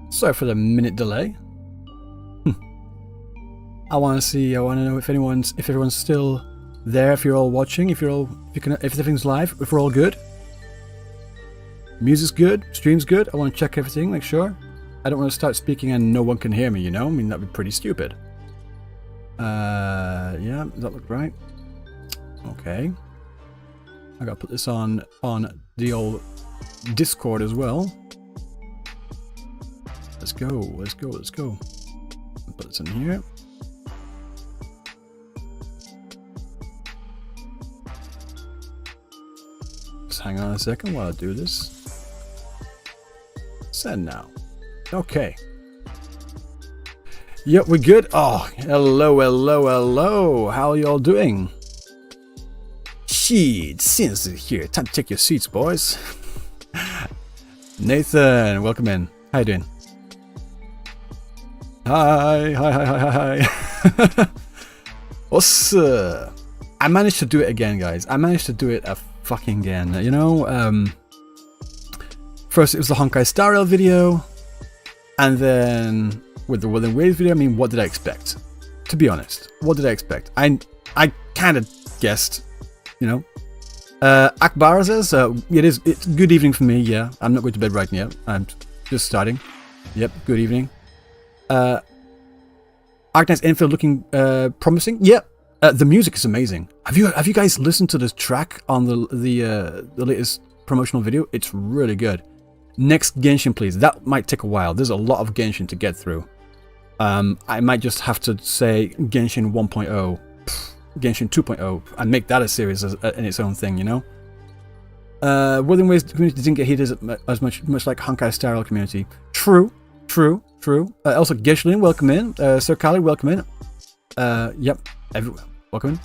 Sorry for the minute delay. I want to know if everyone's still there, if you're all watching, if everything's live, if we're all good. Music's good, stream's good. I want to check everything, make sure. I don't want to start speaking and no one can hear me, you know? I mean, that'd be pretty stupid. Yeah, does that look right? Okay. I gotta put this on the old Discord as well. Let's go. Put this in here. Just hang on a second while I do this. Send now. Okay. Yep, we're good. Oh, hello. How are y'all doing? Shit, Sins is here. Time to take your seats, boys. Nathan, welcome in. How you doing? Hi. What's I managed to do it again, guys. I managed to do it fucking again. You know, first it was the Honkai Star Rail video, and then with the Will and Waves video. I mean, what did I expect? To be honest, what did I expect? I kind of guessed, you know. Akbar says, it's good evening for me. Yeah, I'm not going to bed right now. I'm just starting. Yep, good evening. Arknight's infield looking promising. Yep. The music is amazing. Have you guys listened to this track on the latest promotional video? It's really good. Next Genshin, please. That might take a while. There's a lot of Genshin to get through. I might just have to say Genshin 1.0, Genshin 2.0, and make that a series in its own thing, you know? Wuthering Waves community didn't get heated as much like Honkai Star Rail community. True. Also, Gishlin, welcome in. Sir Kali, welcome in. Yep, everyone, welcome in.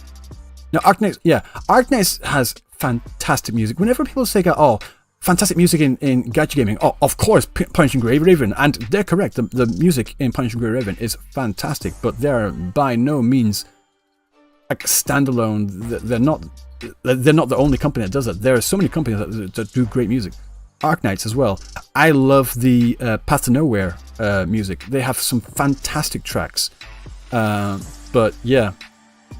Now, Arknights has fantastic music. Whenever people say, oh, fantastic music in gacha gaming, oh, of course, Punishing Grey Raven, and they're correct. The music in Punishing Grey Raven is fantastic, but they're by no means like standalone. They're not the only company that does it. There are so many companies that do great music. Arknights as well. I love the Path to Nowhere music. They have some fantastic tracks. But yeah,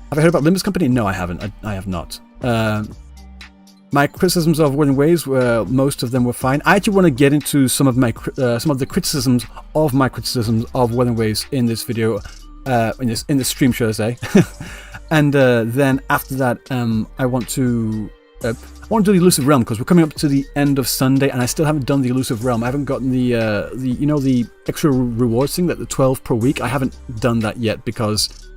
have I heard about Limbus Company? No, I haven't. I have not. My criticisms of Wuthering Waves, most of them were fine. I actually want to get into some of the criticisms of Wuthering Waves in this video, in this stream, should I say? And then after that, I want to do the Illusive Realm, because we're coming up to the end of Sunday, and I still haven't done the Illusive Realm. I haven't gotten the extra rewards thing, that the 12 per week. I haven't done that yet because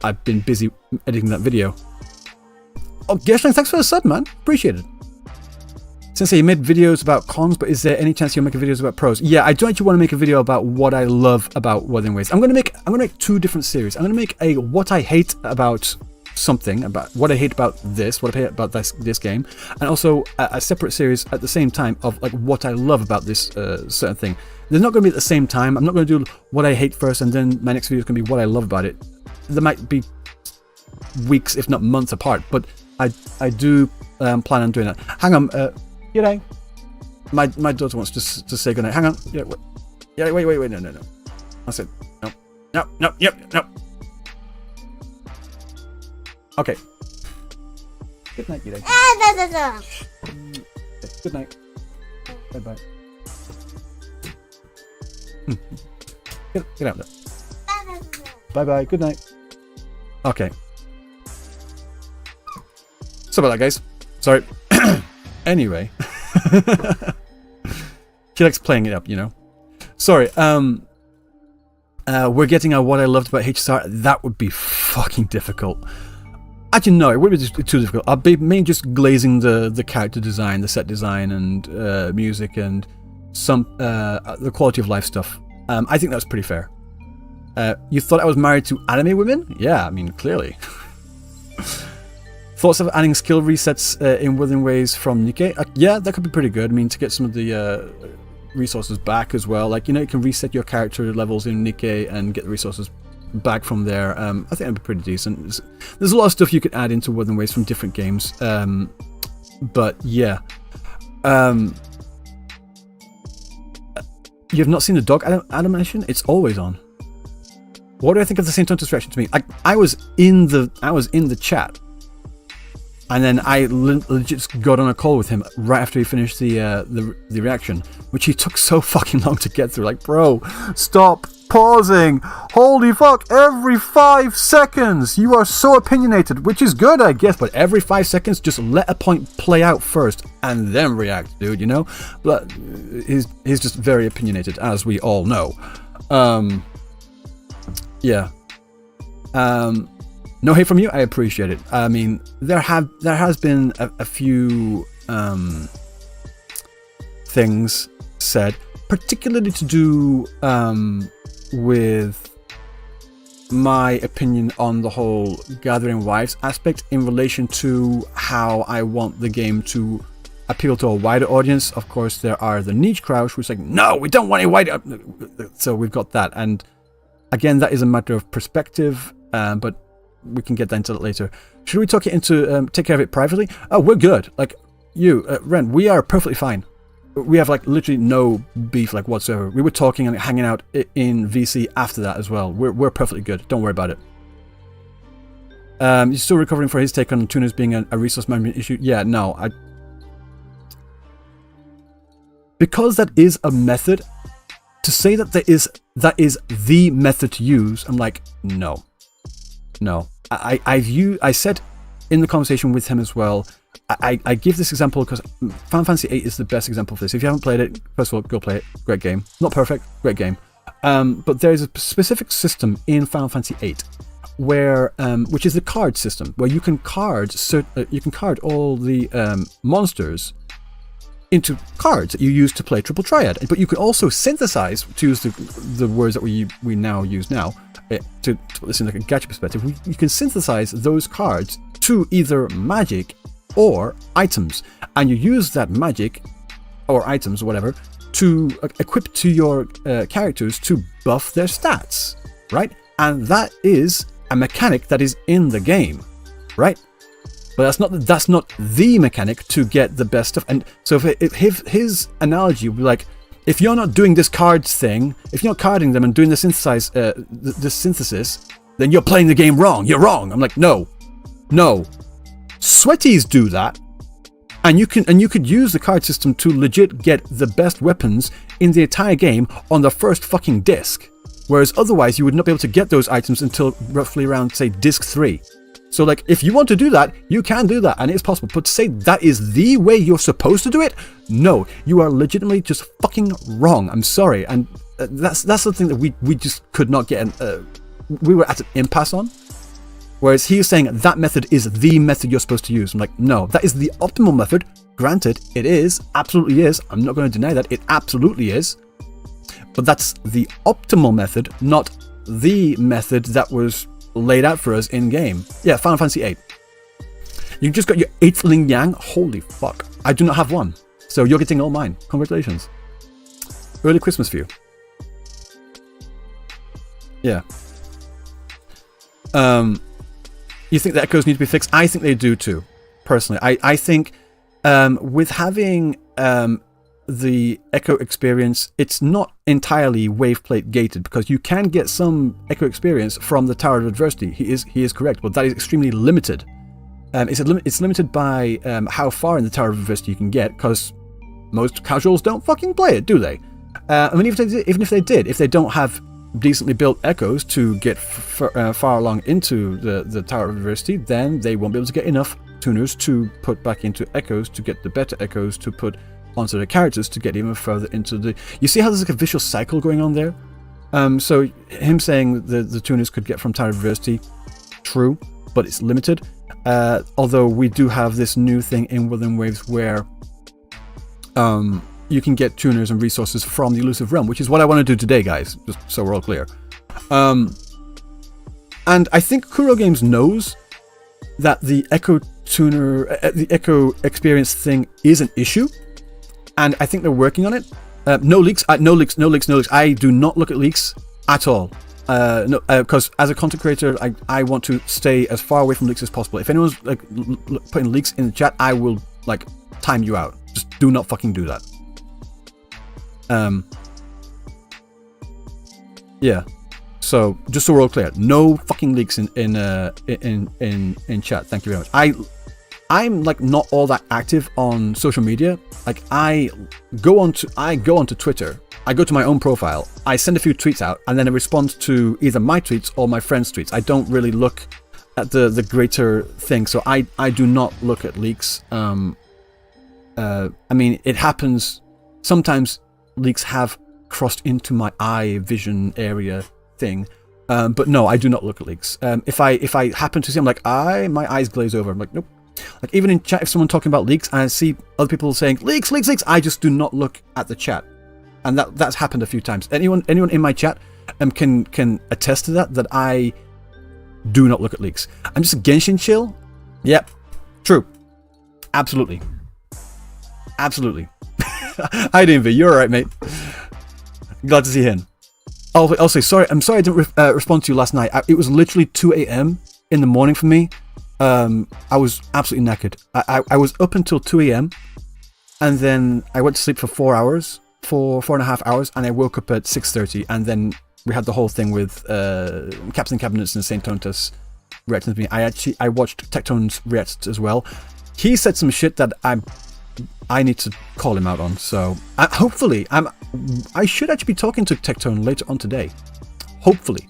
I've been busy editing that video. Oh, Gershling, thanks for the sub, man. Appreciate it. Sensei, you made videos about cons, but is there any chance you'll make videos about pros? Yeah, I do actually want to make a video about what I love about Wuthering Waves. I'm gonna make two different series. I'm gonna make a what I hate about something, about what I hate about this, what I hate about this game, and also a separate series at the same time of like what I love about this certain thing. They're not going to be at the same time. I'm not going to do what I hate first, and then my next video is going to be what I love about it. There might be weeks, if not months apart, but I do plan on doing that. Hang on, g'day. My daughter wants to say goodnight. Hang on. Wait. No. I said no. Yep. Okay. Good night, g'day. Good night. Bye. Get out there. Bye. Good night. Okay. Sorry about that, guys. Sorry. Anyway. She likes playing it up, you know. Sorry. We're getting what I loved about HSR. That would be fucking difficult. Actually, no, it wouldn't be too difficult. I'll be mainly just glazing the character design, the set design, and music, and some the quality of life stuff. I think that's pretty fair. You thought I was married to anime women? Yeah, I mean, clearly. Thoughts of adding skill resets in Wuthering Waves from Nikkei? Yeah, that could be pretty good. I mean, to get some of the resources back as well. Like, you know, you can reset your character levels in Nikkei and get the resources back from there. I think that'd be pretty decent. There's a lot of stuff you could add into Wuthering Waves from different games. But yeah, You've not seen the dog animation? It's always on. What do I think of the Saint Hunter's reaction to me? I was in the chat, and then I legit just got on a call with him right after he finished the reaction, which he took so fucking long to get through. Like, bro, stop pausing. Holy fuck! Every 5 seconds, you are so opinionated, which is good, I guess. But every 5 seconds, just let a point play out first and then react, dude. You know, but he's just very opinionated, as we all know. Yeah. No hate from you. I appreciate it. I mean, there has been a few things said, particularly to do with my opinion on the whole gathering wives aspect in relation to how I want the game to appeal to a wider audience. Of course, there are the niche crowd who's like, no, we don't want any wider. So we've got that, and again, that is a matter of perspective, but we can get into that later. Should we take care of it privately? Oh, we're good. Like, Ren, we are perfectly fine. We have, like, literally no beef, like, whatsoever. We were talking and hanging out in VC after that as well. We're perfectly good. Don't worry about it. You're still recovering for his take on tuners being a resource management issue? Yeah, no. Because that is a method, to say that that is the method to use, I'm like, no. I said in the conversation with him as well, I give this example because Final Fantasy VIII is the best example for this. If you haven't played it, first of all, go play it. Great game. Not perfect, great game. But there is a specific system in Final Fantasy VIII where, which is the card system, where you can card all the monsters into cards that you use to play Triple Triad. But you can also synthesize, to use the words that we now use now, to put this in like a gacha perspective, you can synthesize those cards to either magic or items, and you use that magic or items or whatever to equip to your characters to buff their stats, right? And that is a mechanic that is in the game, right? But that's not the mechanic to get the best stuff. And so if his analogy would be like, if you're not doing this cards thing, if you're not carding them and doing the synthesis, then you're playing the game wrong. You're wrong. I'm like, no. Sweaties do that, and you could use the card system to legit get the best weapons in the entire game on the first fucking disc. Whereas otherwise, you would not be able to get those items until roughly around, say, disc 3. So, like, if you want to do that, you can do that, and it's possible. But to say that is the way you're supposed to do it, no, you are legitimately just fucking wrong. I'm sorry, and that's something that we just could not get. We were at an impasse on. Whereas he was saying that method is the method you're supposed to use. I'm like, no, that is the optimal method. Granted, it is, absolutely is. I'm not going to deny that. It absolutely is. But that's the optimal method, not the method that was laid out for us in game. Yeah, Final Fantasy VIII. You just got your 8th Ling Yang. Holy fuck. I do not have one. So you're getting all mine. Congratulations. Early Christmas for you. Yeah. You think the echoes need to be fixed? I think they do too, personally. I think with having the echo experience, it's not entirely waveplate gated, because you can get some echo experience from the Tower of Adversity. He is correct, but that is extremely limited. It's limited by how far in the Tower of Adversity you can get, because most casuals don't fucking play it, do they? I mean, even if they don't have decently built echoes to get far along into the Tower of Adversity, then they won't be able to get enough tuners to put back into echoes to get the better echoes to put onto the characters to get even further into the... You see how there's like a vicious cycle going on there? So him saying the tuners could get from Tower of Adversity, true, but it's limited. Although we do have this new thing in Within Waves where you can get tuners and resources from the Illusive realm, which is what I want to do today, guys, just so we're all clear. And I think Kuro Games knows that the echo tuner, the echo experience thing is an issue, and I think they're working on it. No leaks. I do not look at leaks at all. No, because as a content creator, I want to stay as far away from leaks as possible. If anyone's like putting leaks in the chat, I will like time you out. Just Do not fucking do that. Yeah. So just so we're all clear, no fucking leaks in chat. Thank you very much. I'm like not all that active on social media. Like I go onto Twitter. I go to my own profile. I send a few tweets out, and then I respond to either my tweets or my friends' tweets. I don't really look at the greater thing. So I do not look at leaks. I mean, it happens sometimes. Leaks have crossed into my eye vision area thing, but no, I do not look at leaks. If I happen to see, I'm like, my eyes glaze over. I'm like, nope. Like even in chat, if someone talking about leaks, and I see other people saying leaks, I just do not look at the chat, and that's happened a few times. Anyone in my chat can attest to that I do not look at leaks. I'm just a Genshin chill. Yep, true, absolutely. Hi, Dean V. You're alright, mate. Glad to see him. I'll say sorry. I'm sorry I didn't respond to you last night. It was literally 2 a.m. in the morning for me. I was absolutely knackered. I was up until 2 a.m. and then I went to sleep for 4 hours, 4.5 hours, and I woke up at 6:30. And then we had the whole thing with Captain Cabinets and Saint Tontus reacting to me. I watched Tectone's react as well. He said some shit that I need to call him out on. So hopefully, I should actually be talking to Tectone later on today. Hopefully.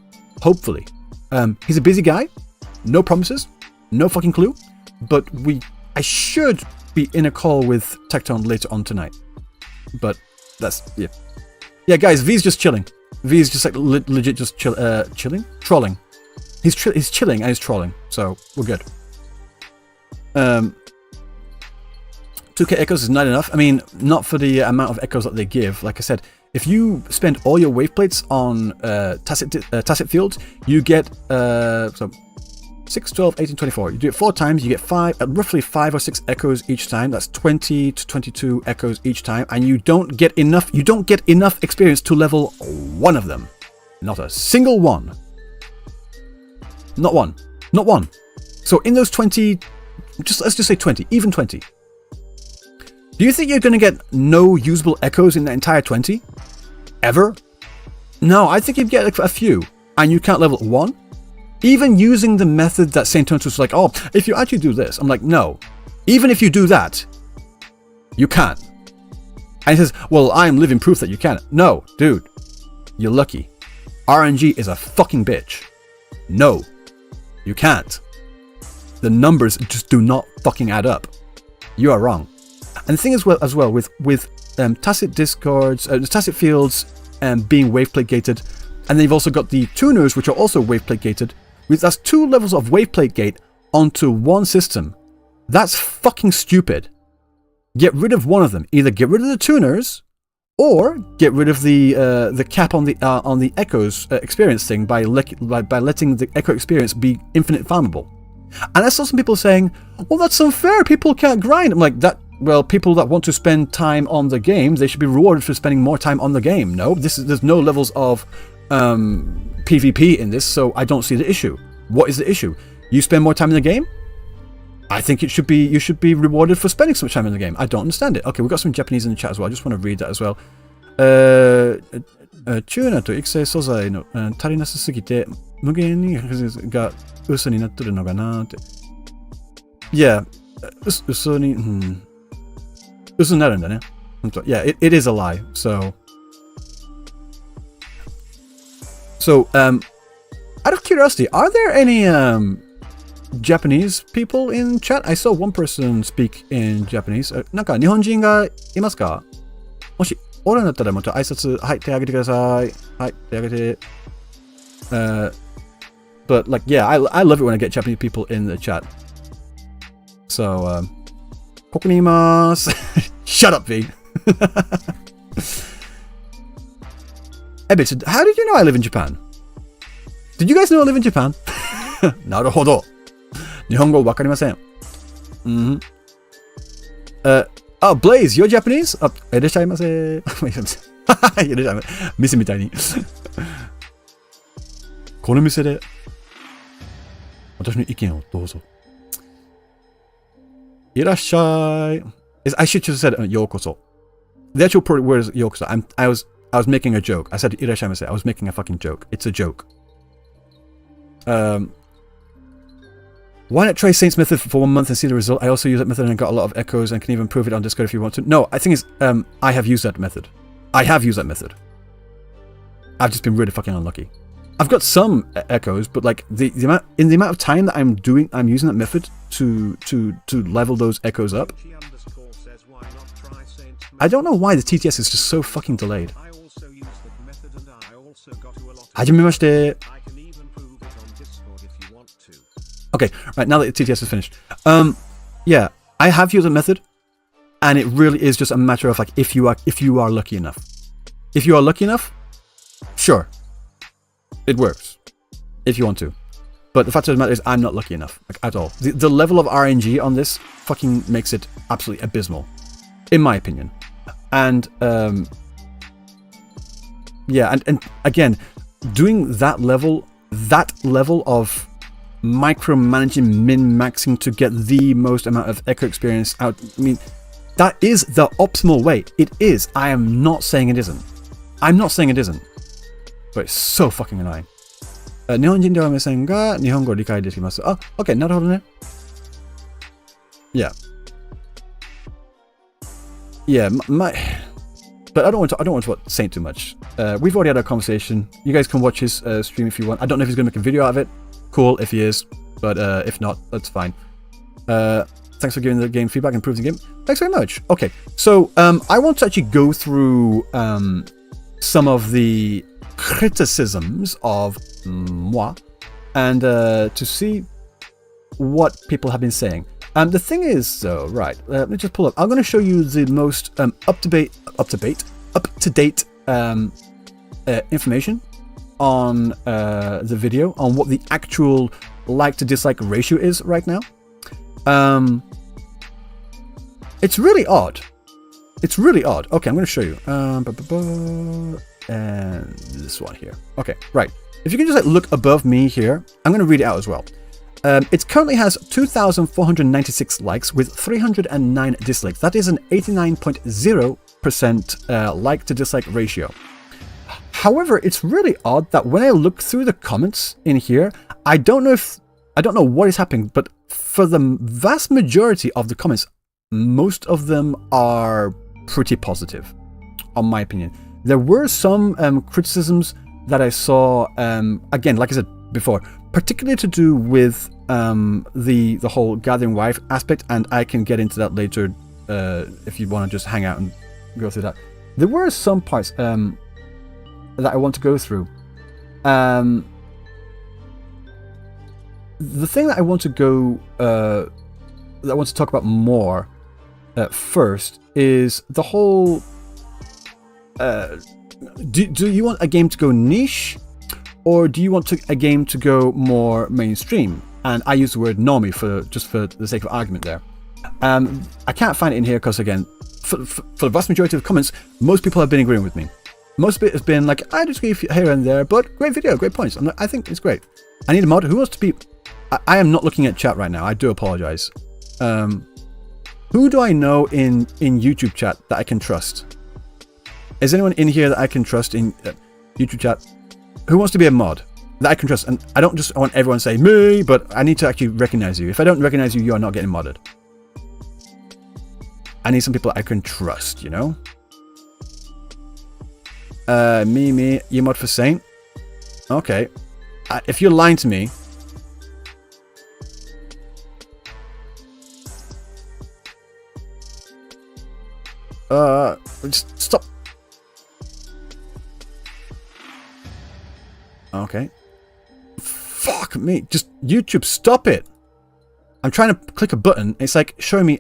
He's a busy guy. No promises. No fucking clue. But I should be in a call with Tectone later on tonight. But yeah. Yeah, guys, V's just chilling. V's just like legit just chilling? Trolling. He's chilling and he's trolling. So we're good. 2k echoes is not enough. I mean, not for the amount of echoes that they give. Like I said, if you spend all your wave plates on tacit fields, you get so 6, 12, 18, 24. You do it 4 times, you get roughly 5 or 6 echoes each time. That's 20 to 22 echoes each time, and you don't get enough experience to level one of them. Not a single one. Not one. So in those 20, let's just say 20, even 20. Do you think you're going to get no usable echoes in the entire 20? Ever? No, I think you'd get like a few, and you can't level 1. Even using the method that Saint Tontus was like, oh, if you actually do this, I'm like, no. Even if you do that, you can't. And he says, well, I'm living proof that you can. No, dude, you're lucky. RNG is a fucking bitch. No, you can't. The numbers just do not fucking add up. You are wrong. And the thing is, as well, with tacit discords, tacit fields being waveplate gated, and then you've also got the tuners, which are also waveplate gated. That's 2 levels of waveplate gate onto one system. That's fucking stupid. Get rid of one of them. Either get rid of the tuners, or get rid of the cap on the echoes experience thing by letting the echo experience be infinite farmable. And I saw some people saying, well, that's unfair. People can't grind. I'm like, well, people that want to spend time on the game, they should be rewarded for spending more time on the game. No, there's no levels of PvP in this, so I don't see the issue. What is the issue? You spend more time in the game? I think you should be rewarded for spending so much time in the game. I don't understand it. Okay, we've got some Japanese in the chat as well. I just want to read that as well. チューナーと育成素材の足りなさすぎて無限にが嘘になってるのかなって。Yeah, 嘘に、嘘になるんだね。本当。Yeah, it is a lie. So, out of curiosity, are there any Japanese people in chat? I saw one person speak in Japanese. なんか日本人がいますか？もしおるんだったらまた挨拶、はい、手挙げてください。はい、手挙げて。But like, yeah, I love it when I get Japanese people in the chat. So, ここにいます。Shut up, V. Ebit, how did you know I live in Japan? Did you guys know I live in Japan? なるほど。日本語わかりません。Oh, Blaze, you're Japanese? いらっしゃいませ。いらっしゃいませ。店みたいに。この店で私の意見をどうぞ。いらっしゃい。I should just have said yokoso. The actual word is yokoso. I was making a joke. I said irashaimase. I was making a fucking joke. It's a joke. Why not try Saint's method for 1 month and see the result? I also use that method and I got a lot of echoes and can even prove it on Discord if you want to. No, I think it's I have used that method. I have used that method. I've just been really fucking unlucky. I've got some echoes, but like the amount of time that I'm using that method to level those echoes up. I don't know why the TTS is just so fucking delayed. Hajimemashite. Okay, right, now that the TTS is finished. Yeah, I have used a method, and it really is just a matter of like if you are lucky enough. If you are lucky enough, sure. It works. If you want to. But the fact of the matter is I'm not lucky enough, like at all. The level of RNG on this fucking makes it absolutely abysmal. In my opinion. And yeah, and again, doing that level of micromanaging, min-maxing to get the most amount of echo experience out. I mean, that is the optimal way. It is. I am not saying it isn't. I'm not saying it isn't. But it's so fucking annoying. 日本人では目線が日本語を理解できます。あ、OK、なるほどね。Yeah. Yeah, but I don't want to say too much. We've already had a conversation. You guys can watch his stream if you want. I don't know if he's going to make a video out of it. Cool if he is, but if not, that's fine. Thanks for giving the game feedback and improving the game. Thanks very much. Okay, so I want to actually go through some of the criticisms of moi and to see what people have been saying. The thing is, though, right? Let me just pull up. I'm going to show you the most up-to-date information on the video on what the actual like to dislike ratio is right now. It's really odd. It's really odd. Okay, I'm going to show you. And this one here. Okay, right. If you can just like look above me here, I'm going to read it out as well. It currently has 2,496 likes with 309 dislikes. That is an 89.0% like to dislike ratio. However, it's really odd that when I look through the comments in here, I don't know what is happening, but for the vast majority of the comments, most of them are pretty positive, in my opinion. There were some criticisms that I saw, again, like I said before, particularly to do with the whole gathering wife aspect, and I can get into that later if you want to just hang out and go through that. There were some parts that I want to go through. The thing that I want to that I want to talk about more first is the whole. Do you want a game to go niche, or do you want a game to go more mainstream? And I use the word normie for the sake of argument there. I can't find it in here because, again, for the vast majority of comments, most people have been agreeing with me. Most of it has been like, I just agree here and there, but great video, great points. I think it's great. I need a mod. Who wants to be... I am not looking at chat right now. I do apologize. Who do I know in YouTube chat that I can trust? Is anyone in here that I can trust in YouTube chat? Who wants to be a mod that I can trust? And I don't just want everyone to say me, but I need to actually recognize you. If I don't recognize you, you are not getting modded. I need some people I can trust, you know? Me, you mod for Saint? Okay. If you're lying to me... just stop. Okay. Fuck me. Just YouTube, stop it. I'm trying to click a button. It's like showing me...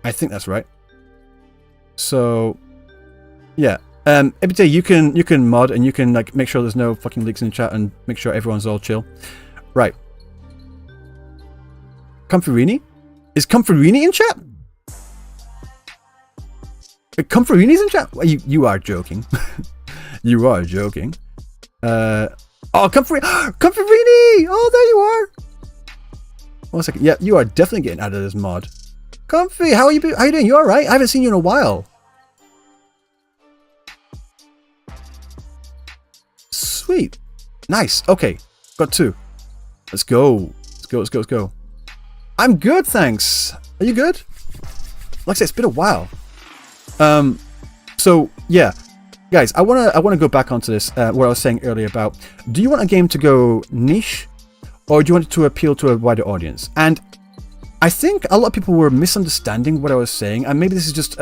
I think that's right. So, yeah. Every day you can mod and you can like make sure there's no fucking leaks in the chat and make sure everyone's all chill. Right. Comfortini? Is Comfortini in chat? Comfortini's in chat? Well, you are joking. You are joking. Oh, Comfort-Rini! Oh, there you are. 1 second. Yeah, you are definitely getting added as mod. Comfy, how are you doing? You alright? I haven't seen you in a while. Sweet. Nice. Okay. Got 2. Let's go. Let's go. I'm good, thanks. Are you good? Like I said, it's been a while. So yeah, guys, I wanna go back onto this. What I was saying earlier about, do you want a game to go niche, or do you want it to appeal to a wider audience? And I think a lot of people were misunderstanding what I was saying, and maybe this is just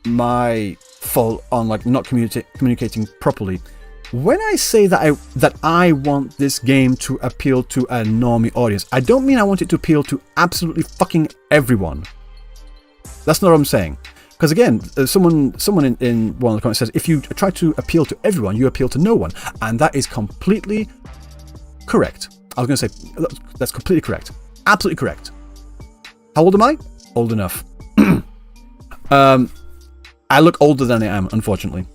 my fault on like not communicating properly. When I say that I want this game to appeal to a normie audience, I don't mean I want it to appeal to absolutely fucking everyone. That's not what I'm saying. Because again, someone in one of the comments says, if you try to appeal to everyone, you appeal to no one. And that is completely correct. I was going to say, that's completely correct. Absolutely correct. How old am I? Old enough. I look older than I am, unfortunately.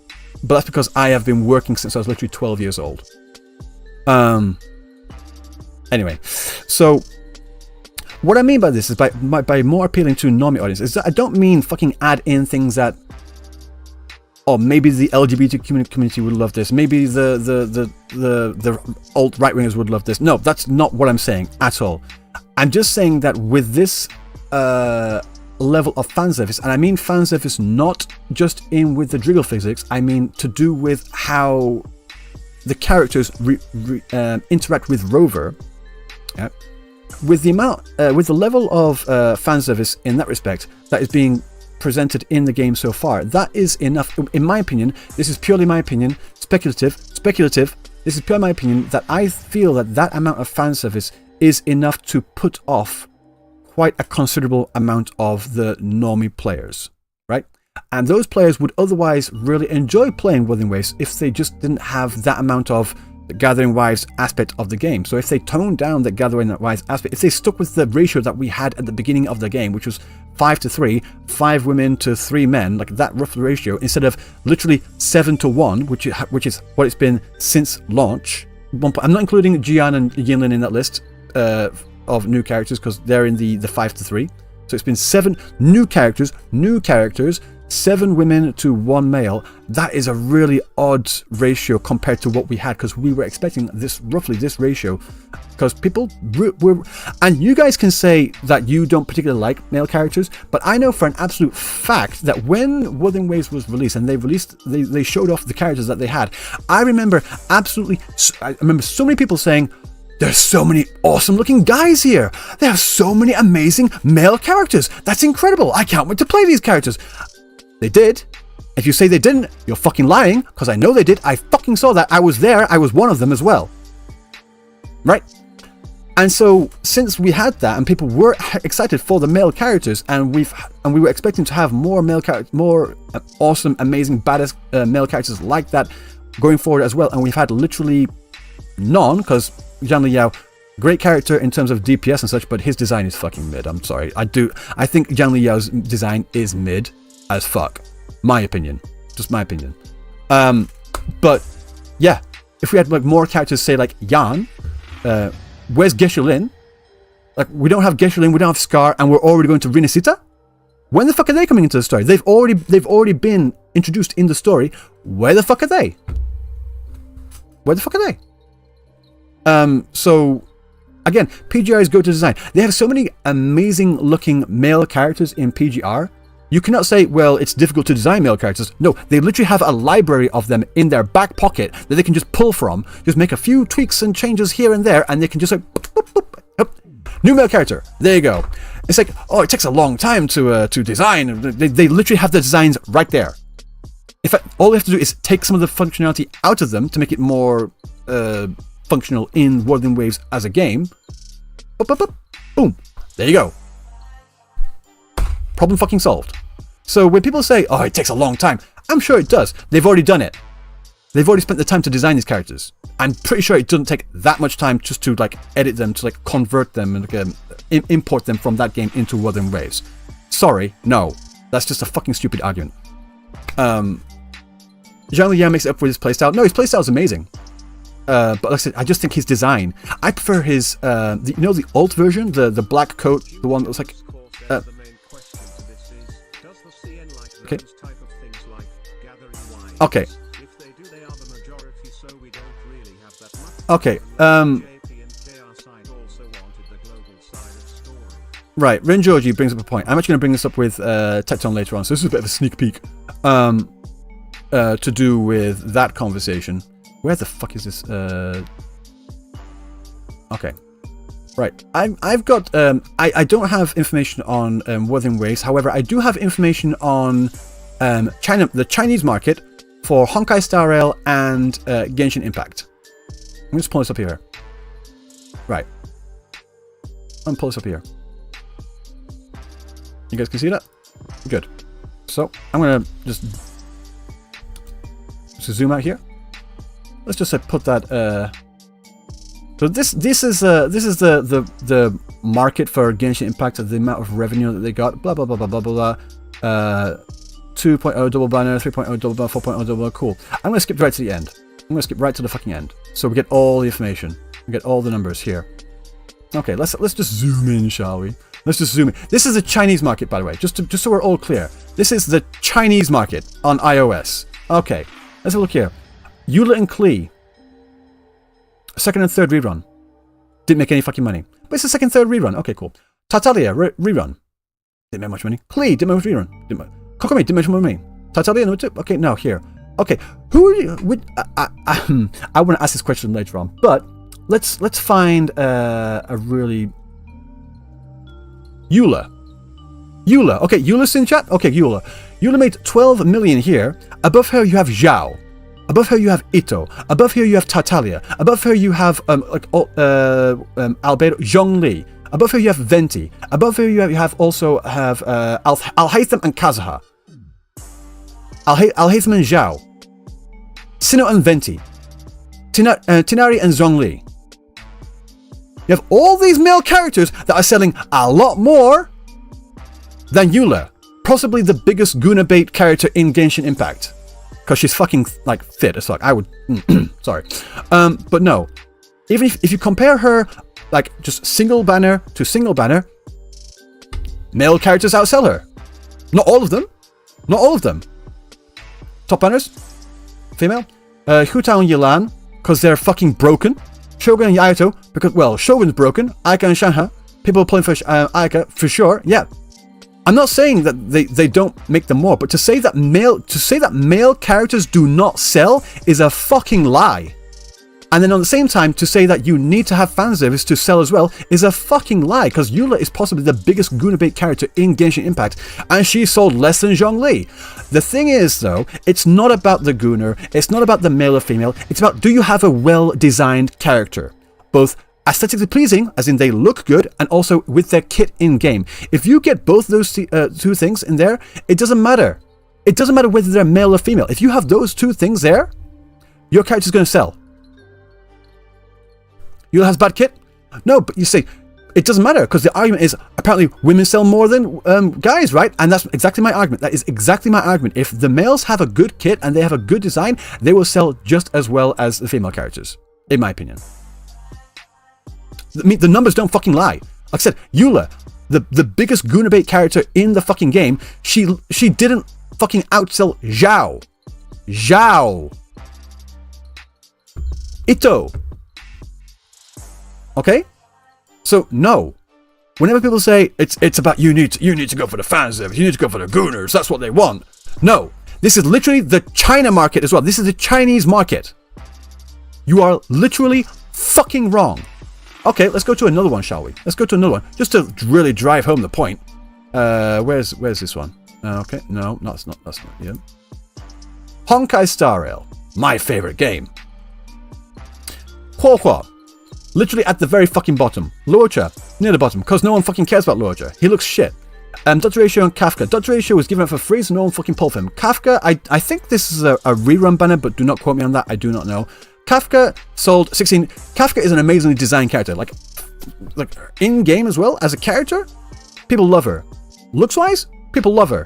But that's because I have been working since I was literally 12 years old. Anyway, so what I mean by this is by more appealing to normie audience is that I don't mean fucking add in things that, oh, maybe the LGBT community would love this, maybe the alt right wingers would love this. No, that's not what I'm saying at all. I'm just saying that with this level of fan service, and I mean fan service not just in with the Driggle physics, I mean to do with how the characters interact with Rover. Yeah. With the level of fan service in that respect that is being presented in the game so far, that is enough, in my opinion. This is purely my opinion, speculative. This is purely my opinion, that I feel that amount of fan service is enough to put off quite a considerable amount of the normie players, right? And those players would otherwise really enjoy playing Wuthering Waves if they just didn't have that amount of the Gathering Wives aspect of the game. So if they toned down the Gathering Wives aspect, if they stuck with the ratio that we had at the beginning of the game, which was 5-3, 5 women to 3 men, like that rough ratio, instead of literally 7-1, which is what it's been since launch. I'm not including Jian and Yinlin in that list of new characters because they're in the 5-3. So it's been 7 new characters, 7 women to 1 male. That is a really odd ratio compared to what we had, because we were expecting roughly this ratio, because people were, and you guys can say that you don't particularly like male characters, but I know for an absolute fact that when Wuthering Waves was released and they showed off the characters that they had, I remember so many people saying, there's so many awesome looking guys here. They have so many amazing male characters. That's incredible. I can't wait to play these characters. They did. If you say they didn't, you're fucking lying, because I know they did. I fucking saw that. I was there. I was one of them as well. Right? And so, since we had that, and people were excited for the male characters, and we were expecting to have more male characters, more awesome, amazing, badass male characters like that going forward as well, and we've had literally none, because Zhang Liyao, great character in terms of DPS and such, but his design is fucking mid. I'm sorry. I think Zhang Liyao's design is mid as fuck. My opinion. Just my opinion. But yeah, if we had like more characters, say like Yan, where's Geshe-Lin? Like, we don't have Geshe-Lin, we don't have Scar, and we're already going to Rinasita? When the fuck are they coming into the story? They've already been introduced in the story. Where the fuck are they? Where the fuck are they? So again, PGR's go-to design. They have so many amazing looking male characters in PGR. You cannot say, well, it's difficult to design male characters. No, they literally have a library of them in their back pocket that they can just pull from, just make a few tweaks and changes here and there, and they can just like, boop, boop, boop, boop. New male character. There you go. It's like, oh, it takes a long time to design. They literally have the designs right there. All we have to do is take some of the functionality out of them to make it more functional in Wuthering Waves as a game. Boop, boop, boop. Boom. There you go. Problem fucking solved. So when people say, oh, it takes a long time, I'm sure it does. They've already done it. They've already spent the time to design these characters. I'm pretty sure it doesn't take that much time just to like edit them, to like convert them and like, import them from that game into Wuthering Waves. Sorry, no. That's just a fucking stupid argument. Zhang Liang makes it up for his playstyle. No, his playstyle is amazing. But like I said, I just think his design. I prefer his, the alt version, the black coat, the one that was like. Okay. Okay. Okay. Right. Renjoji brings up a point. I'm actually going to bring this up with Tecton later on, so this is a bit of a sneak peek. To do with that conversation. Where the fuck is this? Okay. Right. I've got. I don't have information on Wuthering Waves. However, I do have information on China, the Chinese market for Honkai Star Rail and Genshin Impact. I'm going to pull this up here. Right. I'm pull this up here. You guys can see that? Good. So I'm going to just zoom out here. Let's just put that. So this is the market for Genshin Impact, the amount of revenue that they got. Blah blah blah blah blah blah. 2.0 double banner, 3.0 double banner, 4.0 double banner. Cool. I'm gonna skip right to the end. I'm gonna skip right to the fucking end. So we get all the information. We get all the numbers here. Okay, let's just zoom in, shall we? Let's just zoom in. This is the Chinese market, by the way. Just so we're all clear. This is the Chinese market on iOS. Okay, let's have a look here. Eula and Klee. Second and third rerun. Didn't make any fucking money. But it's the second, third rerun. Okay, cool. Tartaglia, rerun. Didn't make much money. Klee, didn't make much rerun. Kokomi, didn't make much money. Tartaglia, number 2. Okay, now here. Okay, who are you? I want to ask this question later on, but let's find a really... Eula. Okay, Eula's in chat? Okay, Eula. Eula made 12 million here. Above her, you have Zhao. Above her, you have Ito. Above here, you have Tartaglia. Above her, you have Albedo, Zhongli. Above here, you have Venti. Above here, you have also Al-Haytham and Kazuha. Al-Haytham and Zhao. Sinnoh and Venti. Tinari and Zhongli. You have all these male characters that are selling a lot more than Eula. Possibly the biggest Guna bait character in Genshin Impact. Because she's fucking, like, fit as fuck. I would... sorry. But no. Even if you compare her, like, just single banner to single banner, male characters outsell her. Not all of them. Not all of them. Top banners? Female? Hutao and Yilan, because they're fucking broken. Shogun and Yaito, because, well, Shogun's broken. Aika and Shanha. People are playing for Aika, for sure. Yeah. I'm not saying that they don't make them more, but to say that male characters do not sell is a fucking lie. And then at the same time, to say that you need to have fan service to sell as well is a fucking lie, because Eula is possibly the biggest Gunabait character in Genshin Impact, and she sold less than Zhongli. The thing is, though, it's not about the Gunner, it's not about the male or female, it's about, do you have a well-designed character? Both aesthetically pleasing, as in they look good, and also with their kit in-game. If you get both those two things in there, it doesn't matter. It doesn't matter whether they're male or female. If you have those two things there, your character's going to sell. Eula has bad kit? No, but you see, it doesn't matter, because the argument is, apparently women sell more than guys, right? And that's exactly my argument. That is exactly my argument. If the males have a good kit and they have a good design, they will sell just as well as the female characters, in my opinion. I mean, the numbers don't fucking lie. Like I said, Eula, the biggest Gunabait character in the fucking game, she didn't fucking outsell Zhao. Zhao. Ito. Okay? So, no. Whenever people say, it's about you need to go for the fan service, you need to go for the Gooners, that's what they want. No. This is literally the China market as well. This is the Chinese market. You are literally fucking wrong. Okay, let's go to another one, shall we? Let's go to another one, just to really drive home the point. Where's this one? Okay, no, that's not yeah. Honkai Star Rail, my favorite game. Huohuo, literally at the very fucking bottom. Luocha, near the bottom, because no one fucking cares about Luocha. He looks shit. Dr. Ratio and Kafka. Dr. Ratio was given out for free, so no one fucking pulled for him. Kafka, I think this is a rerun banner, but do not quote me on that. I do not know. Kafka sold 16. Kafka is an amazingly designed character. Like in-game as well, as a character, people love her. Looks-wise, people love her.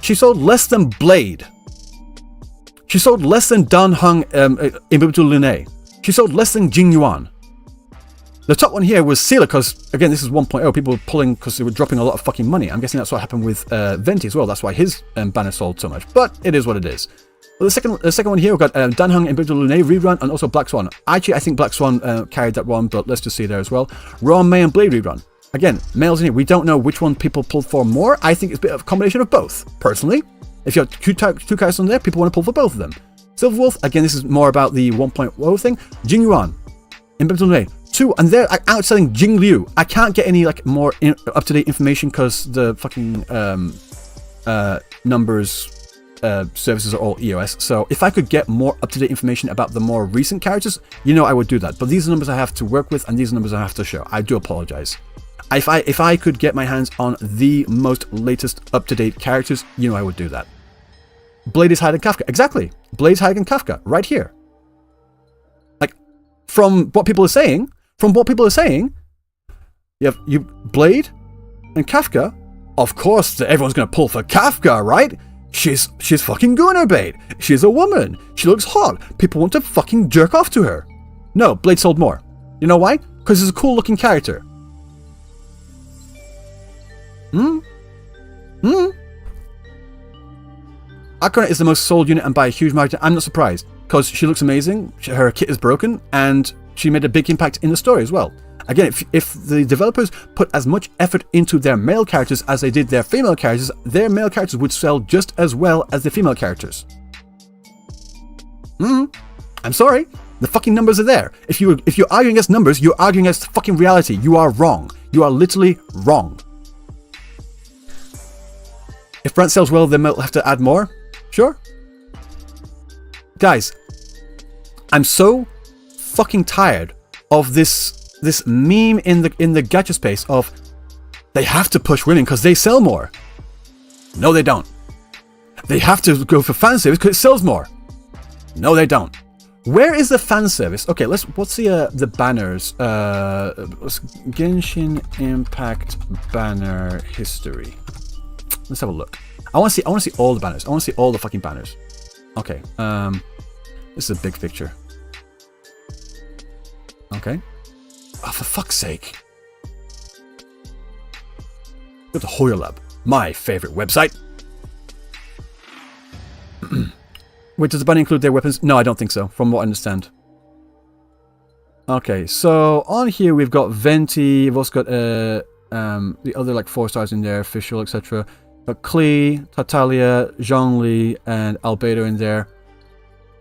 She sold less than Blade. She sold less than Dan Heng Imbibitu Lune. She sold less than Jing Yuan. The top one here was Sealer, because, again, this is 1.0. People were pulling because they were dropping a lot of fucking money. I'm guessing that's what happened with Venti as well. That's why his banner sold so much. But it is what it is. Well, the second one here, we've got Dan Hung, Invictus Lune rerun, and also Black Swan. Actually, I think Black Swan carried that one, but let's just see there as well. Raw May and Blade rerun. Again, males in here. We don't know which one people pulled for more. I think it's a bit of a combination of both, personally. If you have two characters on there, people want to pull for both of them. Silver Wolf, again, this is more about the 1.0 thing. Jing Yuan, Invictus Lune. 2, and they're outselling Jing Liu. I can't get any like more up-to-date information because the fucking numbers services are all EOS. So if I could get more up-to-date information about the more recent characters, you know I would do that. But these are numbers I have to work with, and these are numbers I have to show. I do apologize. If I could get my hands on the most latest up-to-date characters, you know I would do that. Blade is higher than Kafka. Exactly. Blade's higher than Kafka. Right here. Like, from what people are saying, you Blade and Kafka, of course everyone's going to pull for Kafka, right? She's fucking Gunnar bait. She's a woman. She looks hot. People want to fucking jerk off to her. No, Blade sold more. You know why? Because he's a cool looking character. Akira is the most sold unit and by a huge margin. I'm not surprised, because she looks amazing, her kit is broken, and she made a big impact in the story as well. Again, if the developers put as much effort into their male characters as they did their female characters, their male characters would sell just as well as the female characters. I'm sorry, the fucking numbers are there. If you're arguing against numbers, you're arguing against fucking reality. You are wrong. You are literally wrong. If Brant sells well, then they'll have to add more. Sure. Guys, I'm so fucking tired of this meme in the gacha space of they have to push women because they sell more. No, they don't. They have to go for fan service because it sells more. No, they don't. Where is the fan service? Okay, what's the banners? Genshin Impact banner history. Let's have a look. I want to see all the banners. I want to see all the fucking banners. Okay. This is a big picture. Okay. Oh, for fuck's sake. Go to Hoya Lab, my favorite website. Wait, does the banner include their weapons? No, I don't think so, from what I understand. Okay, so on here we've got Venti. We've also got the other like 4 stars in there, official, etc. Got Klee, Tatalia, Zhongli, and Albedo in there.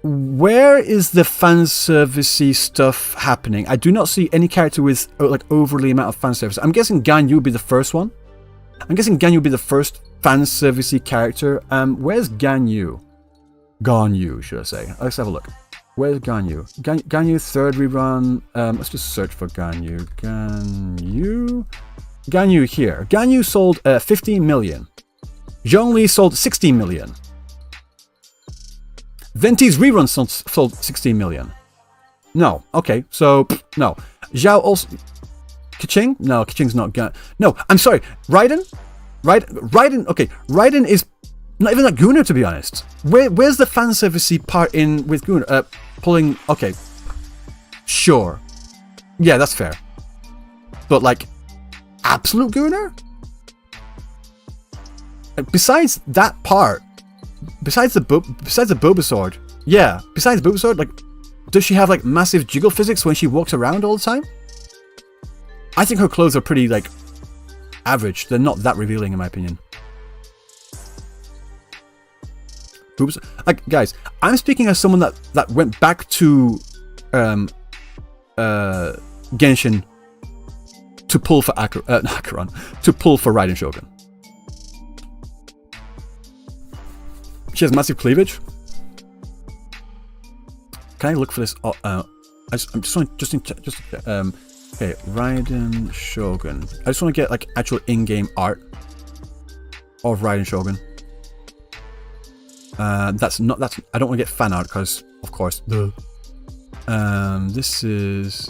Where is the fan servicey stuff happening? I do not see any character with like overly amount of fan service. I'm guessing Ganyu would be the first one. I'm guessing Ganyu would be the first fan servicey character. Where's Ganyu? Ganyu, should I say? Let's have a look. Where's Ganyu? Ganyu third rerun. Let's just search for Ganyu. Ganyu here. Ganyu sold 15 million. Zhongli sold 16 million. Venti's rerun sold 16 million. No. Okay, so, no. Zhao also... Keqing? No, Keqing's not... No, I'm sorry. Raiden? Raiden... Okay, Raiden is not even like Gunnar, to be honest. Where's the fanservice part in with Gunnar? Pulling... Okay. Sure. Yeah, that's fair. But, like, absolute Gunnar? Besides that part... Besides the Bulbasaur, yeah. Besides Bulbasaur, like, does she have like massive jiggle physics when she walks around all the time? I think her clothes are pretty like average. They're not that revealing in my opinion. Bulbasaur, like guys, I'm speaking as someone that went back to Genshin to pull for Acheron, to pull for Raiden Shogun. She has massive cleavage. Can I look for this? Okay, Raiden Shogun. I just want to get like actual in-game art of Raiden Shogun. I don't want to get fan art because, of course, this is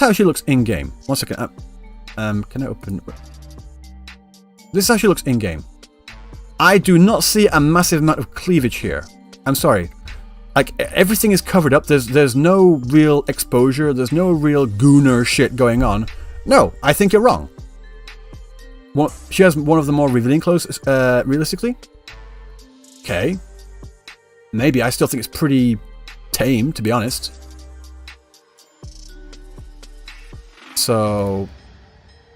how she looks in-game. 1 second. Can I open? This is how she looks in-game. I do not see a massive amount of cleavage here. I'm sorry. Like, everything is covered up. There's no real exposure. There's no real gooner shit going on. No, I think you're wrong. She has one of the more revealing clothes, realistically. Okay. Maybe. I still think it's pretty tame, to be honest. So,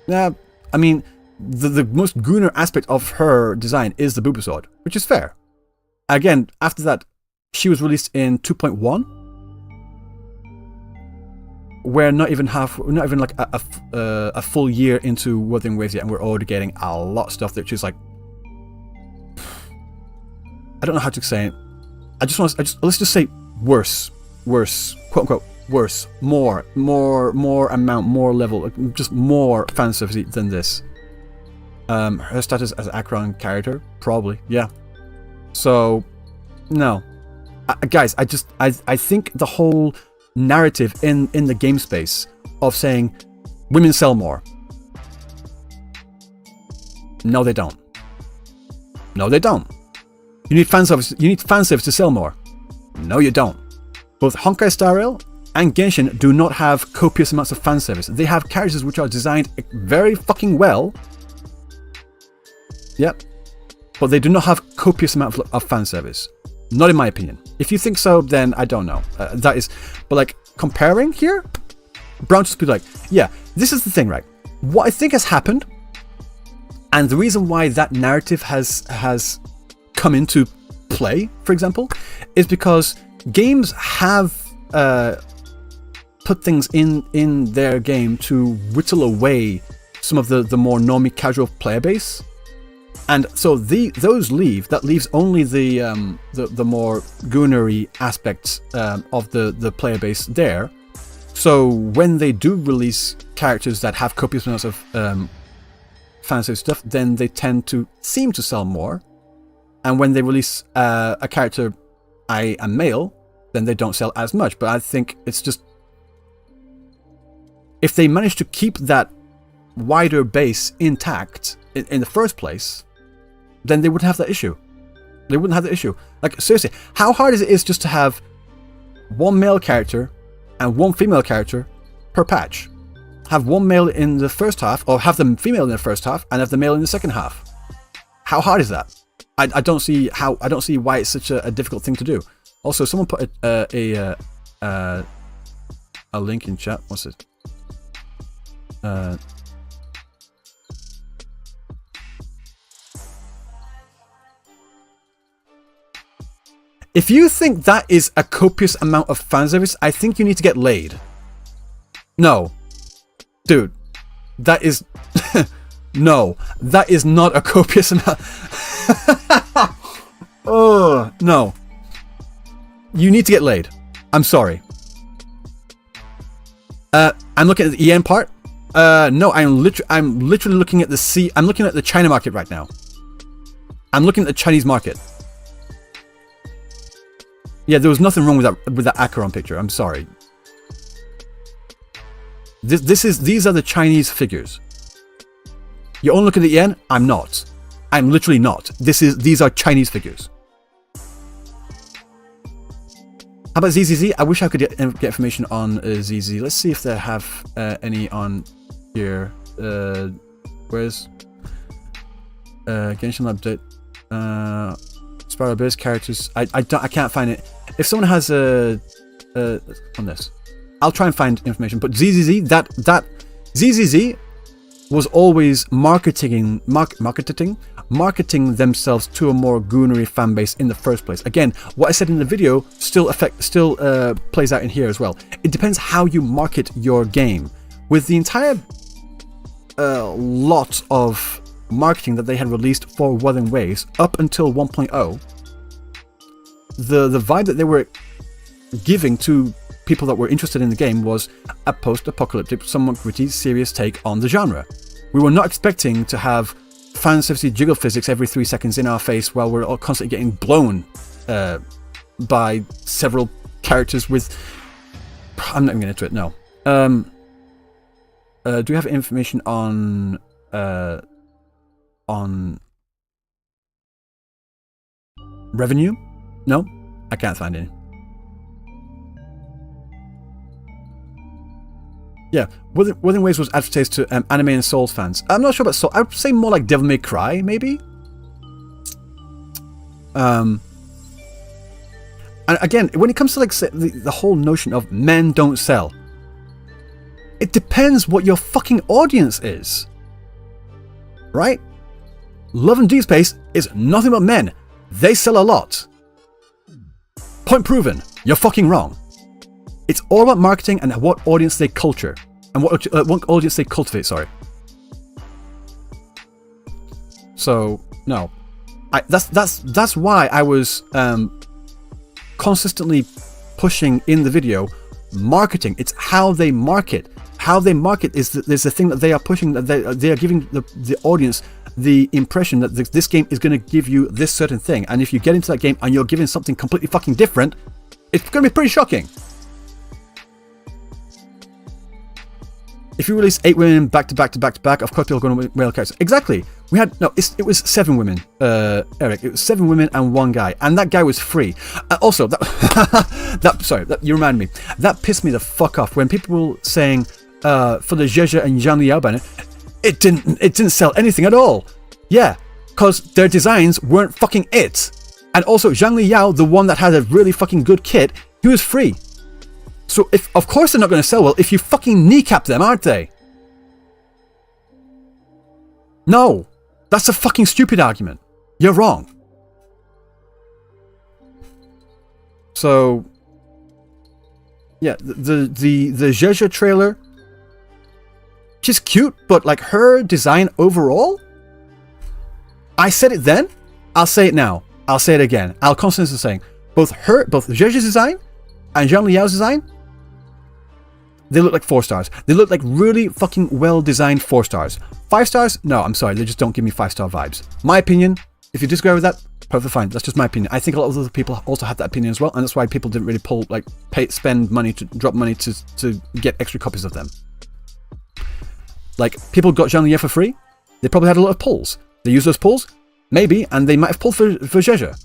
yeah, I mean, the most gooner aspect of her design is the booba sword, which is fair. Again, after that, she was released in 2.1, where not even like a full year into Wuthering Waves yet, and we're already getting a lot of stuff that is like, I don't know how to say it. Let's just say worse, quote unquote. Worse, more amount, more level, just more fan service than this. Her status as Acheron character, probably, yeah. So, no, guys, I think the whole narrative in the game space of saying women sell more. No, they don't. No, they don't. You need fan service. You need fan service to sell more. No, you don't. Both Honkai Star Rail and Genshin do not have copious amounts of fan service. They have characters which are designed very fucking well. Yep. But they do not have copious amount of fan service. Not in my opinion. If you think so, then I don't know. That is... But like, comparing here, Brown just be like, yeah, this is the thing, right? What I think has happened, and the reason why that narrative has come into play, for example, is because games have... put things in their game to whittle away some of the more normie casual player base, and so those leave. That leaves only the more goonery aspects of the player base there. So when they do release characters that have copious amounts of fantasy stuff, then they tend to seem to sell more. And when they release a character, a male, then they don't sell as much. But I think it's just, if they manage to keep that wider base intact in the first place, then they wouldn't have that issue. They wouldn't have the issue. Like, seriously, how hard is it just to have one male character and one female character per patch? Have one male in the first half, or have the female in the first half and have the male in the second half. How hard is that? I don't see why it's such a difficult thing to do. Also, someone put a link in chat. What's it? If you think that is a copious amount of fan service, I think you need to get laid. No. Dude, that is... no, that is not a copious amount. Oh, no. You need to get laid. I'm sorry. I'm looking at the EN part. No, I'm literally looking at the C. I'm looking at the China market right now. I'm looking at the Chinese market. Yeah, there was nothing wrong with that Acheron picture. I'm sorry. These are the Chinese figures. You only look at the yen. I'm not. I'm literally not. These are Chinese figures. How about ZZZ? I wish I could get information on ZZ. Let's see if they have any on here. Where's Genshin update? Spiral Base characters. I can't find it. If someone has on this, I'll try and find information. But ZZZ, that ZZZ was always marketing themselves to a more goonery fan base in the first place. Again, what I said in the video still plays out in here as well. It depends how you market your game. With the entire lot of marketing that they had released for Wuthering Waves up until 1.0, the vibe that they were giving to people that were interested in the game was a post-apocalyptic, somewhat gritty, serious take on the genre. We were not expecting to have fan-service jiggle physics every 3 seconds in our face while we're all constantly getting blown by several characters with... I'm not even going to get into it, no. Do we have information on revenue? No? I can't find any. Yeah, Wuthering Waves was advertised to anime and Souls fans. I'm not sure about Souls. I would say more like Devil May Cry, maybe. And again, when it comes to like the whole notion of men don't sell, it depends what your fucking audience is, right? Love and Deep Space is nothing but men. They sell a lot. Point proven. You're fucking wrong. It's all about marketing and what audience they culture and what audience they cultivate. Sorry. So no, that's why I was consistently pushing in the video marketing. It's how they market. How they market is there's the thing that they are pushing, that they are giving the audience the impression that this game is going to give you this certain thing, and if you get into that game and you're given something completely fucking different, it's going to be pretty shocking. If you release 8 women back to back to back to back, of course people are going to win male characters. Exactly. We had it was 7 women, Eric. It was 7 women and 1 guy, and that guy was free. Also, that you remind me. That pissed me the fuck off when people were saying for the Zheja and Zhang Liao banner, it didn't sell anything at all. Yeah, because their designs weren't fucking it. And also Zhang Liao, the one that had a really fucking good kit, he was free. So of course they're not going to sell well if you fucking kneecap them, aren't they? No, that's a fucking stupid argument. You're wrong. So yeah, the Zheja trailer, she's cute, but like her design overall, I said it then, I'll say it now, I'll say it again, I'll constantly saying both Zheja's design and Zhang Liao's design, they look like 4 stars. They look like really fucking well designed 4 stars. 5 stars? No, I'm sorry, they just don't give me 5-star vibes. My opinion, if you disagree with that, perfectly fine. That's just my opinion. I think a lot of other people also have that opinion as well, and that's why people didn't really spend money to drop money to get extra copies of them. Like, people got Zhang Liao for free. They probably had a lot of pulls. They used those pulls, maybe, and they might have pulled for Zheja.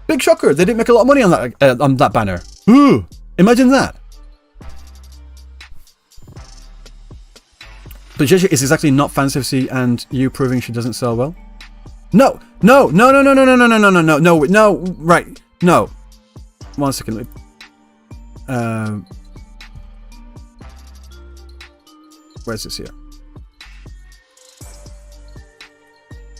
Big shocker! They didn't make a lot of money on that banner. Ooh, imagine that. But Zheja is exactly not fanservice, and you proving she doesn't sell well. No, right, no. 1 second. Where's this here?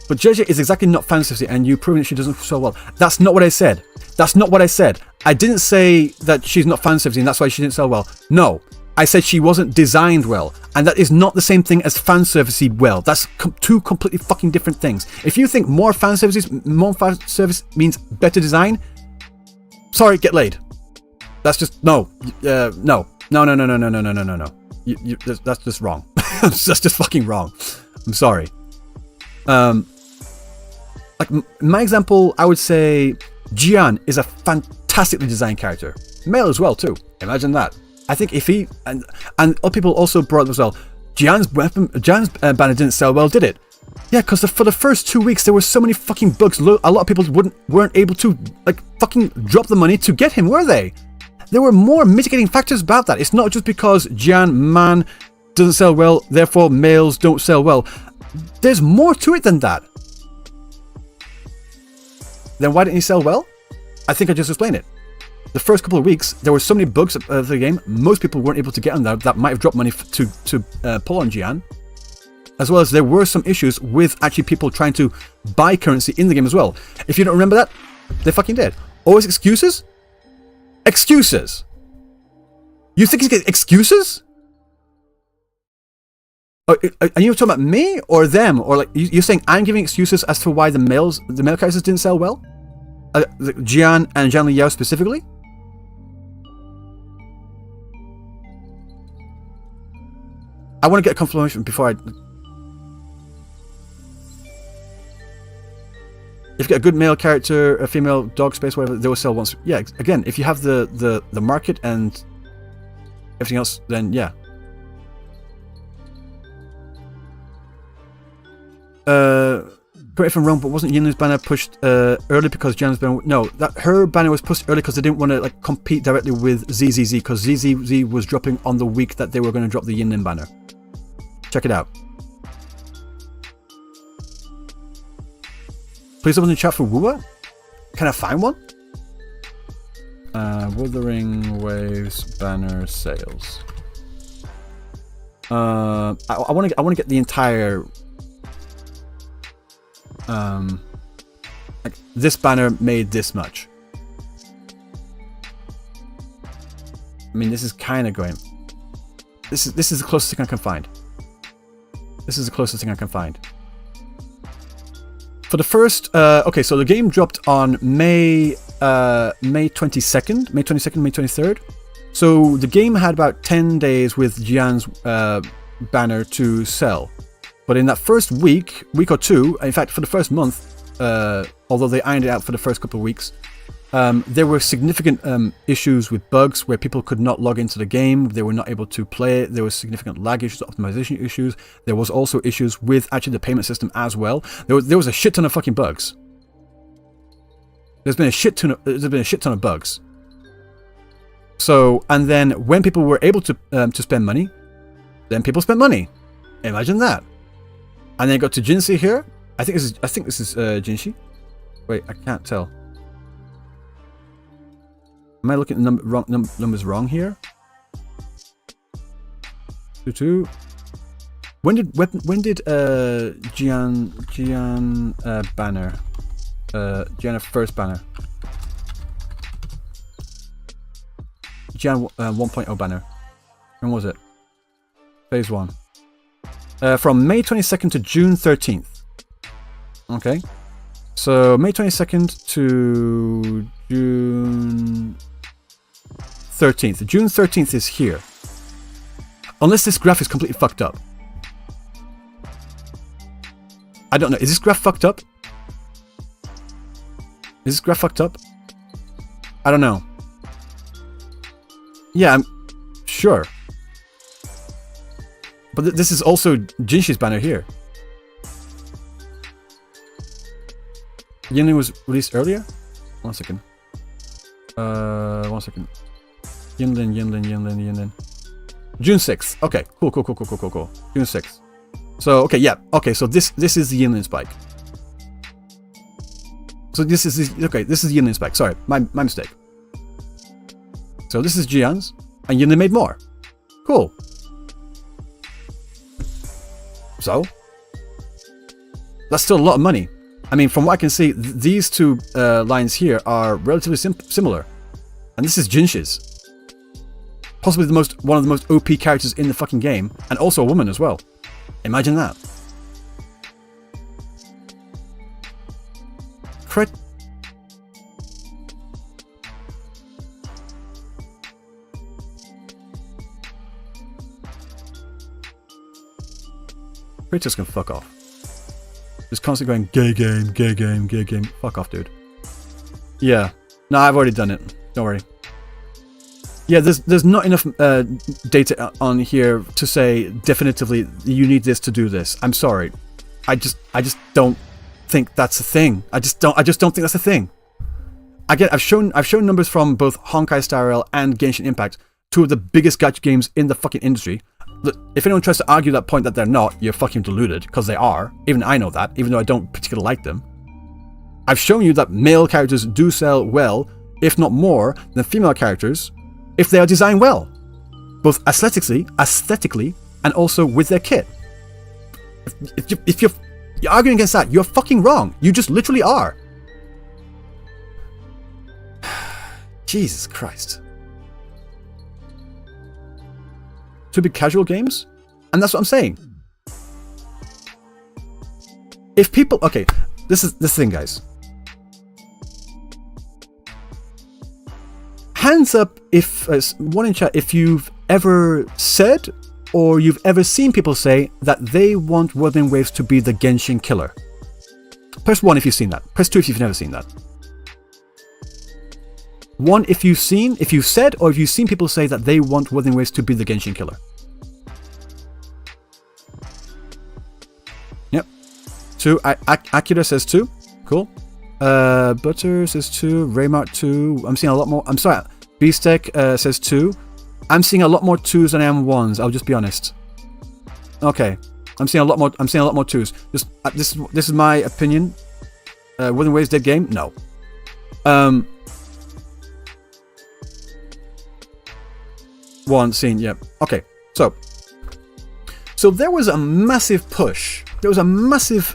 But Zheja is exactly not fanservice, and you proving that she doesn't sell well. That's not what I said. That's not what I said. I didn't say that she's not fanservice and that's why she didn't sell well. No. I said she wasn't designed well, and that is not the same thing as fanservice well. That's 2 completely fucking different things. If you think more fanservice means better design, sorry, get laid. That's just no. No. That's just wrong. That's just fucking wrong. I'm sorry. Like my example, I would say Jian is a fantastically designed character, male as well too. Imagine that. I think if he and other people also brought up as well, Jian's banner didn't sell well, did it? Yeah, because for the first 2 weeks there were so many fucking bugs. A lot of people weren't able to like fucking drop the money to get him, were they? There were more mitigating factors about that. It's not just because Jian man doesn't sell well, therefore males don't sell well. There's more to it than that. Then why didn't he sell well? I think I just explained it. The first couple of weeks, there were so many bugs of the game, most people weren't able to get on that might have dropped money to pull on Jian. As well as there were some issues with actually people trying to buy currency in the game as well. If you don't remember that, they fucking did. Always excuses? Excuses! You think he's getting excuses? Are you talking about me or them? Or like you're saying I'm giving excuses as to why the male characters didn't sell well? Jian and Zhang Liao specifically? I want to get a confirmation before I... If you get a good male character, a female dog space, whatever, they will sell once. Yeah, again, if you have the market and everything else, then yeah. correct me if I'm wrong, but wasn't Yinlin's banner pushed early because Jian's banner? No, that her banner was pushed early because they didn't want to like compete directly with ZZZ, because ZZZ was dropping on the week that they were going to drop the Yinlin banner. Check it out. Please open the chat for Wua. Can I find one? Wuthering Waves banner sales. I want to get the entire. Like this banner made this much. I mean, this is kind of going. This is the closest thing I can find. This is the closest thing I can find. For the first, okay, so the game dropped on May 22nd, May 23rd. So the game had about 10 days with Jian's banner to sell. But in that first week or two, in fact, for the first month, although they ironed it out for the first couple of weeks, there were significant issues with bugs where people could not log into the game. They were not able to play it. There was significant lag issues, optimization issues. There was also issues with actually the payment system as well. There was a shit ton of fucking bugs. There's been a shit ton of bugs. So, and then when people were able to spend money, then people spent money. Imagine that. And then it got to Jinshi here. I think this is Jinshi. Wait, I can't tell. Am I looking at the numbers wrong here? 2-2. When did Jian banner? Jian first banner. Jian 1.0 banner. When was it? Phase 1. From May 22nd to June 13th. Okay. So May 22nd to June 13th. June 13th is here. Unless this graph is completely fucked up. I don't know. Is this graph fucked up? Is this graph fucked up? I don't know. Yeah, I'm sure. But this is also Jinshi's banner here. Yinlin was released earlier? 1 second. 1 second. Yinlin. June 6th. Okay, cool. June 6th. So, okay, yeah. Okay, so this is the Yinlin spike. So this is the Yinlin spike. Sorry, my mistake. So this is Jian's, and Yinlin made more. Cool. So, that's still a lot of money. I mean, from what I can see, these two lines here are relatively similar. And this is Jinshi's. Possibly one of the most OP characters in the fucking game, and also a woman as well. Imagine that. Kratos can fuck off. Just constantly going, gay game. Fuck off, dude. Yeah. No, I've already done it. Don't worry. Yeah, there's not enough data on here to say definitively you need this to do this. I'm sorry. I just don't think that's a thing. I just don't think that's a thing. Again, I've shown numbers from both Honkai Star Rail and Genshin Impact, two of the biggest gacha games in the fucking industry. If anyone tries to argue that point that they're not, you're fucking deluded, because they are. Even I know that, even though I don't particularly like them. I've shown you that male characters do sell well, if not more, than female characters, if they are designed well. Both aesthetically, and also with their kit. If you're arguing against that, you're fucking wrong. You just literally are. Jesus Christ. To be casual games? And that's what I'm saying. If people... Okay, this is the thing, guys. Hands up if... one in chat, if you've ever said or you've ever seen people say that they want Wuthering Waves to be the Genshin killer. Press 1 if you've seen that. Press 2 if you've never seen that. 1 if you've said or if you've seen people say that they want Wuthering Waves to be the Genshin killer. Yep. 2. Akira says 2. Cool. Butter says 2. Raymart 2. I'm seeing a lot more. I'm sorry. Beastek says 2. I'm seeing a lot more 2s than I am 1s. I'll just be honest. Okay. I'm seeing a lot more 2s. Just this is my opinion. Wuthering Waves dead game? No. One scene, yep. Okay. So there was a massive push. There was a massive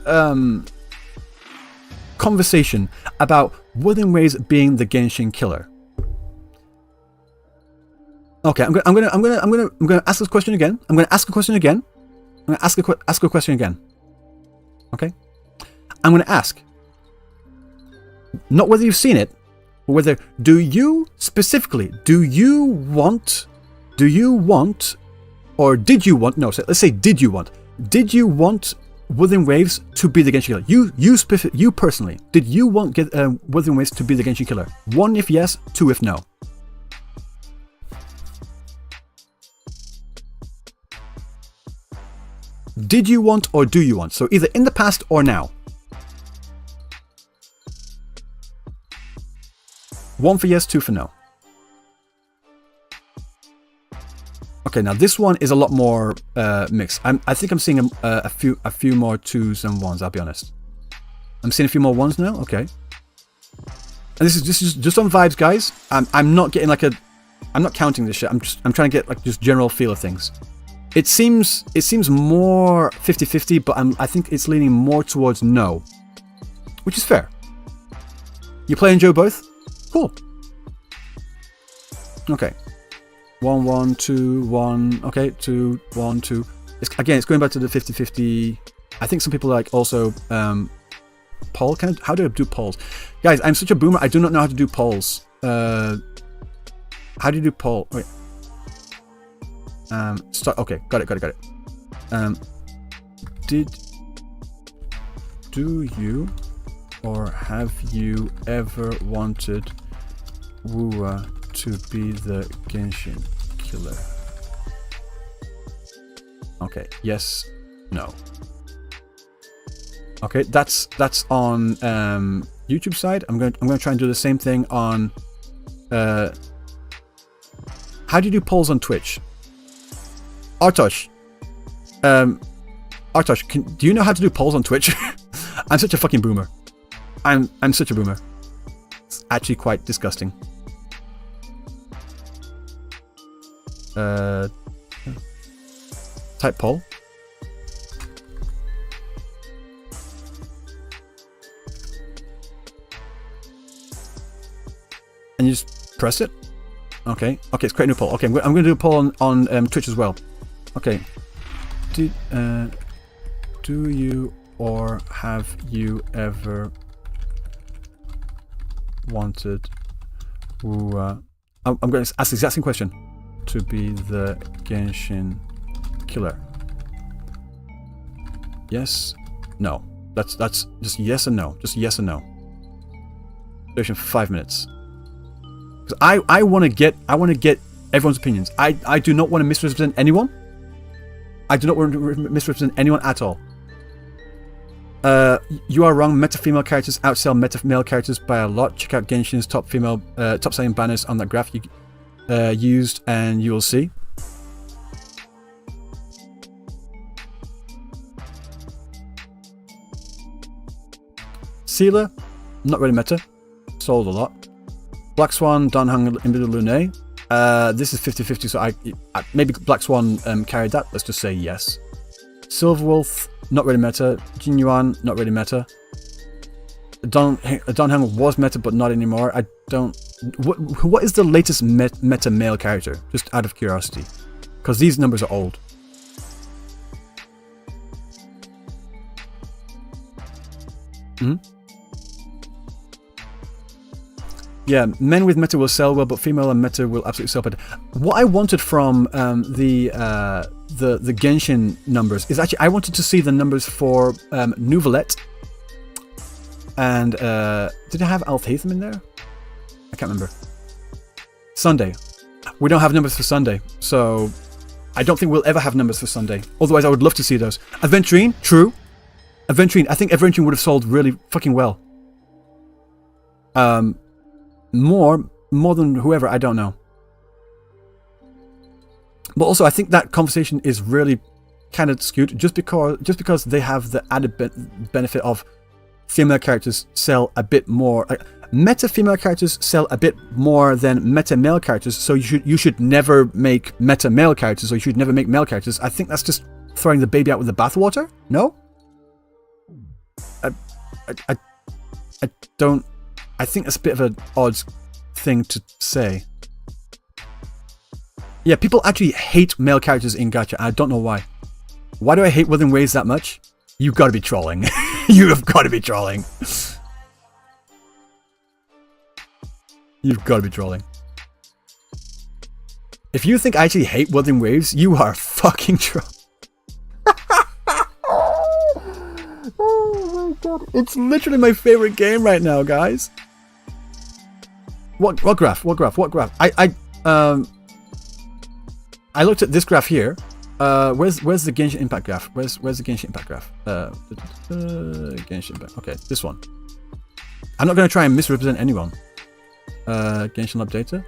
conversation about Wuthering Waves being the Genshin killer. Okay, I'm gonna ask this question again. I'm gonna ask a question again. I'm gonna ask a question again. Okay? I'm gonna ask. Not whether you've seen it, but whether do you want, or did you want? No, let's say did you want? Did you want Wuthering Waves to be the Genshin killer? You personally, did you want Wuthering Waves to be the Genshin killer? 1 if yes, 2 if no. Did you want or do you want? So either in the past or now. 1 for yes, 2 for no. Okay, now this one is a lot more mixed. I think I'm seeing a few more 2s than 1s. I'll be honest. I'm seeing a few more 1s now. Okay. And this is just on vibes, guys. I'm not getting like I'm not counting this shit. I'm trying to get like just general feel of things. It seems more 50-50, but I think it's leaning more towards no, which is fair. You play and Joe both? Cool. Okay. 1, 1, 2, 1. Okay, 2, 1, 2. It's going back to the 50-50. I think some people like also poll. How do I do polls? Guys, I'm such a boomer. I do not know how to do polls. How do you do poll? Wait. Start. Okay, got it. Do you or have you ever wanted Wua to be the Genshin killer? Okay, yes, no. Okay, that's on YouTube side. I'm going to try and do the same thing on. How do you do polls on Twitch? Artosh, do you know how to do polls on Twitch? I'm such a fucking boomer. I'm such a boomer. It's actually quite disgusting. Type poll. And you just press it. Okay, it's create a new poll. Okay, I'm going to do a poll on Twitch as well. Okay. Do you or have you ever wanted Wua? I'm going to ask the exact same question. To be the Genshin killer. Yes. No. That's just yes and no. Just yes and no. Duration for 5 minutes. Because I want to get everyone's opinions. I do not want to misrepresent anyone. I do not want to misrepresent anyone at all. You are wrong. Meta female characters outsell meta male characters by a lot. Check out Genshin's top selling banners on that graph you used, and you will see. Sealer, not really meta. Sold a lot. Black Swan, Danhang, Invidu Lune. This is 50-50, so maybe Black Swan carried that. Let's just say yes. Silverwolf, not really meta. Jinyuan, not really meta. Danhang was meta, but not anymore. I don't. What is the latest meta male character? Just out of curiosity, because these numbers are old. Yeah, men with meta will sell well, but female and meta will absolutely sell better. What I wanted from the Genshin numbers is actually I wanted to see the numbers for Nouvelette and did I have Altatham in there? I can't remember. Sunday. We don't have numbers for Sunday, so I don't think we'll ever have numbers for Sunday. Otherwise, I would love to see those. Aventurine, true. Aventurine. I think Aventurine would have sold really fucking well. More than whoever, I don't know. But also, I think that conversation is really kind of skewed just because they have the added benefit of female characters sell a bit more. Like, meta female characters sell a bit more than meta male characters, so you should never make meta male characters, or you should never make male characters. I think that's just throwing the baby out with the bathwater. No? I don't. I think that's a bit of an odd thing to say. Yeah, people actually hate male characters in gacha. I don't know why. Why do I hate Wuthering Waves that much? You've got to be trolling. You have got to be trolling. You've got to be trolling. If you think I actually hate Wuthering Waves, you are fucking trolling. Oh my god. It's literally my favorite game right now, guys. What graph? What graph? What graph? I looked at this graph here. Where's the Genshin Impact graph? Where's the Genshin Impact graph? Genshin Impact. Okay, this one. I'm not going to try and misrepresent anyone. Genshin Lab data.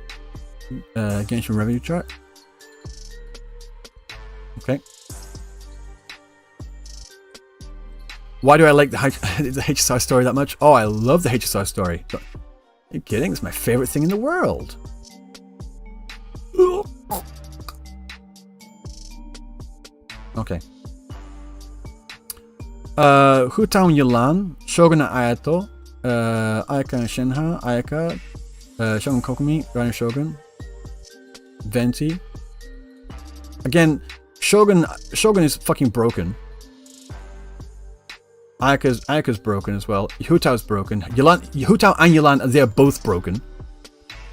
Genshin revenue chart. Okay. Why do I like the HSR story that much? Oh, I love the HSR story. Are you kidding? It's my favorite thing in the world. Okay. Hutao Yulan, Shogun Ayato, Ayaka Shenha, Ayaka, Shogun Kokumi, Rhino Shogun, Venti. Again, Shogun is fucking broken. Ayaka's broken as well. Hutao's broken. Hutao and Yulan, they're both broken.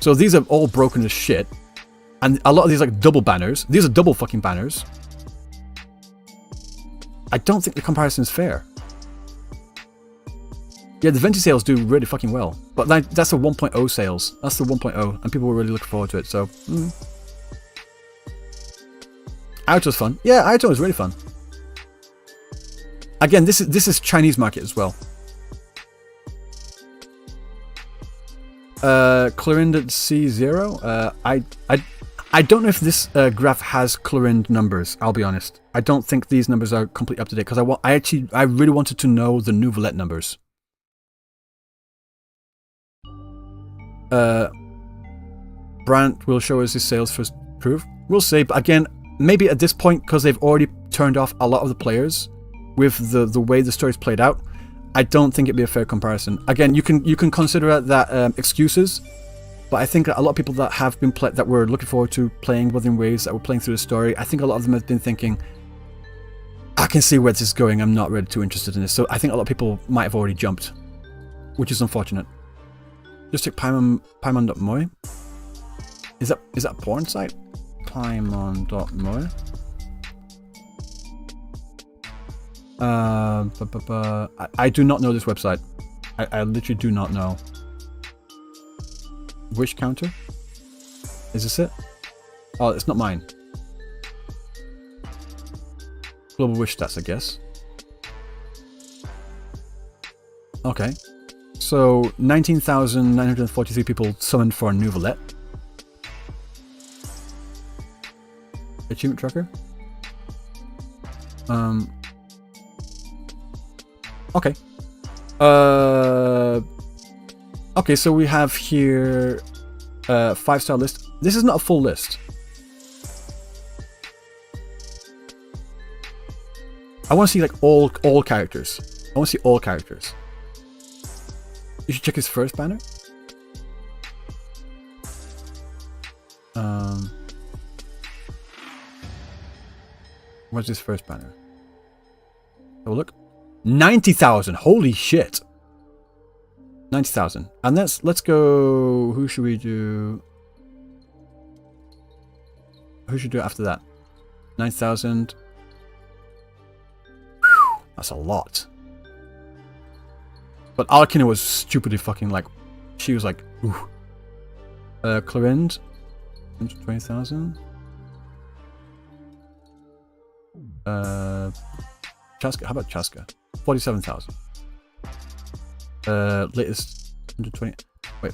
So these are all broken as shit. And a lot of these are like double banners. These are double fucking banners. I don't think the comparison is fair. Yeah, the Venti sales do really fucking well. But that's the 1.0 sales. That's the 1.0. And people were really looking forward to it, so... Aoto's fun. Yeah, Aoto is really fun. Again, this is Chinese market as well. Clorinda C0. I don't know if this graph has Clorind numbers. I'll be honest. I don't think these numbers are completely up to date because I really wanted to know the Nouvelette numbers. Brandt will show us his sales first proof. We'll see, but again, maybe at this point because they've already turned off a lot of the players with the way the story's played out. I don't think it'd be a fair comparison. Again, you can consider that excuses. But I think a lot of people that have been that were looking forward to playing Wuthering Waves, that were playing through the story, I think a lot of them have been thinking, I can see where this is going, I'm not really too interested in this. So I think a lot of people might have already jumped, which is unfortunate. Just check Paimon.moe. Is that a porn site? Paimon.moe. I do not know this website. I literally do not know. Wish counter? Is this it? Oh, it's not mine. Global wish stats, I guess. Okay. So, 19,943 people summoned for Nouvelette. Achievement tracker? Okay. Okay, so we have here 5-star list. This is not a full list. I want to see like all characters. I want to see all characters. You should check his first banner. What's his first banner? Have a look. 90,000. Holy shit. 90,000. And let's go. Who should we do? Who should do it after that? 9,000. That's a lot. But Arkina was stupidly fucking like. She was like, ooh. Clorind. 20,000. Chaska. How about Chaska? 47,000. Latest 120. Wait.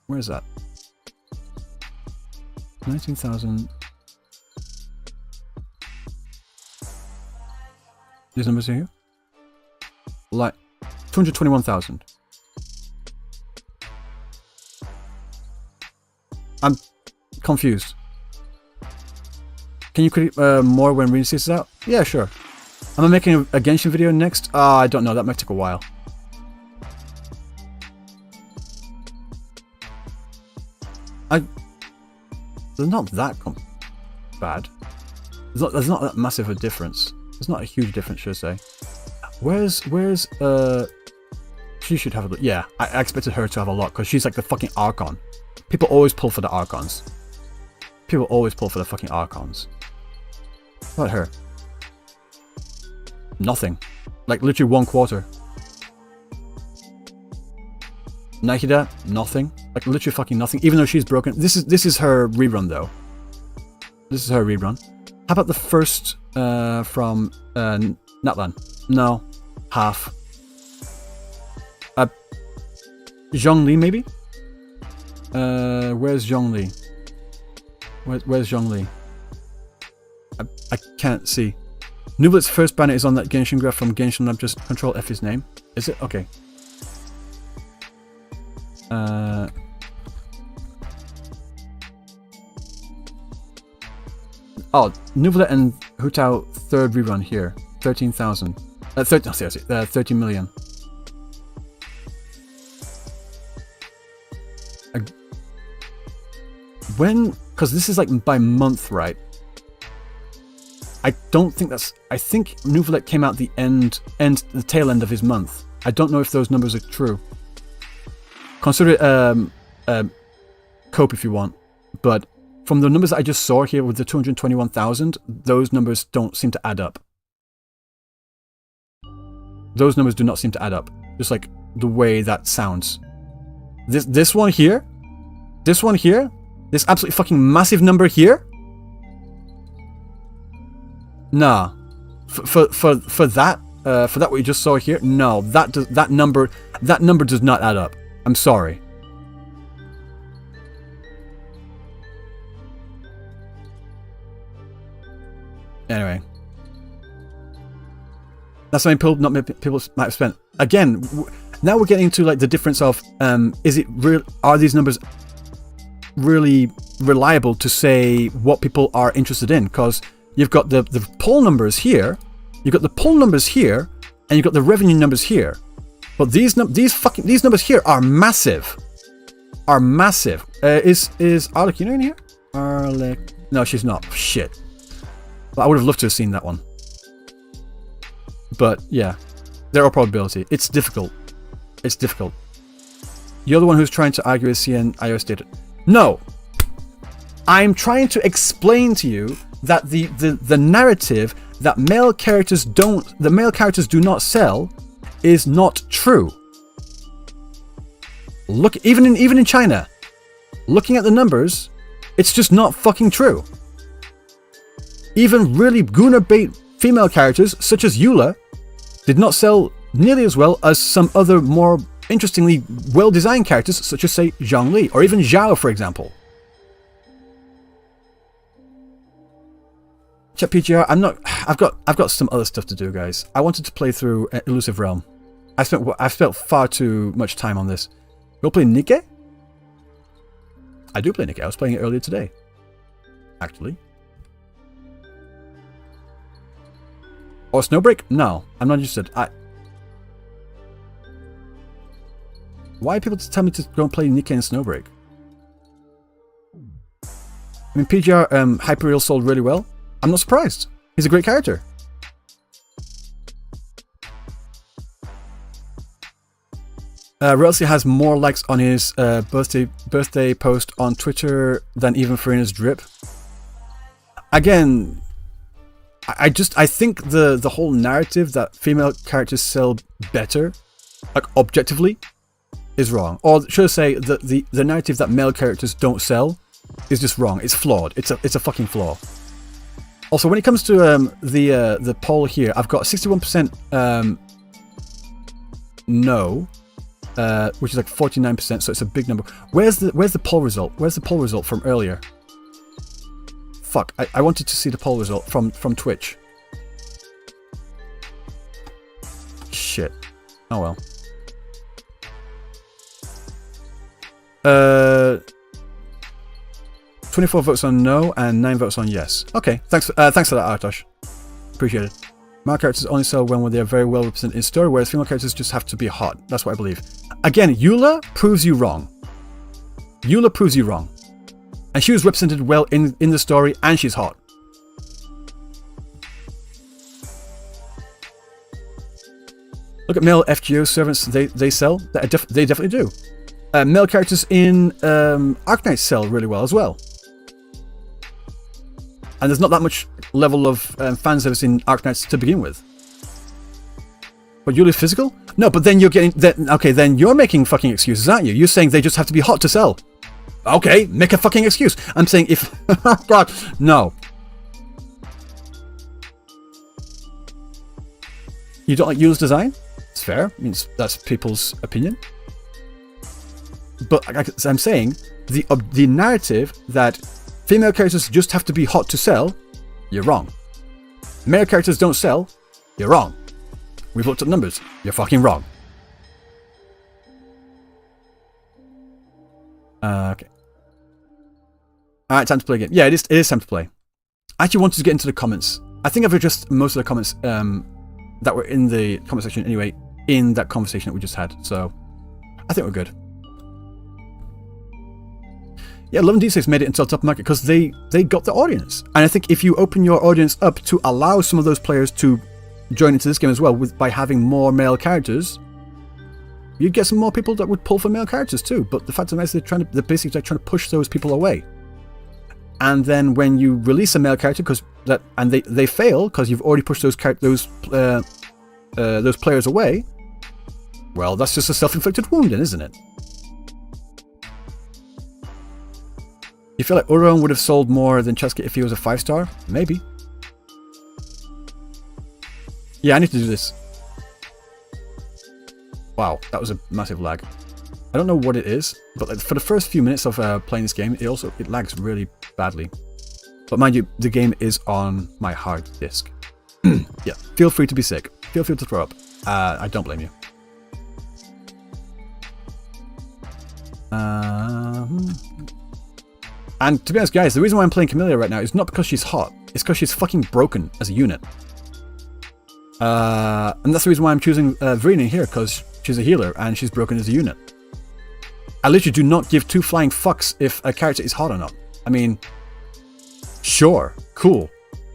Where is that? 19,000. These numbers are here? Like 221,000. I'm confused. Can you create more when Release is out? Yeah, sure. Am I making a Genshin video next? I don't know. That might take a while. They're not that bad. There's not that massive a difference. There's not a huge difference, should I say. Where's she should have a look. Yeah, I expected her to have a lot because she's like the fucking Archon. People always pull for the Archons. People always pull for the fucking Archons. What about her? Nothing. Like literally 1/4. Nahida, nothing. Like literally fucking nothing. Even though she's broken. This is her rerun though. This is her rerun. How about the first from Natlan? No. Half. Zhongli maybe? Where's Zhongli? Where's Zhongli? I can't see. Nublet's first banner is on that Genshin graph from Genshin Lab. Just control F his name. Is it? Okay. Oh, Nublet and Hutao third rerun here. 13,000. 30 million. When? Because this is like by month, right? I don't think that's... I think Nuvalet came out the tail end of his month. I don't know if those numbers are true. Consider it cope if you want. But from the numbers that I just saw here with the 221,000, those numbers don't seem to add up. Those numbers do not seem to add up. Just like the way that sounds. This one here? This one here? This absolutely fucking massive number here? Nah. For that what you just saw here, no, that number does not add up. I'm sorry. Anyway, that's how many people might have spent. Again, now we're getting into like the difference of is it real? Are these numbers really reliable to say what people are interested in? Because you've got the poll numbers here, you've got the poll numbers here, and you've got the revenue numbers here. But these numbers here are massive. Are massive. Is Arlecchino in here? No, she's not. Shit. Well, I would have loved to have seen that one. But yeah, there are probability. It's difficult. It's difficult. You're the one who's trying to argue with CN iOS data. No! I'm trying to explain to you that the narrative that male characters do not sell is not true. Look, even in China, looking at the numbers, it's just not fucking true. Even really Guna bait female characters such as Eula did not sell nearly as well as some other more interestingly well-designed characters such as say Zhongli or even Zhao, for example. Chat PGR, I've got some other stuff to do, guys. I wanted to play through Illusive Realm. I've spent far too much time on this. You'll play Nikke? I do play Nikke. I was playing it earlier today. Actually. Or Snowbreak? No, I'm not interested. Why are people tell me to go and play Nikke and Snowbreak? I mean, PGR Hyperreal sold really well. I'm not surprised. He's a great character. Relsi has more likes on his birthday post on Twitter than even Farina's drip. Again, I think the whole narrative that female characters sell better, like objectively, is wrong. Or should I say that the narrative that male characters don't sell is just wrong. It's flawed. It's a fucking flaw. Also, when it comes to the poll here, I've got 61% no, which is like 49%, so it's a big number. Where's the poll result? Where's the poll result from earlier? Fuck, I wanted to see the poll result from Twitch. Shit. Oh well. 24 votes on no and 9 votes on yes. Okay, thanks for that, Artosh. Appreciate it. Male characters only sell when they are very well represented in story, whereas female characters just have to be hot. That's what I believe. Again, Eula proves you wrong. Eula proves you wrong. And she was represented well in the story, and she's hot. Look at male FGO servants, they sell. They definitely do. Male characters in Arknights sell really well as well. And there's not that much level of fan service in Arknights to begin with. But Yuli's physical? No, but then you're getting... okay, then you're making fucking excuses, aren't you? You're saying they just have to be hot to sell. Okay, make a fucking excuse. I'm saying if... God, no. You don't like Yuli's design? It's fair. I mean, that's people's opinion. But like I'm saying, the narrative that female characters just have to be hot to sell, you're wrong. Male characters don't sell, you're wrong. We've looked at numbers, you're fucking wrong. Okay. Alright, time to play again. Yeah, it is time to play. I actually wanted to get into the comments. I think I've addressed most of the comments that were in the comment section anyway, in that conversation that we just had, so I think we're good. Yeah, 11d6 made it into the top market because they got the audience. And I think if you open your audience up to allow some of those players to join into this game as well by having more male characters, you'd get some more people that would pull for male characters too. But the fact of the matter is they're basically trying to push those people away. And then when you release a male character, and they fail because you've already pushed those players away, well, that's just a self-inflicted wound, then, isn't it? You feel like Uron would have sold more than Chesky if he was a 5-star? Maybe. Yeah, I need to do this. Wow, that was a massive lag. I don't know what it is, but like, for the first few minutes of playing this game, it lags really badly. But mind you, the game is on my hard disk. Yeah, feel free to be sick. Feel free to throw up. I don't blame you. And to be honest, guys, the reason why I'm playing Camellia right now is not because she's hot. It's because she's fucking broken as a unit. And that's the reason why I'm choosing Verena here, because she's a healer and she's broken as a unit. I literally do not give two flying fucks if a character is hot or not. I mean, sure, cool,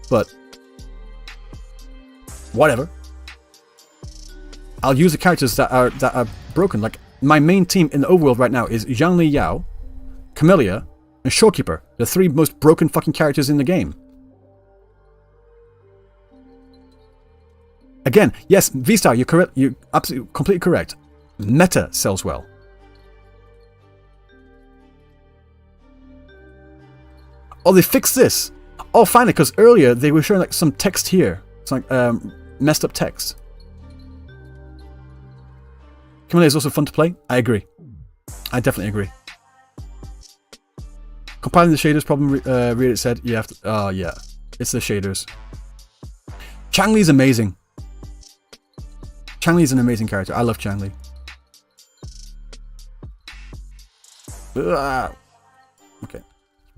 but whatever. I'll use the characters that are broken. Like, my main team in the overworld right now is Zhangli Yao, Camellia, and Shorekeeper, the three most broken fucking characters in the game. Again, yes, V-Star, you're correct. You're absolutely, completely correct. Meta sells well. Oh, they fixed this. Oh, finally, because earlier they were showing like some text here. It's like messed up text. Camellia is also fun to play. I agree. I definitely agree. Compiling the shaders problem, Reddit said. You have to. Oh, yeah. It's the shaders. Changli is amazing. Changli is an amazing character. I love Changli. Okay.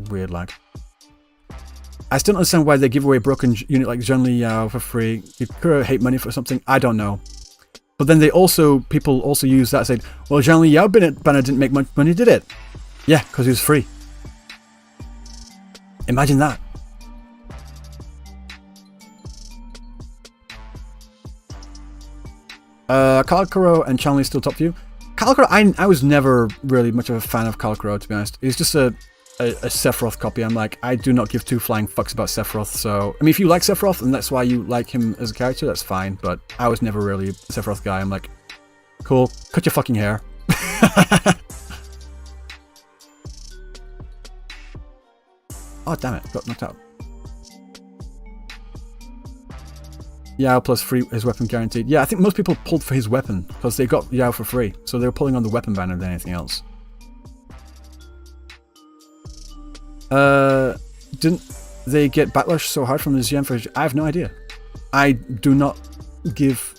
Weird lag. I still don't understand why they give away a broken unit like Zhangli Yao for free. Did Kuro hate money for something? I don't know. But then people also use that and said, well, Zhangli Yao banner didn't make much money, did it? Yeah, because it was free. Imagine that. Kalikuro and Changli still top view. Kalikuro, I was never really much of a fan of Kalikuro, to be honest. He's just a Sephiroth copy. I'm like, I do not give two flying fucks about Sephiroth. So, I mean, if you like Sephiroth and that's why you like him as a character, that's fine. But I was never really a Sephiroth guy. I'm like, cool, cut your fucking hair. Oh, damn it, got knocked out. Yao plus free his weapon guaranteed. Yeah, I think most people pulled for his weapon because they got Yao for free, so they were pulling on the weapon banner than anything else. Didn't they get backlash so hard from the GM for? I have no idea. I do not give.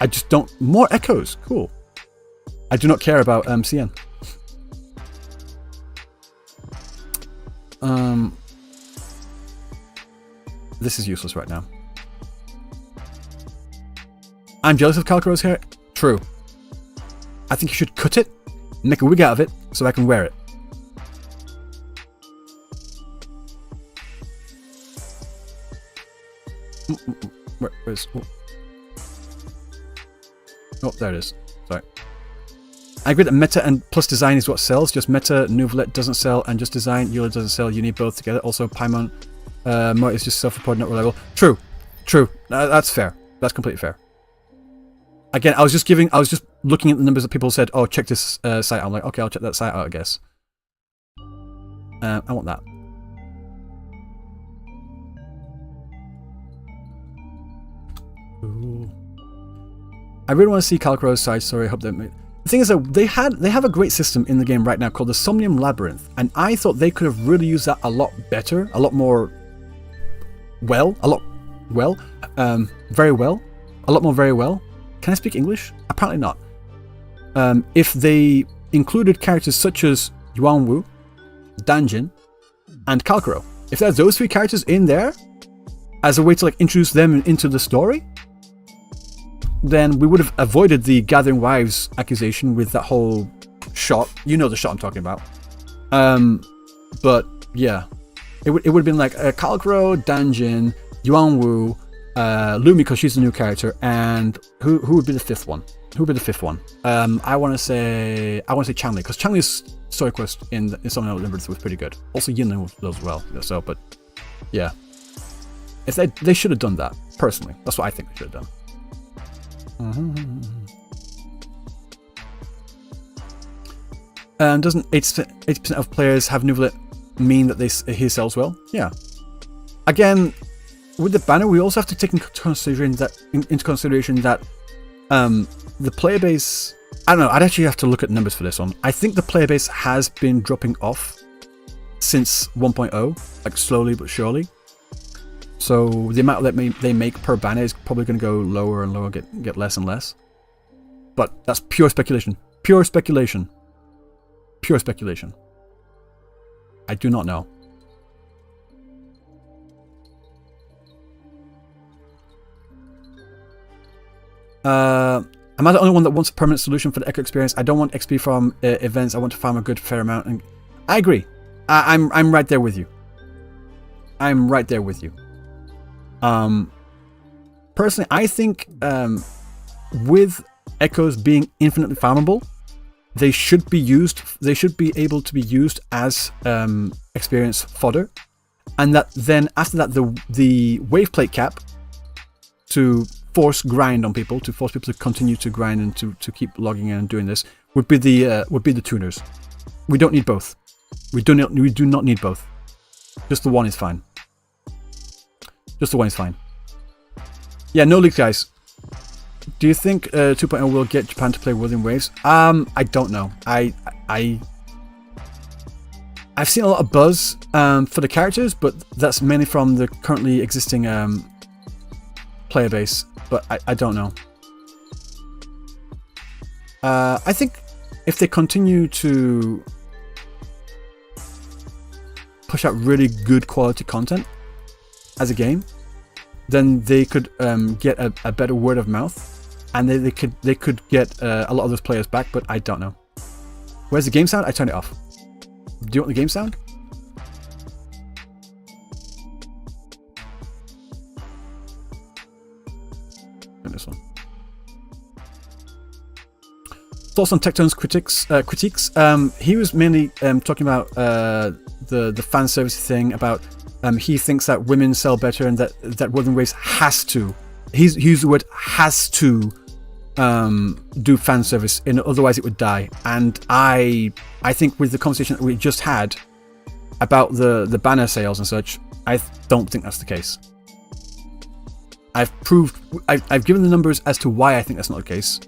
I just don't. More echoes. Cool. I do not care about CN. This is useless right now. I'm jealous of Calcaro's hair. True. I think you should cut it, make a wig out of it, so I can wear it. Where's... Oh, there it is. Sorry. I agree that meta and plus design is what sells. Just meta, Nouvelet doesn't sell, and just design, Eula doesn't sell. You need both together. Also, Paimon Mo is just self-reported, not reliable. True. True. That's fair. That's completely fair. Again, I was just looking at the numbers that people said, oh, check this site out. I'm like, okay, I'll check that site out, I guess. I want that. Ooh. I really want to see Calcaro's side story. I hope that... The thing is that they have a great system in the game right now called the Somnium Labyrinth, and I thought they could have really used that a lot better, a lot more very well. Can I speak English? Apparently not. If they included characters such as Yuanwu, Danjin, and Calcaro, if there's those three characters in there as a way to like introduce them into the story, then we would have avoided the Gathering Wives accusation with that whole shot. You know the shot I'm talking about. But yeah, it would have been like Calcaro, Danjin, Yuanwu, Lumi because she's the new character, and who would be the fifth one? Who would be the fifth one? I want to say Chanli, because Chanli's story quest in Somnium Labyrinth was pretty good. Also Yinlin was as well. So, but yeah, if they should have done that personally. That's what I think they should have done. Doesn't 80% of players have Nouvelet mean that he sells well? Yeah. Again, with the banner, we also have to take into consideration that the player base. I don't know. I'd actually have to look at numbers for this one. I think the player base has been dropping off since 1.0, like slowly but surely. So the amount that they make per banner is probably going to go lower and lower, get less and less. But that's pure speculation. Pure speculation. Pure speculation. I do not know. Am I the only one that wants a permanent solution for the Echo experience? I don't want XP from events. I want to farm a good fair amount. And I agree. I'm right there with you. I'm right there with you. Personally, I think with echoes being infinitely farmable, they should be able to be used as experience fodder, and that then after that the wave plate cap to force grind on people, to force people to continue to grind and to keep logging in and doing this would be the tuners. We don't need both. We do not need both. Just the one is fine. Just the one is fine. Yeah, no leaks, guys. Do you think 2.0 will get Japan to play Within Waves? I don't know. I've seen a lot of buzz for the characters, but that's mainly from the currently existing player base. But I don't know. I think if they continue to push out really good quality content as a game, then they could get a better word of mouth, and they could get a lot of those players back. But I don't know. Where's the game sound? I turned it off. Do you want the game sound? And this one. Thoughts on Tectone's critiques? He was mainly talking about the fan service thing, about he thinks that women sell better and that Within Waves has to. He's used the word has to do fan service, otherwise it would die. And I think with the conversation that we just had about the banner sales and such, I don't think that's the case. I've given the numbers as to why I think that's not the case.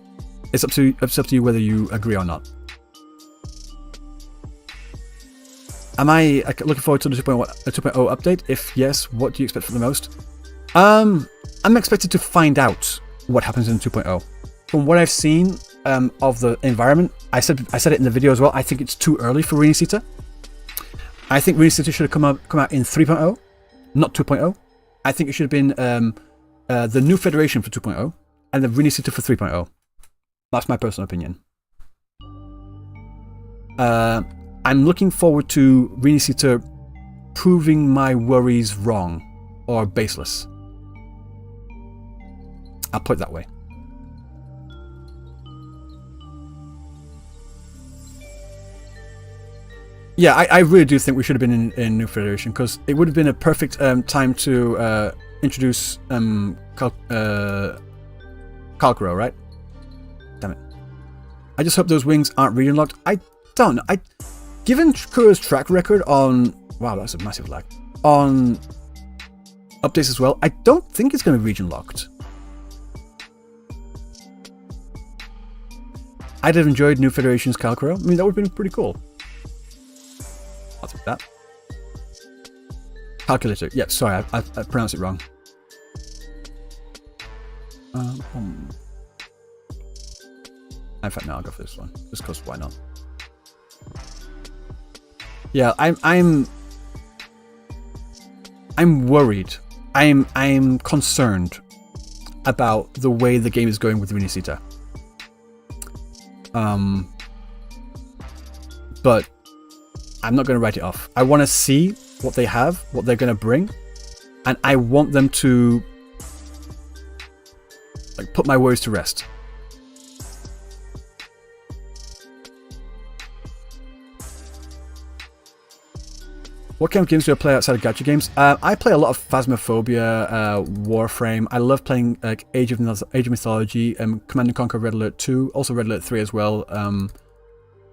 It's up to you whether you agree or not. Am I looking forward to the 2.0 update? If yes, what do you expect for the most? I'm expected to find out what happens in 2.0. From what I've seen of the environment, I said it in the video as well. I think it's too early for Renacita. I think Renacita should have come out in 3.0, not 2.0. I think it should have been the new Federation for 2.0 and the Renacita for 3.0. That's my personal opinion. I'm looking forward to Renacita proving my worries wrong or baseless. I'll put it that way. Yeah, I really do think we should have been in New Federation, because it would have been a perfect time to introduce Kalkuro, right? Damn it. I just hope those wings aren't region locked. I don't know. Given Kuro's track record on... Wow, that's a massive lag. On updates as well, I don't think it's going to be region locked. I'd have enjoyed New Federation's Kalkuro. I mean, that would have been pretty cool. I'll take that. Calculator. Yeah, sorry, I pronounced it wrong. In fact, no, I'll go for this one. Just because why not? Yeah, I'm worried. I'm concerned about the way the game is going with Renacita. But I'm not going to write it off. I want to see what they have, what they're going to bring, and I want them to put my worries to rest. What kind of games do I play outside of gacha games? I play a lot of Phasmophobia, Warframe. I love playing Age of Mythology, Command & Conquer Red Alert 2, also Red Alert 3 as well.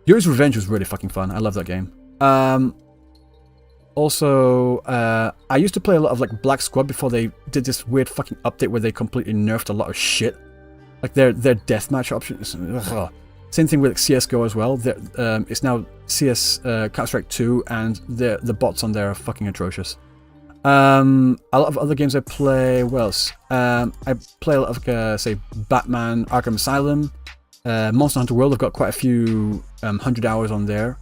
Yuri's Revenge was really fucking fun. I love that game. Also, I used to play a lot of Black Squad before they did this weird fucking update where they completely nerfed a lot of shit. Their deathmatch options. Ugh. Same thing with CSGO as well. It's now CS Counter-Strike 2, and the bots on there are fucking atrocious. A lot of other games I play. What else? I play a lot of, say, Batman Arkham Asylum, Monster Hunter World. I've got quite a few 100 hours on there.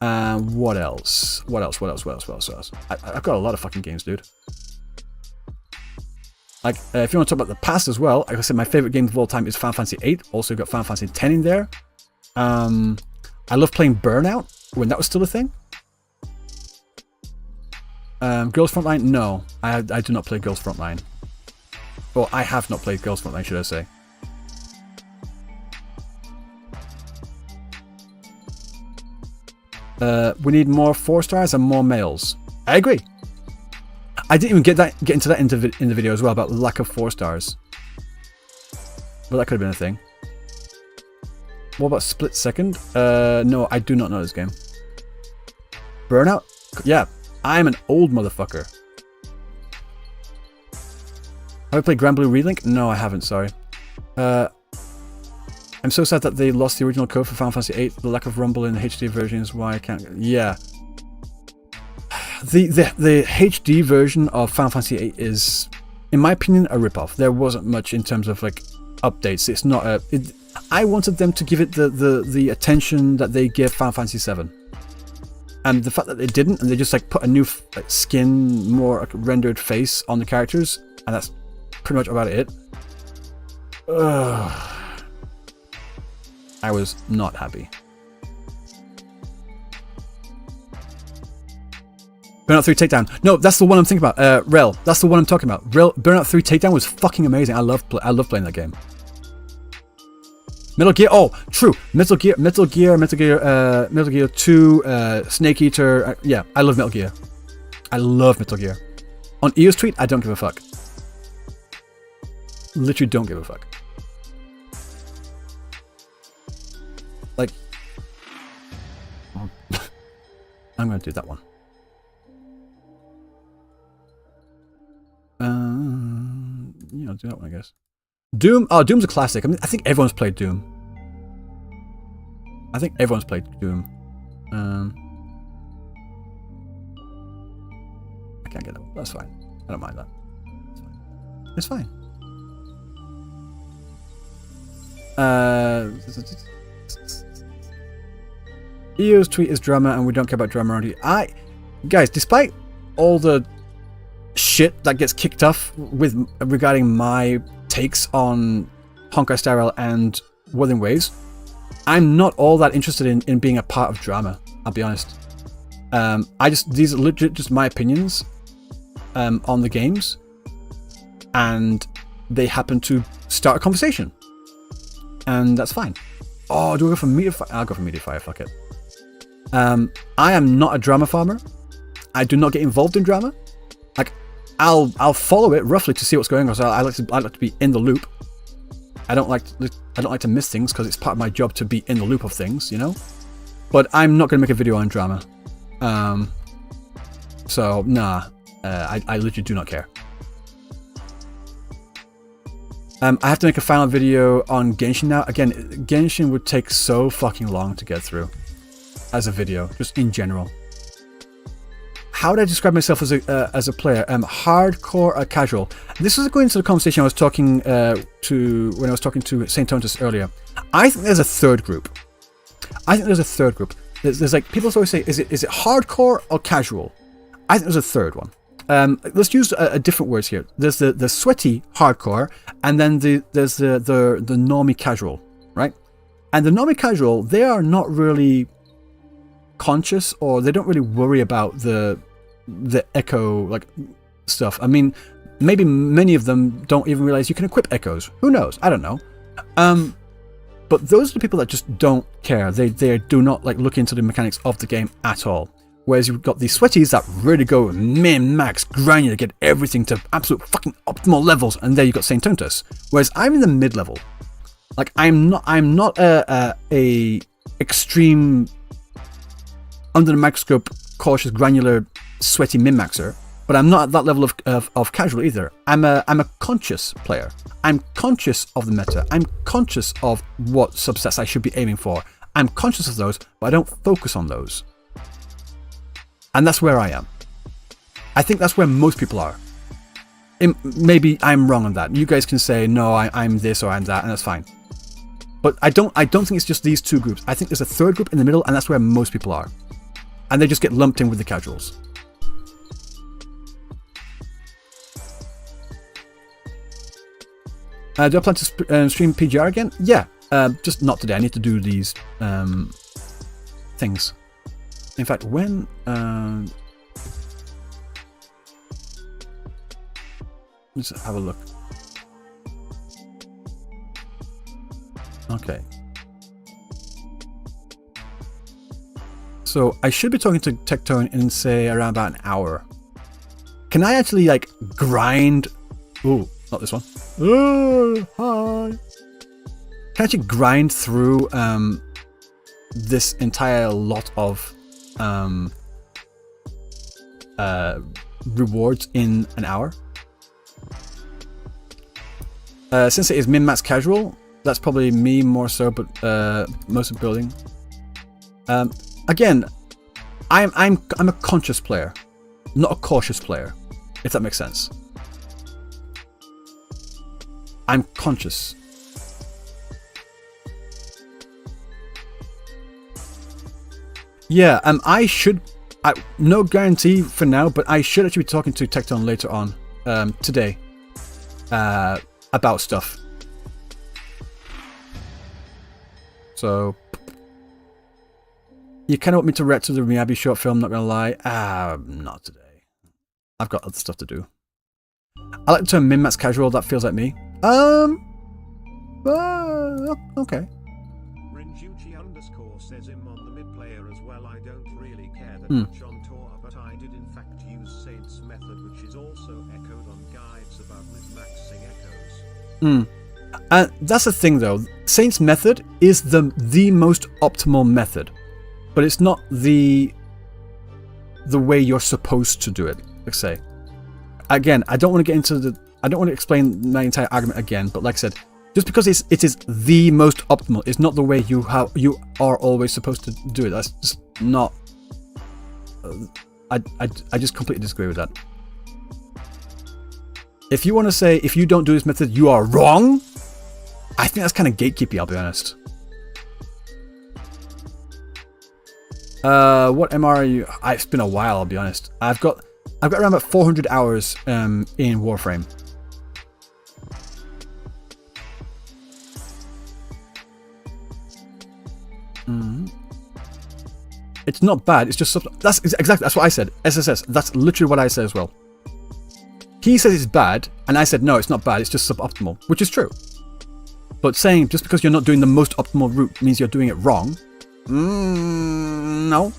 What else? What else? I've got a lot of fucking games, dude. If you want to talk about the past as well, like I said, my favorite game of all time is Final Fantasy VIII. Also got Final Fantasy X in there. I love playing Burnout when that was still a thing. Girls Frontline? No, I do not play Girls Frontline. Or I have not played Girls Frontline, should I say. We need more 4-stars and more males. I agree. I didn't even get into that in the video as well, about the lack of 4-stars. But that could have been a thing. What about Split Second? No, I do not know this game. Burnout? Yeah, I'm an old motherfucker. Have I played Grand Blue Relink? No, I haven't, sorry. I'm so sad that they lost the original code for Final Fantasy VIII. The lack of Rumble in the HD version is why I can't... Yeah. The HD version of Final Fantasy VIII is, in my opinion, a ripoff. There wasn't much in terms of updates. It's not a... I wanted them to give it the attention that they give Final Fantasy VII. And the fact that they didn't, and they just put a new skin, more rendered face on the characters, and that's pretty much about it. Ugh. I was not happy. Burnout 3 Takedown. No, that's the one I'm thinking about. Rel. That's the one I'm talking about. Burnout 3 Takedown was fucking amazing. I love playing that game. Metal Gear. Oh, true. Metal Gear 2, Snake Eater. Yeah, I love Metal Gear. I love Metal Gear. On EOS Tweet, I don't give a fuck. Literally don't give a fuck. I'm going to do that one. you know, do that one, I guess. Doom. Oh, Doom's a classic. I mean, I think everyone's played Doom. I think everyone's played Doom. I can't get that one. That's fine. I don't mind that. It's fine. EO's tweet is drama, and we don't care about drama around here. Guys, despite all the shit that gets kicked off with regarding my takes on Honkai Star Rail and Wuthering Waves, I'm not all that interested in being a part of drama. I'll be honest. These are legit just my opinions on the games, and they happen to start a conversation, and that's fine. Oh, do I go for media fire? I'll go for media fire. Fuck it. I am not a drama farmer. I do not get involved in drama. Like, I'll follow it roughly to see what's going on. So I like to be in the loop. I don't like to miss things because it's part of my job to be in the loop of things, you know. But I'm not going to make a video on drama. So nah, I literally do not care. I have to make a final video on Genshin now. Again, Genshin would take so fucking long to get through as a video, just in general. How would I describe myself as a player? Hardcore or casual? This is going to the conversation I was talking to when I was talking to Saint Tontus earlier. I think there's a third group. There's like, people always say, is it hardcore or casual? I think there's a third one. Let's use a different words here. There's the sweaty hardcore, and then there's the normie casual, right? And the normie casual, they are not really conscious, or they don't really worry about the echo like stuff. I mean, maybe many of them don't even realize you can equip echoes. Who knows? I don't know. But those are the people that just don't care. They do not like look into the mechanics of the game at all. Whereas you've got these sweaties that really go min-max, grind you to get everything to absolute fucking optimal levels, and there you got Saint Tontus. Whereas I'm in the mid-level. Like, I'm not a extreme, under the microscope, cautious, granular, sweaty min-maxer, but I'm not at that level of casual either. I'm a conscious player. I'm conscious of the meta. I'm conscious of what subsets I should be aiming for. I'm conscious of those, but I don't focus on those. And that's where I am. I think that's where most people are. Maybe I'm wrong on that. You guys can say, no, I'm this or I'm that, and that's fine. But I don't think it's just these two groups. I think there's a third group in the middle, and that's where most people are. And they just get lumped in with the casuals. Do I plan to stream PGR again? Yeah, just not today. I need to do these things. In fact, when... let's have a look. Okay. So I should be talking to Tectone in, say, around about an hour. Can I actually, like, grind... Ooh, not this one. Oh, hi. Can I actually grind through this entire lot of rewards in an hour? Since it is min-max casual, that's probably me more so, but most of building. Again, I'm a conscious player, not a cautious player, if that makes sense. I'm conscious. Yeah, no guarantee for now, but I should actually be talking to Tecton later on, today, about stuff. So, you kind of want me to react to the Miyabi short film, not gonna lie. Not today. I've got other stuff to do. I like the term min-max casual, that feels like me. Okay. Says him on the mid player as well. I don't really care that much on tour, but I did in fact use Saint's method, which is also echoed on guides about min-maxing echoes. That's the thing though. Saint's method is the most optimal method, but it's not the way you're supposed to do it. Let's say. Again, I don't want to get into the. I don't want to explain my entire argument again, but like I said, just because it is the most optimal, it's not the way you are always supposed to do it. That's just not. I just completely disagree with that. If you want to say if you don't do this method, you are wrong, I think that's kind of gatekeepy. I'll be honest. What MR are you? It's been a while. I'll be honest. I've got around about 400 hours in Warframe. It's not bad. It's just that's exactly that's what I said. SSS. That's literally what I said as well. He says it's bad, and I said no, it's not bad. It's just suboptimal, which is true. But saying just because you're not doing the most optimal route means you're doing it wrong. No.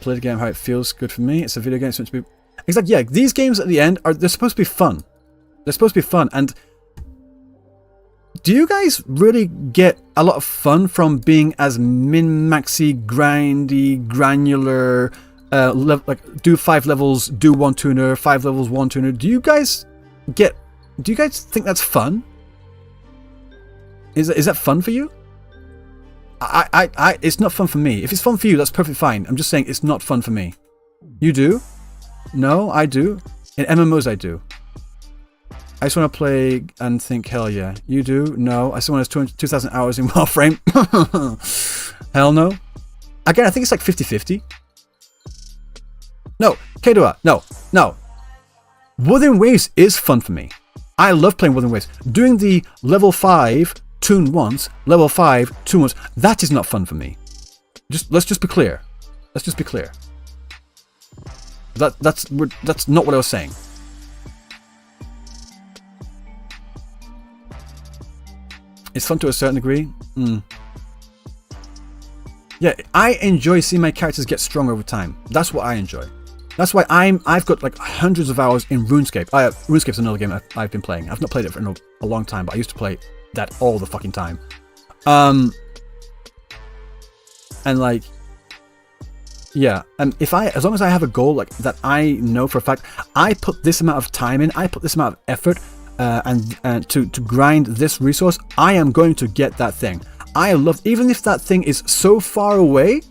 Play the game how it feels good for me. It's a video game. It's meant to be exactly. Yeah, these games at the end they're supposed to be fun. They're supposed to be fun. And do you guys really get a lot of fun from being as min-maxy, grindy, granular? Like do 5 levels, do 1 tuner, 5 levels, 1 tuner. Do you guys think that's fun? Is that fun for you? It's not fun for me. If it's fun for you, that's perfectly fine. I'm just saying it's not fun for me. You do? No, I do. In MMOs, I do. I just want to play and think, hell yeah. You do? No. I still want 2,000 hours in Warframe. Hell no. Again, I think it's like 50-50. No. Kedua. No. Wuthering Waves is fun for me. I love playing Wuthering Waves. Doing the level 5 tune once, level 5 tune once, that is not fun for me. Let's just be clear. Let's just be clear. That's not what I was saying. It's fun to a certain degree. Yeah, I enjoy seeing my characters get strong over time. That's what I enjoy. That's why I've got like hundreds of hours in RuneScape. RuneScape's another game I've been playing. I've not played it for a long time, but I used to play that all the fucking time. And like, yeah, and as long as I have a goal like that, I know for a fact I put this amount of time in, I put this amount of effort, and to grind this resource, I am going to get that thing. I love, even if that thing is so far away,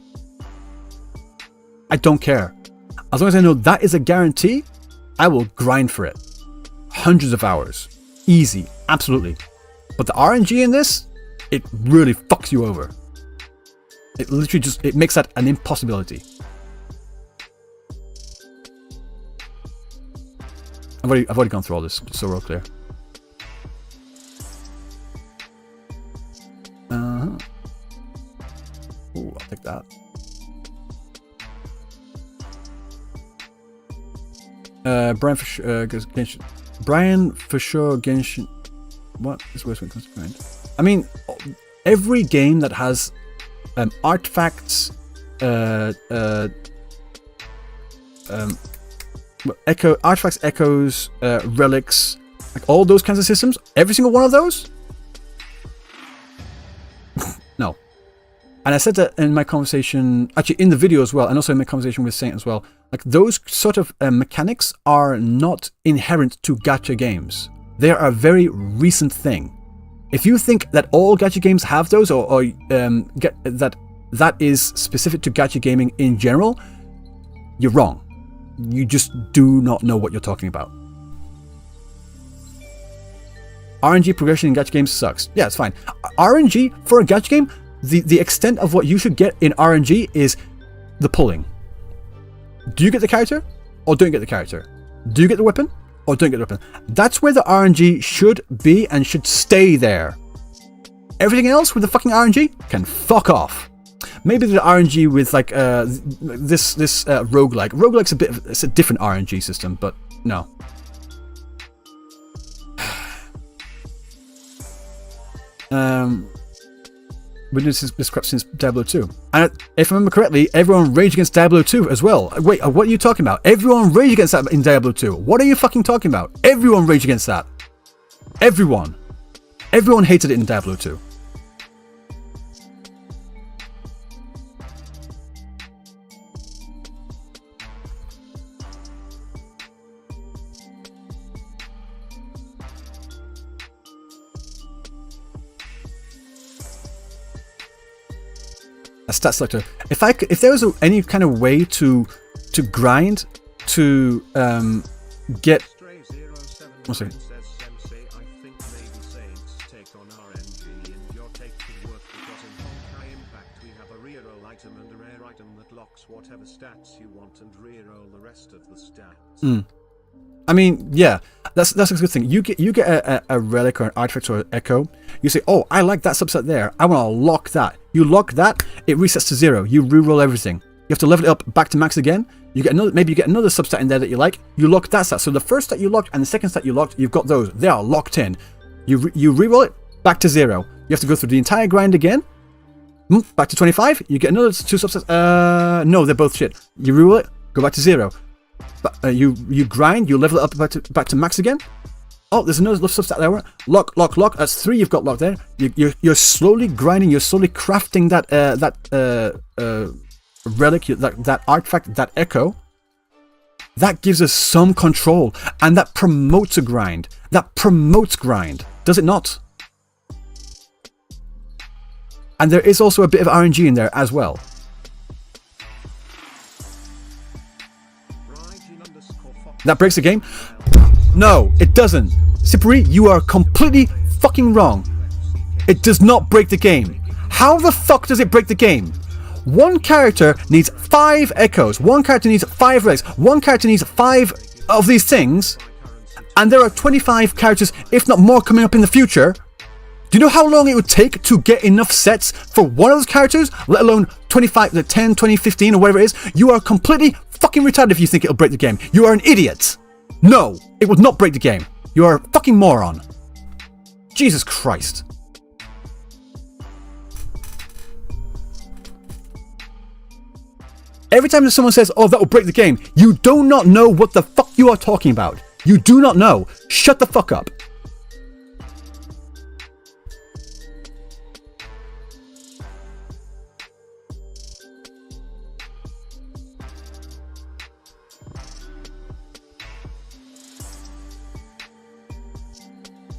I don't care. As long as I know that is a guarantee, I will grind for it. Hundreds of hours. Easy. Absolutely. But the RNG in this, it really fucks you over. It literally it makes that an impossibility. I've already gone through all this, just so we're all clear. Ooh, I'll take that. Brian for sure, Genshin. Brian for sure, Genshin. What is worse when it comes to grind? I mean, every game that has artifacts, artifacts, echoes, relics, like all those kinds of systems. Every single one of those. No. And I said that in my conversation, actually in the video as well, and also in my conversation with Saint as well. Like those sort of mechanics are not inherent to gacha games. They are a very recent thing. If you think that all gacha games have those, or get that is specific to gacha gaming in general, you're wrong. You just do not know what you're talking about. RNG progression in gacha games sucks. Yeah, it's fine. RNG for a gacha game, the extent of what you should get in RNG is the pulling. Do you get the character or don't get the character? Do you get the weapon or don't get the weapon? That's where the RNG should be and should stay there. Everything else with the fucking RNG can fuck off. Maybe the RNG with like this roguelike. Roguelike's it's a different RNG system, but no. Witness this crap since Diablo 2. And if I remember correctly, everyone raged against Diablo 2 as well. Wait, what are you talking about? Everyone raged against that in Diablo 2. What are you fucking talking about? Everyone raged against that. Everyone. Everyone hated it in Diablo 2. A stat selector. If there was any kind of way to grind to get. One second. I think maybe Saints take on RNG and your take could work because in Honkai Impact we have a reroll item and a rare item that locks whatever stats you want and reroll the rest of the stats. I mean, yeah, that's a good thing. You get a relic or an artifact or an echo. You say, oh, I like that subset there. I want to lock that. You lock that, it resets to 0. You reroll everything. You have to level it up back to max again. You get another, maybe you get another substat in there that you like. You lock that stat. So the first stat you locked and the second stat you locked, you've got those. They are locked in. You reroll it back to 0. You have to go through the entire grind again. Back to 25. You get another 2 substats. No, they're both shit. You reroll it, go back to 0. But you grind, you level it up back to max again. Oh, there's another substat there. Lock. That's 3 you've got locked there. You're slowly grinding. You're slowly crafting that relic, that artifact, that echo. That gives us some control, and that promotes a grind. That promotes grind, does it not? And there is also a bit of RNG in there as well. That breaks the game? No, it doesn't. Sipri, you are completely fucking wrong. It does not break the game. How the fuck does it break the game? One character needs 5 echoes. One character needs 5 relics. One character needs 5 of these things. And there are 25 characters, if not more, coming up in the future. Do you know how long it would take to get enough sets for one of those characters? Let alone 25, 10, 20, 15 or whatever it is. You are completely fucking retarded if you think it'll break the game. You are an idiot. No, it would not break the game. You are a fucking moron. Jesus Christ. Every time that someone says, oh, that will break the game, you do not know what the fuck you are talking about. You do not know. Shut the fuck up.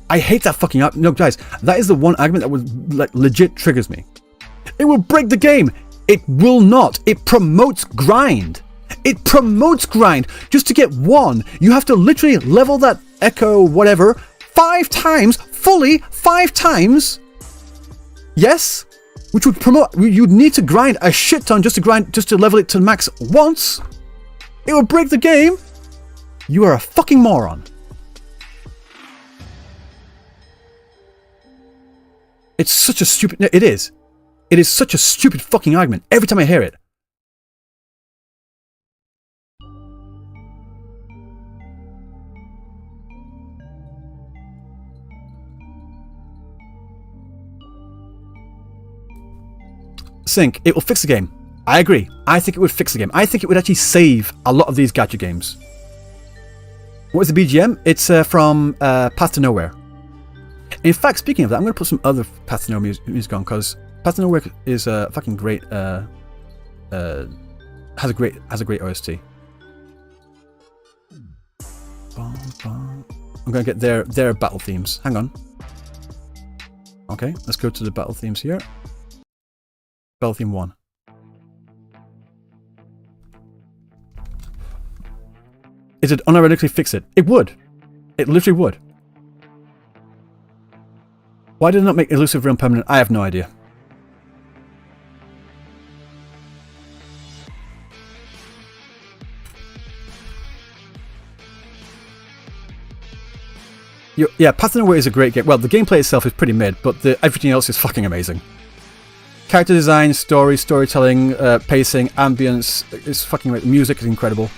I hate that fucking argument. No, guys, that is the one argument that would like legit triggers me. It will break the game. It will not. It promotes grind. It promotes grind. Just to get one, you have to literally level that echo whatever 5 times, fully 5 times. Yes? Which would promote, you'd need to grind a shit ton just to level it to max once. It will break the game. You are a fucking moron. It's such a stupid... It is. It is such a stupid fucking argument every time I hear it. Sync, it will fix the game. I agree. I think it would fix the game. I think it would actually save a lot of these gacha games. What is the BGM? It's from Path to Nowhere. In fact, speaking of that, I'm going to put some other Path to Nowhere music on because Path to Nowhere is fucking great. Has a great OST. I'm going to get their battle themes. Hang on. Okay, let's go to the battle themes here. Battle theme 1. Is it unironically fix it? It would. It literally would. Why did it not make Illusive Realm permanent? I have no idea. Yeah, Path to Nowhere is a great game. Well, the gameplay itself is pretty mid, but everything else is fucking amazing. Character design, storytelling, pacing, ambience is fucking great. Music is incredible.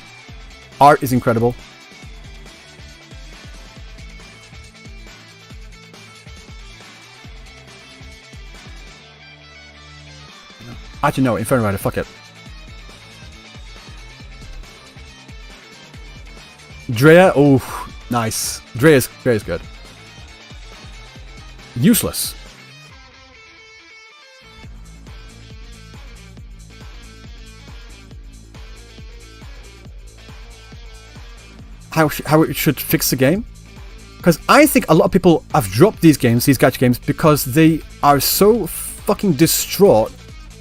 Art is incredible. Actually, no, Inferno Rider, fuck it. Drea, oh, nice. Drea's good. Useless. How it should fix the game? Because I think a lot of people have dropped these games, these gacha games, because they are so fucking distraught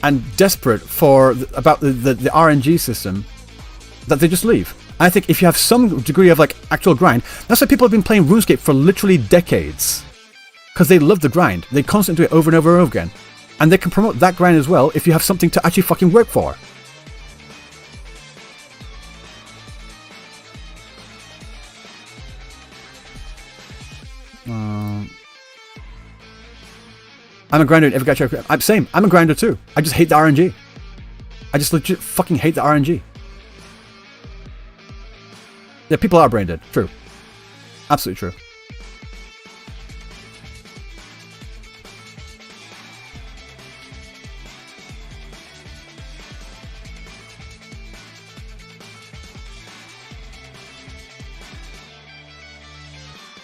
and desperate about the RNG system that they just leave. I think if you have some degree of like actual grind, that's why people have been playing RuneScape for literally decades. Because they love the grind. They constantly do it over and over and over again. And they can promote that grind as well if you have something to actually fucking work for. I'm a grinder in every gacha. I'm a grinder too. I just hate the RNG. I just legit fucking hate the RNG. Yeah, people are brain dead. True. Absolutely true.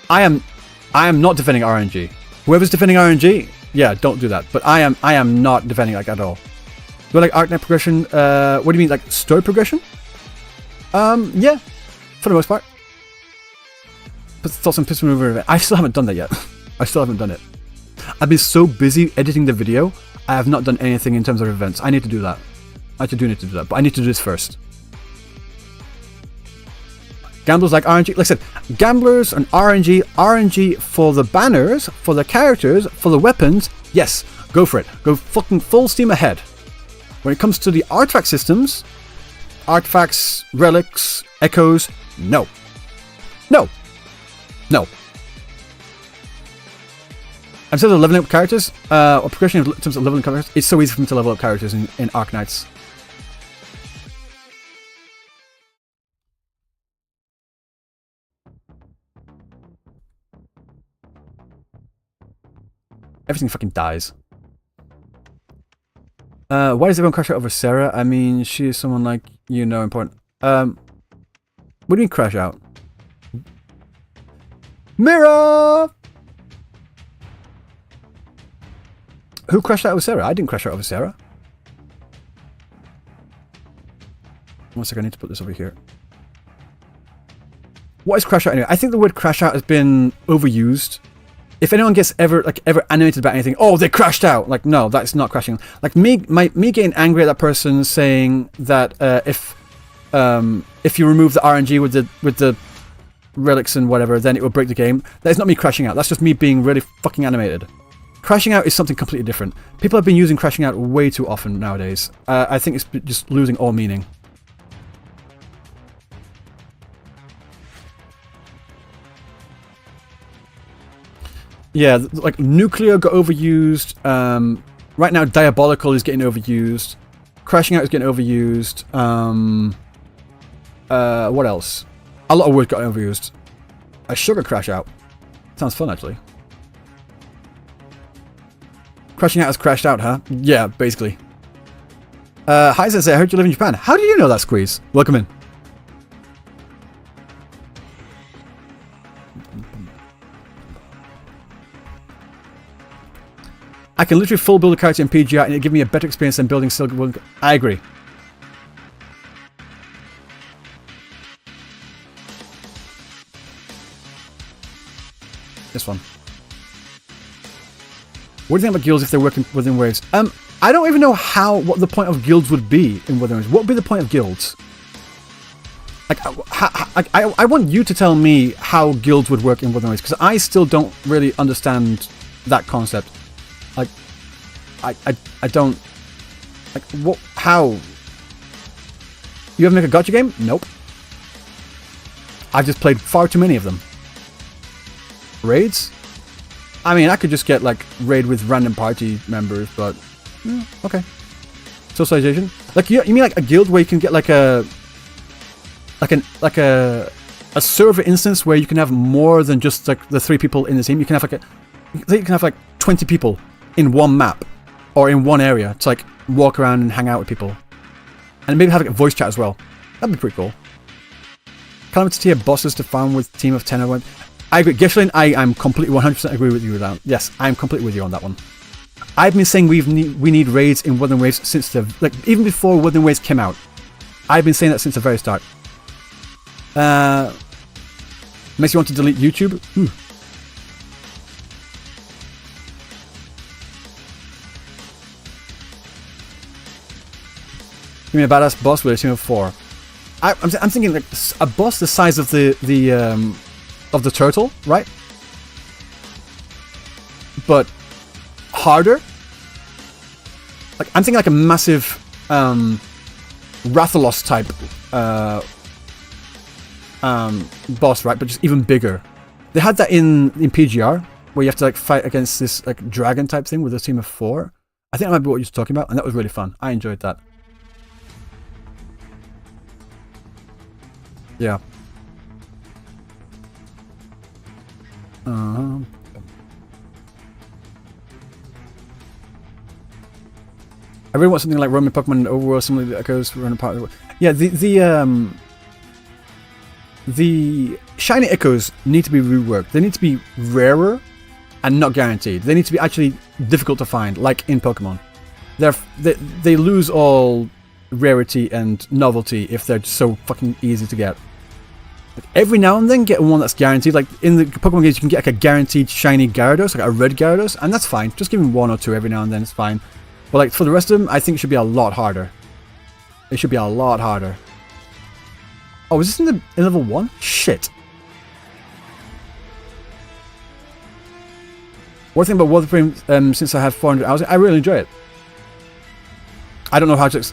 I am not defending RNG. Whoever's defending RNG, yeah, don't do that. But I am not defending like at all. Do I like Arc Knight progression? What do you mean, like story progression? Yeah, for the most part. But thoughts on piston remover event. I still haven't done that yet. I still haven't done it. I've been so busy editing the video, I have not done anything in terms of events. I need to do that. I actually do need to do that, but I need to do this first. Gamblers like RNG. Like I said, gamblers and RNG. RNG for the banners, for the characters, for the weapons. Yes, go for it. Go fucking full steam ahead. When it comes to the artifact systems, artifacts, relics, echoes, no. No. No. In terms of leveling up characters, or progression in terms of leveling characters, it's so easy for me to level up characters in Arc Knights. Everything fucking dies. Why does everyone crash out over Sarah? I mean, she is someone like, you know, important. What do you mean crash out? Mirror! Who crashed out over Sarah? I didn't crash out over Sarah. One second, I need to put this over here. What is crash out anyway? I think the word crash out has been overused. If anyone gets ever animated about anything, oh, they crashed out. Like, no, that's not crashing. Like me getting angry at that person saying that if you remove the RNG with the relics and whatever, then it will break the game. That is not me crashing out. That's just me being really fucking animated. Crashing out is something completely different. People have been using crashing out way too often nowadays. I think it's just losing all meaning. Yeah, like nuclear got overused. Right now, diabolical is getting overused. Crashing out is getting overused. What else? A lot of words got overused. A sugar crash out. Sounds fun, actually. Crashing out has crashed out, huh? Yeah, basically. Hi, Sensei. I heard you live in Japan. How do you know that, Squeeze? Welcome in. I can literally full build a character in PGI and it'll give me a better experience than building Silver. I agree. This one. What do you think about guilds if they're working within waves? I don't even know what the point of guilds would be in Within Waves. What would be the point of guilds? Like, I want you to tell me how guilds would work in Within Waves, because I still don't really understand that concept. Like, I don't... Like, what? How? You ever make a gacha game? Nope. I've just played far too many of them. Raids? I mean, I could just get, like, raid with random party members, but... okay. Socialization? Like, you mean, like, a guild where you can get, like, a server instance where you can have more than just, like, the 3 people in the team? You can have, like, 20 people in one map or in one area to like walk around and hang out with people, and maybe have like a voice chat as well. That'd be pretty cool. Calamity tier bosses to farm with team of 10 or 1. I agree. Geshlin, I'm completely 100% agree with you with that. Yes, I'm completely with you on that one. I've been saying we need raids in Wuthering Waves since even before Wuthering Waves came out. I've been saying that since the very start. Makes you want to delete YouTube? Give me a badass boss with a team of 4. I'm thinking like a boss the size of the turtle, right? But harder. Like I'm thinking like a massive Rathalos type boss, right? But just even bigger. They had that in PGR where you have to like fight against this like dragon type thing with a team of 4. I think that might be what you're talking about, and that was really fun. I enjoyed that. Yeah. I really want something like Roman Pokemon Overworld, something that goes run apart. Yeah, the shiny echoes need to be reworked. They need to be rarer and not guaranteed. They need to be actually difficult to find, like in Pokemon. They lose all rarity and novelty if they're so fucking easy to get. Like every now and then get one that's guaranteed. Like in the Pokemon games you can get like a guaranteed shiny Gyarados, like a red Gyarados, and that's fine. Just give me 1 or 2 every now and then, it's fine. But like for the rest of them, I think it should be a lot harder. It should be a lot harder. Oh, is this in level 1? Shit. One thing about Warframe, since I had 400 hours, I really enjoy it. I don't know how to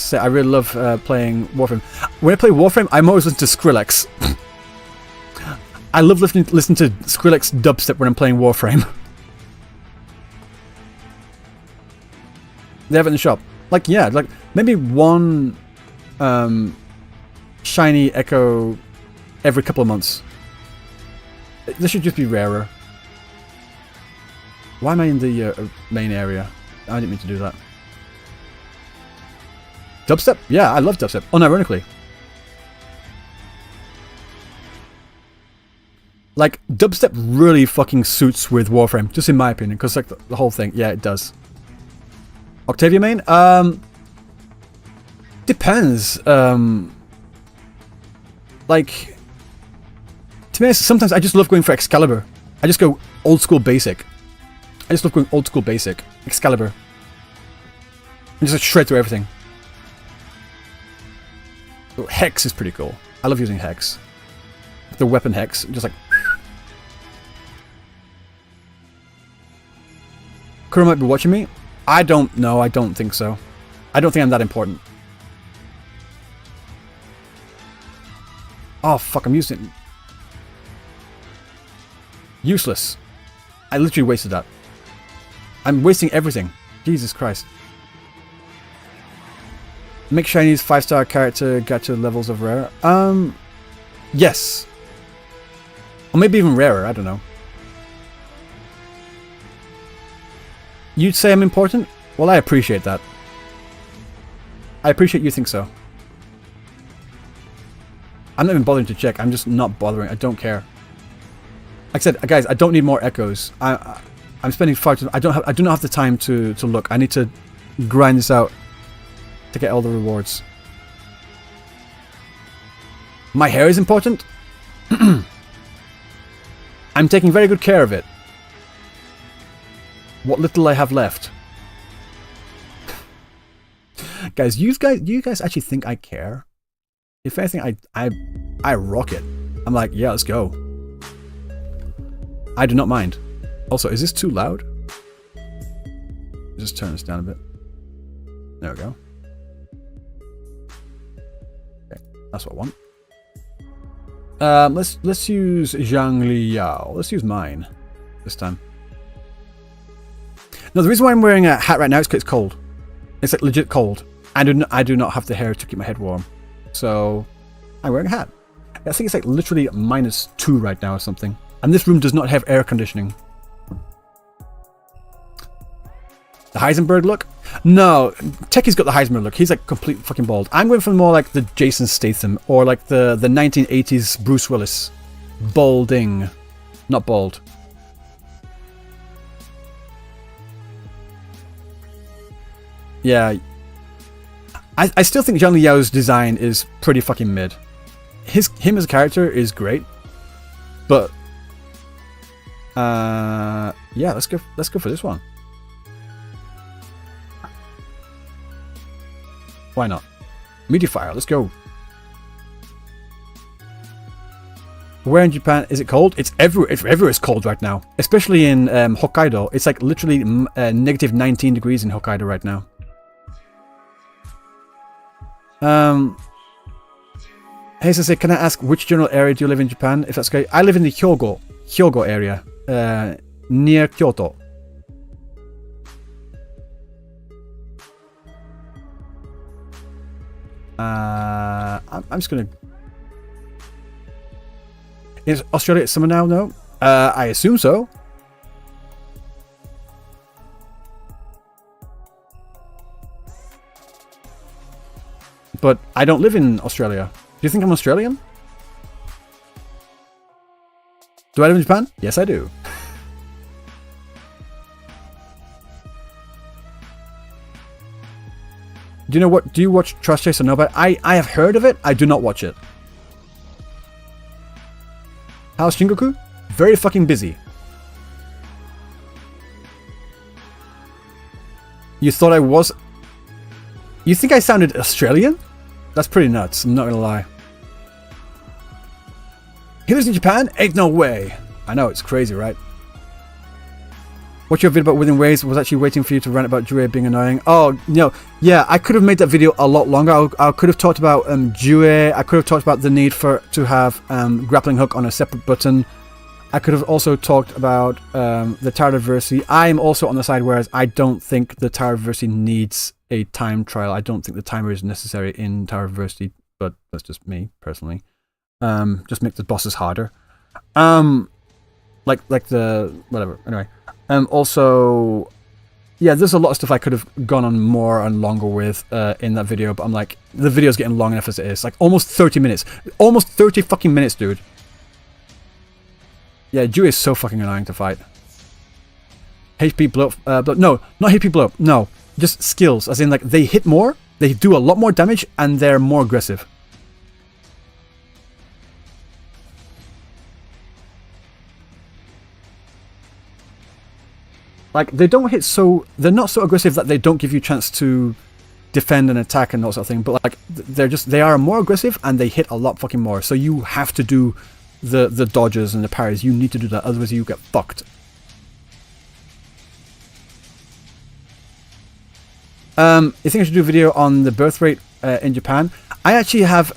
say. I really love playing Warframe. When I play Warframe, I'm always listening to Skrillex. I love listening to Skrillex dubstep when I'm playing Warframe. They have it in the shop. Like yeah, like maybe one shiny echo every couple of months. This should just be rarer. Why am I in the main area? I didn't mean to do that. Dubstep? Yeah, I love dubstep, unironically. Like, dubstep really fucking suits with Warframe, just in my opinion, because like the whole thing, yeah, it does. Octavia main? Depends. Like, to be honest, sometimes I just love going for Excalibur. I just go old school basic. I just love going old school basic. Excalibur. And just like shred through everything. Oh, Hex is pretty cool. I love using Hex. The weapon Hex, just like... Kuro might be watching me. I don't know, I don't think so. I don't think I'm that important. Oh fuck, I'm using it. Useless. I literally wasted that. I'm wasting everything. Jesus Christ. Make shinies 5-star character get to levels of rare. Yes. Or maybe even rarer, I don't know. You'd say I'm important? Well, I appreciate that. I appreciate you think so. I'm not even bothering to check. I'm just not bothering. I don't care. Like I said, guys, I don't need more echoes. I'm spending far too... I do not have the time to look. I need to grind this out to get all the rewards. My hair is important? I'm taking very good care of it. What little I have left. Guys, you guys actually think I care? If anything, I rock it. I'm like, yeah, let's go. I do not mind. Also, is this too loud? Just turn this down a bit. There we go. Okay, that's what I want. Let's use Zhang Liao. Let's use mine this time. No, the reason why I'm wearing a hat right now is because it's cold. It's like legit cold. I do not have the hair to keep my head warm. So, I'm wearing a hat. I think it's like literally -2 right now or something. And this room does not have air conditioning. The Heisenberg look? No, Techie's got the Heisenberg look. He's like complete fucking bald. I'm going for more like the Jason Statham or like the 1980s Bruce Willis. Balding. not bald. Yeah. I still think Zhang Liao's design is pretty fucking mid. Him as a character is great. But yeah, let's go for this one. Why not? Meteor fire, let's go. Where in Japan is it cold? It's everywhere. It's cold right now, especially in Hokkaido. It's like literally negative 19 degrees in Hokkaido right now. Hey Sensei, can I ask which general area do you live in Japan? If that's okay, I live in the Hyogo area, near Kyoto. I'm just gonna. Is Australia summer now? No. I assume so. But I don't live in Australia. Do you think I'm Australian? Do I live in Japan? Yes, I do. Do you know what? Do you watch Trust Chase or no? But I have heard of it. I do not watch it. How's Shingoku? Very fucking busy. You thought I was... You think I sounded Australian? That's pretty nuts, I'm not gonna lie. He lives in Japan? Ain't no way. I know, it's crazy, right? What your video about Within Waves was actually waiting for you to rant about Jue being annoying. Oh, no. Yeah, I could have made that video a lot longer. I could have talked about Jue. I could have talked about the need to have grappling hook on a separate button. I could have also talked about the Tower Adversity. I'm also on the side, whereas I don't think the Tower Adversity needs a time trial. I don't think the timer is necessary in Tower Adversity, but that's just me, personally. Just make the bosses harder. Like the... whatever. Anyway. Also, yeah, there's a lot of stuff I could have gone on more and longer with in that video, but I'm like, the video's getting long enough as it is. Like, almost 30 minutes. Almost 30 fucking minutes, dude. Yeah, Jue is so fucking annoying to fight. HP blow up, no, not HP blow up, no. Just skills, as in, like, they hit more, they do a lot more damage, and they're more aggressive. Like, they don't hit so... They're not so aggressive that they don't give you a chance to defend and attack and that sort of thing. But, like, they are more aggressive and they hit a lot fucking more. So you have to do the dodges and the parries. You need to do that, otherwise you get fucked. You think I should do a video on the birth rate in Japan? I actually have...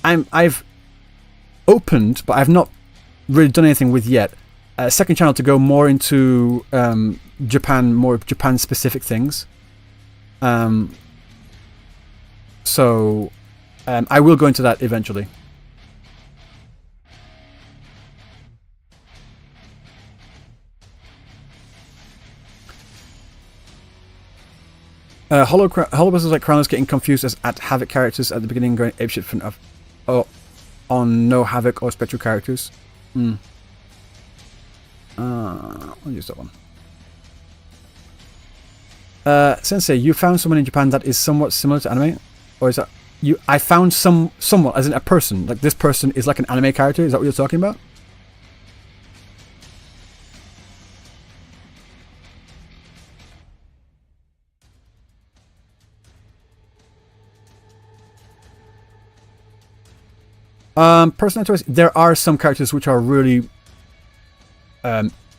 I've opened, but I've not really done anything with yet, a second channel to go more into Japan, more Japan-specific things. So I will go into that eventually. Hollow is like Crownless getting confused as at Havoc characters at the beginning, going apeshit on no Havoc or Spectral characters. I'll use that one. Sensei, you found someone in Japan that is somewhat similar to anime? Or is that... I found someone, as in a person. Like, this person is like an anime character? Is that what you're talking about? Personal choice. There are some characters which are really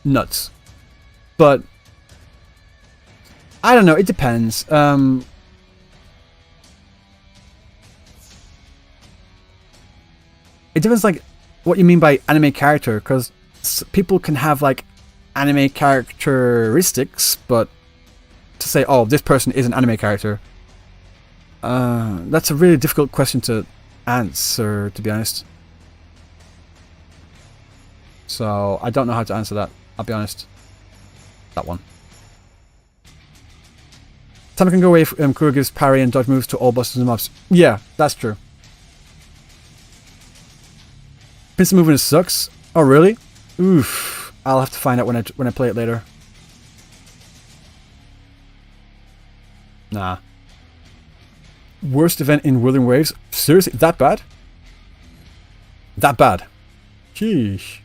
nuts, but I don't know. It depends. It depends, like, what you mean by anime character, because people can have like anime characteristics, but to say, oh, this person is an anime character, that's a really difficult question to answer, to be honest. So I don't know how to answer that, I'll be honest. That one. Time can go away if Kuro gives parry and dodge moves to all bosses and mobs. Yeah, that's true. Pincer movement sucks. Oh, really? Oof. I'll have to find out when I play it later. Nah. Worst event in Wuthering Waves? Seriously? That bad? That bad? Sheesh.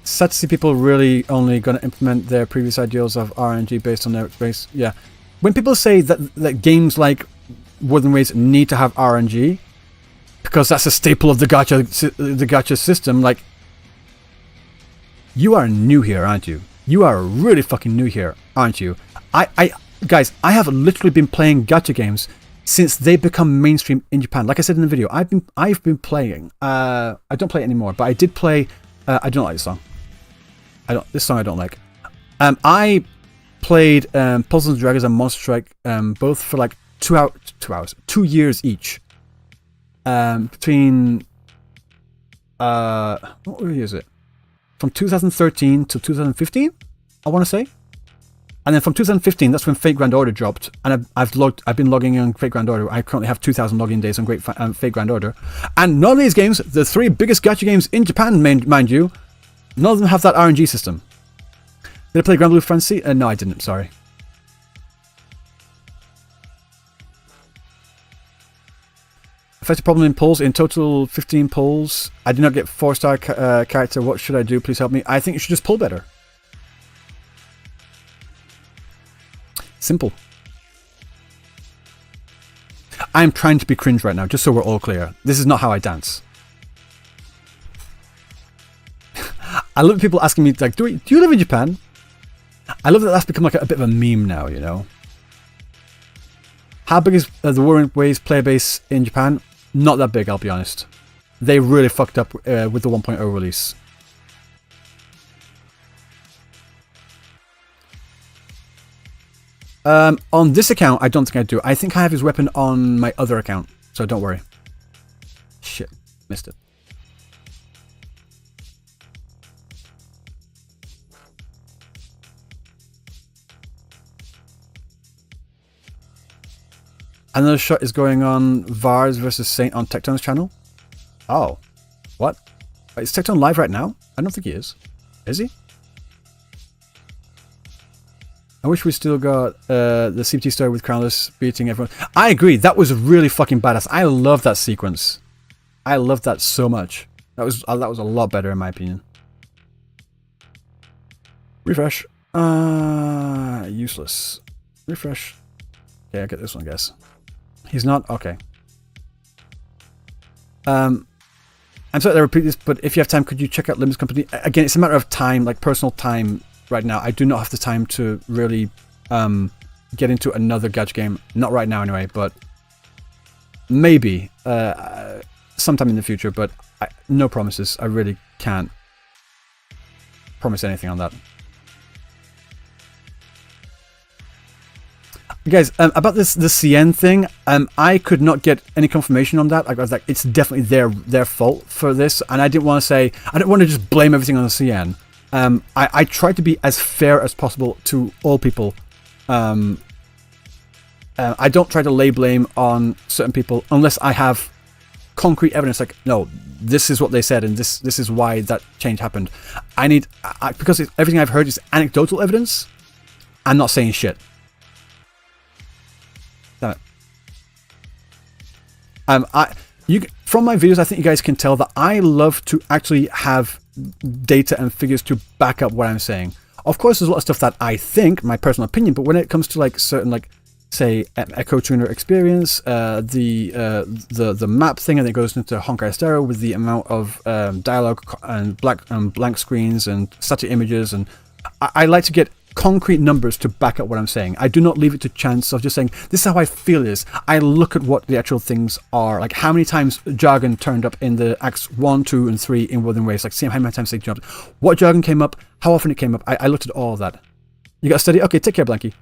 Sad to see people really only going to implement their previous ideals of RNG based on their experience. Yeah. When people say that games like Wuthering Waves need to have RNG, because that's a staple of the gacha system, like, you are new here, aren't you? You are really fucking new here, aren't you? Guys, I have literally been playing gacha games since they become mainstream in Japan. Like I said in the video, I've been playing. I don't play it anymore, but I did play. I don't like this song. This song I don't like. I played Puzzles and Dragons and Monster Strike both for like 2 years each. Between what year is it? From 2013 to 2015, I want to say. And then from 2015, that's when Fate Grand Order dropped, and I've been logging in on Fate Grand Order. I currently have 2,000 login days on Fate Grand Order, and none of these games, the 3 biggest gacha games in Japan, mind you, none of them have that RNG system. Did I play Grand Blue Fantasy? No, I didn't. Sorry. Affected problem in polls. In total, 15 polls. I did not get 4-star character. What should I do? Please help me. I think you should just pull better. Simple. I'm trying to be cringe right now, just so we're all clear. This is not how I dance. I love people asking me, like, do you live in Japan? I love that that's become like a bit of a meme now, you know? How big is the Wuthering Waves player base in Japan? Not that big, I'll be honest. They really fucked up with the 1.0 release. On this account, I don't think I do. I think I have his weapon on my other account, so don't worry. Shit, missed it. Another shot is going on Vars versus Saint on Tecton's channel. Oh, what? Is Tecton live right now? I don't think he is. Is he? I wish we still got the CPT story with Crownless beating everyone. I agree. That was really fucking badass. I love that sequence. I love that so much. That was a lot better in my opinion. Refresh. Useless. Refresh. Okay, I get this one, I guess. He's not? Okay. I'm sorry to repeat this, but if you have time, could you check out Limits Company? Again, it's a matter of time, like personal time right now. I do not have the time to really get into another gacha game. Not right now anyway, but maybe sometime in the future, but no promises. I really can't promise anything on that. Guys, about the CN thing, I could not get any confirmation on that. I was like, it's definitely their fault for this, and I didn't want to say, I don't want to just blame everything on the CN. I tried to be as fair as possible to all people. I don't try to lay blame on certain people unless I have concrete evidence, like, no, this is what they said, and this is why that change happened. Because everything I've heard is anecdotal evidence, I'm not saying shit. Damn it. From my videos, I think you guys can tell that I love to actually have data and figures to back up what I'm saying. Of course, there's a lot of stuff that I think, my personal opinion, but when it comes to like certain, like, say, Echo Tuner experience, the map thing, and it goes into Honkai Star with the amount of dialogue and blank screens and static images, and I like to get concrete numbers to back up what I'm saying. I do not leave it to chance of just saying, this is how I feel it is. I look at what the actual things are. Like how many times jargon turned up in the acts 1, 2, and 3 in Wuthering Waves. Like see how many times they jumped. What jargon came up, how often it came up. I looked at all of that. You got to study? Okay, take care, Blanky.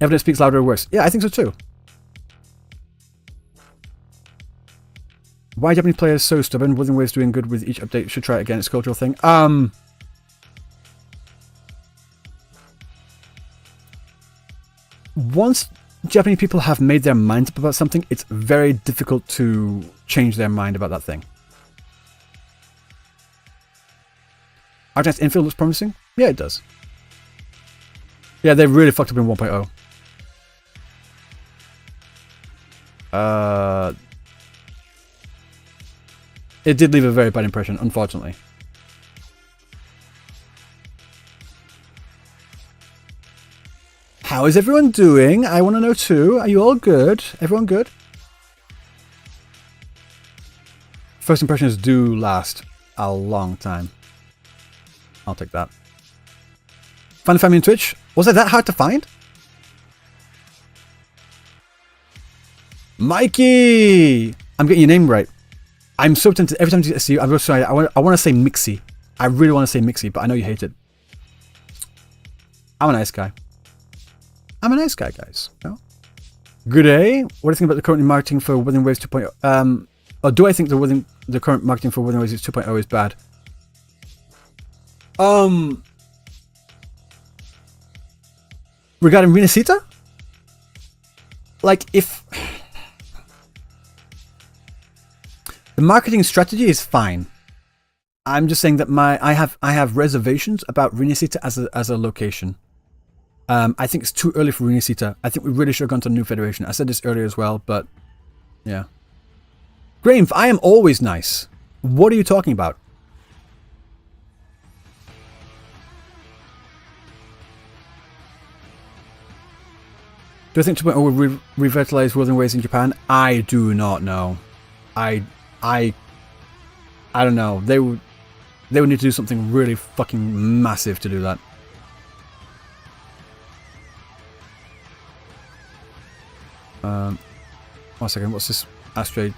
Evidence speaks louder or worse. Yeah, I think so too. Why are Japanese players so stubborn? Wuthering Waves doing good with each update. Should try it again. It's a cultural thing. Once Japanese people have made their minds up about something, it's very difficult to change their mind about that thing. Argent's infield looks promising? Yeah, it does. Yeah, they really fucked up in 1.0. It did leave a very bad impression, unfortunately. How is everyone doing? I want to know too. Are you all good? Everyone good? First impressions do last a long time. I'll take that. Find the family on Twitch? Was it that hard to find? Mikey! I'm getting your name right. I'm so tempted. Every time I see you, I'm sorry. I want to say Mixie. I really want to say Mixie, but I know you hate it. I'm a nice guy. I'm a nice guy, guys. No? Good day. What do you think about the current marketing for Wuthering Waves 2.0? Or do I think the current marketing for Wuthering Waves 2.0 is bad? Regarding Rinasita? Like, if... The marketing strategy is fine. I'm just saying that I have reservations about Rinasita as a location. I think it's too early for Rinasita. I think we really should have gone to a new federation. I said this earlier as well, but yeah. Graham, I am always nice. What are you talking about? Do I think 2.0 will revitalize Wuthering Waves in Japan? I do not know. I don't know. They would need to do something really fucking massive to do that. One second. What's this? Astrade.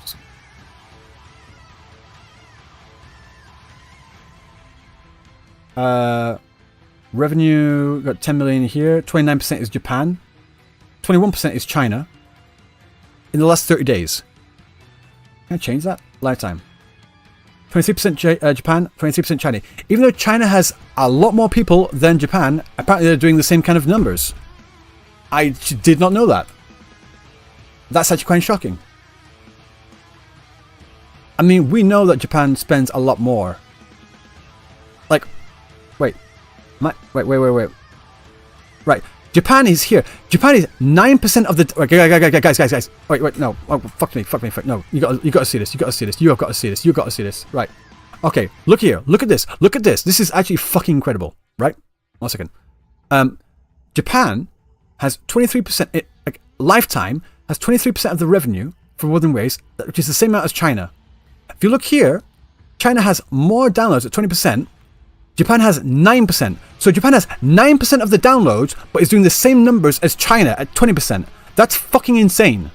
Revenue got 10 million here. 29% is Japan. 21% is China. In the last 30 days. Can I change that? Lifetime. 23% Japan, 23% China. Even though China has a lot more people than Japan, apparently they're doing the same kind of numbers. I did not know that. That's actually quite shocking. I mean, we know that Japan spends a lot more. Like, wait. Wait. Right. Japan is here. Japan is 9% of the... Guys. Wait, no. Oh, fuck me. No, you got to see this. You have got to see this. Right. Okay, look here. Look at this. This is actually fucking incredible. Right? 1 second. Japan has 23%... Lifetime has 23% of the revenue for Wuthering Waves, which is the same amount as China. If you look here, China has more downloads at 20%. Japan has 9%. So Japan has 9% of the downloads, but is doing the same numbers as China at 20%. That's fucking insane.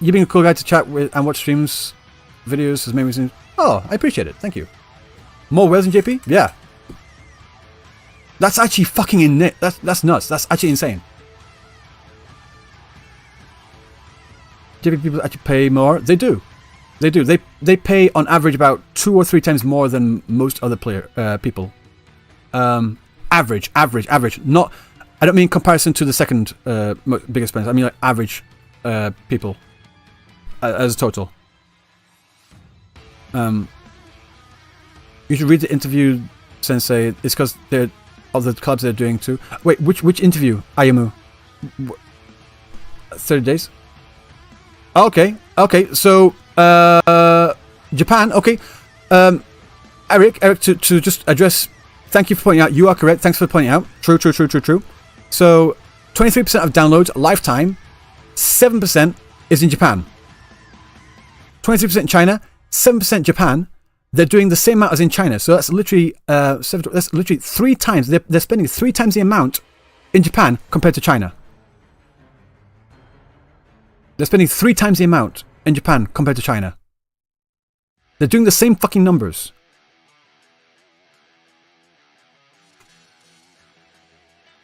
You being a cool guy to chat with and watch streams, videos has made me seem... Oh, I appreciate it. Thank you. More whales in JP? Yeah. That's actually fucking that's nuts. That's actually insane. JP people actually pay more? They do. They pay on average about 2 or 3 times more than most other people. Average. Not. I don't mean in comparison to the second biggest spenders. I mean like average people as a total. You should read the interview, Sensei. It's because they're of the clubs they're doing too. Wait, which interview, Ayamu? 30 days. Okay. So. Japan, okay. Eric, to just address, thank you for pointing out, you are correct, thanks for pointing out. True. So, 23% of downloads, lifetime, 7% is in Japan. 23% in China, 7% Japan. They're doing the same amount as in China, so that's literally, that's literally 3 times, they're spending 3 times the amount in Japan compared to China. They're spending 3 times the amount in Japan compared to China. They're doing the same fucking numbers.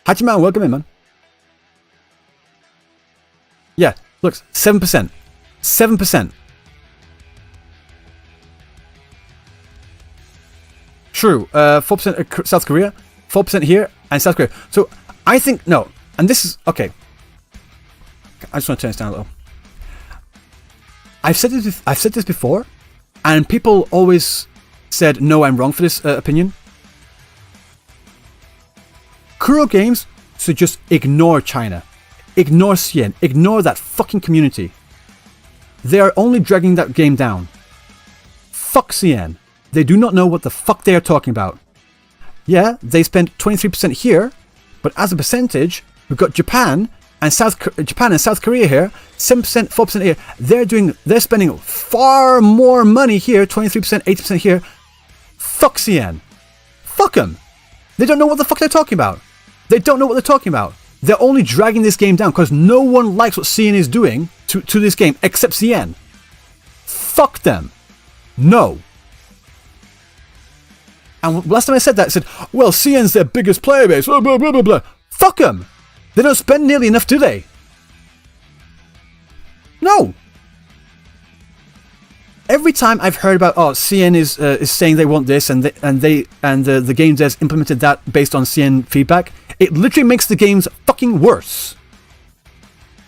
Hachiman, welcome in, man. Yeah, look, 7%. 7%. True, 4% South Korea, 4% here, and South Korea. So, I think, no, and this is, okay. I just want to turn this down a little. I've said this before, and people always said, no, I'm wrong for this opinion. Kuro Games should just ignore China. Ignore CN. Ignore that fucking community. They are only dragging that game down. Fuck CN. They do not know what the fuck they are talking about. Yeah, they spent 23% here, but as a percentage, we've got Japan and South Korea here, 7%, 4% here. They're spending far more money here, 23%, 80% here. Fuck CN. Fuck them. They don't know what the fuck they're talking about. They don't know what they're talking about. They're only dragging this game down because no one likes what CN is doing to this game except CN. Fuck them. No. And last time I said that, I said, well, CN's their biggest player base, blah, blah, blah, blah, blah. Fuck them. They don't spend nearly enough, do they? No. Every time I've heard about, oh, CN is saying they want this, and the game devs implemented that based on CN feedback, it literally makes the games fucking worse.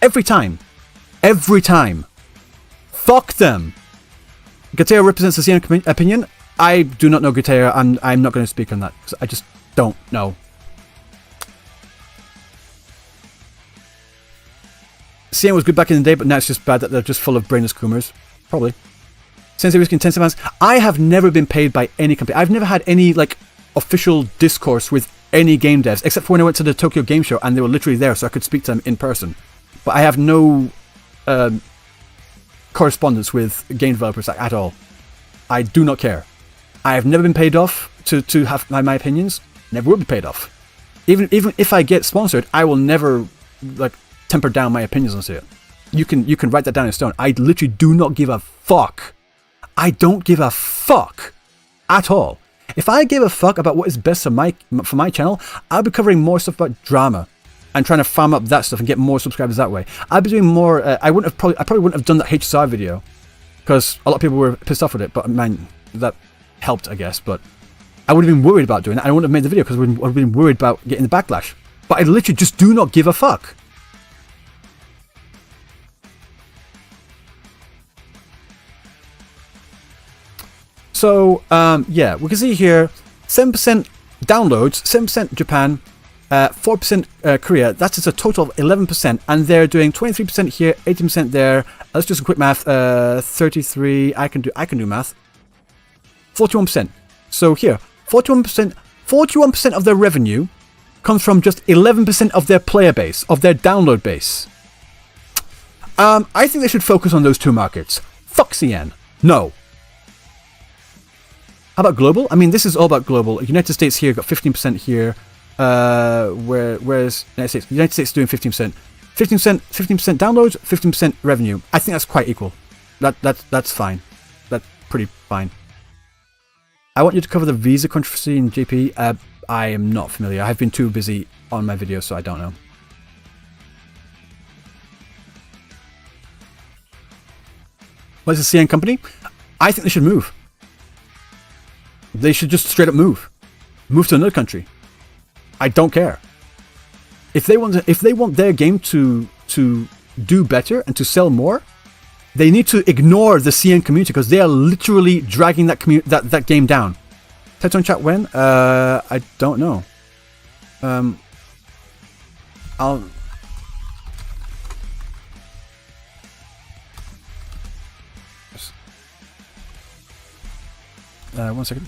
Every time. Every time. Fuck them. Gateo represents the CN opinion. I do not know Gateo. I'm not going to speak on that because I just don't know. CN was good back in the day, but now it's just bad that they're just full of brainless Kumers. Probably. Sensei Risk Intensive Fans. I have never been paid by any company. I've never had any like official discourse with any game devs, except for when I went to the Tokyo Game Show and they were literally there so I could speak to them in person. But I have no correspondence with game developers at all. I do not care. I have never been paid off to have my opinions. Never will be paid off. Even if I get sponsored, I will never like temper down my opinions on it. You can write that down in stone. I literally do not give a fuck. I don't give a fuck at all. If I gave a fuck about what is best for my channel, I'll be covering more stuff about drama and trying to farm up that stuff and get more subscribers that way. I'd be doing more. I probably wouldn't have done that HSR video because a lot of people were pissed off with it. But man, that helped, I guess. But I would have been worried about doing that. I wouldn't have made the video because I would have been worried about getting the backlash. But I literally just do not give a fuck. So, yeah, we can see here 7% downloads, 7% Japan, 4% Korea. That's just a total of 11%. And they're doing 23% here, 18% there. Let's do some quick math. 33, I can do math. 41%. So here, 41% of their revenue comes from just 11% of their player base, of their download base. I think they should focus on those two markets. Fuck CN. No. How about global? I mean, this is all about global. United States here got 15% here. Whereas United States? United States is doing 15%. 15% downloads, 15% revenue. I think that's quite equal. That's fine. That's pretty fine. I want you to cover the visa controversy in JP. I am not familiar. I've been too busy on my videos, so I don't know. What is the CN company? I think they should move. They should just straight up move. Move to another country. I don't care. If they want their game to do better and to sell more, they need to ignore the CN community because they are literally dragging that game down. Text on chat when? I don't know. I'll. 1 second.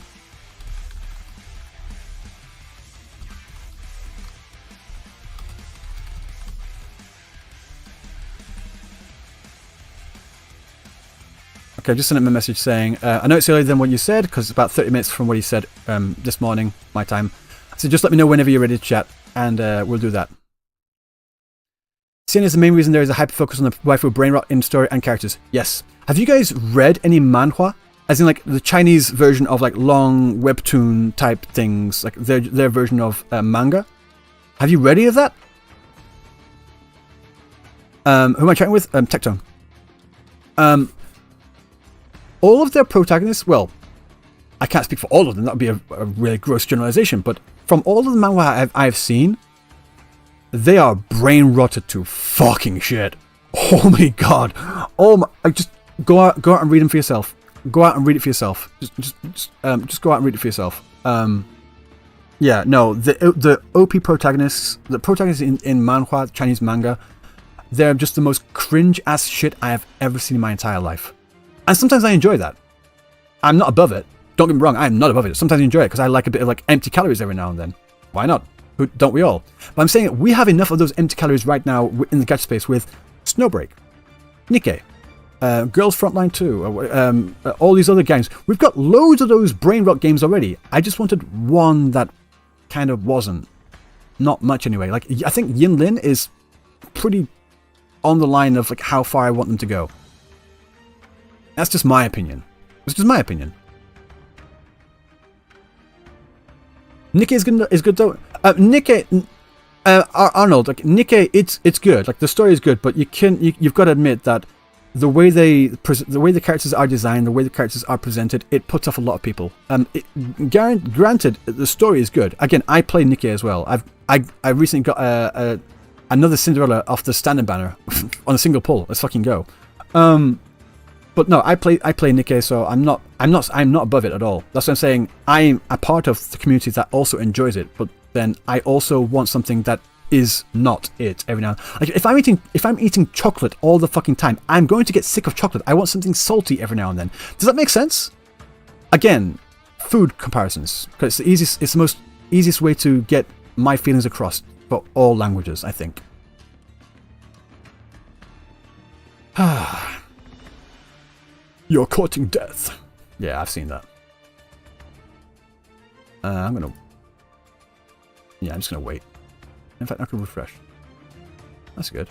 Okay, I just sent him a message saying, I know it's earlier than what you said, because it's about 30 minutes from what he said this morning, my time. So just let me know whenever you're ready to chat, and we'll do that. CN is the main reason there is a hyper-focus on the waifu brain rot in story and characters. Yes. Have you guys read any manhwa? As in, like, the Chinese version of, like, long webtoon type things, like their version of manga? Have you read any of that? Who am I chatting with? Tectone. All of their protagonists, well, I can't speak for all of them, that would be a really gross generalization, but from all of the manhwa I've seen, they are brain rotted to fucking shit. Oh my god. Oh my, just go out and read them for yourself. Go out and read it for yourself. Just go out and read it for yourself. Yeah, no, the OP protagonists, the protagonists in manhwa, Chinese manga, they're just the most cringe-ass shit I have ever seen in my entire life. And sometimes I enjoy that. I'm not above it. Don't get me wrong, I'm not above it. Sometimes I enjoy it because I like a bit of like empty calories every now and then. Why not? Don't we all? But I'm saying we have enough of those empty calories right now in the gacha space with Snowbreak, Nikkei, Girls Frontline 2, all these other games. We've got loads of those brain rot games already. I just wanted one that kind of wasn't. Not much anyway. Like, I think Yin Lin is pretty on the line of like how far I want them to go. That's just my opinion. It's just my opinion. Nikkei is good though. Nikkei, Arnold, like Nikkei, it's good. Like the story is good, but you've got to admit that the way the characters are designed, the way the characters are presented, it puts off a lot of people. Granted, the story is good. Again, I play Nikkei as well. I recently got another Cinderella off the standing banner on a single pull. Let's fucking go. But no, I play Nikkei, so I'm not above it at all. That's what I'm saying. I'm a part of the community that also enjoys it, but then I also want something that is not it every now. Like if I'm eating chocolate all the fucking time, I'm going to get sick of chocolate. I want something salty every now and then. Does that make sense? Again, food comparisons, because it's the most easiest way to get my feelings across for all languages, I think. You're courting death. Yeah, I've seen that. I'm just gonna wait. In fact, I can refresh. That's good.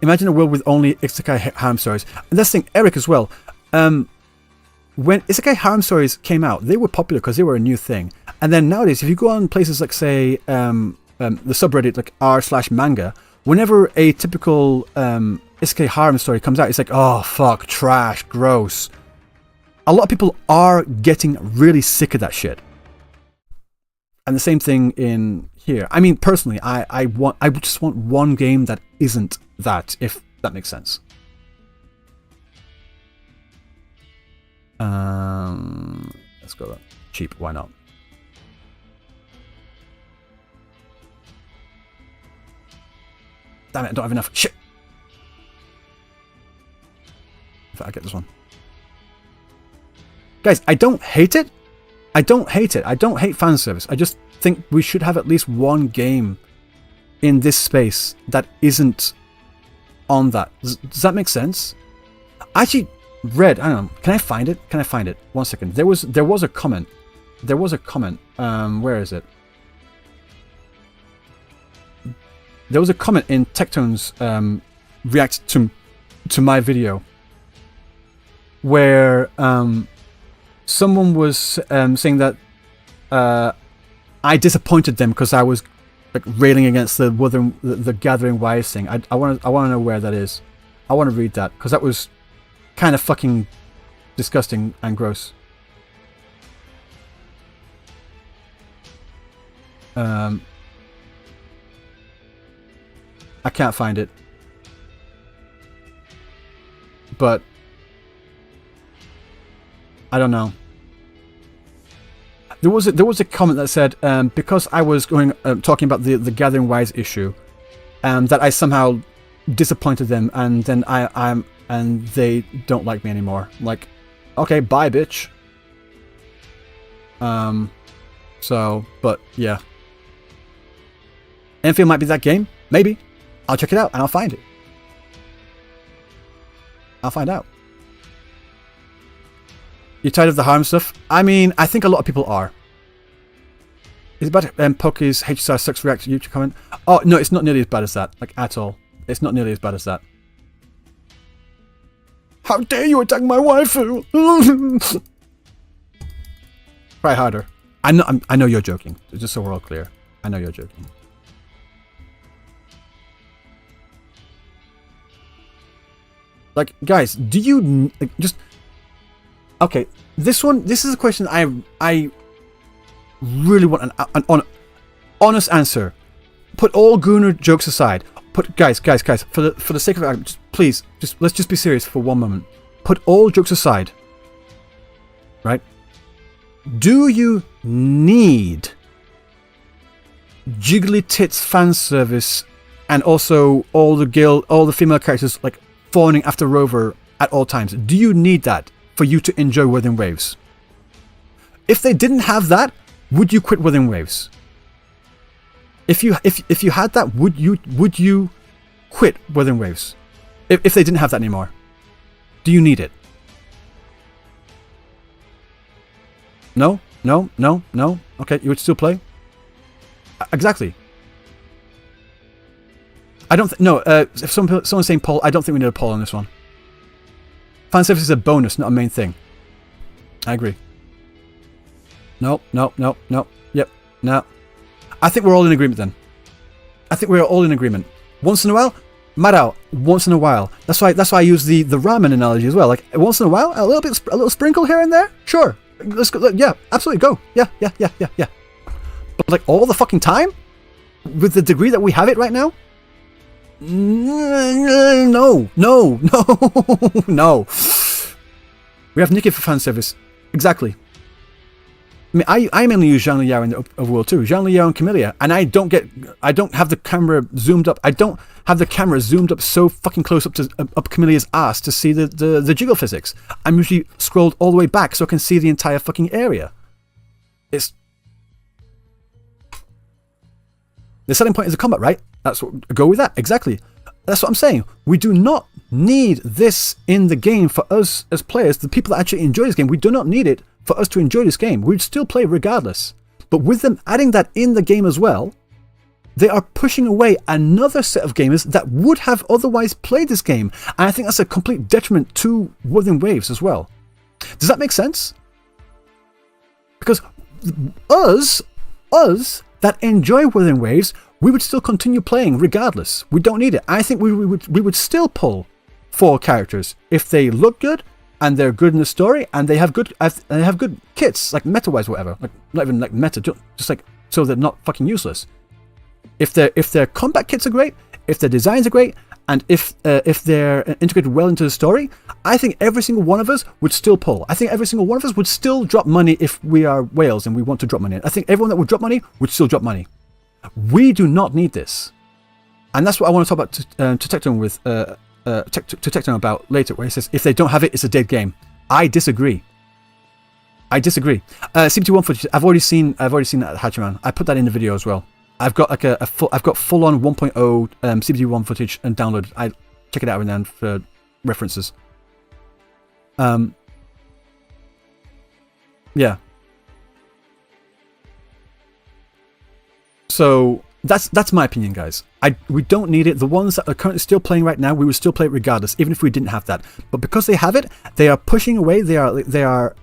Imagine a world with only isekai harem stories. And that's the thing, Eric as well. When isekai harem stories came out, they were popular because they were a new thing. And then nowadays, if you go on places like, say, the subreddit like r/manga, whenever a typical isekai harem story comes out, it's like, oh fuck, trash, gross. A lot of people are getting really sick of that shit. And the same thing in here. I mean, personally, I just want one game that isn't that, if that makes sense. Let's go cheap. Why not? Damn it! I don't have enough. Shit. In fact, I get this one. Guys, I don't hate it. I don't hate it. I don't hate fan service. I just think we should have at least one game in this space that isn't on that. Does that make sense? I actually read, I don't know, can I find it? Can I find it? 1 second. There was a comment. There was a comment. Where is it? There was a comment in Tectone's react to my video where someone was saying that I disappointed them because I was like railing against the Gathering Wise thing. I want to know where that is. I want to read that because that was kind of fucking disgusting and gross. I can't find it, but I don't know. There was a comment that said because I was talking about the Gathering Wise issue, that I somehow disappointed them, and then and they don't like me anymore. Like, okay, bye, bitch. So, but yeah, Enfield might be that game. Maybe I'll check it out and I'll find it. I'll find out. You're tired of the harm stuff? I mean, I think a lot of people are. Is it bad? Poke's HSR sucks react to YouTube comment. Oh, no, it's not nearly as bad as that. Like, at all. It's not nearly as bad as that. How dare you attack my waifu? Try harder. I know you're joking. Just so we're all clear. I know you're joking. Like, guys, do you just... Okay, this is a question I really want an honest answer. Put all Gooner jokes aside. Guys, for the sake of it, please, let's just be serious for one moment. Put all jokes aside. Right? Do you need jiggly tits fan service and also all the female characters like fawning after Rover at all times? Do you need that for you to enjoy Wuthering Waves? If they didn't have that, would you quit Wuthering Waves? If you had that, would you quit Wuthering Waves? If they didn't have that anymore, do you need it? No. Okay, you would still play. Exactly. I don't. If someone's saying poll, I don't think we need a poll on this one. Fan service is a bonus, not a main thing. I agree. No. Yep. No. I think we're all in agreement then. I think we're all in agreement. Once in a while, Madao, once in a while. That's why I use the ramen analogy as well. Like once in a while, a little sprinkle here and there. Sure. Let's go. Yeah, absolutely go. Yeah. But like all the fucking time, with the degree that we have it right now, no. We have Nikki for fan service. Exactly. I mean, I mainly use Zhang Liao in the Overworld too. Zhang Liao and Camellia, and I don't have the camera zoomed up. I don't have the camera zoomed up so fucking close up Camelia's ass to see the jiggle physics. I'm usually scrolled all the way back so I can see the entire fucking area. The selling point is the combat, right? Go with that. Exactly. That's what I'm saying. We do not need this in the game for us as players, the people that actually enjoy this game. We do not need it for us to enjoy this game. We'd still play regardless. But with them adding that in the game as well, they are pushing away another set of gamers that would have otherwise played this game. And I think that's a complete detriment to Wuthering Waves as well. Does that make sense? Because us that enjoy Wuthering Waves, we would still continue playing regardless. We don't need it. I think we would still pull 4 characters if they look good and they're good in the story and they have good kits, like meta-wise, whatever. Like not even like meta, just like so they're not fucking useless. If their combat kits are great, if their designs are great, and if they're integrated well into the story, I think every single one of us would still pull. I think every single one of us would still drop money if we are whales and we want to drop money. I think everyone that would drop money would still drop money. We do not need this, and that's what I want to talk about to Tecton with to Tecton about later, where he says if they don't have it, it's a dead game. I disagree. CBT1 footage. I've already seen that at Hachiman. I put that in the video as well. I've got like I've got full on 1.0 CBT1 footage and downloaded. I check it out every now and then for references. Yeah. So that's my opinion, guys. We don't need it. The ones that are currently still playing right now, we would still play it regardless, even if we didn't have that. But because they have it, they are pushing away. They're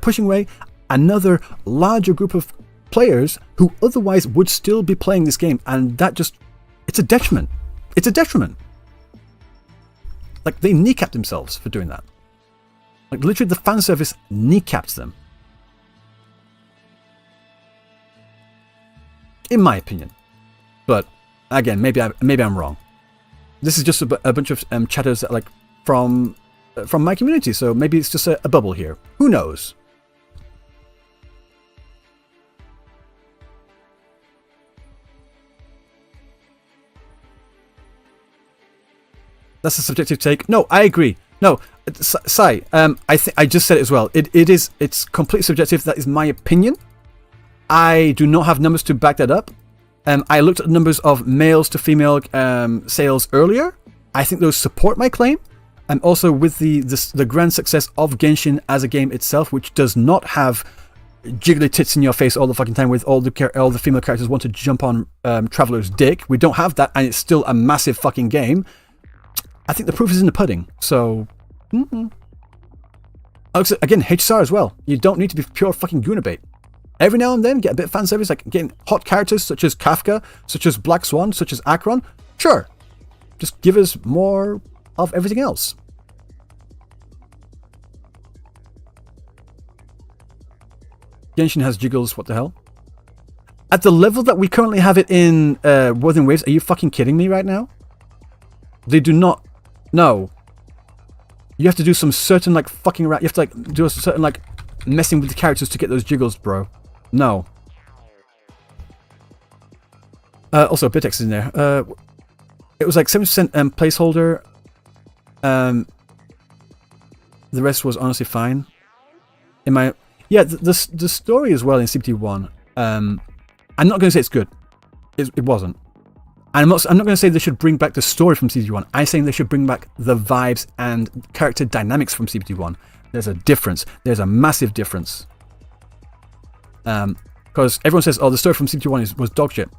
pushing away another larger group of players who otherwise would still be playing this game, and it's a detriment. It's a detriment. Like they kneecapped themselves for doing that. Like literally, the fan service kneecapped them. In my opinion, but again, maybe I'm wrong. This is just a bunch of chatters that, like from my community, so maybe it's just a bubble here. Who knows? That's a subjective take. No, I agree. No, Sai, I just said it as well. It's completely subjective. That is my opinion. I do not have numbers to back that up. I looked at numbers of males to female sales earlier. I think those support my claim. And also with the grand success of Genshin as a game itself, which does not have jiggly tits in your face all the fucking time with all the female characters want to jump on Traveler's dick. We don't have that, and it's still a massive fucking game. I think the proof is in the pudding. So, again, HSR as well. You don't need to be pure fucking Gooner Every now and then, get a bit of fan service, like getting hot characters such as Kafka, such as Black Swan, such as Akron. Sure. Just give us more of everything else. Genshin has jiggles, what the hell? At the level that we currently have it in Wuthering Waves, are you fucking kidding me right now? They do not... No. You have to do some certain, like, fucking around. You have to, like, do a certain, like, messing with the characters to get those jiggles, bro. No. Also, Bitex is in there. It was, like, 70% placeholder. The rest was honestly fine. In my... Yeah, the story as well in CBT1. I'm not going to say it's good. It wasn't. I'm not going to say they should bring back the story from CBT1. I'm saying they should bring back the vibes and character dynamics from CBT1. There's a difference. There's a massive difference. Because everyone says, oh, the story from CBT1 was dog shit.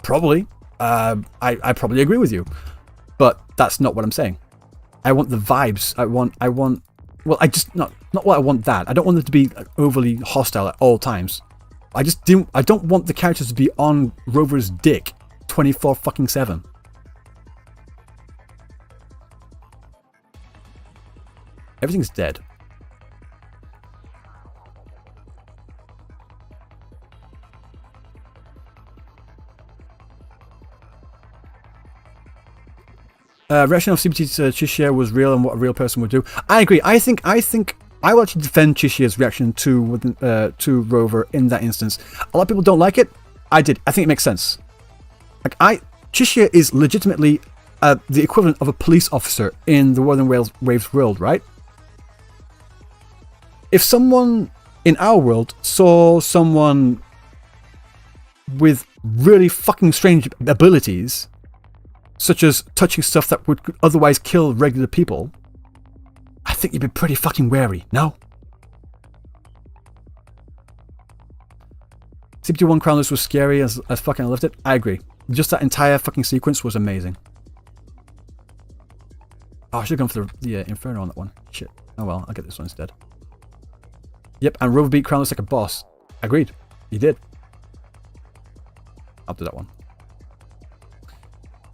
Probably. I probably agree with you. But that's not what I'm saying. I want the vibes. I want... Well, I just... Not what I want that. I don't want them to be overly hostile at all times. I don't want the characters to be on Rover's dick 24/7. Everything's dead. Reaction of CBT to Chishia was real and what a real person would do. I agree. I think I will actually defend Chishia's reaction to Rover in that instance. A lot of people don't like it. I did. I think it makes sense. Like Chishia is legitimately the equivalent of a police officer in the Wuthering Waves world, right? If someone in our world saw someone with really fucking strange abilities, such as touching stuff that would otherwise kill regular people, I think you'd be pretty fucking wary, no? CBT1 Crownless was scary as fucking I loved it. I agree. Just that entire fucking sequence was amazing. Oh, I should have gone for the Inferno on that one. Shit. Oh well, I'll get this one instead. Yep, and Rover beat Crownless like a boss. Agreed. He did. I'll do that one.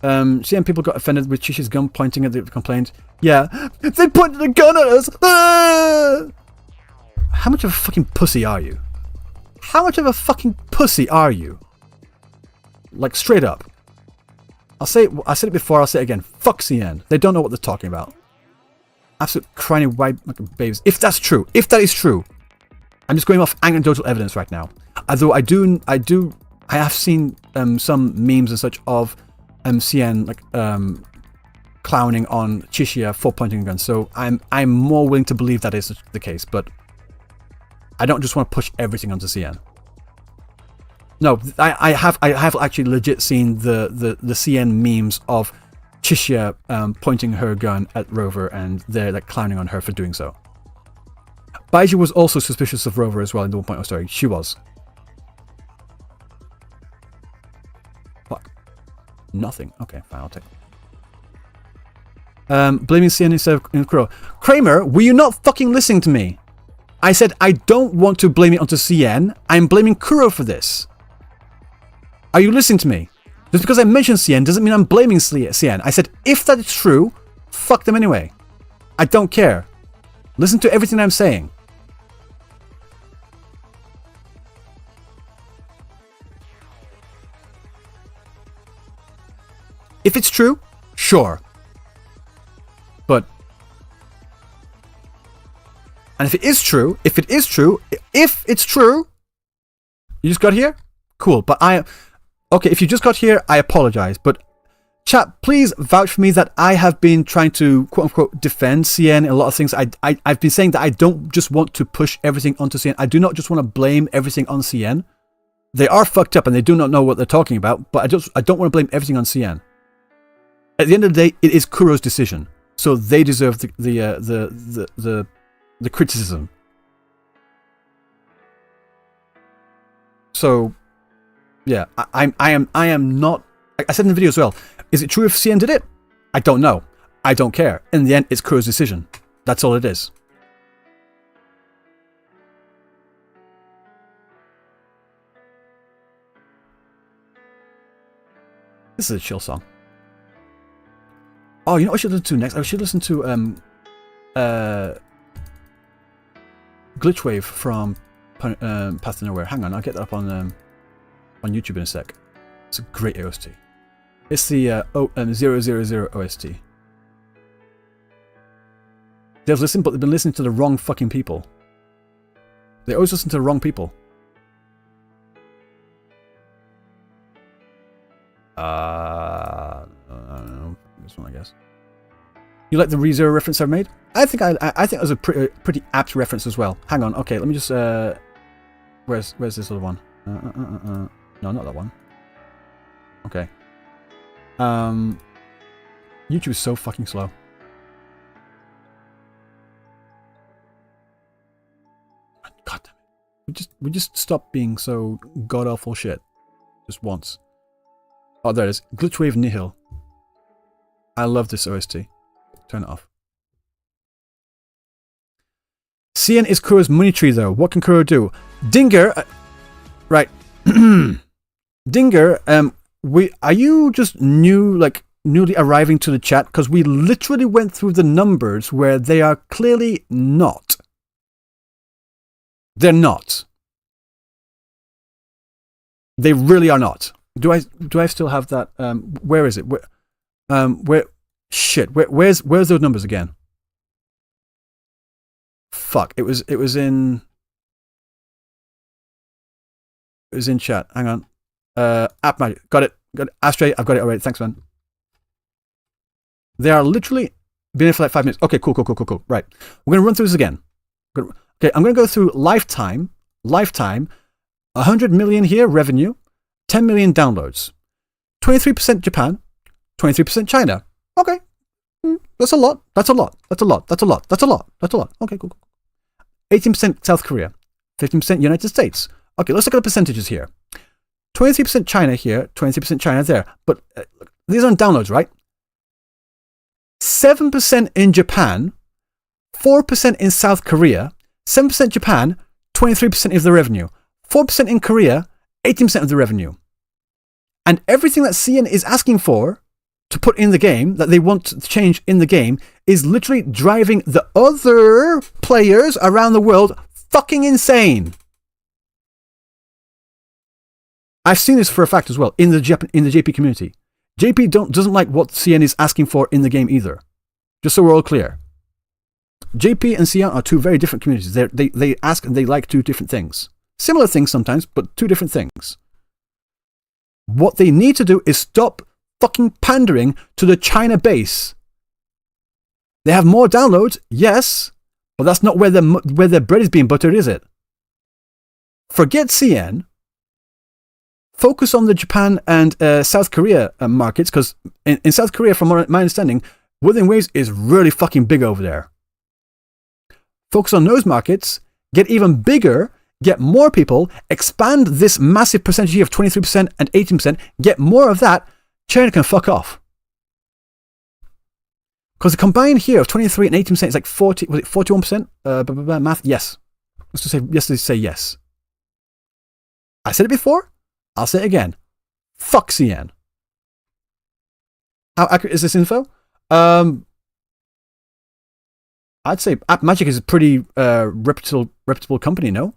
CM people got offended with Chishia's gun pointing at the complaint. Yeah, they pointed a gun at us! Ah! How much of a fucking pussy are you? How much of a fucking pussy are you? Like, straight up. I said it before, I'll say it again. Fuck CN. They don't know what they're talking about. Absolute crying white babies. If that's true, if that is true, I'm just going off anecdotal evidence right now. Although I have seen some memes and such of CN like clowning on Chishia for pointing a gun. So I'm more willing to believe that is the case, but I don't just want to push everything onto CN. No, I have actually legit seen the CN memes of Chishia pointing her gun at Rover and they're like clowning on her for doing so. Baiju was also suspicious of Rover as well in the 1.0 story. She was. Fuck. Nothing. Okay, fine, I'll take it. Blaming CN instead of Kuro. Kramer, were you not fucking listening to me? I said I don't want to blame it onto CN. I'm blaming Kuro for this. Are you listening to me? Just because I mentioned CN doesn't mean I'm blaming CN. I said if that is true, fuck them anyway. I don't care. Listen to everything I'm saying. If it's true, sure. But... And if it's true, you just got here? Cool, but okay, if you just got here, I apologize, but chat, please vouch for me that I have been trying to quote-unquote defend CN in a lot of things. I've been saying that I don't just want to push everything onto CN. I do not just want to blame everything on CN. They are fucked up and they do not know what they're talking about, but I don't want to blame everything on CN. At the end of the day, it is Kuro's decision, so they deserve the criticism. So, yeah, I am not. I said in the video as well. Is it true if CN did it? I don't know. I don't care. In the end, it's Kuro's decision. That's all it is. This is a chill song. Oh, you know what I should listen to next? I should listen to Glitchwave from Path to Nowhere. Hang on, I'll get that up on YouTube in a sec. It's a great OST. It's the 000 OST. They've listened, but they've been listening to the wrong fucking people. They always listen to the wrong people. I don't know. This one, I guess. You like the ReZero reference I've made? I think it was a pretty apt reference as well. Hang on. Okay, let me just. Where's this other one? No, not that one. Okay. YouTube is so fucking slow. God damn it. We just stop being so god awful shit. Just once. Oh, there it is. Glitchwave Nihil. I love this OST. Turn it off. CN is Kuro's money tree though. What can Kuro do? Dinger, right. Dinger, are you just newly arriving to the chat? Because we literally went through the numbers where they are clearly not. They're not. They really are not. Do I still have that? Where is it? Where's those numbers again? Fuck. It was in chat. Hang on. App Magic. Got it. Astray, I've got it already. Thanks, man. They are literally been here for like 5 minutes. Okay, cool. Right. We're gonna run through this again. Okay, I'm gonna go through lifetime. 100 million here, revenue. 10 million downloads. 23% Japan. 23% China. Okay. That's a lot. Okay, cool. 18% South Korea. 15% United States. Okay, let's look at the percentages here. 23% China here, 23% China there. But these aren't downloads, right? 7% in Japan, 4% in South Korea, 7% Japan, 23% of the revenue. 4% in Korea, 18% of the revenue. And everything that CN is asking for to put in the game, that they want to change in the game, is literally driving the other players around the world fucking insane. I've seen this for a fact as well in the JP community. JP doesn't like what CN is asking for in the game either. Just so we're all clear. JP and CN are two very different communities. They ask and they like two different things. Similar things sometimes, but two different things. What they need to do is stop fucking pandering to the China base. They have more downloads, yes, but that's not where their bread is being buttered, is it? Forget CN. Focus on the Japan and South Korea markets, because in South Korea, from my understanding, Wuthering Waves is really fucking big over there. Focus on those markets, get even bigger, get more people, expand this massive percentage of 23% and 18%, get more of that, China can fuck off. Because the combined here of 23 and 18% is like 40, was it 41%? Math? Yes. Let's just say yes. I said it before, I'll say it again. Fuck CN. How accurate is this info? I'd say App Magic is a pretty reputable company, no?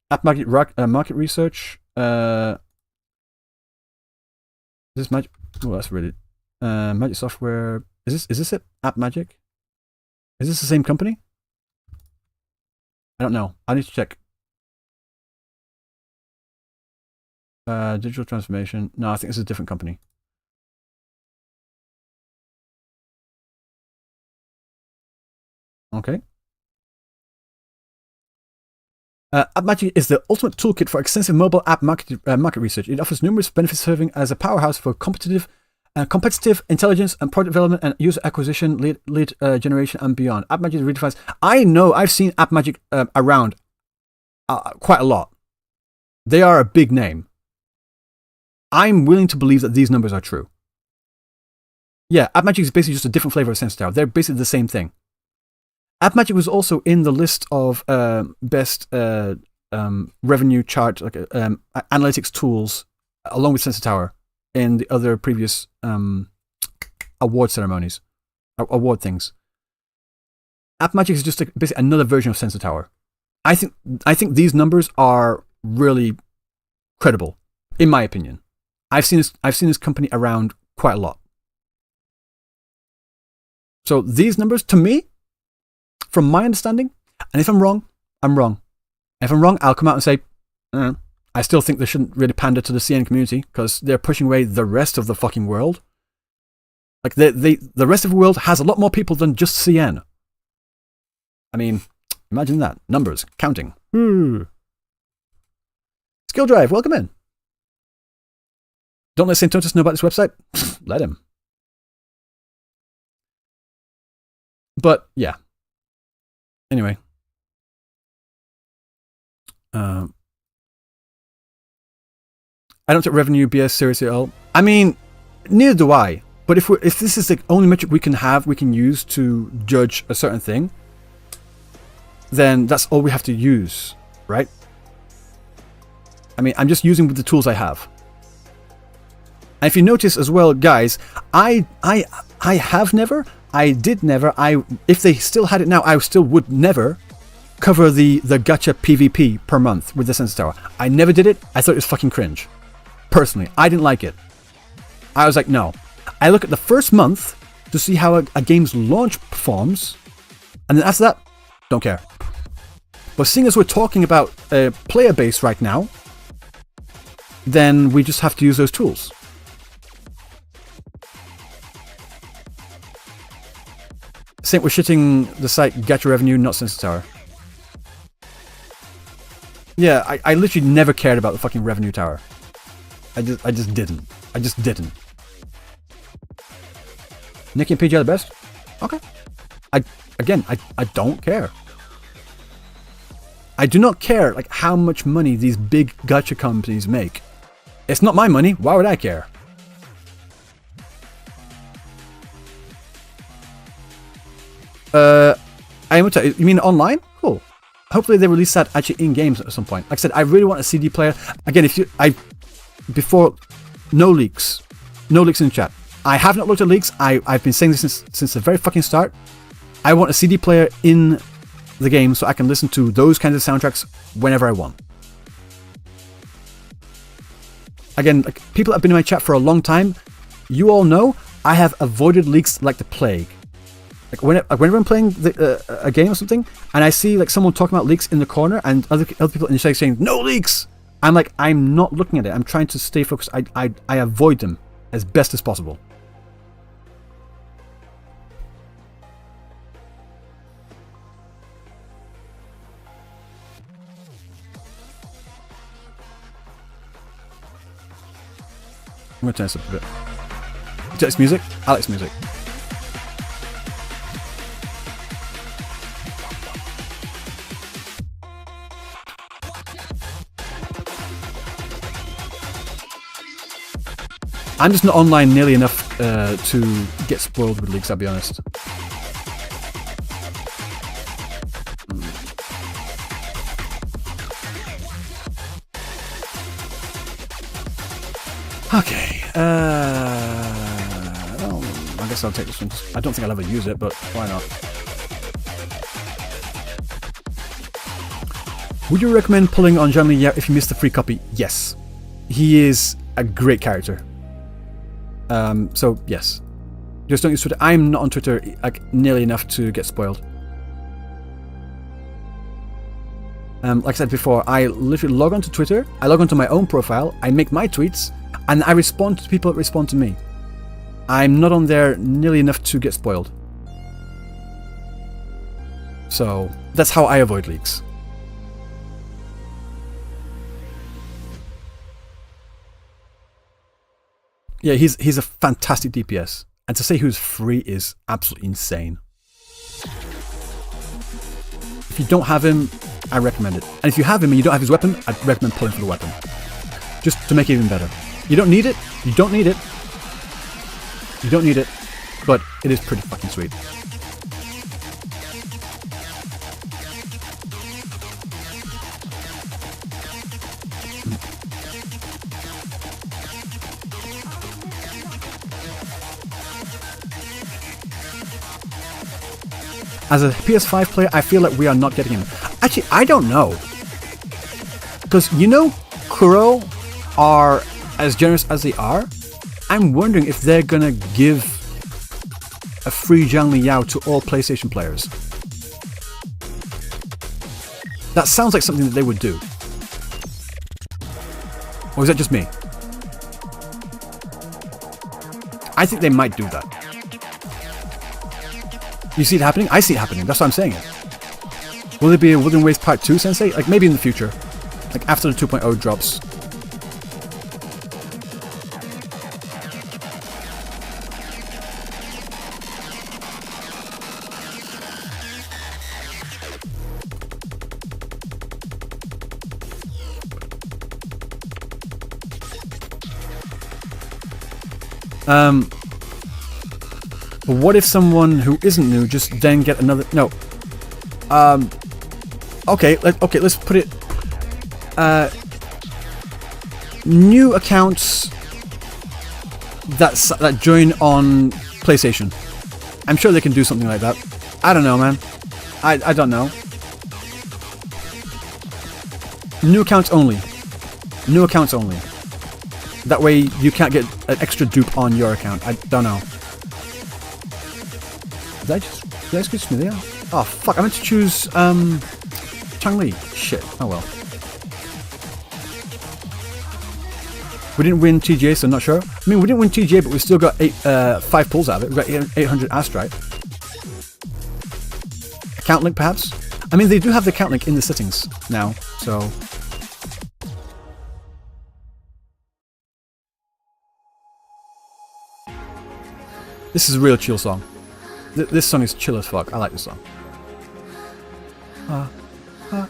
App Magic market research. Is this Magic? Oh, that's really Magic Software. Is this it? App Magic? Is this the same company? I don't know. I need to check. Digital transformation. No, I think this is a different company. Okay. AppMagic is the ultimate toolkit for extensive mobile app market research. It offers numerous benefits, serving as a powerhouse for competitive intelligence and product development and user acquisition, lead generation, and beyond. AppMagic redefines. I know I've seen AppMagic around quite a lot. They are a big name. I'm willing to believe that these numbers are true. Yeah, AppMagic is basically just a different flavor of Sensor Tower. They're basically the same thing. AppMagic was also in the list of best revenue chart, like analytics tools along with Sensor Tower in the other previous award ceremonies, award things. App Magic is just basically another version of Sensor Tower. I think these numbers are really credible, in my opinion. I've seen this company around quite a lot. So these numbers, to me, from my understanding, and if I'm wrong, I'm wrong. If I'm wrong, I'll come out and say, I still think they shouldn't really pander to the CN community because they're pushing away the rest of the fucking world. Like the rest of the world has a lot more people than just CN. I mean, imagine that. Numbers, counting. Skill Drive, welcome in. Don't let St. Totus know about this website? Let him. But, yeah. Anyway. I don't take revenue BS seriously at all. I mean, neither do I. But if this is the only metric we can use to judge a certain thing, then that's all we have to use, right? I mean, I'm just using with the tools I have. And if you notice as well, guys, I did never, if they still had it now, I still would never cover the gacha PvP per month with the Sensor Tower. I never did it. I thought it was fucking cringe. Personally, I didn't like it. I was like, no. I look at the first month to see how a game's launch performs, and then after that, don't care. But seeing as we're talking about a player base right now, then we just have to use those tools. Saint, we're shitting the site gacha revenue, not Sensor Tower. Yeah, I literally never cared about the fucking revenue tower. I just didn't. I just didn't. Nicky and PJ are the best? Okay. I don't care. I do not care like how much money these big gacha companies make. It's not my money. Why would I care? You mean online? Cool. Hopefully they release that actually in games at some point. Like I said, I really want a CD player. Again, no leaks in chat. I have not looked at leaks. I've been saying this since the very fucking start. I want a CD player in the game so I can listen to those kinds of soundtracks whenever I want. Again, like people that have been in my chat for a long time, you all know I have avoided leaks like the plague. Like whenever I'm playing a game or something, and I see like someone talking about leaks in the corner, and other people in the chat saying no leaks, I'm like, I'm not looking at it. I'm trying to stay focused. I avoid them as best as possible. I'm gonna turn this up a bit. Alex music. Alex music. I'm just not online nearly enough to get spoiled with leaks, I'll be honest. Okay. I guess I'll take this one. I don't think I'll ever use it, but why not? Would you recommend pulling on Jean Lee if you missed the free copy? Yes. He is a great character. So, yes. Just don't use Twitter. I'm not on Twitter like nearly enough to get spoiled. Like I said before, I literally log onto Twitter, I log onto my own profile, I make my tweets, and I respond to people that respond to me. I'm not on there nearly enough to get spoiled. So, that's how I avoid leaks. Yeah, he's a fantastic DPS. And to say he was free is absolutely insane. If you don't have him, I recommend it. And if you have him and you don't have his weapon, I'd recommend pulling for the weapon. Just to make it even better. You don't need it. You don't need it. You don't need it. But it is pretty fucking sweet. As a PS5 player, I feel like we are not getting him. Actually, I don't know. Because, you know, Kuro are as generous as they are. I'm wondering if they're gonna give a free Zhang Liao to all PlayStation players. That sounds like something that they would do. Or is that just me? I think they might do that. You see it happening? I see it happening. That's why I'm saying it. Will there be a Wooden Waves Part 2, Sensei? Like, maybe in the future. Like, after the 2.0 drops. But what if someone who isn't new just then get another... No. Okay, let's put it... new accounts that join on PlayStation. I'm sure they can do something like that. I don't know, man. I don't know. New accounts only. New accounts only. That way you can't get an extra dupe on your account. I don't know. Did I just me there? Oh fuck, I meant to choose Chang-Li. Shit. Oh well. We didn't win TGA, so I'm not sure. I mean, we didn't win TGA, but we still got 5 pulls out of it. We got 800 Astrite. Account link, perhaps? I mean, they do have the account link in the settings now, so... This is a real chill song. This song is chill as fuck. I like this song. Ha, ha.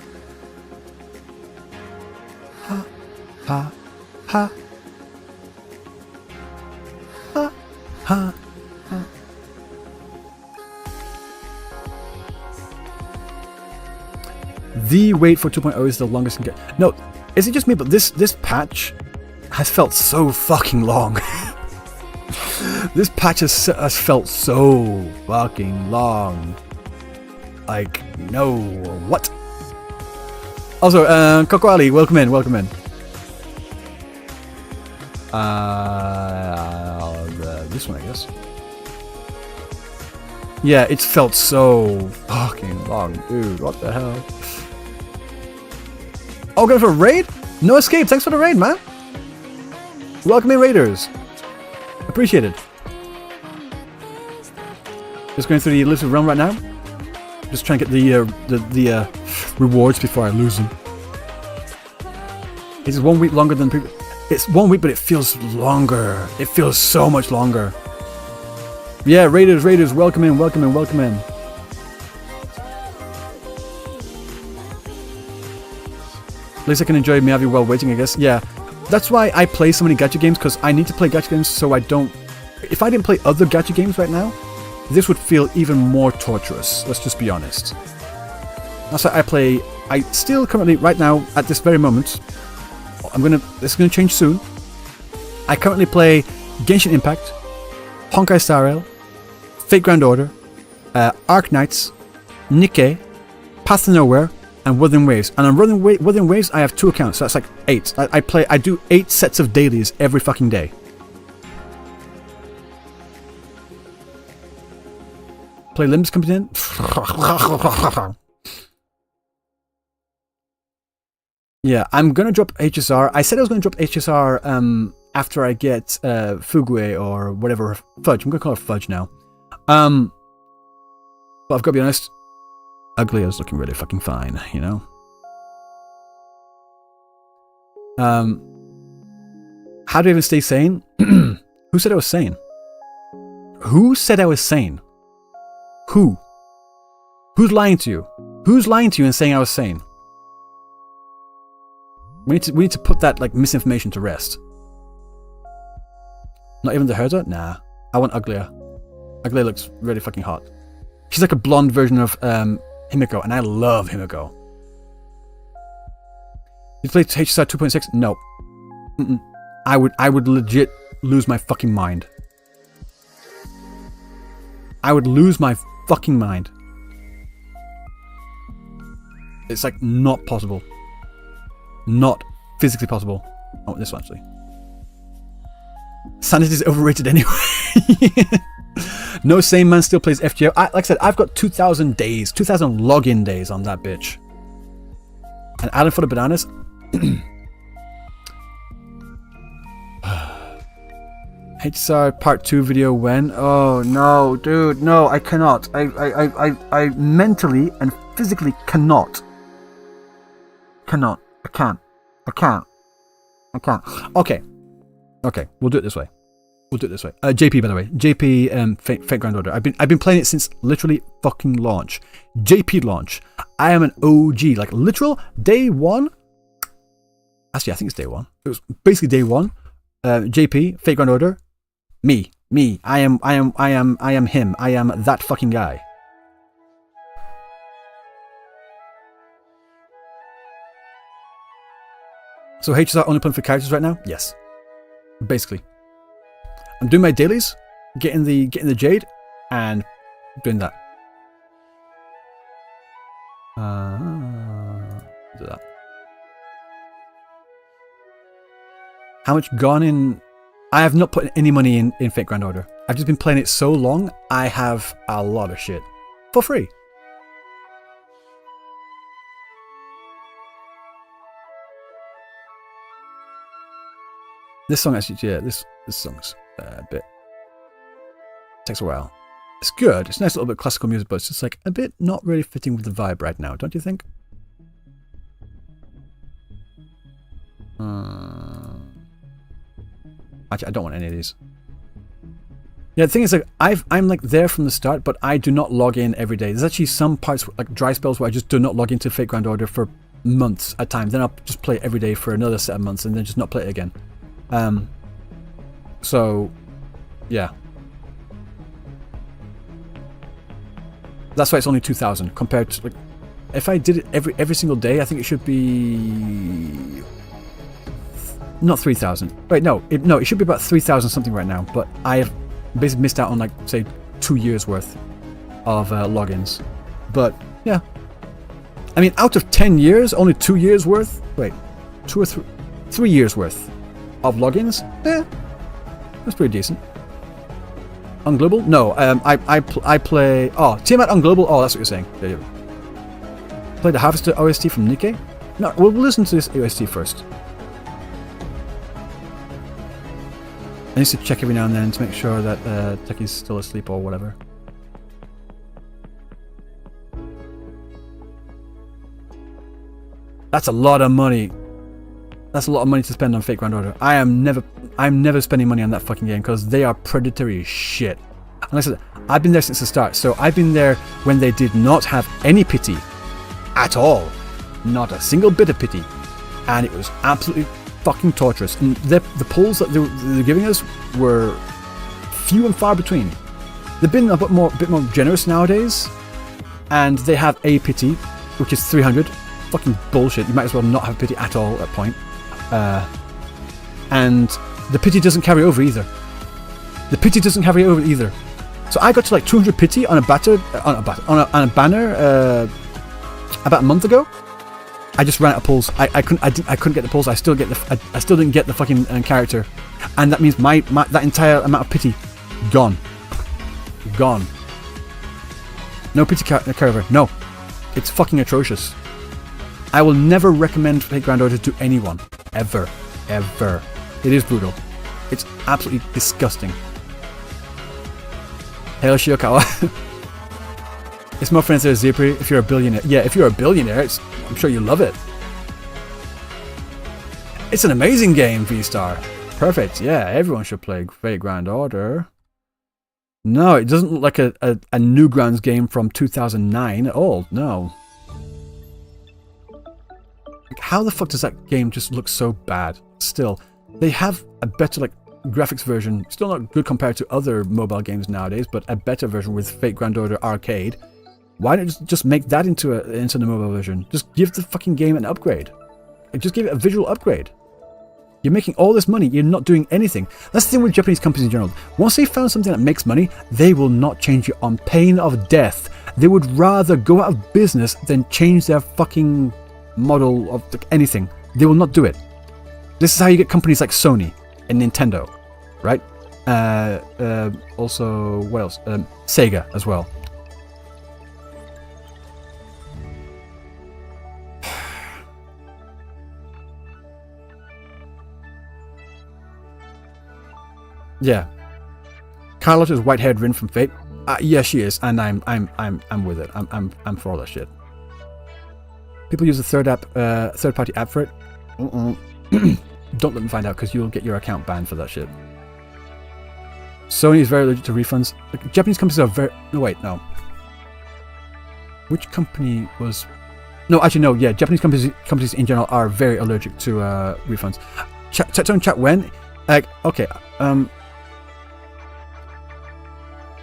Ha, ha, ha. Ha, ha, ha. The wait for 2.0 is the longest you can get. No, is it just me? But this patch has felt so fucking long. This patch has felt so fucking long. Like, no, what? Also, Coco Ali, welcome in, welcome in. This one, I guess. Yeah, it's felt so fucking long, dude. What the hell? Oh, going for a raid? No escape. Thanks for the raid, man. Welcome in, raiders. Appreciated. Just going through the Illusive realm right now. Just trying to get the rewards before I lose them. It's 1 week longer than previous. It's 1 week, but it feels longer. It feels so much longer. Yeah, raiders, welcome in, welcome in, welcome in. At least I can enjoy Miyavi while waiting, I guess. Yeah, that's why I play so many gacha games, because I need to play gacha games so I don't... If I didn't play other gacha games right now, this would feel even more torturous. Let's just be honest. That's why I play... I still currently, right now, at this very moment... This is gonna change soon. I currently play Genshin Impact, Honkai Star Rail, Fate Grand Order, Arc Knights, Nikkei, Path to Nowhere, and Wuthering Waves. And on Wuthering Waves, I have 2 accounts, so that's like 8. I do 8 sets of dailies every fucking day. Play Limbs coming in. Yeah, I'm gonna drop HSR. I said I was gonna drop HSR after I get Fugue or whatever Fudge. I'm gonna call it Fudge now. But I've got to be honest, Ugly is looking really fucking fine, you know. How do I even stay sane? Who said I was sane? Who said I was sane? Who? Who's lying to you? Who's lying to you and saying I was sane? We need to put that like misinformation to rest. Not even the herder? Nah. I want Uglier. Uglier looks really fucking hot. She's like a blonde version of Himiko, and I love Himiko. You play HSR 2.6? No. I would legit lose my fucking mind. I would lose my fucking mind. It's like not possible. Not physically possible. Oh, this one actually. Sanity is overrated anyway. No sane man still plays FGO. Like I said, I've got 2,000 days, 2,000 login days on that bitch. And Alan for the bananas. HSR part 2 video when? Oh no, dude, no, I cannot. I mentally and physically cannot. I can't. Okay, we'll do it this way. JP, by the way, JP, Fate Grand Order. I've been playing it since literally fucking launch. JP launch. I am an OG, like literal day one. Actually, I think it's day one. It was basically day one. JP, Fate Grand Order. Me. I am him. I am that fucking guy. So HSR only playing for characters right now? Yes. Basically. I'm doing my dailies, getting the Jade, and doing that. Do that. How much gone in? I have not put any money in Fate Grand Order. I've just been playing it so long, I have a lot of shit. For free. This song actually, yeah, this song's a bit... takes a while. It's good. It's a nice little bit of classical music, but it's just like a bit not really fitting with the vibe right now, don't you think? Actually, I don't want any of these. Yeah, the thing is, like, I'm like there from the start, but I do not log in every day. There's actually some parts, like dry spells, where I just do not log into Fate Grand Order for months at a time. Then I'll just play it every day for another set of months, and then just not play it again. So, yeah. That's why it's only 2,000 compared to, like, if I did it every single day, I think it should be not 3,000. Wait, no, it should be about 3,000 something right now. But I have basically missed out on, like, say 2 years worth of logins. But yeah, I mean, out of 10 years, only 2 years worth. Wait, 2 or 3 years worth of logins. Yeah, that's pretty decent. On Global? No, I play... Oh, Tiamat on Global? Oh, that's what you're saying. Yeah. Play the Harvester OST from Nikkei? No, we'll listen to this OST first. I need to check every now and then to make sure that Techie's still asleep or whatever. That's a lot of money. That's a lot of money to spend on Fate Grand Order. I'm never spending money on that fucking game because they are predatory as shit. And like I said, I've been there since the start, so I've been there when they did not have any pity at all. Not a single bit of pity. And it was absolutely fucking torturous. And the pulls that they were giving us were few and far between. They've been a bit more generous nowadays, and they have a pity, which is 300. Fucking bullshit. You might as well not have pity at all at that point. And the pity doesn't carry over either. So I got to like 200 pity on a banner about a month ago. I just ran out of pulls. I couldn't get the pulls. I still didn't get the fucking character, and that means that entire amount of pity gone. No pity carry over. No, it's fucking atrocious. I will never recommend Fate Grand Order to anyone. Ever. It is brutal. It's absolutely disgusting. Hail Shiokawa. It's more friends there, Zipri, if you're a billionaire. Yeah, if you're a billionaire, I'm sure you love it. It's an amazing game, V-Star. Perfect, yeah, everyone should play Fate Grand Order. No, it doesn't look like a Newgrounds game from 2009 at all, no. How the fuck does that game just look so bad? Still, they have a better like graphics version. Still not good compared to other mobile games nowadays, but a better version with Fate Grand Order Arcade. Why don't you just make that into the mobile version? Just give the fucking game an upgrade. Just give it a visual upgrade. You're making all this money, you're not doing anything. That's the thing with Japanese companies in general. Once they found something that makes money, they will not change it on pain of death. They would rather go out of business than change their fucking model of anything. They will not do it. This is how you get companies like Sony and Nintendo, right? Also, what else? Sega as well. Yeah. Carlotta's white-haired Rin from Fate. Yeah, she is, and I'm with it. I'm for all that shit. People use a third-party app for it. Don't let them find out, because you'll get your account banned for that shit. Sony is very allergic to refunds. Like, Japanese companies are very... No, wait, no. Which company was... No, actually, no, yeah. Japanese companies in general are very allergic to refunds. Chat when? Okay,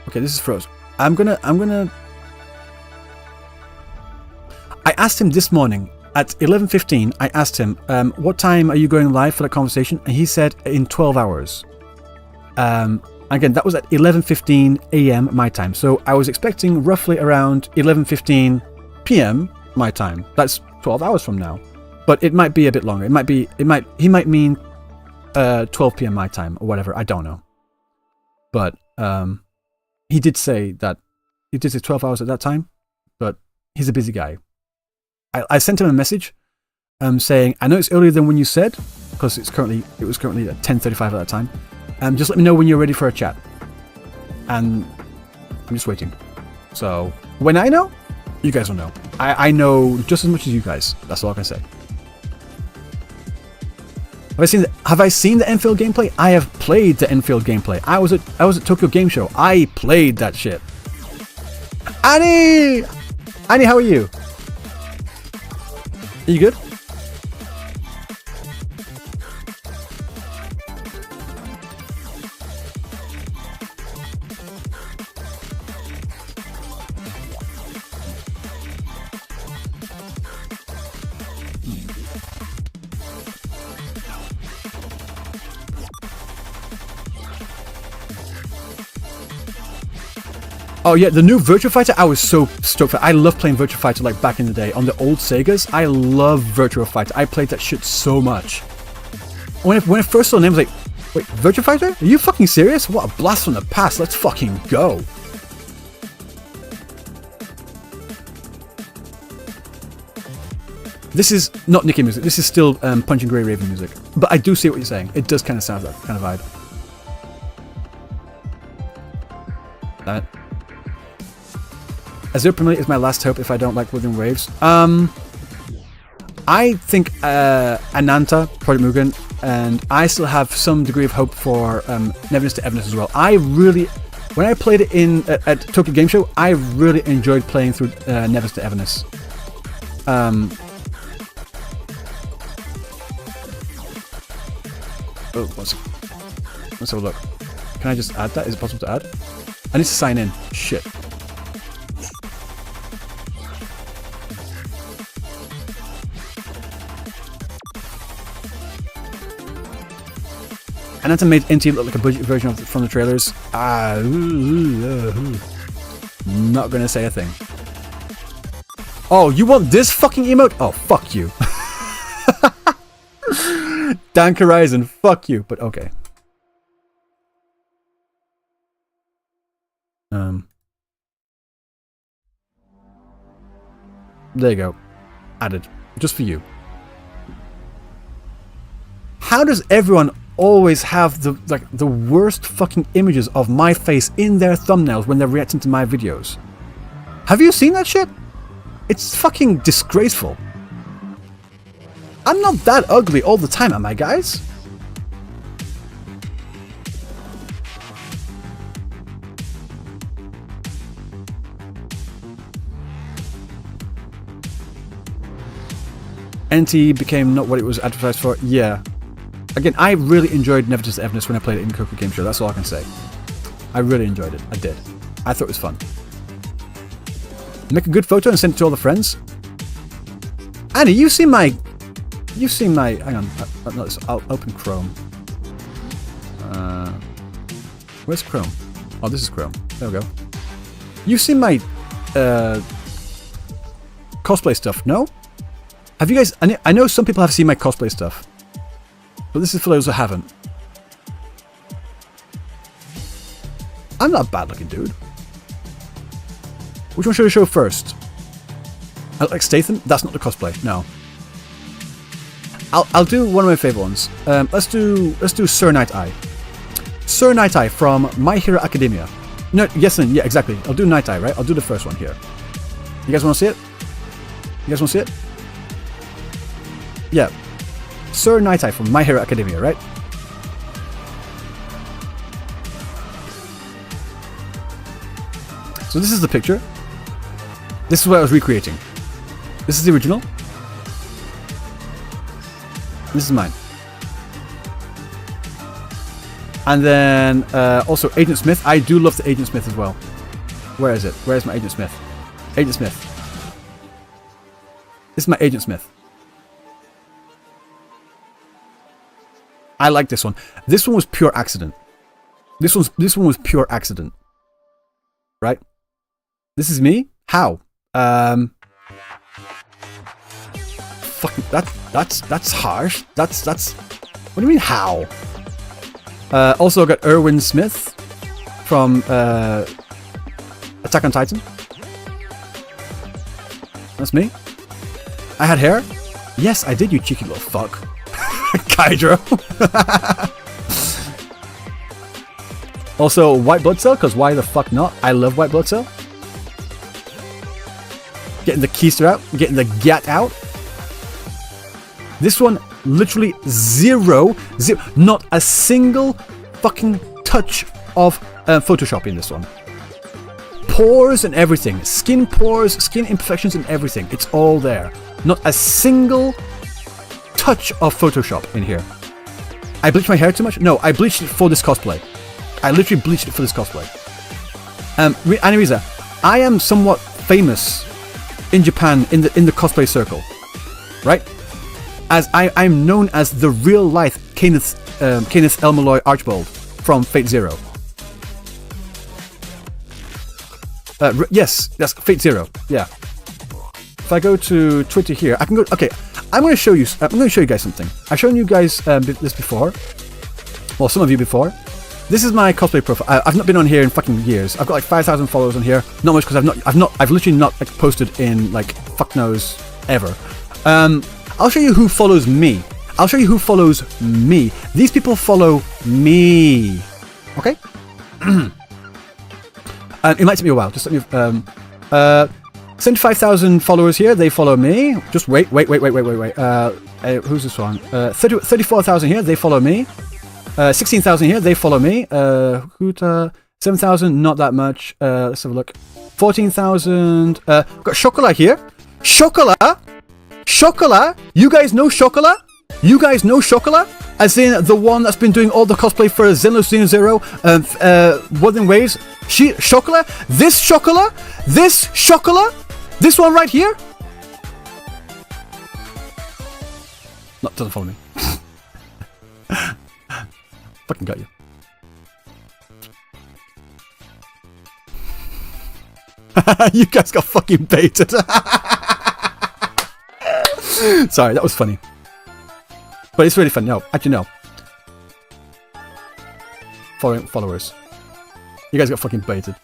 okay, this is froze. I'm gonna... I asked him this morning at 11:15. I asked him, what time are you going live for that conversation? And he said in 12 hours. Again, that was at 11:15 a.m. my time. So I was expecting roughly around 11:15 p.m. my time. That's 12 hours from now. But it might be a bit longer. He might mean 12 p.m. my time or whatever. I don't know. But he did say that he did say 12 hours at that time, but he's a busy guy. I sent him a message saying, I know it's earlier than when you said, because it was currently at 10:35 at that time. Just let me know when you're ready for a chat. And I'm just waiting. So when I know, you guys will know. I know just as much as you guys. That's all I can say. Have I seen the Enfield gameplay? I have played the Enfield gameplay. I was at Tokyo Game Show. I played that shit. Annie, how are you? Are you good? Oh yeah, the new Virtua Fighter, I was so stoked for. I love playing Virtua Fighter like back in the day. On the old Segas, I love Virtua Fighter. I played that shit so much. When I first saw the name, I was like, wait, Virtua Fighter? Are you fucking serious? What a blast from the past. Let's fucking go. This is not Nicki music. This is still Punching Grey Raven music. But I do see what you're saying. It does kind of sound like that kind of vibe. Damn it. Azure Premier is my last hope if I don't like Withering Waves. I think Ananta, Project Mugen, and I still have some degree of hope for Neverness to Everness as well. When I played it at Tokyo Game Show, I really enjoyed playing through Neverness to Everness. Oh, let's have a look. Can I just add that? Is it possible to add? I need to sign in. Shit. Ananta made NT look like a budget version from the trailers. Not gonna say a thing. Oh, you want this fucking emote? Oh, fuck you. Dan Horizon, fuck you, but okay. There you go. Added. Just for you. How does everyone always have the worst fucking images of my face in their thumbnails when they're reacting to my videos? Have you seen that shit? It's fucking disgraceful. I'm not that ugly all the time, am I, guys? NT became not what it was advertised for. Yeah. Again, I really enjoyed Neverness to Everness when I played it in the Tokyo Game Show. That's all I can say. I really enjoyed it. I did. I thought it was fun. Make a good photo and send it to all the friends. Annie, you've seen my... Hang on. I'll open Chrome. Where's Chrome? Oh, this is Chrome. There we go. You've seen my cosplay stuff. No? Have you guys... I know some people have seen my cosplay stuff. But this is for those who haven't. I'm not a bad looking dude. Which one should I show first? I look like Statham? That's not the cosplay. No. I'll do one of my favorite ones. Let's do Sir Night Eye. Sir Night Eye from My Hero Academia. No, yes, yeah, exactly. I'll do Night Eye, right? I'll do the first one here. You guys want to see it? You guys want to see it? Yeah. Sir Night Eye from My Hero Academia, right? So this is the picture. This is what I was recreating. This is the original. This is mine. And then also Agent Smith. I do love the Agent Smith as well. Where is it? Where is my Agent Smith? Agent Smith. This is my Agent Smith. I like this one. This one was pure accident. This one was pure accident. Right? This is me? How? Fucking that's harsh. That's what do you mean how? Also I got Erwin Smith from Attack on Titan. That's me. I had hair. Yes, I did, you cheeky little fuck. Kydro. Also White Blood Cell, because why the fuck not? I love White Blood Cell. Getting the keister out, getting the gat out. This one, literally zero, not a single fucking touch of Photoshop in this one. Pores and everything, skin pores, skin imperfections and everything. It's all there. Not a single touch of Photoshop in here. I bleached my hair too much? No, I bleached it for this cosplay. I literally bleached it for this cosplay. Anyway, I am somewhat famous in Japan in the cosplay circle, right? As I'm known as the real life Kenneth Elmaloy Archbold from Fate Zero. Yes, that's Fate Zero. Yeah. If I go to Twitter here, I can go. Okay, I'm going to show you. I'm going to show you guys something. I've shown you guys this before. Well, some of you before. This is my cosplay profile. I've not been on here in fucking years. I've got like 5,000 followers on here. Not much because I've literally not like, posted in like fuck knows ever. I'll show you who follows me. I'll show you who follows me. These people follow me. Okay. It might take me a while. Just let me. 75,000 followers here. They follow me. Just wait. Who's this one? 34,000 here. They follow me. 16,000 here, they follow me. 7,000, not that much. Let's have a look. 14,000. Got Chocolat here. Chocolat? Chocolat? You guys know Chocolat? You guys know Chocolat? As in the one that's been doing all the cosplay for Xenoblade Zero, Wuthering Waves. Chocolat? This Chocolat? This Chocolat? This one right here? No, doesn't follow me. Fucking got you. You guys got fucking baited. Sorry, that was funny. But it's really fun. No, actually no. Followers. You guys got fucking baited.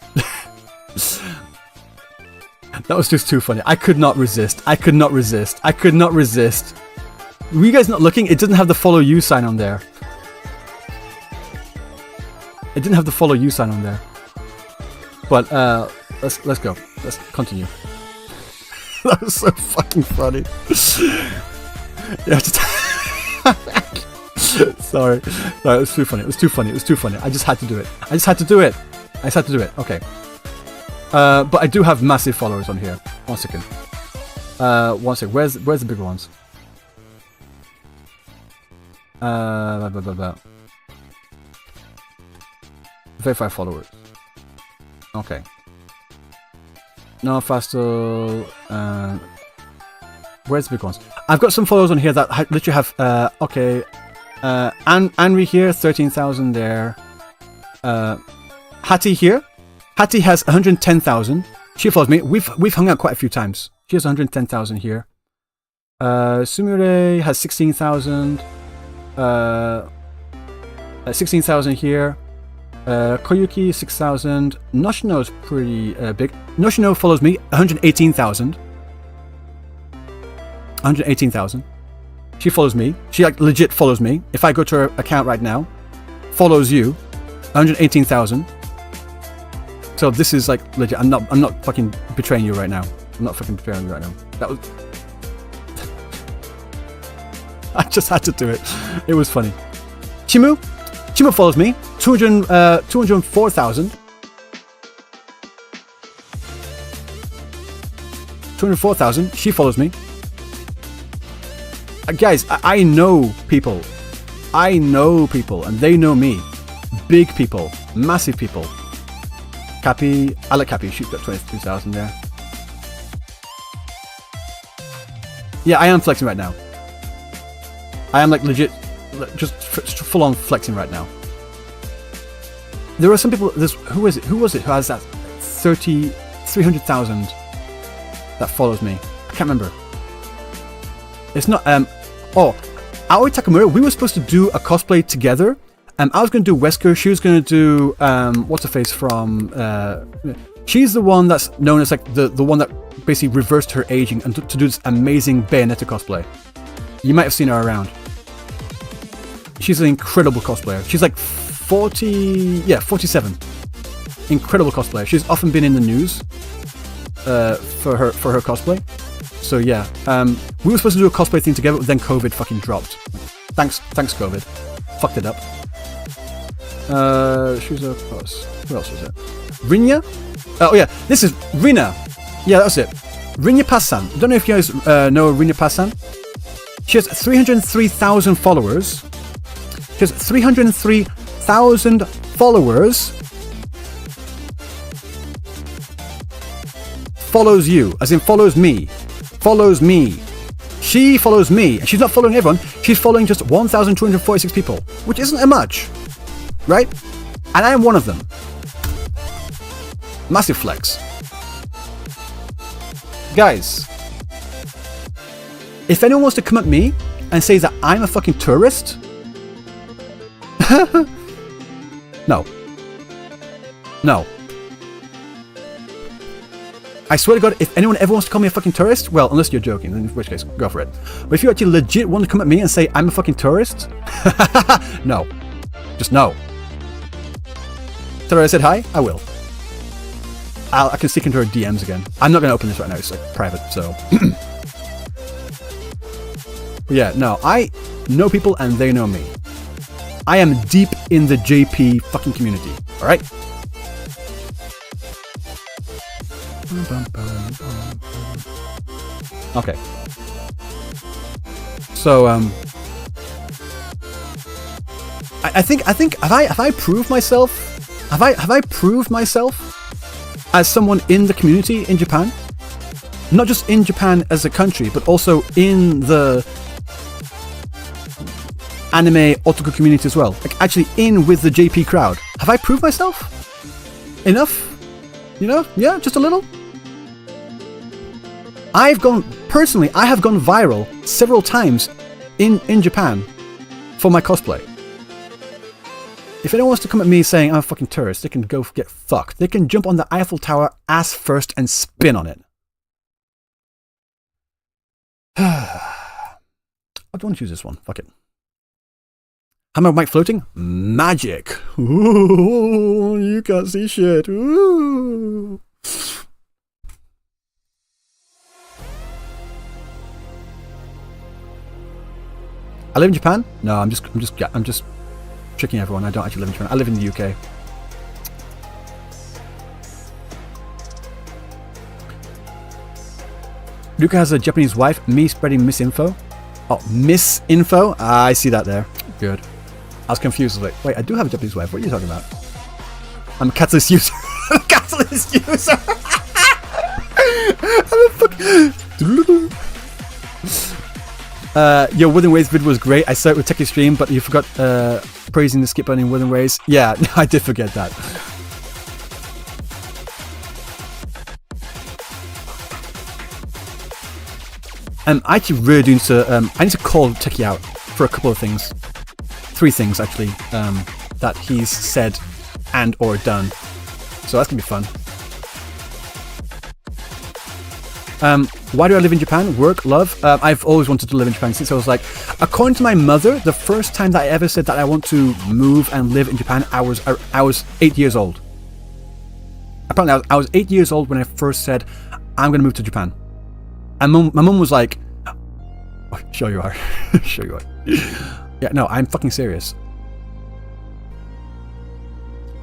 That was just too funny. I could not resist. I could not resist. I could not resist. Were you guys not looking? It doesn't have the follow you sign on there. It didn't have the follow you sign on there. But let's go. Let's continue. That was so fucking funny. Yeah, just sorry. No, it was too funny. It was too funny. It was too funny. I just had to do it. I just had to do it. I just had to do it. Okay. But I do have massive followers on here. 1 second. 1 second. Where's the bigger ones? Blah, blah, blah, blah. 35 followers. Okay. No, faster. Where's the big ones? I've got some followers on here that literally have. Okay. Anri here, 13,000 there. Hattie here. Hattie has 110,000. She follows me. We've hung out quite a few times. She has 110,000 here. Sumire has 16,000. 16,000 here. Koyuki 6,000. Noshino is pretty big. Noshino follows me 118,000. 118,000. She follows me. She like legit follows me. If I go to her account right now, follows you, 118,000. So this is like legit. I'm not fucking betraying you right now. I'm not fucking betraying you right now. That was. I just had to do it. It was funny. Chimu follows me. 204,000. 204,000. She follows me. Guys, I know people. I know people, and they know me. Big people, massive people. Cappy, I like Cappy. She's got 23,000 there. Yeah, I am flexing right now. I am like legit, just full on flexing right now. There are some people. Who is it? Who was it who has that 300,000 that follows me? I can't remember. It's not. Aoi Takamura. We were supposed to do a cosplay together. I was going to do Wesker. She was going to do what's her face from. She's the one that's known as like the one that basically reversed her aging and to do this amazing Bayonetta cosplay. You might have seen her around. She's an incredible cosplayer. She's like 47. Incredible cosplayer. She's often been in the news for her cosplay. So yeah, we were supposed to do a cosplay thing together, but then COVID fucking dropped. Thanks COVID. Fucked it up. She's a plus. Who else was it? Rinya? Oh yeah, this is Rina. Yeah, that's it. Rinya Passan. I don't know if you guys know Rinya Passan. She has 303,000 followers. She has 303,000 followers. Follows you, as in follows me. Follows me. She follows me. And she's not following everyone. She's following just 1,246 people, which isn't much, right? And I am one of them. Massive flex. Guys, if anyone wants to come at me and say that I'm a fucking tourist, no. I swear to God, if anyone ever wants to call me a fucking tourist, well, unless you're joking, in which case, go for it. But if you actually legit want to come at me and say I'm a fucking tourist, no. Just no. Sorry, I said hi? I will. I can stick into her DMs again. I'm not going to open this right now, it's like private, so. But yeah, no, I know people and they know me. I am deep in the JP fucking community, alright? Okay. So, I think have I proved myself? Have I proved myself as someone in the community in Japan? Not just in Japan as a country, but also in the anime otaku community as well. Like actually in with the JP crowd. Have I proved myself? Enough? You know? Yeah, just a little? I have gone viral several times in Japan for my cosplay. If anyone wants to come at me saying I'm a fucking tourist, they can go get fucked. They can jump on the Eiffel Tower ass first and spin on it. I don't want to use this one. Fuck it. How am I mic floating? Magic. Ooh, you can't see shit. Ooh. I live in Japan? No, I'm just tricking everyone. I don't actually live in Japan. I live in the UK. Luca has a Japanese wife. Me spreading misinfo. Oh, misinfo? I see that there. Good. I was confused. Like, wait, I do have a Japanese wife. What are you talking about? I'm a Catalyst user. I'm a Catalyst user. I'm a fuck. Your Wooden Ways vid was great. I saw it with Techie Stream, but you forgot praising the skip button in Wooden Ways. Yeah, I did forget that. I actually really do need to. I need to call Techie out for a couple of things. 3 things actually that he's said and or done. So that's gonna be fun. Why do I live in Japan? Work, love. I've always wanted to live in Japan since I was like, according to my mother, the first time that I ever said that I want to move and live in Japan, I was 8 years old. Apparently, I was 8 years old when I first said, I'm going to move to Japan. And my mum was like, oh, sure you are. Sure you are. Yeah, no, I'm fucking serious.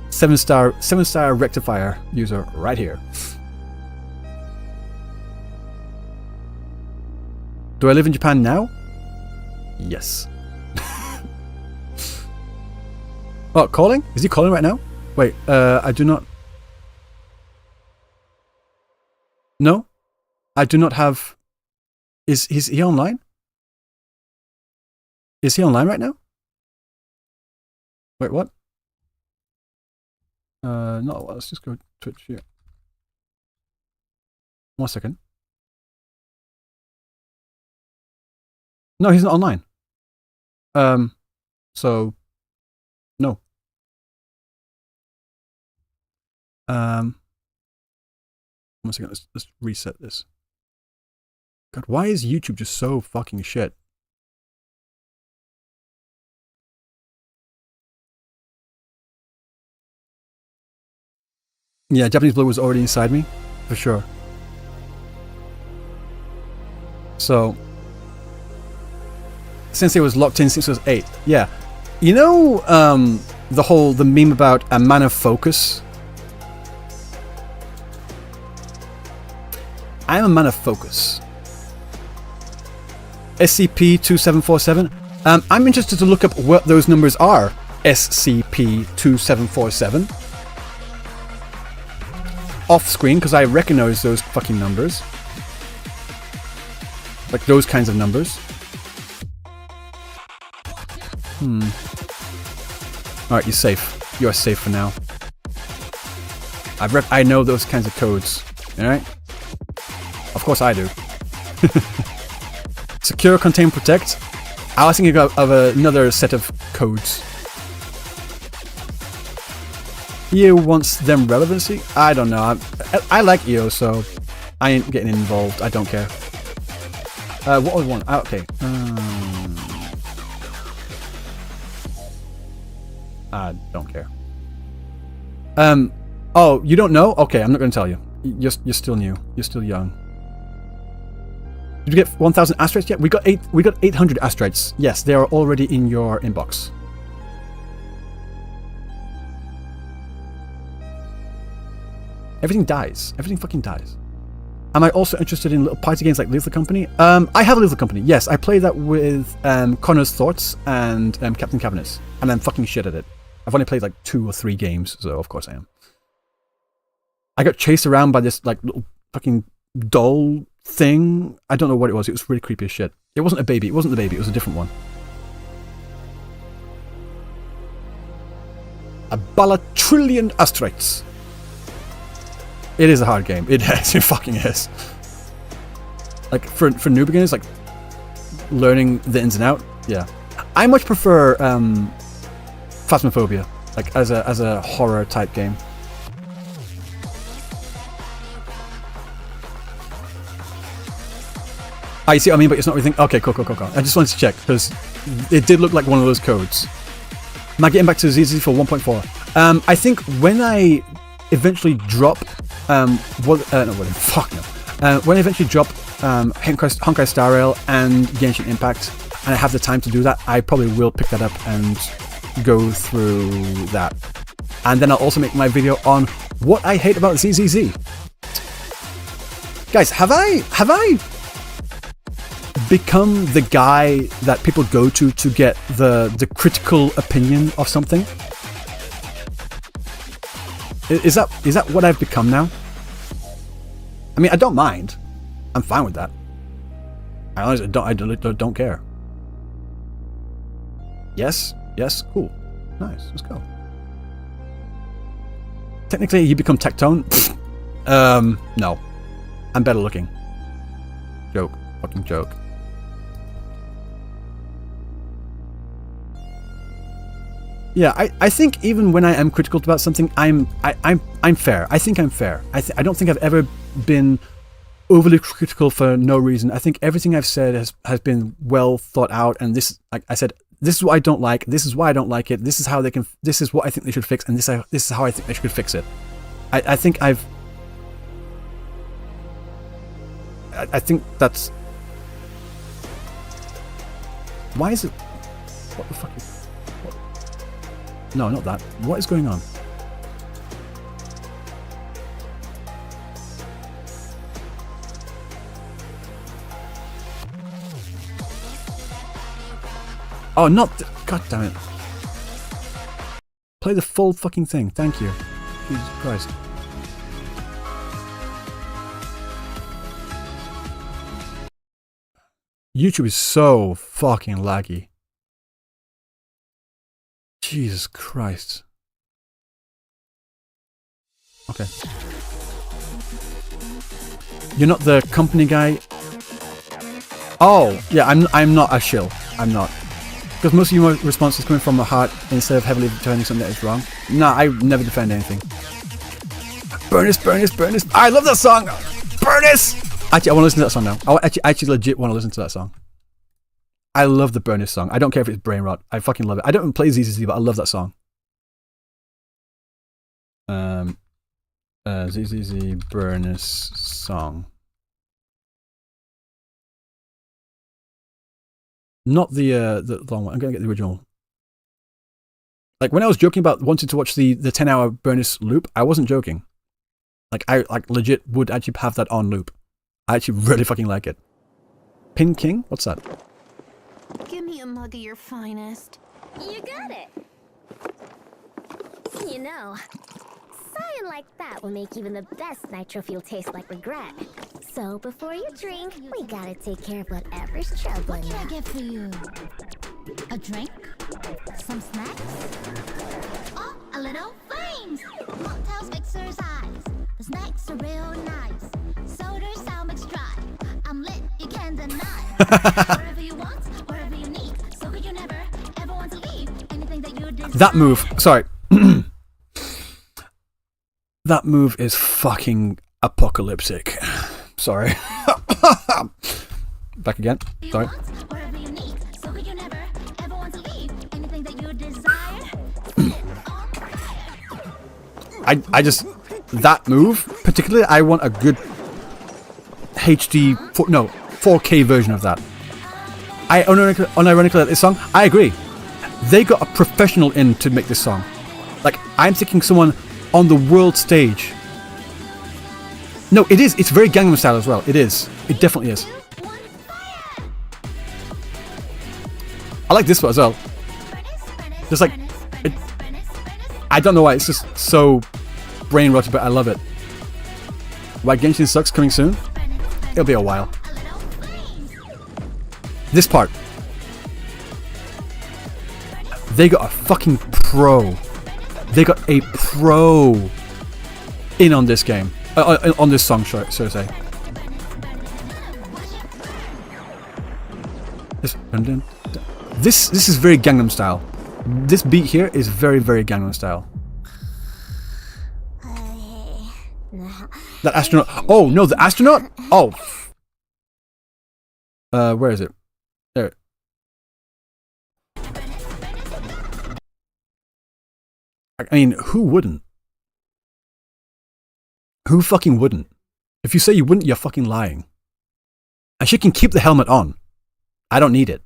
7-star rectifier user right here. Do I live in Japan now? Yes. Oh, calling? Is he calling right now? Wait, I do not... No? I do not have... Is he online? Is he online right now? Wait, what? No, let's just go Twitch here. 1 second. No, he's not online. So, no. 1 second, let's reset this. God, why is YouTube just so fucking shit? Yeah, Japanese Blue was already inside me, for sure. So, since it was locked in since I was 8, yeah. You know, the meme about a man of focus? I'm a man of focus. SCP-2747. I'm interested to look up what those numbers are. SCP-2747. Off screen, because I recognize those fucking numbers. Like those kinds of numbers. Alright, you're safe. You are safe for now. I know those kinds of codes. Alright? Of course I do. Secure, contain, protect. I was thinking of another set of codes. EO wants them relevancy? I don't know. I like EO, so I ain't getting involved. I don't care. What was one? Okay. I don't care. Oh, you don't know? Okay, I'm not going to tell you. You're still new. You're still young. Did you get 1,000 asteroids yet? We got 800 asteroids. Yes, they are already in your inbox. Everything dies. Everything fucking dies. Am I also interested in little party games like Lethal Company? I have a Lethal Company. Yes, I play that with Connor's Thoughts and Captain Cabinets, and I'm fucking shit at it. I've only played like 2 or 3 games, so of course I am. I got chased around by this like little fucking doll thing. I don't know what it was. It was really creepy as shit. It wasn't a baby. It wasn't the baby. It was a different one. A balatrillion asteroids. It is a hard game. It is. It fucking is. Like for new beginners, like learning the ins and out. Yeah, I much prefer Phasmophobia, like as a horror type game. You see what I mean? But it's not really. Okay, cool. I just wanted to check because it did look like one of those codes. Am I getting back to ZZ for 1.4? I think when I eventually drop, when I eventually drop Honkai Star Rail and Genshin Impact, and I have the time to do that, I probably will pick that up and go through that. And then I'll also make my video on what I hate about ZZZ. Guys, have I become the guy that people go to get the critical opinion of something? Is that what I've become now? I mean, I don't mind. I'm fine with that. I honestly don't care. Yes, cool, nice. Let's go. Technically, you become Tectone. No, I'm better looking. Joke. fucking joke. Yeah, I think even when I am critical about something, I'm fair. I think I'm fair. I don't think I've ever been overly critical for no reason. I think everything I've said has been well thought out, and this, like I said, this is what I don't like. This is why I don't like it. This is how they can. This is what I think they should fix, and this is how I think they should fix it. I think I think that's. Why is it? What the fuck is? What? No, not that. What is going on? Oh, not. God damn it. Play the full fucking thing. Thank you. Jesus Christ. YouTube is so fucking laggy. Jesus Christ. Okay. You're not the company guy? Oh, yeah, I'm not a shill. I'm not. Because most of your responses coming from the heart instead of heavily defending something that is wrong. Nah, I never defend anything. Burnus, Burnus, Burnus. I love that song! Burnus! Actually, I want to listen to that song now. I actually legit want to listen to that song. I love the Burnus song. I don't care if it's brain rot. I fucking love it. I don't even play ZZZ, but I love that song. ZZZ Burnus song. Not the long one. I'm gonna get the original. Like when I was joking about wanting to watch the 10-hour Burnus loop, I wasn't joking. Like I legit would actually have that on loop. I actually really fucking like it. Pin King? What's that? Give me a mug of your finest. You got it. You know, sighing like that will make even the best nitro fuel taste like regret. So before you drink, we gotta take care of whatever's troubling you. What can I get for you? A drink? Some snacks? Oh, a little flames! Mocktails exercise. The snacks are real nice. Soda's stomach's dry. I'm lit, you can't deny. Wherever you want, wherever you need. So could you never, ever want to leave? Anything that you desire. That move, sorry. That move is fucking apocalyptic. Sorry. Back again. Sorry. Wherever you need. So could you never, ever want to leave? Anything that you desire. I just, that move, particularly, I want a good HD, 4K version of that. Unironically like this song, I agree. They got a professional in to make this song. Like, I'm thinking someone on the world stage. No, it is. It's very Gangnam Style as well. It is. It definitely is. I like this one as well. Just like, I don't know why, it's just so brain rotted, but I love it. Why Genshin sucks coming soon? It'll be a while. This part. They got a fucking pro. They got a pro in on this game. On this song, so to say. This is very Gangnam Style. This beat here is very, very Gangnam Style. That astronaut. Oh no, the astronaut. Oh. Where is it? There. I mean, who wouldn't? Who fucking wouldn't? If you say you wouldn't, you're fucking lying. And she can keep the helmet on. I don't need it.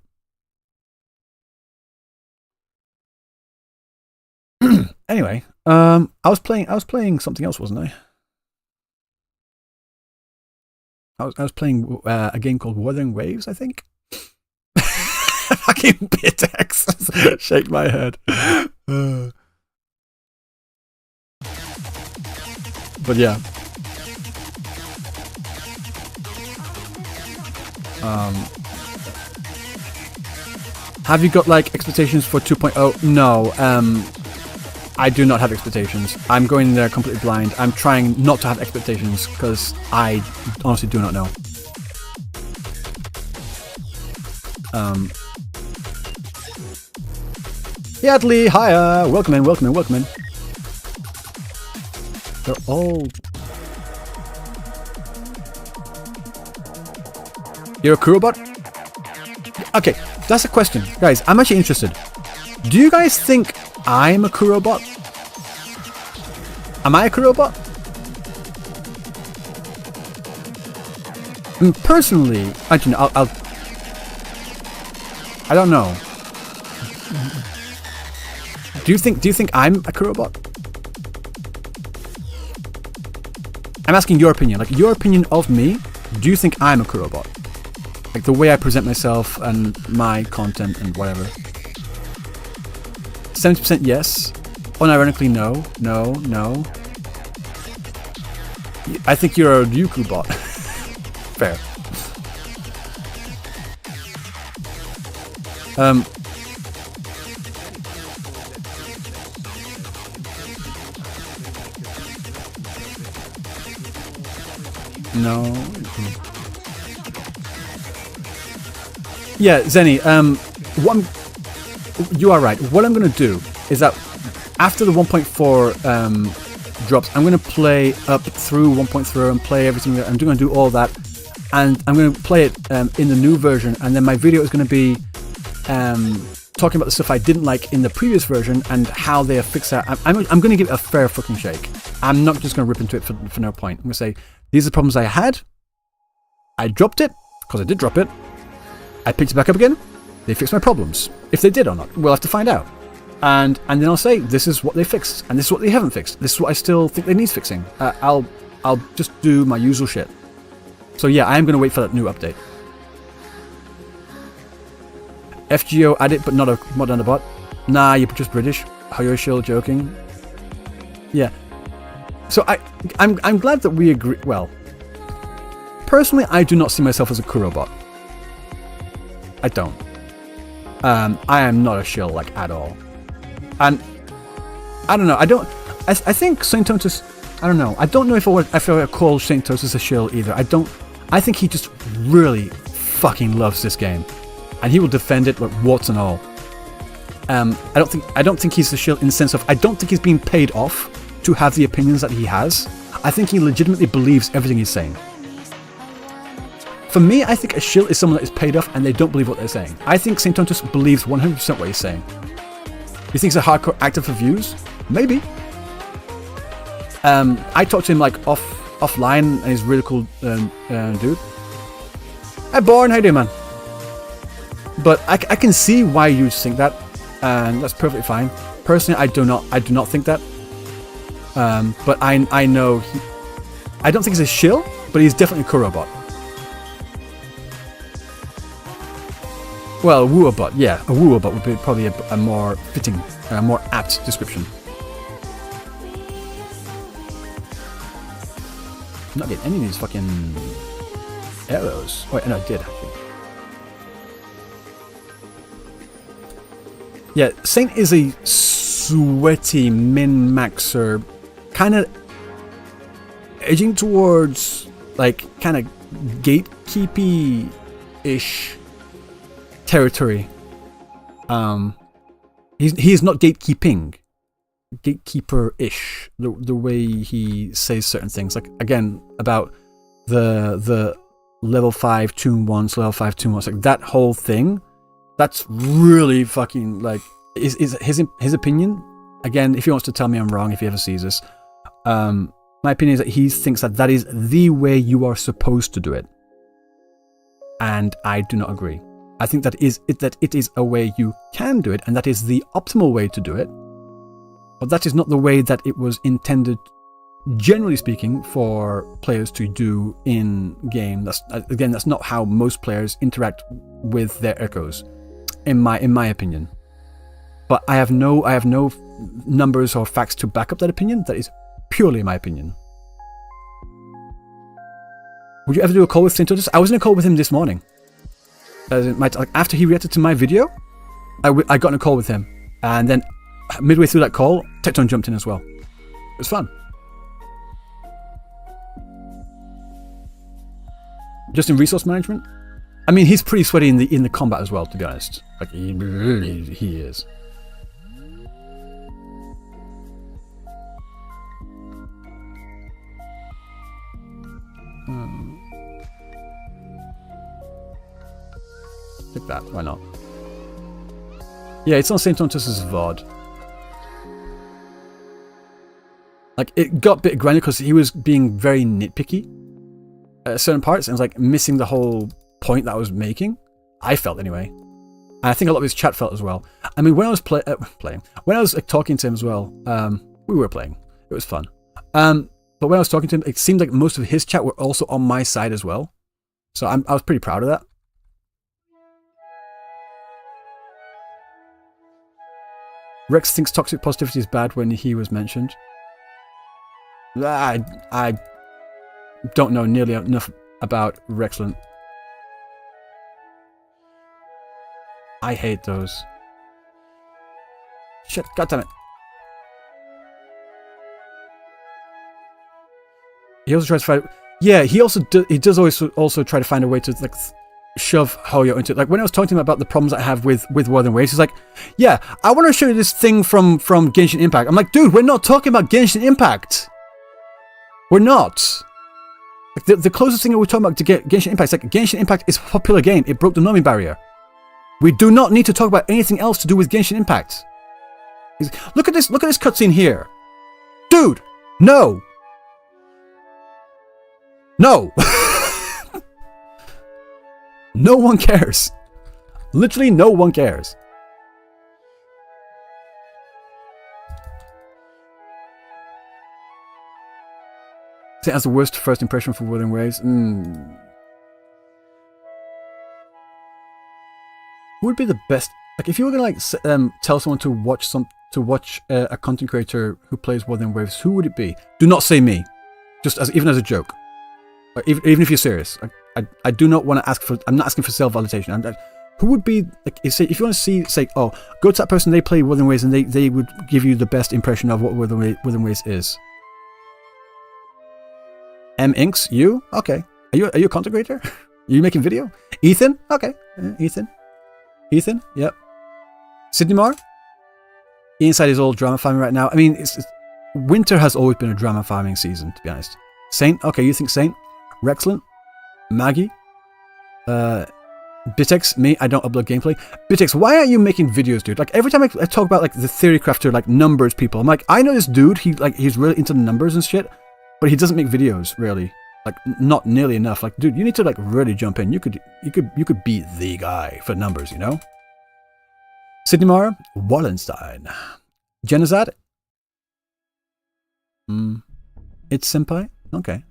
Anyway, I was playing something else, wasn't I? I was playing a game called Wuthering Waves, I think. Fucking Pitex. Shake my head. But yeah. Have you got like expectations for 2.0? No. I do not have expectations. I'm going there completely blind. I'm trying not to have expectations because I honestly do not know. Yadley, hiya! Welcome in, welcome in, welcome in. They're all... You're a Kurobot? Okay, that's a question. Guys, I'm actually interested. Do you guys think I'm a Kurobot? Am I a Kurobot? Personally, actually, I don't know. Do you think I'm a Kurobot? I'm asking your opinion. Like, your opinion of me. Do you think I'm a Kurobot? Like, the way I present myself and my content and whatever. 70% yes. Unironically, no. No, no. I think you're a Ryuku bot. Fair. No. Yeah, Zenny, you are right. What I'm going to do is that after the 1.4 drops, I'm going to play up through 1.0 and play everything. I'm going to do all that, and I'm going to play it in the new version, and then my video is going to be talking about the stuff I didn't like in the previous version and how they have fixed that. I'm going to give it a fair fucking shake. I'm not just going to rip into it for no point. I'm going to say, these are the problems I had. I dropped it, because I did drop it. I picked it back up again. They fixed my problems. If they did or not, we'll have to find out. And then I'll say, this is what they fixed, and this is what they haven't fixed. This is what I still think they need fixing. I'll just do my usual shit. So yeah, I am going to wait for that new update. FGO add it, but not on a bot. Nah, you're just British. How you're still joking? Yeah. So I'm glad that we agree. Well, personally, I do not see myself as a Kurobot. I don't. I am not a shill, like, at all. And I don't know. I think Saint Totus. I don't know. I don't know if I would call Saint Totus a shill either. I think he just really fucking loves this game, and he will defend it with warts and all. I don't think he's a shill in the sense of I don't think he's being paid off to have the opinions that he has. I think he legitimately believes everything he's saying. For me, I think a shill is someone that is paid off and they don't believe what they're saying. I think Saint Tontus believes 100% what he's saying. You think he's a hardcore actor for views? Maybe. I talked to him like offline, and he's a really cool dude. Hi, Born, how you doing, man? But I can see why you think that, and that's perfectly fine. Personally, I do not think that. But I know I don't think he's a shill, but he's definitely a Kurobot. Well, a Wooabot, yeah. A Wooabot would be probably a more fitting, more apt description. I'm not getting any of these fucking arrows. Wait, no, I did, actually. Yeah, Saint is a sweaty min-maxer, kind of edging towards, like, kind of gatekeepy-ish territory. He's not gatekeeping, gatekeeper-ish. The way he says certain things, like again about the level 5 Toon 1s, level 5 Toon 1s, like that whole thing. That's really fucking like is his opinion. Again, if he wants to tell me I'm wrong, if he ever sees this, my opinion is that he thinks that is the way you are supposed to do it, and I do not agree. I think that it is a way you can do it, and that is the optimal way to do it. But that is not the way that it was intended, generally speaking, for players to do in game. That's not how most players interact with their echoes, in my opinion. But I have no numbers or facts to back up that opinion. That is purely my opinion. Would you ever do a call with Saint Totus? I was in a call with him this morning. After he reacted to my video, I got in a call with him, and then midway through that call, Tecton jumped in as well. It was fun. Just in resource management? I mean, he's pretty sweaty in the combat as well, to be honest. Like, he is. Take that, why not? Yeah, it's on the same tone as VOD. Like, it got a bit granular because he was being very nitpicky at certain parts and was like missing the whole point that I was making. I felt anyway. And I think a lot of his chat felt as well. I mean, when I was playing, when I was like, talking to him as well, we were playing. It was fun. But when I was talking to him, it seemed like most of his chat were also on my side as well. So I was pretty proud of that. Rex thinks toxic positivity is bad when he was mentioned. I don't know nearly enough about Rexland. I hate those. Shit, goddammit. He also tries to find... Yeah, he does always also try to find a way to like shove Hoyo into it. Like when I was talking to him about the problems I have with Wuthering Waves, he's like, yeah, I want to show you this thing from Genshin Impact. I'm like, dude, we're not talking about Genshin Impact. We're not. Like the closest thing we're talking about to get Genshin Impact is like Genshin Impact is a popular game. It broke the Nomi barrier. We do not need to talk about anything else to do with Genshin Impact. Look at this cutscene here. Dude, no. No. No one cares. Literally no one cares. Say as the worst first impression for Wuthering Waves. Who would be the best? Like, if you were gonna like tell someone to watch a content creator who plays Wuthering Waves, who would it be? Do not say me, just even as a joke. Like, even if you're serious, I do not want to ask for. I'm not asking for self-validation. Who would be like? If you want to say, oh, go to that person. They play Wuthering Waves, and they would give you the best impression of what Wuthering Waves is. M Inks, you? Okay. Are you a content creator? Are you making video? Ethan? Okay. Ethan? Yep. Sydney Marr? Inside is all drama farming right now. I mean, winter has always been a drama farming season, to be honest. Saint? Okay, you think Saint? Rexland? Maggie? Bitex? Me? I don't upload gameplay. Bitex, why aren't you making videos, dude? Like, every time I talk about, like, the theory crafter, like, numbers people, I'm like, I know this dude, he's really into the numbers and shit, but he doesn't make videos, really. Like, not nearly enough. Like, dude, you need to, like, really jump in. You could be the guy for numbers, you know? Sydney Mara? Wallenstein. Genozad? It's Senpai? Okay.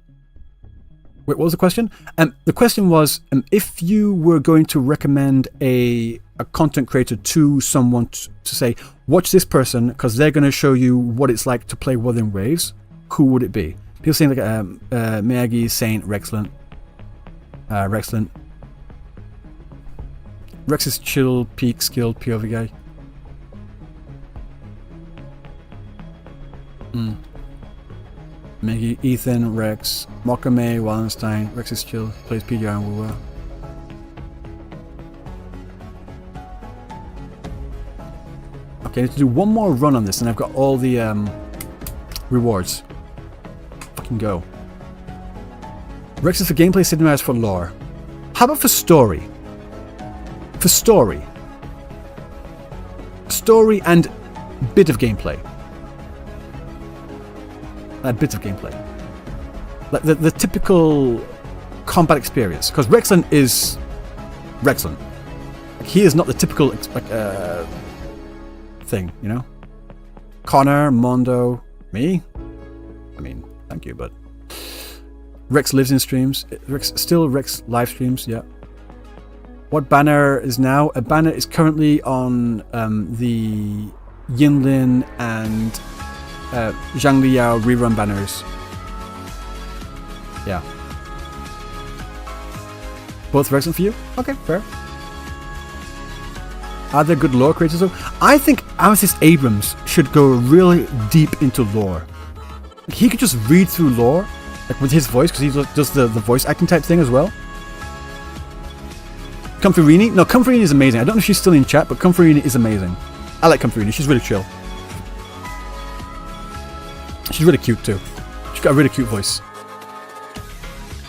Wait, what was the question? The question was, if you were going to recommend a content creator to someone to say, watch this person, because they're going to show you what it's like to play Wuthering Waves, who would it be? People saying like Miyagi, Saint, Rexland. Rex is chill, peak, skilled, POV guy. Miyagi, Ethan, Rex, Mokame, Wallenstein, Rex is chill, plays PDR and Wuwa. Okay, I need to do one more run on this and I've got all the rewards. Go. Rex is for gameplay, Sydney is for lore. How about for story? For story. Story and bit of gameplay. A bit of gameplay. Like the typical combat experience. Because Rexland is Rexland. He is not the typical thing, you know? Connor, Mondo, me? I mean, thank you, but Rex lives in streams. Rex live streams, yeah. What banner is now? A banner is currently on the Yinlin and Zhang Liao rerun banners. Yeah. Both Rex and for you? Okay, fair. Are there good lore creators though? I think Amethyst Abrams should go really deep into lore. He could just read through lore, like with his voice, because he does the voice acting type thing as well. Comfortini? No, Comfortini is amazing. I don't know if she's still in chat, but Comfortini is amazing. I like Comfortini. She's really chill. She's really cute too. She's got a really cute voice.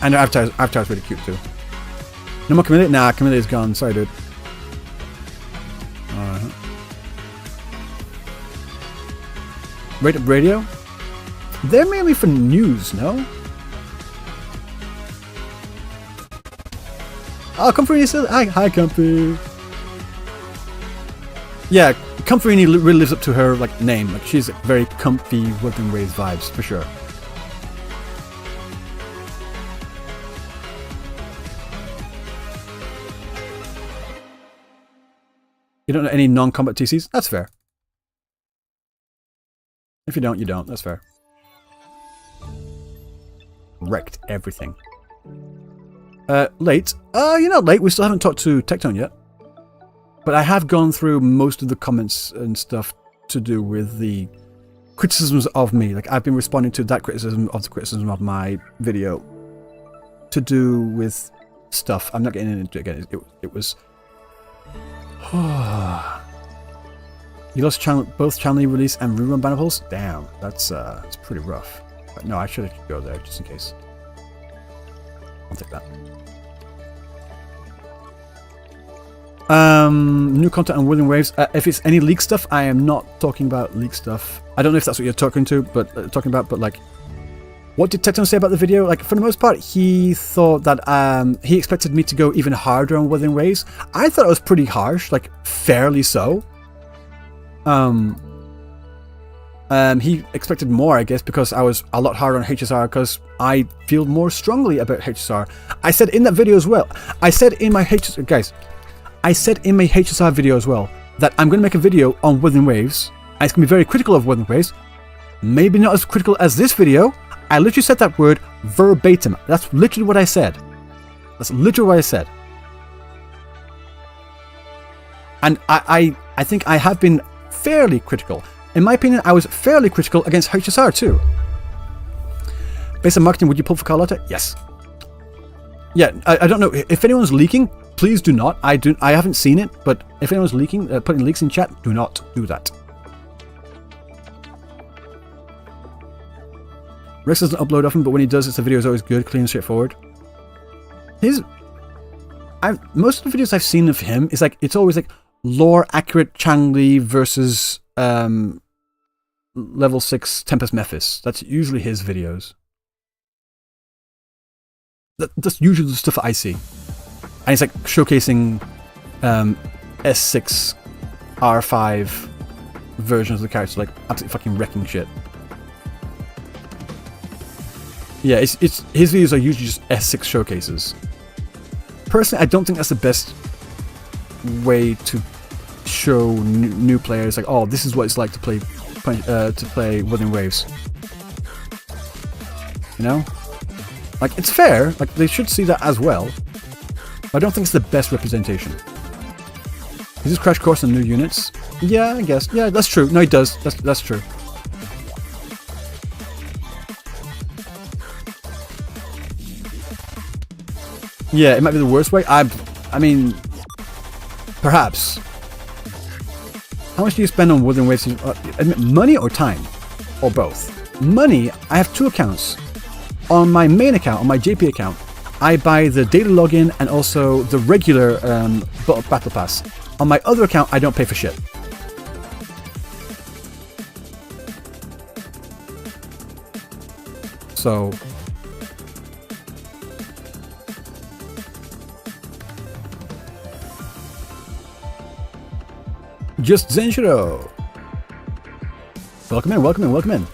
And her avatar's really cute too. No more Camilla? Nah, Camilla is gone. Sorry, dude. Radio? They're mainly for news, no? Oh, Comfortini still. Hi, Comfy. Yeah, Comfortini really lives up to her like name. Like she's very comfy, Wuthering Waves vibes for sure. You don't know any non-combat TCs? That's fair. If you don't, you don't. That's fair. Wrecked everything. Late? You're not late. We still haven't talked to Tectone yet. But I have gone through most of the comments and stuff to do with the criticisms of me. Like, I've been responding to that criticism of the criticism of my video to do with stuff. I'm not getting into it again. It was... You lost both channel release and rerun banables? Damn, that's pretty rough. But no, I should go there just in case. I'll take that. New content on Wuthering Waves. If it's any leak stuff, I am not talking about leak stuff. I don't know if that's what you're talking about, but like, what did Tectone say about the video? Like, for the most part, he thought that he expected me to go even harder on Wuthering Waves. I thought it was pretty harsh, like fairly so. He expected more, I guess, because I was a lot harder on HSR because I feel more strongly about HSR. I said in that video as well. I said in my HSR video as well that I'm going to make a video on Wuthering Waves. And it's going to be very critical of Wuthering Waves. Maybe not as critical as this video. I literally said that word verbatim. That's literally what I said. That's literally what I said. And I think I have been fairly critical. In my opinion, I was fairly critical against HSR too. Based on marketing, would you pull for Carlotta? Yes. Yeah, I don't know. If anyone's leaking, please do not. I haven't seen it, but if anyone's leaking, putting leaks in chat, do not do that. Rex doesn't upload often, but when he does, the video is always good, clean, and straightforward. Most of the videos I've seen of him is like, it's always like lore accurate Changli versus level 6 Tempest Mephis. That's usually his videos. That's usually the stuff I see. And it's like showcasing S6 R5 versions of the characters, like absolutely fucking wrecking shit. Yeah, it's his videos are usually just S6 showcases. Personally, I don't think that's the best way to show new players like, oh, this is what it's like to play Wuthering Waves. You know, like it's fair. Like they should see that as well. But I don't think it's the best representation. Is this crash course on new units? Yeah, I guess. Yeah, that's true. No, he does. That's true. Yeah, it might be the worst way. I mean, perhaps. How much do you spend on Wuthering Waves? Money or time? Or both? Money, I have two accounts. On my main account, on my JP account, I buy the daily login and also the regular Battle Pass. On my other account, I don't pay for shit. So... Just Zenshiro! Welcome in, welcome in, welcome in.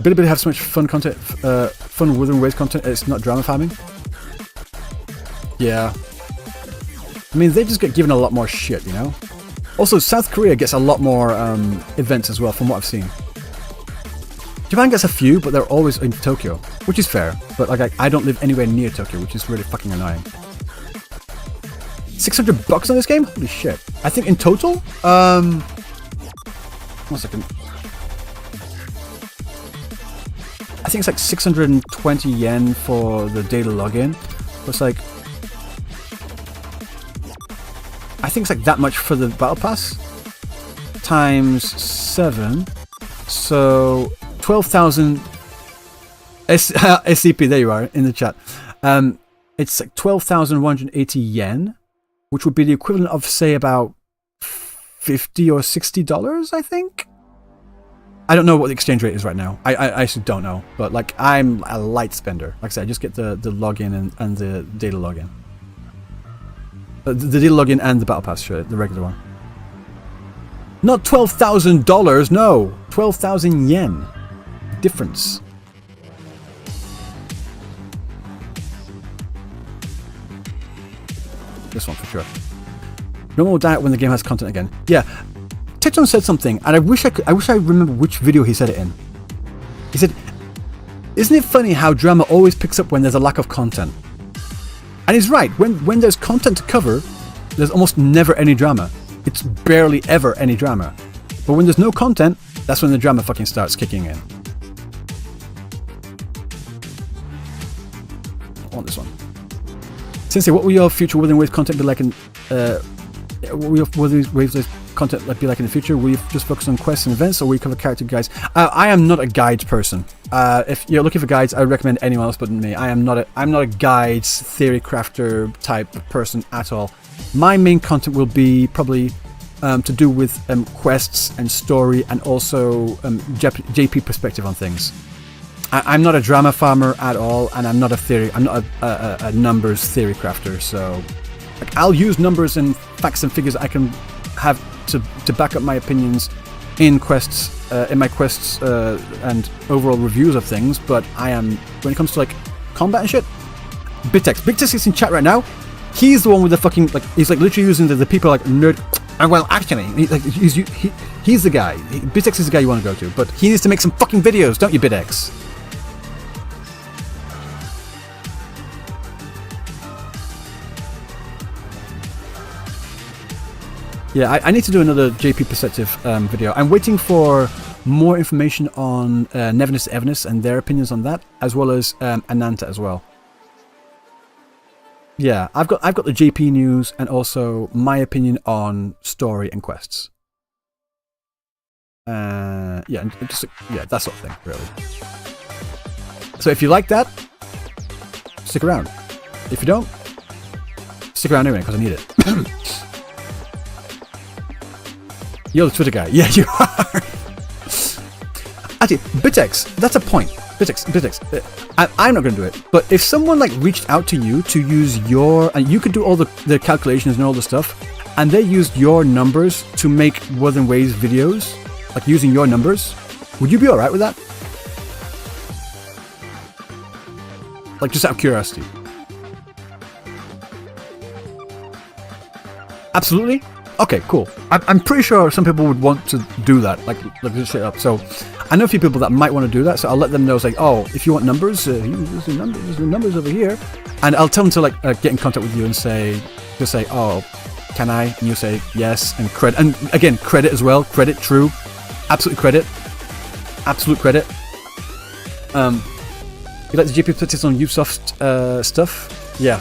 Billy have so much fun content, fun Wuthering Waves content, it's not drama farming. Yeah. I mean, they just get given a lot more shit, you know? Also, South Korea gets a lot more events as well, from what I've seen. Japan gets a few, but they're always in Tokyo, which is fair. But like, I don't live anywhere near Tokyo, which is really fucking annoying. $600 on this game? Holy shit. I think in total, 1 second. I think it's like 620 yen for the daily login. It's like, I think it's like that much for the battle pass times 7, so 12,000 SCP. There you are in the chat. It's like 12,180 yen, which would be the equivalent of, say, about $50 or $60, I think. I don't know what the exchange rate is right now. I actually don't know, but like I'm a light spender. Like I said, I just get the login and the data login. The data login and the battle pass, sure, the regular one. Not $12,000, no, 12,000 yen. Difference. This one for sure. No more diet when the game has content again. Yeah, Tetron said something, and I wish I remember which video he said it in. He said, "Isn't it funny how drama always picks up when there's a lack of content?" And he's right. When there's content to cover, there's almost never any drama. It's barely ever any drama. But when there's no content, that's when the drama fucking starts kicking in. I want this one. Sensei, what will your future Withering Waves content be like in what will your Withering Waves content be like in the future? Will you just focus on quests and events, or will you cover character guides? I am not a guides person. If you're looking for guides, I would recommend anyone else but me. I'm not a guides theory crafter type person at all. My main content will be probably to do with quests and story, and also JP perspective on things. I'm not a drama farmer at all, and I'm not a numbers theory crafter. So, like, I'll use numbers and facts and figures I can have to back up my opinions in quests, in my quests and overall reviews of things. But when it comes to like combat and shit, Bigtex is in chat right now. He's the one with the fucking, like, he's like literally using the people like nerd. Well, actually, he's the guy. Bigtex is the guy you want to go to, but he needs to make some fucking videos, don't you, Bigtex? Yeah, I need to do another JP Perspective video. I'm waiting for more information on Neverness Everness and their opinions on that, as well as Ananta as well. Yeah, I've got the JP news and also my opinion on story and quests. Yeah, that sort of thing, really. So if you like that, stick around. If you don't, stick around anyway, because I need it. You're the Twitter guy. Yeah, you are. Actually, Bitex, that's a point. Bitex. I'm not going to do it. But if someone like reached out to you to use your, and you could do all the calculations and all the stuff, and they used your numbers to make Wuthering Waves videos, like using your numbers, would you be alright with that? Like, just out of curiosity. Absolutely? Okay, cool. I'm pretty sure some people would want to do that, like this shit up. So I know a few people that might want to do that, so I'll let them know. It's like, oh, if you want numbers, there's the numbers over here, and I'll tell them to like get in contact with you and just say, oh, can I? And you say yes, and credit, and again, credit as well. Credit, true, absolute credit. You like the GP put this on Ubisoft stuff? Yeah.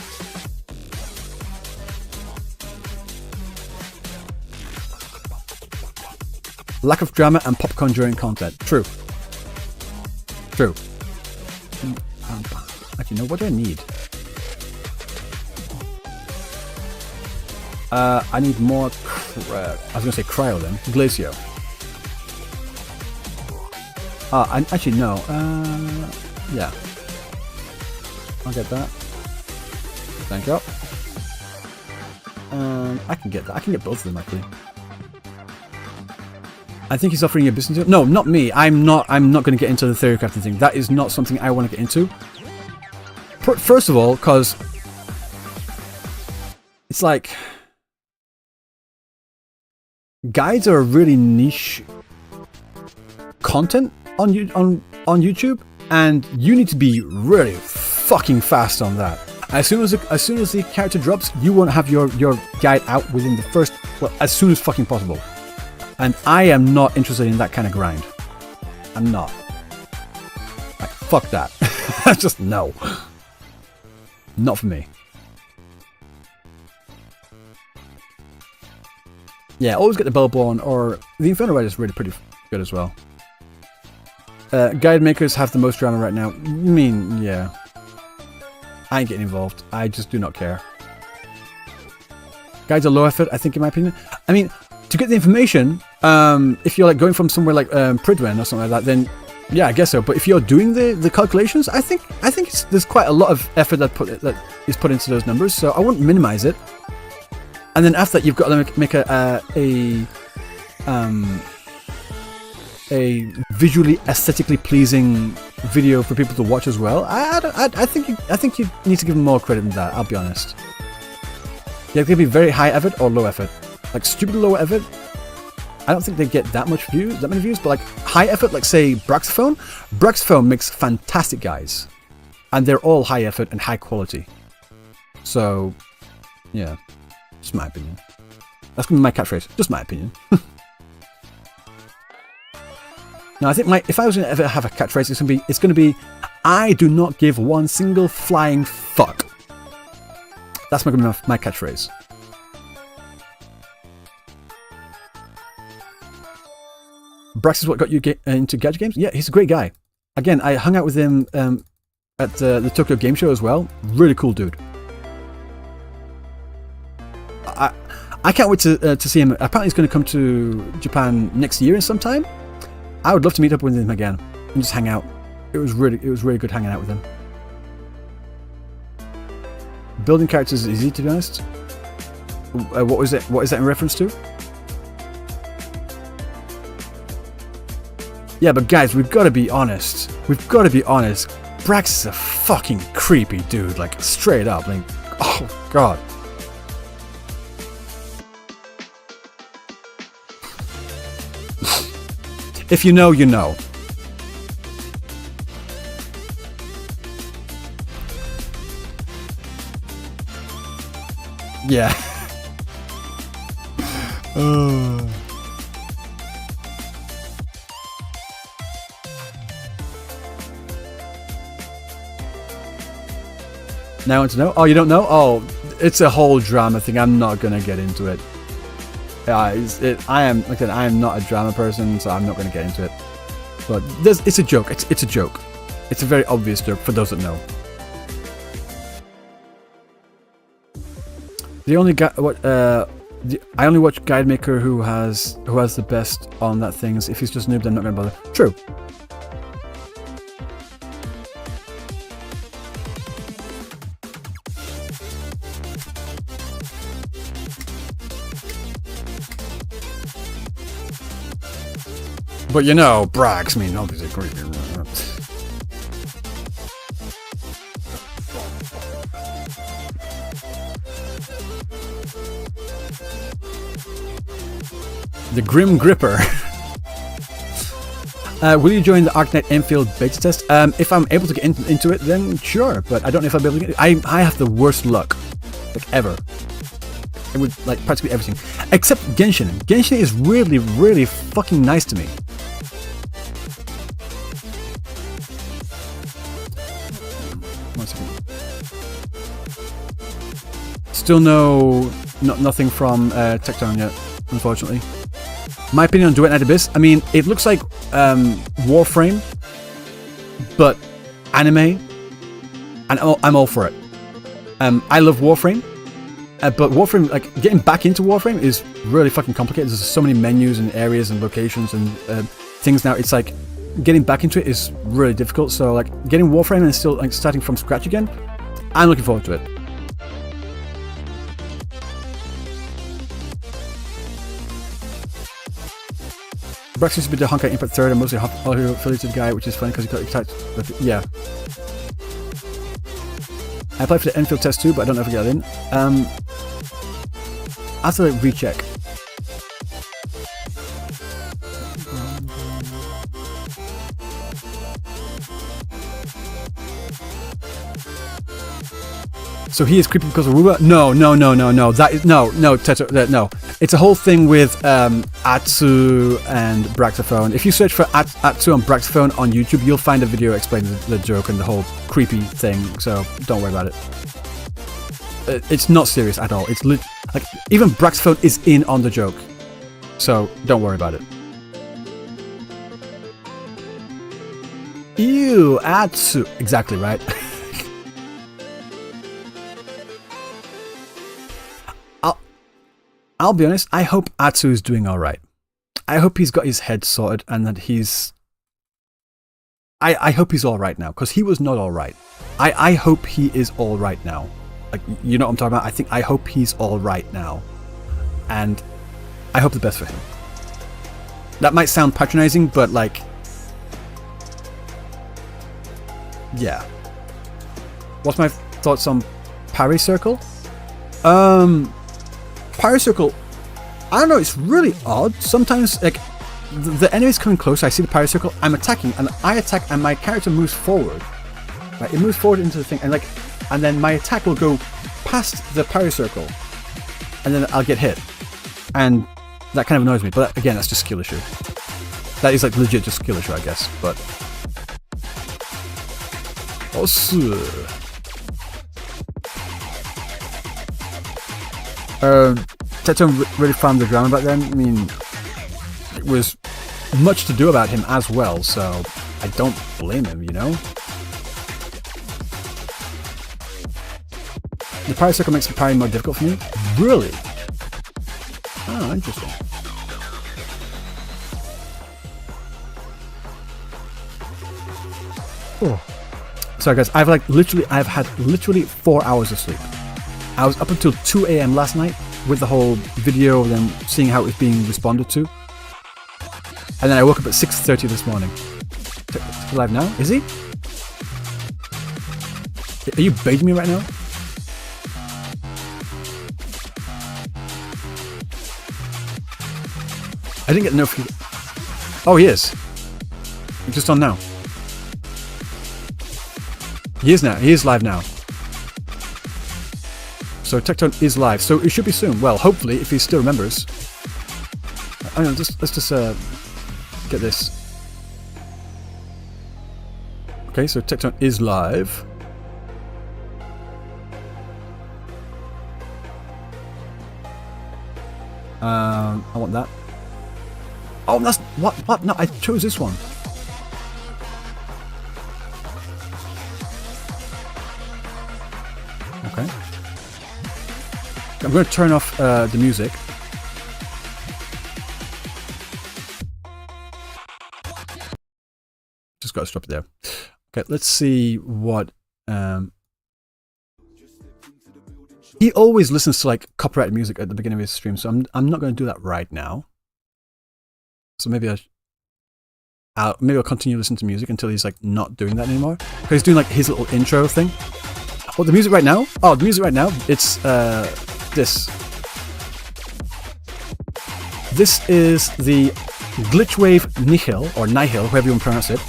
Lack of drama and popcorn during content. True. Actually, no, what do I need? I need more I was going to say cryo then. Glacio. Actually, no. Yeah. I'll get that. Thank you. I can get that. I can get both of them, actually. I think he's offering you a business deal. No, not me. I'm not going to get into the theory crafting thing. That is not something I want to get into. First of all, because it's like guides are a really niche content on YouTube, and you need to be really fucking fast on that. As soon as the character drops, you want to have your guide out within the first, well, as soon as fucking possible. And I am not interested in that kind of grind. I'm not. Like, fuck that. Just no. Not for me. Yeah, always get the Bellborn, or the Inferno Rider is really pretty good as well. Guide makers have the most drama right now. I mean, yeah. I ain't getting involved. I just do not care. Guides are low effort, I think, in my opinion. I mean, to get the information, if you're like going from somewhere like Pridwen or something like that, then yeah, I guess so. But if you're doing the calculations, I think there's quite a lot of effort that is put into those numbers. So I won't minimize it. And then after that, you've got to make a visually aesthetically pleasing video for people to watch as well. I think you need to give them more credit than that. I'll be honest. Yeah, it could be very high effort or low effort. Like stupid low effort, I don't think they get that many views. But like high effort, like say Braxphone makes fantastic guys, and they're all high effort and high quality. So, yeah, just my opinion. That's gonna be my catchphrase. Just my opinion. Now, I think if I was gonna ever have a catchphrase, it's gonna be, I do not give one single flying fuck. That's gonna be my catchphrase. Brax is what got you into gadget games? Yeah, he's a great guy. Again, I hung out with him at the Tokyo Game Show as well. Really cool dude. I can't wait to see him. Apparently he's going to come to Japan next year sometime. I would love to meet up with him again and just hang out. It was really good hanging out with him. Building characters is easy, to be honest. What is that in reference to? Yeah, but guys, we've got to be honest. Brax is a fucking creepy dude, like straight up. Like, oh god. If you know, you know. Yeah. Now I want to know? Oh, you don't know? Oh, it's a whole drama thing. I'm not gonna get into it. I am not a drama person, so I'm not gonna get into it. But it's a joke. It's a joke. It's a very obvious joke for those that know. I only watch Guide Maker who has the best on that things. If he's just noob, I'm not gonna bother. True. But you know, Brax, I mean, obviously creepy. The Grim Gripper. Will you join the Arknight Enfield beta test? If I'm able to get into it, then sure. But I don't know if I'll be able to get it. I have the worst luck, like ever. It would like practically everything, except Genshin. Genshin is really, really fucking nice to me. Still nothing from Tecton yet, unfortunately. My opinion on Duet Night Abyss, I mean, it looks like Warframe, but anime, and I'm all for it. I love Warframe, but Warframe, like, getting back into Warframe is really fucking complicated. There's so many menus and areas and locations and things now. It's like, getting back into it is really difficult, so like, getting Warframe and still like starting from scratch again, I'm looking forward to it. Brax used to be the Honkai Impact 3rd and mostly All-Hero affiliated guy, which is funny because he got attacked. Yeah. I applied for the Enfield test too, but I don't know if I got it in. I have to like recheck. So he is creepy because of Aruba? No. That is no, Teto, no. It's a whole thing with Atsu and Braxophone. If you search for Atsu and Braxophone on YouTube, you'll find a video explaining the joke and the whole creepy thing. So don't worry about it. It's not serious at all. It's like even Braxophone is in on the joke. So don't worry about it. Ew, Atsu. Exactly right. I'll be honest, I hope Atsu is doing alright. I hope he's got his head sorted and that he's... I hope he's alright now, because he was not alright. I hope he is alright now. Like, you know what I'm talking about? I hope he's alright now. And I hope the best for him. That might sound patronizing, but like... Yeah. What's my thoughts on Parry Circle? Parry Circle, I don't know, it's really odd. Sometimes, like, the enemy's coming close, I see the Parry Circle, I'm attacking, and I attack, and my character moves forward. Right, it moves forward into the thing, and then my attack will go past the Parry Circle, and then I'll get hit. And that kind of annoys me, but again, that's just skill issue. That is, like, legit just skill issue, I guess, but... Teton really found the drama back then. I mean, it was much to do about him as well, so I don't blame him, you know? The Parry Circle makes the parry more difficult for me? Really? Oh, interesting. Oh. Sorry guys, I've had literally 4 hours of sleep. I was up until 2 AM last night with the whole video and then seeing how it was being responded to. And then I woke up at 6:30 this morning. Live now? Is he? Are you baiting me right now? I didn't get no feed. Oh, he is. Just on now. He is now. He is live now. So Tectone is live. So it should be soon. Well, hopefully, if he still remembers. I don't know, let's just get this. Okay, so Tectone is live. I want that. Oh, that's what? No, I chose this one. Okay. I'm going to turn off the music. Just got to stop it there. Okay, let's see what... He always listens to like copyrighted music at the beginning of his stream, so I'm not going to do that right now. So maybe I'll continue listening to music until he's like not doing that anymore. Because he's doing like his little intro thing. Oh, the music right now? Oh, the music right now, it's this. This is the Glitchwave Nihil, or Nihil, however you want to pronounce it.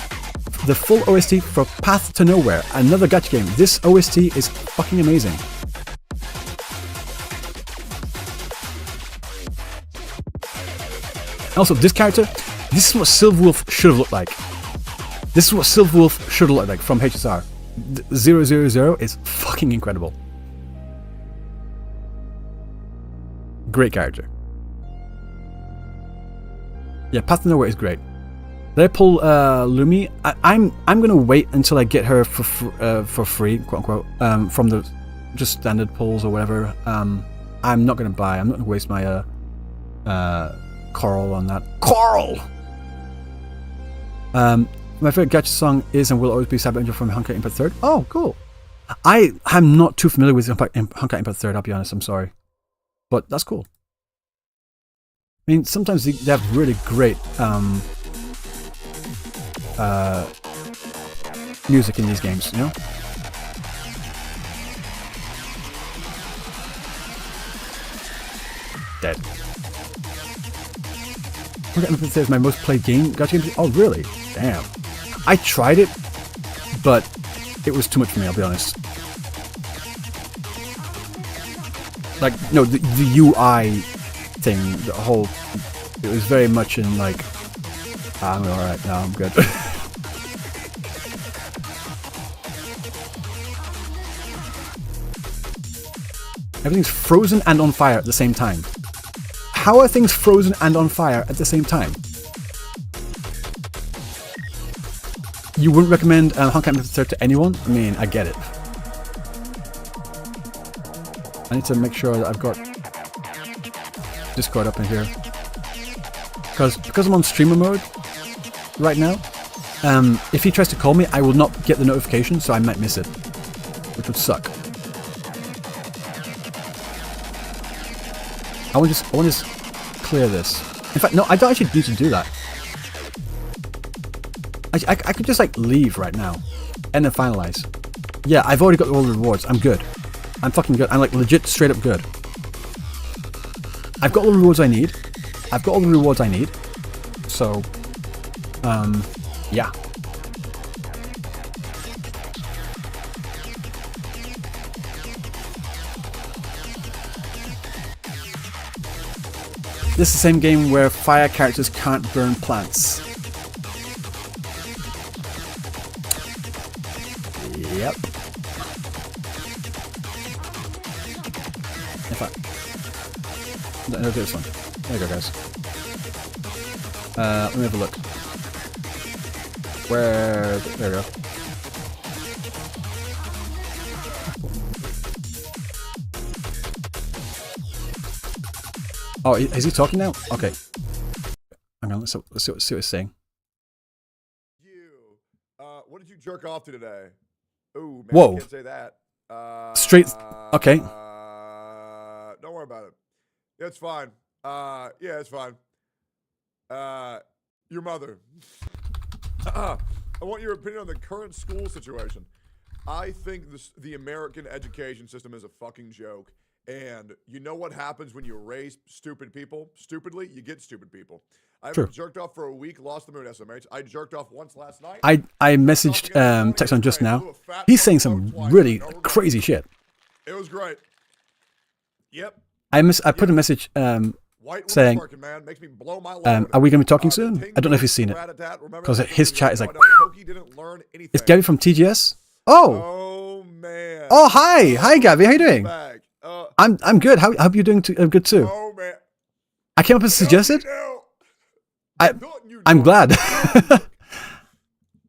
The full OST for Path to Nowhere, another gacha game. This OST is fucking amazing. Also, this character, this is what Silverwolf should have looked like. This is what Silverwolf should have looked like from HSR. 000 is fucking incredible. Great character. Yeah, Path to Nowhere is great. Did I pull Lumi? I'm gonna wait until I get her for free, quote unquote, from the just standard pulls or whatever. I'm not gonna buy. I'm not gonna waste my coral on that. Coral. My favorite gacha song is and will always be Cyber Angel from Honkai Impact 3rd. Oh, cool. I am not too familiar with Honkai Impact 3rd, I'll be honest, I'm sorry. But that's cool. I mean, sometimes they have really great music in these games, you know? Dead. Honkai Impact 3rd is my most played game. Gacha game? Oh, really? Damn. I tried it, but it was too much for me, I'll be honest. Like, no, the UI thing, the whole, it was very much in like, I'm alright now, I'm good. Everything's frozen and on fire at the same time. How are things frozen and on fire at the same time? You wouldn't recommend Honkai Impact 3 to anyone? I mean, I get it. I need to make sure that I've got Discord up in here. Because I'm on streamer mode right now, if he tries to call me, I will not get the notification, so I might miss it, which would suck. I want to just clear this. In fact, no, I don't actually need to do that. I could just like leave right now and then finalize. Yeah, I've already got all the rewards. I'm good. I'm fucking good. I'm like legit straight up good. I've got all the rewards I need. So, yeah. This is the same game where fire characters can't burn plants. Yep. In fact, no, do this one. There you go, guys. Let me have a look. Where? There we go. Oh, is he talking now? Okay. Hang on, let's see what he's saying. What did you jerk off to today? Ooh, man, whoa. I can't say that. Straight. Okay. Don't worry about it. Yeah, it's fine. Yeah, it's fine. Your mother. I want your opinion on the current school situation. I think the American education system is a fucking joke. And you know what happens when you raise stupid people? Stupidly, you get stupid people. I haven't jerked off for a week, lost the mood, SMH. I jerked off once last night. I messaged Texon just now. He's saying some really crazy shit. It was great. Yep. I put a message saying, are we going to be talking soon? I don't know if he's seen it. Because his chat is like, it's Gabby from TGS? Oh, man. Oh, hi. Hi, Gabby. How you doing? I'm good. How are you doing? I'm good too. Oh, man. I came up and suggested. I'm glad.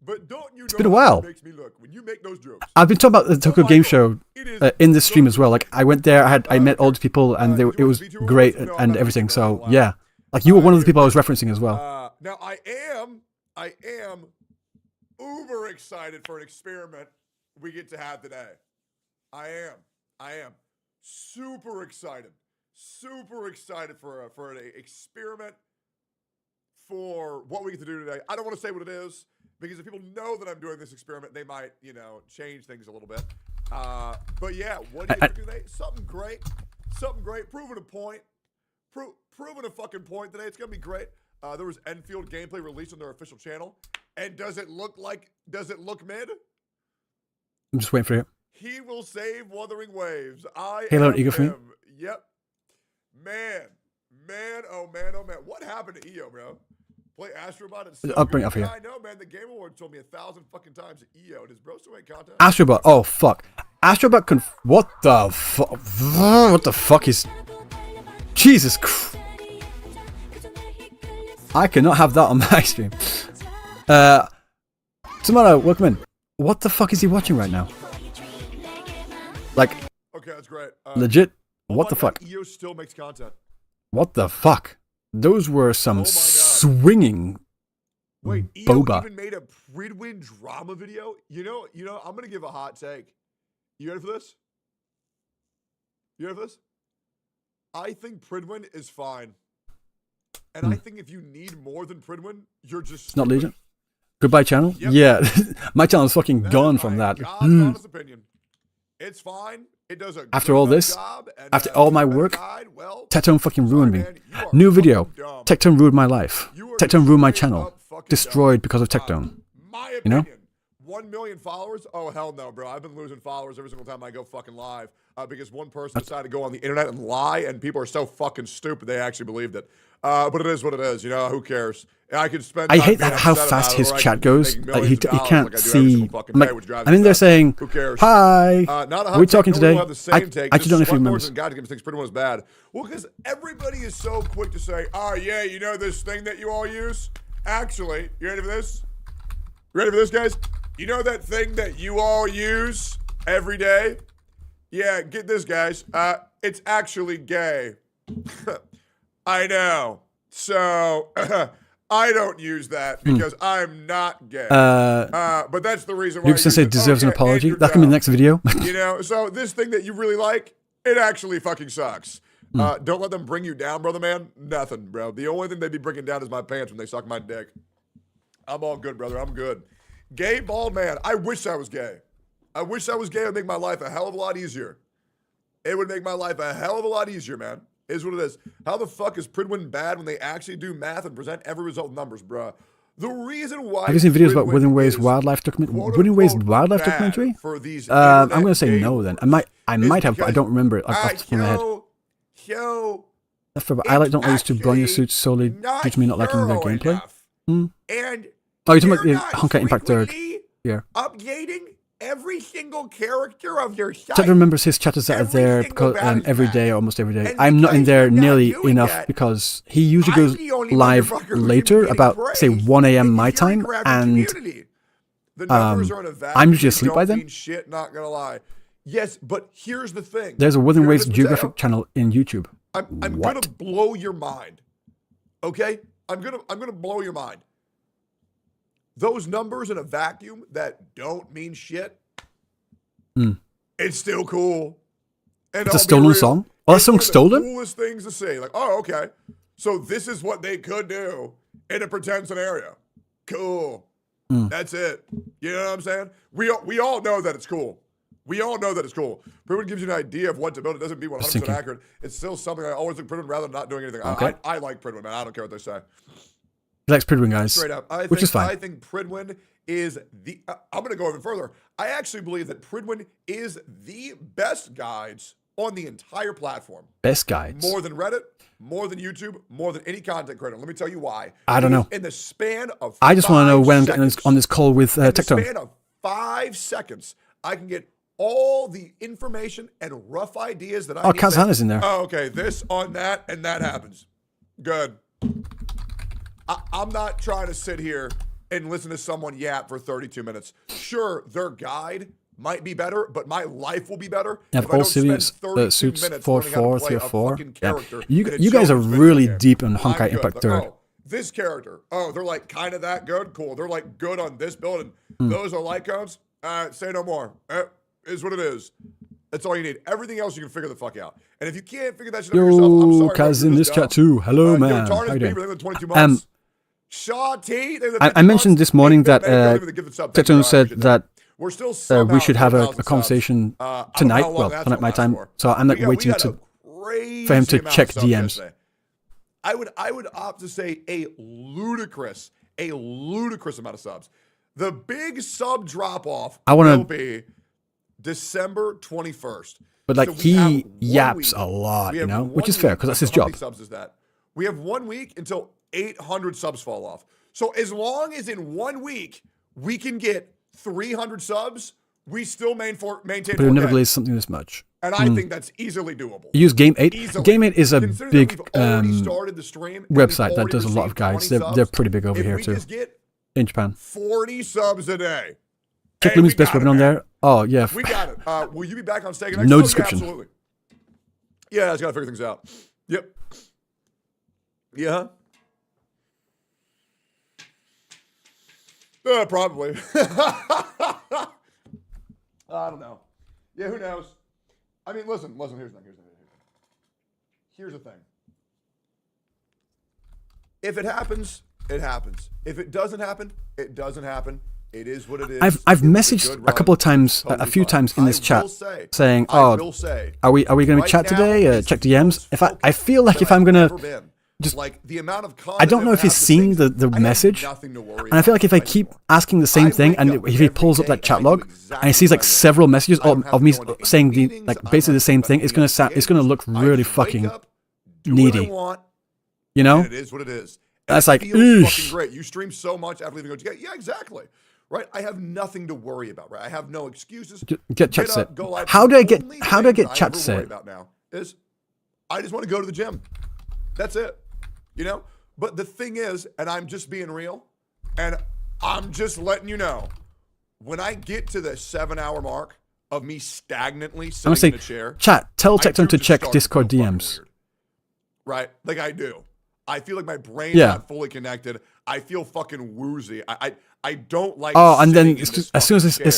But don't you it's been a while. When you make those jokes, I've been talking about the Tokyo Game Show in this stream as well. Like I went there, I met all the people, and it was great and everything. So yeah, like you were one of the people I was referencing as well. Now I am uber excited for an experiment we get to have today. I am super excited for an experiment for what we get to do today. I don't want to say what it is because if people know that I'm doing this experiment, they might, change things a little bit. But yeah, what do you do today? Something great, proving a point, proving a fucking point today. It's gonna be great. There was Enfield gameplay released on their official channel, and does it look mid? I'm just waiting for you. He will save Wuthering Waves. Halo and Eagle for me. Yep. Man. Oh man. What happened to EO, bro? Play Astrobot at so I'll bring it up here. I know, man. The Game Award told me 1,000 fucking times that EO. Does bro still make content? Astrobot. Oh fuck. Astrobot what the fuck? What the fuck is? Jesus Christ. I cannot have that on my stream. Tomato, welcome in. What the fuck is he watching right now? Like, okay, that's great. Legit. What the fuck? EO still makes content. What the fuck? Those were some swinging. Wait, boba. EO even made a Pridwin drama video. You know. I'm gonna give a hot take. You ready for this? I think Pridwin is fine, and I think if you need more than Pridwin, you're just not Legion. Goodbye channel. Yep. Yeah, my channel is fucking gone from that. God's opinion. It's fine. It does a after all this, job, and, after all my work, well, Tectone fucking ruined me. New video. Tectone ruined my life. Tectone ruined my channel. Destroyed because of Tectone. My you know? 1 million followers? Oh, hell no, bro. I've been losing followers every single time I go fucking live because one person decided to go on the internet and lie, and people are so fucking stupid they actually believed it. But it is what it is, you know, who cares? I could spend. I hate that how fast his chat goes. Like he can't see. I'm in there saying, "Who cares? Hi, are we talking today?" I actually don't know if he remembers. God thinks Pretty One is bad. Well, because everybody is so quick to say, "Oh yeah, you know this thing that you all use." Actually, you ready for this? Ready for this, guys? You know that thing that you all use every day? Yeah, get this, guys. It's actually gay. I know. So, I don't use that because I'm not gay. But that's the reason why. Luke Sensei deserves an apology. That can be the next video. You know, so this thing that you really like, it actually fucking sucks. Don't let them bring you down, brother man. Nothing, bro. The only thing they'd be bringing down is my pants when they suck my dick. I'm all good, brother. I'm good. Gay bald man. I wish I was gay. I wish I was gay. It would make my life a hell of a lot easier. It would make my life a hell of a lot easier, man. Is what it is. How the fuck is Pridwin bad when they actually do math and present every result in numbers, bruh? The reason why. Have you seen videos about Within Ways wildlife documentary? Within Ways wildlife documentary? For these I'm going to say no then. I might have, but I don't remember it off the top of my head. I don't use to bronze suits solely due to me not liking their gameplay. And oh, you're talking about the Honkai Impact 3rd. Yeah. Updating every single character of your site. Chat remembers his chatters that are there because, every day, almost every day. I'm not in there nearly enough because he usually goes live later, about say 1 a.m. my time, and I'm usually asleep by then. Shit, not gonna lie. Yes, but here's the thing. There's a Within Ways geographic channel in YouTube. I'm gonna blow your mind. Okay? I'm gonna blow your mind. Those numbers in a vacuum that don't mean shit, it's still cool. And it's a stolen song? Oh, that song's stolen? Coolest things to say. Like, oh, okay. So this is what they could do in a pretend scenario. Cool. That's it. You know what I'm saying? We all know that it's cool. We all know that it's cool. Pridwin gives you an idea of what to build. It doesn't mean 100% accurate. It's still something I always look at Pridwin rather than not doing anything. Okay. I like Pridwin, man. I don't care what they say. He likes Pridwin, guys. Straight up. Which is fine. I think Pridwin is the... I'm going to go even further. I actually believe that Pridwin is the best guides on the entire platform. Best guides? More than Reddit, more than YouTube, more than any content creator. Let me tell you why. I don't know. In the span of I just want to know when I'm getting on this call with TikTok. In the span of 5 seconds, I can get all the information and rough ideas that I need. Oh, Kazana's in there. Oh, okay. This on that, and that happens. Good. I'm not trying to sit here and listen to someone yap for 32 minutes. Sure, their guide might be better, but my life will be better. Have all series suits 4-4, 3-4. Yeah. You guys are really deep in Honkai Impact 3rd. Oh, this character. Oh, they're like kind of that good. Cool. They're like good on this build, and those are light cones. Say no more. Is what it is. That's all you need. Everything else you can figure the fuck out. And if you can't figure that shit out yourself, I'm sorry. Kaz in this chat too. Hello, man. How you doing? Shaw T. I mentioned this morning that Teton said that we should have a conversation tonight. Well, tonight my time. So I'm like waiting for him to check DMs. I would opt to say a ludicrous amount of subs. The big sub drop off will be December 21st. But like so he yaps a lot, you know, which is fair because that's his job. How many subs is that? We have 1 week until 800 subs fall off. So as long as in 1 week we can get 300 subs, we still maintain. But it never glaze something this much. And I think that's easily doable. You use Game 8. Easily. Game 8 is a big website that does a lot of guides. They're pretty big over here too. In Japan. 40 subs a day. Check Lumi's best weapon on there. Oh yeah. We got it. Will you be back on Steak next? No description. Yeah, absolutely. Yeah, I just gotta figure things out. Yep. Yeah. Probably. I don't know. Yeah, who knows? I mean, listen. Here's the thing. If it happens, it happens. If it doesn't happen, it doesn't happen. It is what it is. I've messaged a couple of times, a few times in this chat, saying, "Oh, are we going to chat today? Check DMs." If I feel like if I'm going to just like the amount of I don't know if he's seen the message, and I feel like if I keep asking the same thing, and if he pulls up that chat log and he sees like several messages of me saying the like basically the same thing, it's gonna look really fucking needy. You know? It is what it is. That's like, fucking great. You stream so much after leaving OTK. Yeah, exactly. Right. I have nothing to worry about. Right. I have no excuses. Get chat set. How do I get chat set? About now is I just want to go to the gym. That's it. You know. But the thing is, and I'm just being real, and I'm just letting you know, when I get to the 7-hour mark of me stagnantly sitting in a chair, chat. Tell Tecton to check Discord DMs. Weird. Right. Like I do. I feel like my brain's not fully connected. I feel fucking woozy. I don't like. Oh, and then as soon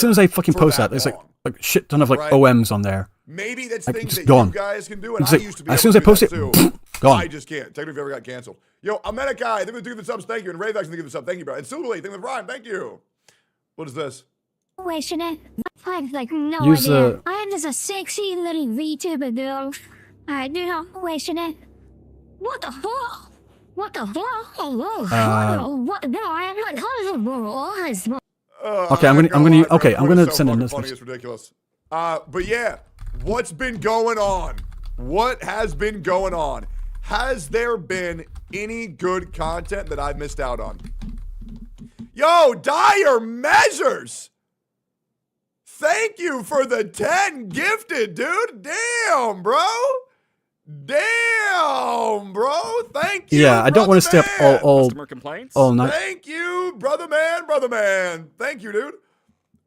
as I fucking post that, there's like shit ton of like OMs on there. Maybe that's like, things that gone. you guys can do, and I like, used to be as able soon as to I post do it, that too. gone. I just can't. Technically, if ever got canceled. Yo, America, they're gonna do the subs. Thank you, and Rayvax gonna give the sub. Thank you, bro. And Sully, thank you, Ryan. Thank you. What is this? Wait, Shanae. I have like no Use idea. I am just a sexy little VTuber girl. I do not. Wait, Shanae. What the fuck? What the fuck? What? No, I am not. Okay, I'm gonna send a message. It's ridiculous. But yeah, what's been going on? What has been going on? Has there been any good content that I've missed out on? Yo, Dire Measures! Thank you for the 10 gifted, dude. Damn, bro. Damn, bro. Thank you. Yeah, I don't want to stay up all night. Thank you, brother man. Thank you, dude.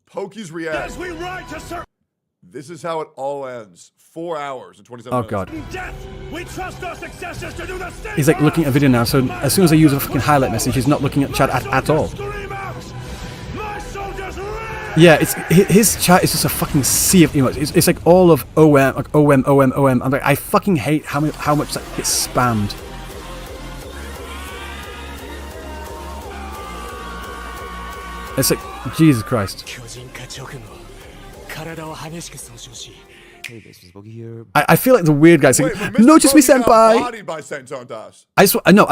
Pokey's react. As we ride to serve. This is how it all ends. 4 hours and 27 minutes. Oh god. Death, we trust our successors to do the same. He's like looking at a video now, so as soon as I use a fucking highlight message, he's not looking at chat at all. Yeah, it's his chat is just a fucking sea of emotes. It's like all of OM, like OM. I'm like, I fucking hate how much that gets spammed. It's like, Jesus Christ. I feel like the weird guy saying, "No, just me senpai." I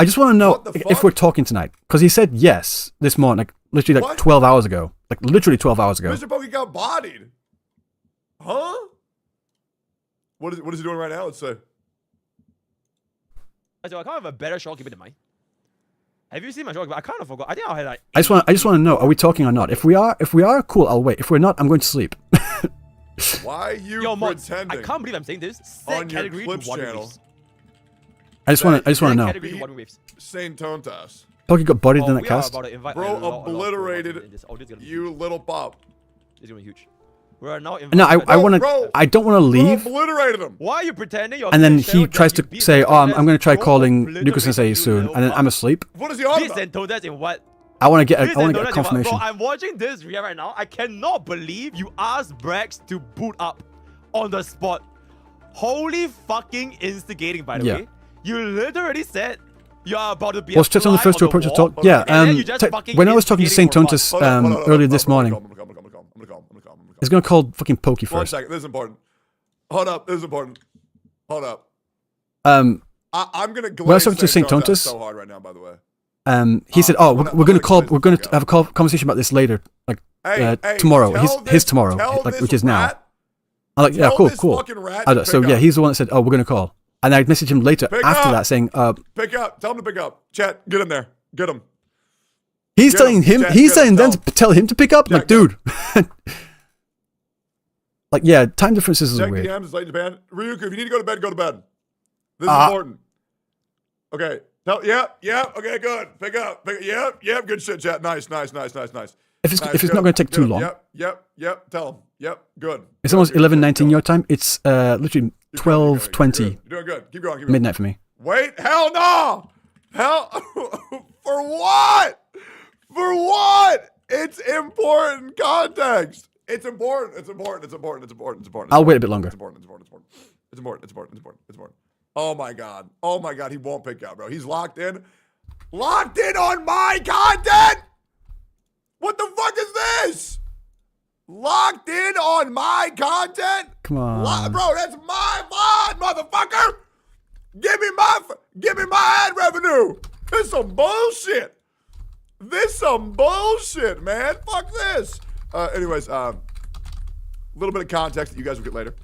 just want to know if we're talking tonight, because he said yes this morning, like literally like 12 hours ago, literally 12 hours ago. Mr. Pokey got bodied. Huh? What is he doing right now? Let's say. So I kind of have a better shopkeeper than mine. Have you seen my shopkeeper? I kind of forgot. I think I had like. I just want to know: are we talking or not? If we are, cool. I'll wait. If we're not, I'm going to sleep. Why are you pretending? I can't believe I'm saying this. On your Clips channel. I just want to know. Saint Tontas. Pokey got bodied in that cast. Bro obliterated you little pup. It's gonna be huge. We're now no, I don't want to leave. Obliterated him. Why are you pretending you're? And then he tries to say, "Oh, I'm going to try calling Lucas Sensei soon," and then I'm asleep. What is he on about? Tontas in what? I want to get a confirmation. Bro, I'm watching this video right now. I cannot believe you asked Brax to boot up on the spot. Holy fucking instigating, by the way. You literally said you're about to be. Was Chet on the first to approach the talk? Yeah. When I was talking to Saint Tontas earlier this morning, he's gonna call fucking Pokey first. 1 second. This is important. Hold up. This is important. Hold up. I'm gonna. When I was talking to Saint Tontas, so hard right now, by the way. He said, "Oh, we're going to have a conversation about this later, like tomorrow. His tomorrow, like which is now." I'm like, "Yeah, cool." So yeah, he's the one that said, "Oh, we're going to call," and I messaged him later after that saying, "Pick up. Tell him to pick up. Chat, get him there. Get him." He's telling him. He's saying then to tell him to pick up. Like, dude. Like, yeah, time differences is weird. DMs, late in Japan. Ryuku, if you need to go to bed, go to bed. This is important. Okay. Yep. Okay, good. Pick up. Yep. Good shit, chat. Nice. If it's not going to take too long. Yep. Tell him. Yep. Good. It's almost 11:19 your time. It's literally 12:20. You're doing good. Keep going. Midnight for me. Wait. Hell no. For what? For what? It's important context. It's important. I'll wait a bit longer. It's important. Oh my god, he won't pick up, bro. He's locked in on my content. What the fuck is this? Locked in on my content? Come on, bro. That's my VOD, motherfucker. Give me my ad revenue. This some bullshit. Man. Fuck this. Anyways, a little bit of context that you guys will get later.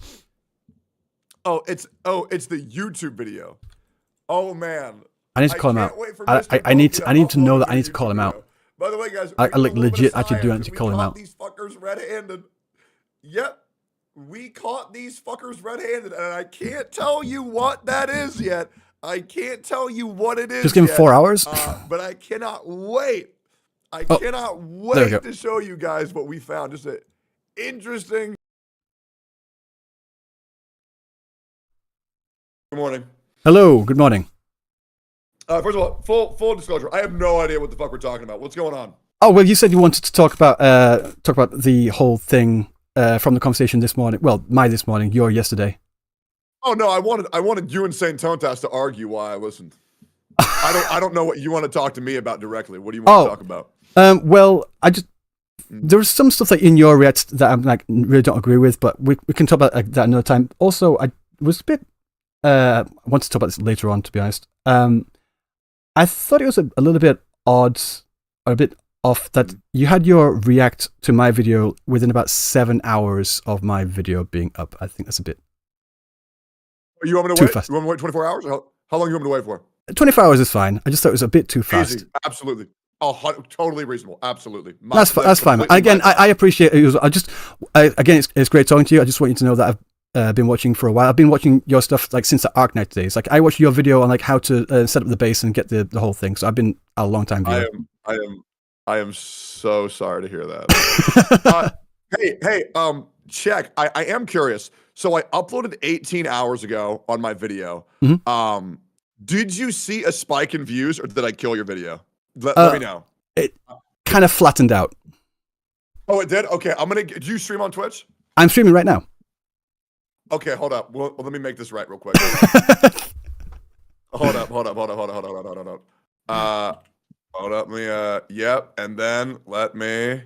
It's the YouTube video. Oh man. I need to call him out. I need to know that I need to call him out. By the way, guys, I like legit actually do need to call him out. These fuckers red-handed. Yep. We caught these fuckers red-handed, and I can't tell you what that is yet. I can't tell you what it is. Just give him 4 hours. But I cannot wait. I cannot wait to show you guys what we found. Just an interesting. Good morning. Hello. Good morning. First of all, full disclosure. I have no idea what the fuck we're talking about. What's going on? Oh well, you said you wanted to talk about the whole thing from the conversation this morning. Well, this morning, your yesterday. Oh no, I wanted you and Saint Tontas to argue why I listened. I don't know what you want to talk to me about directly. What do you want to talk about? Well, there was some stuff like in your react that I'm like really don't agree with, but we can talk about that another time. Also, I was a bit I want to talk about this later on, to be honest. I thought it was a little bit odd, or a bit off that you had your react to my video within about 7 hours of my video being up. I think that's a bit. You want me to wait? You want me to wait 24 hours? How long do you want me to wait for? 24 hours is fine. I just thought it was a bit too fast. Easy. Absolutely. Totally reasonable. Absolutely. That's fine. Again, I appreciate it. Again, it's great talking to you. I just want you to know that I've been watching for a while. I've been watching your stuff like since the Arknight days. Like I watched your video on like how to set up the base and get the whole thing. So I've been a long time viewer. I am so sorry to hear that. Hey, check. I am curious. So I uploaded 18 hours ago on my video. Mm-hmm. Did you see a spike in views, or did I kill your video? Let me know. It kind of flattened out. Oh, it did? Okay, did you stream on Twitch? I'm streaming right now. Okay, hold up. Well, let me make this right real quick. Hold up. Hold up. Yep. And then let me,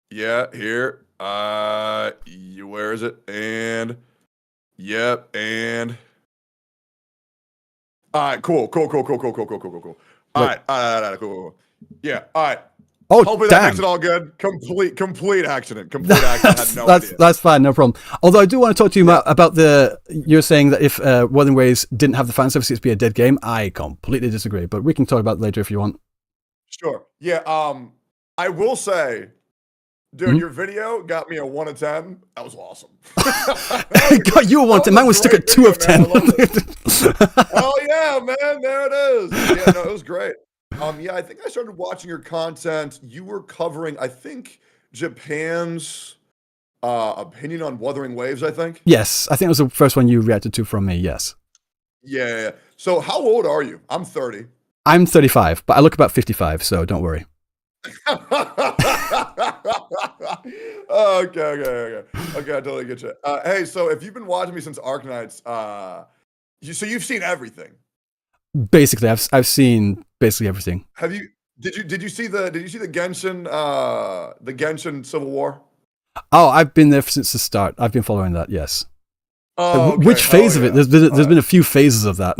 here. Where is it? And, yep. And, all right, cool. All right, cool. Yeah, all right. Oh, hopefully that makes it all good. Complete accident. I had no idea. That's fine, no problem. Although I do want to talk to you about you're saying that if Wuthering Waves didn't have the fan service, it'd be a dead game. I completely disagree, but we can talk about it later if you want. Sure. Yeah. I will say, dude, your video got me a 1 of 10. That was awesome. God, you were 1 of 10. Mine was stuck at 2 of 10. Oh yeah, man. There it is. Yeah, no, it was great. Yeah, I think I started watching your content. You were covering, I think, Japan's opinion on Wuthering Waves, I think. Yes, I think it was the first one you reacted to from me, yes. Yeah. So how old are you? I'm 30. I'm 35, but I look about 55, so don't worry. Okay, I totally get you. Hey, so if you've been watching me since Arknights, so you've seen everything. Basically, I've seen basically everything. Have you? Did you see the Genshin Civil War? Oh, I've been there since the start. I've been following that. Yes. Oh, okay. Which phase of it? There's been a few phases of that.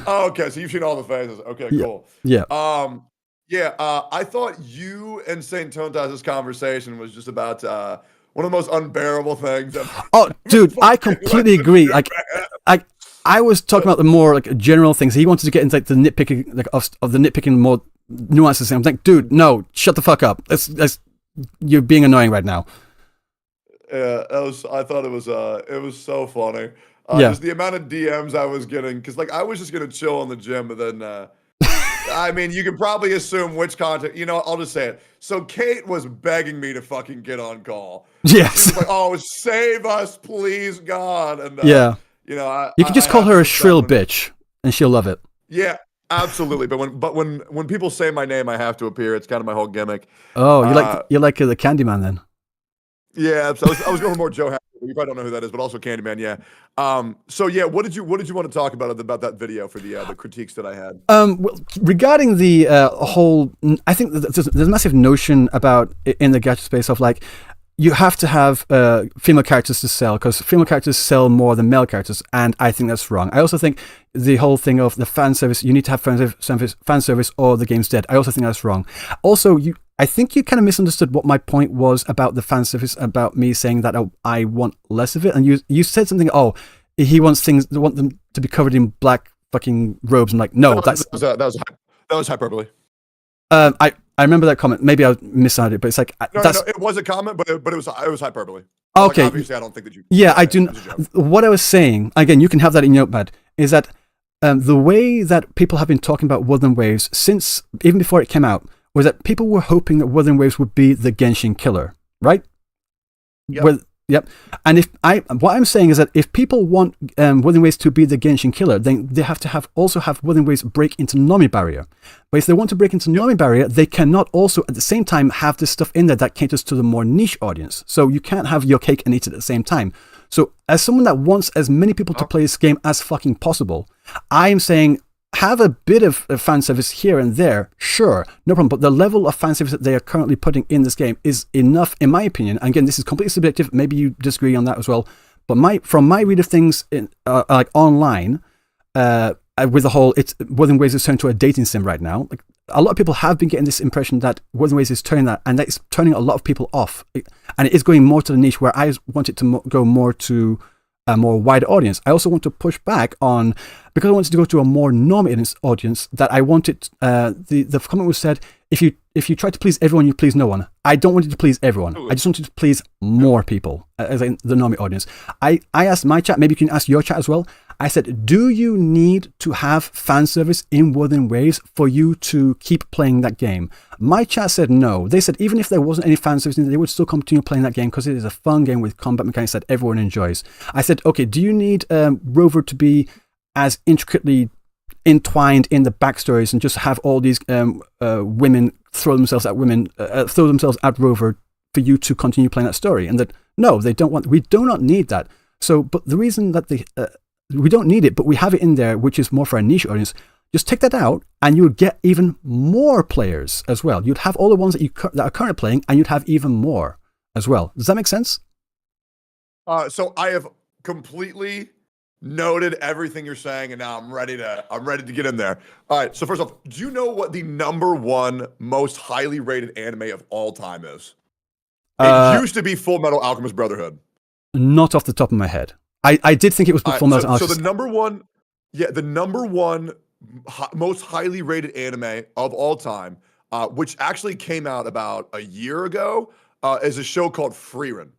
Oh, okay. So you've seen all the phases. Okay, cool. Yeah. I thought you and Saint Tontas' conversation was just about one of the most unbearable things. Oh, dude, I completely agree. I was talking about the more like general things. He wanted to get into like the nitpicking, like of the nitpicking more nuances. I'm like, dude, no, shut the fuck up. You're being annoying right now. Yeah, I thought it was so funny. Yeah. Just the amount of DMs I was getting, because like I was just gonna chill in the gym, but then I mean, you can probably assume which content. You know, I'll just say it. So Kate was begging me to fucking get on call. Yes. She was like, oh, save us, please, God. And yeah. You know, you can just call her a shrill bitch, and she'll love it. Yeah, absolutely. But when people say my name, I have to appear. It's kind of my whole gimmick. Oh, you like the Candyman then? Yeah, so I was going for more Joe. You probably don't know who that is, but also Candyman. Yeah. So yeah, what did you want to talk about that video for the critiques that I had? Well, regarding the whole, I think there's a massive notion about in the gacha space of like, you have to have female characters to sell because female characters sell more than male characters, and I think that's wrong. I also think the whole thing of the fan service, you need to have fan service or the game's dead. I also think that's wrong. Also, I think you kind of misunderstood what my point was about the fan service, about me saying that I want less of it, and you said something. Oh, he wants them to be covered in black fucking robes. I'm like, no, that was hyperbole. I remember that comment. Maybe I misheard it, but it's like No, it was a comment, but it was hyperbole. Okay. Like, obviously, I don't think that you. Yeah, I do. What I was saying again, you can have that in your notepad. Is that the way that people have been talking about Wuthering Waves since even before it came out was that people were hoping that Wuthering Waves would be the Genshin killer, right? Yep. Yep. And what I'm saying is that if people want Wuthering Waves to be the Genshin killer, then they have to also have Wuthering Waves break into Nomi barrier. But if they want to break into Nomi barrier, they cannot also at the same time have this stuff in there that caters to the more niche audience. So you can't have your cake and eat it at the same time. So as someone that wants as many people to play this game as fucking possible, I am saying have a bit of fan service here and there, sure, no problem. But the level of fan service that they are currently putting in this game is enough, in my opinion. And again, this is completely subjective. Maybe you disagree on that as well. But from my read of things in like online, with the whole Wuthering Waves is turned to a dating sim right now. Like a lot of people have been getting this impression that Wuthering Waves is turning that, and that is turning a lot of people off. And it is going more to the niche where I want it to go more to a more wide audience. I also want to push back on, because I wanted to go to a more normal audience, that I wanted, the comment was said, if you try to please everyone, you please no one. I don't want you to please everyone. I just wanted to please more people, as in the normal audience. I asked my chat, maybe you can ask your chat as well. I said, do you need to have fan service in Wuthering Waves for you to keep playing that game? My chat said no. They said even if there wasn't any fan service, they would still continue playing that game because it is a fun game with combat mechanics that everyone enjoys. I said, okay, do you need Rover to be as intricately entwined in the backstories and just have all these women throw themselves at Rover for you to continue playing that story? And that no, we do not need that. So, but the reason that we don't need it, but we have it in there, which is more for a niche audience. Just take that out, and you would get even more players as well. You'd have all the ones that are currently playing, and you'd have even more as well. Does that make sense? So I have completely noted everything you're saying, and now I'm ready to get in there. All right. So first off, do you know what the #1 most highly rated anime of all time is? It used to be Full Metal Alchemist Brotherhood. Not off the top of my head. I did think it was Full Metal Alchemist. So the #1 most highly rated anime of all time, which actually came out about a year ago, is a show called Frieren.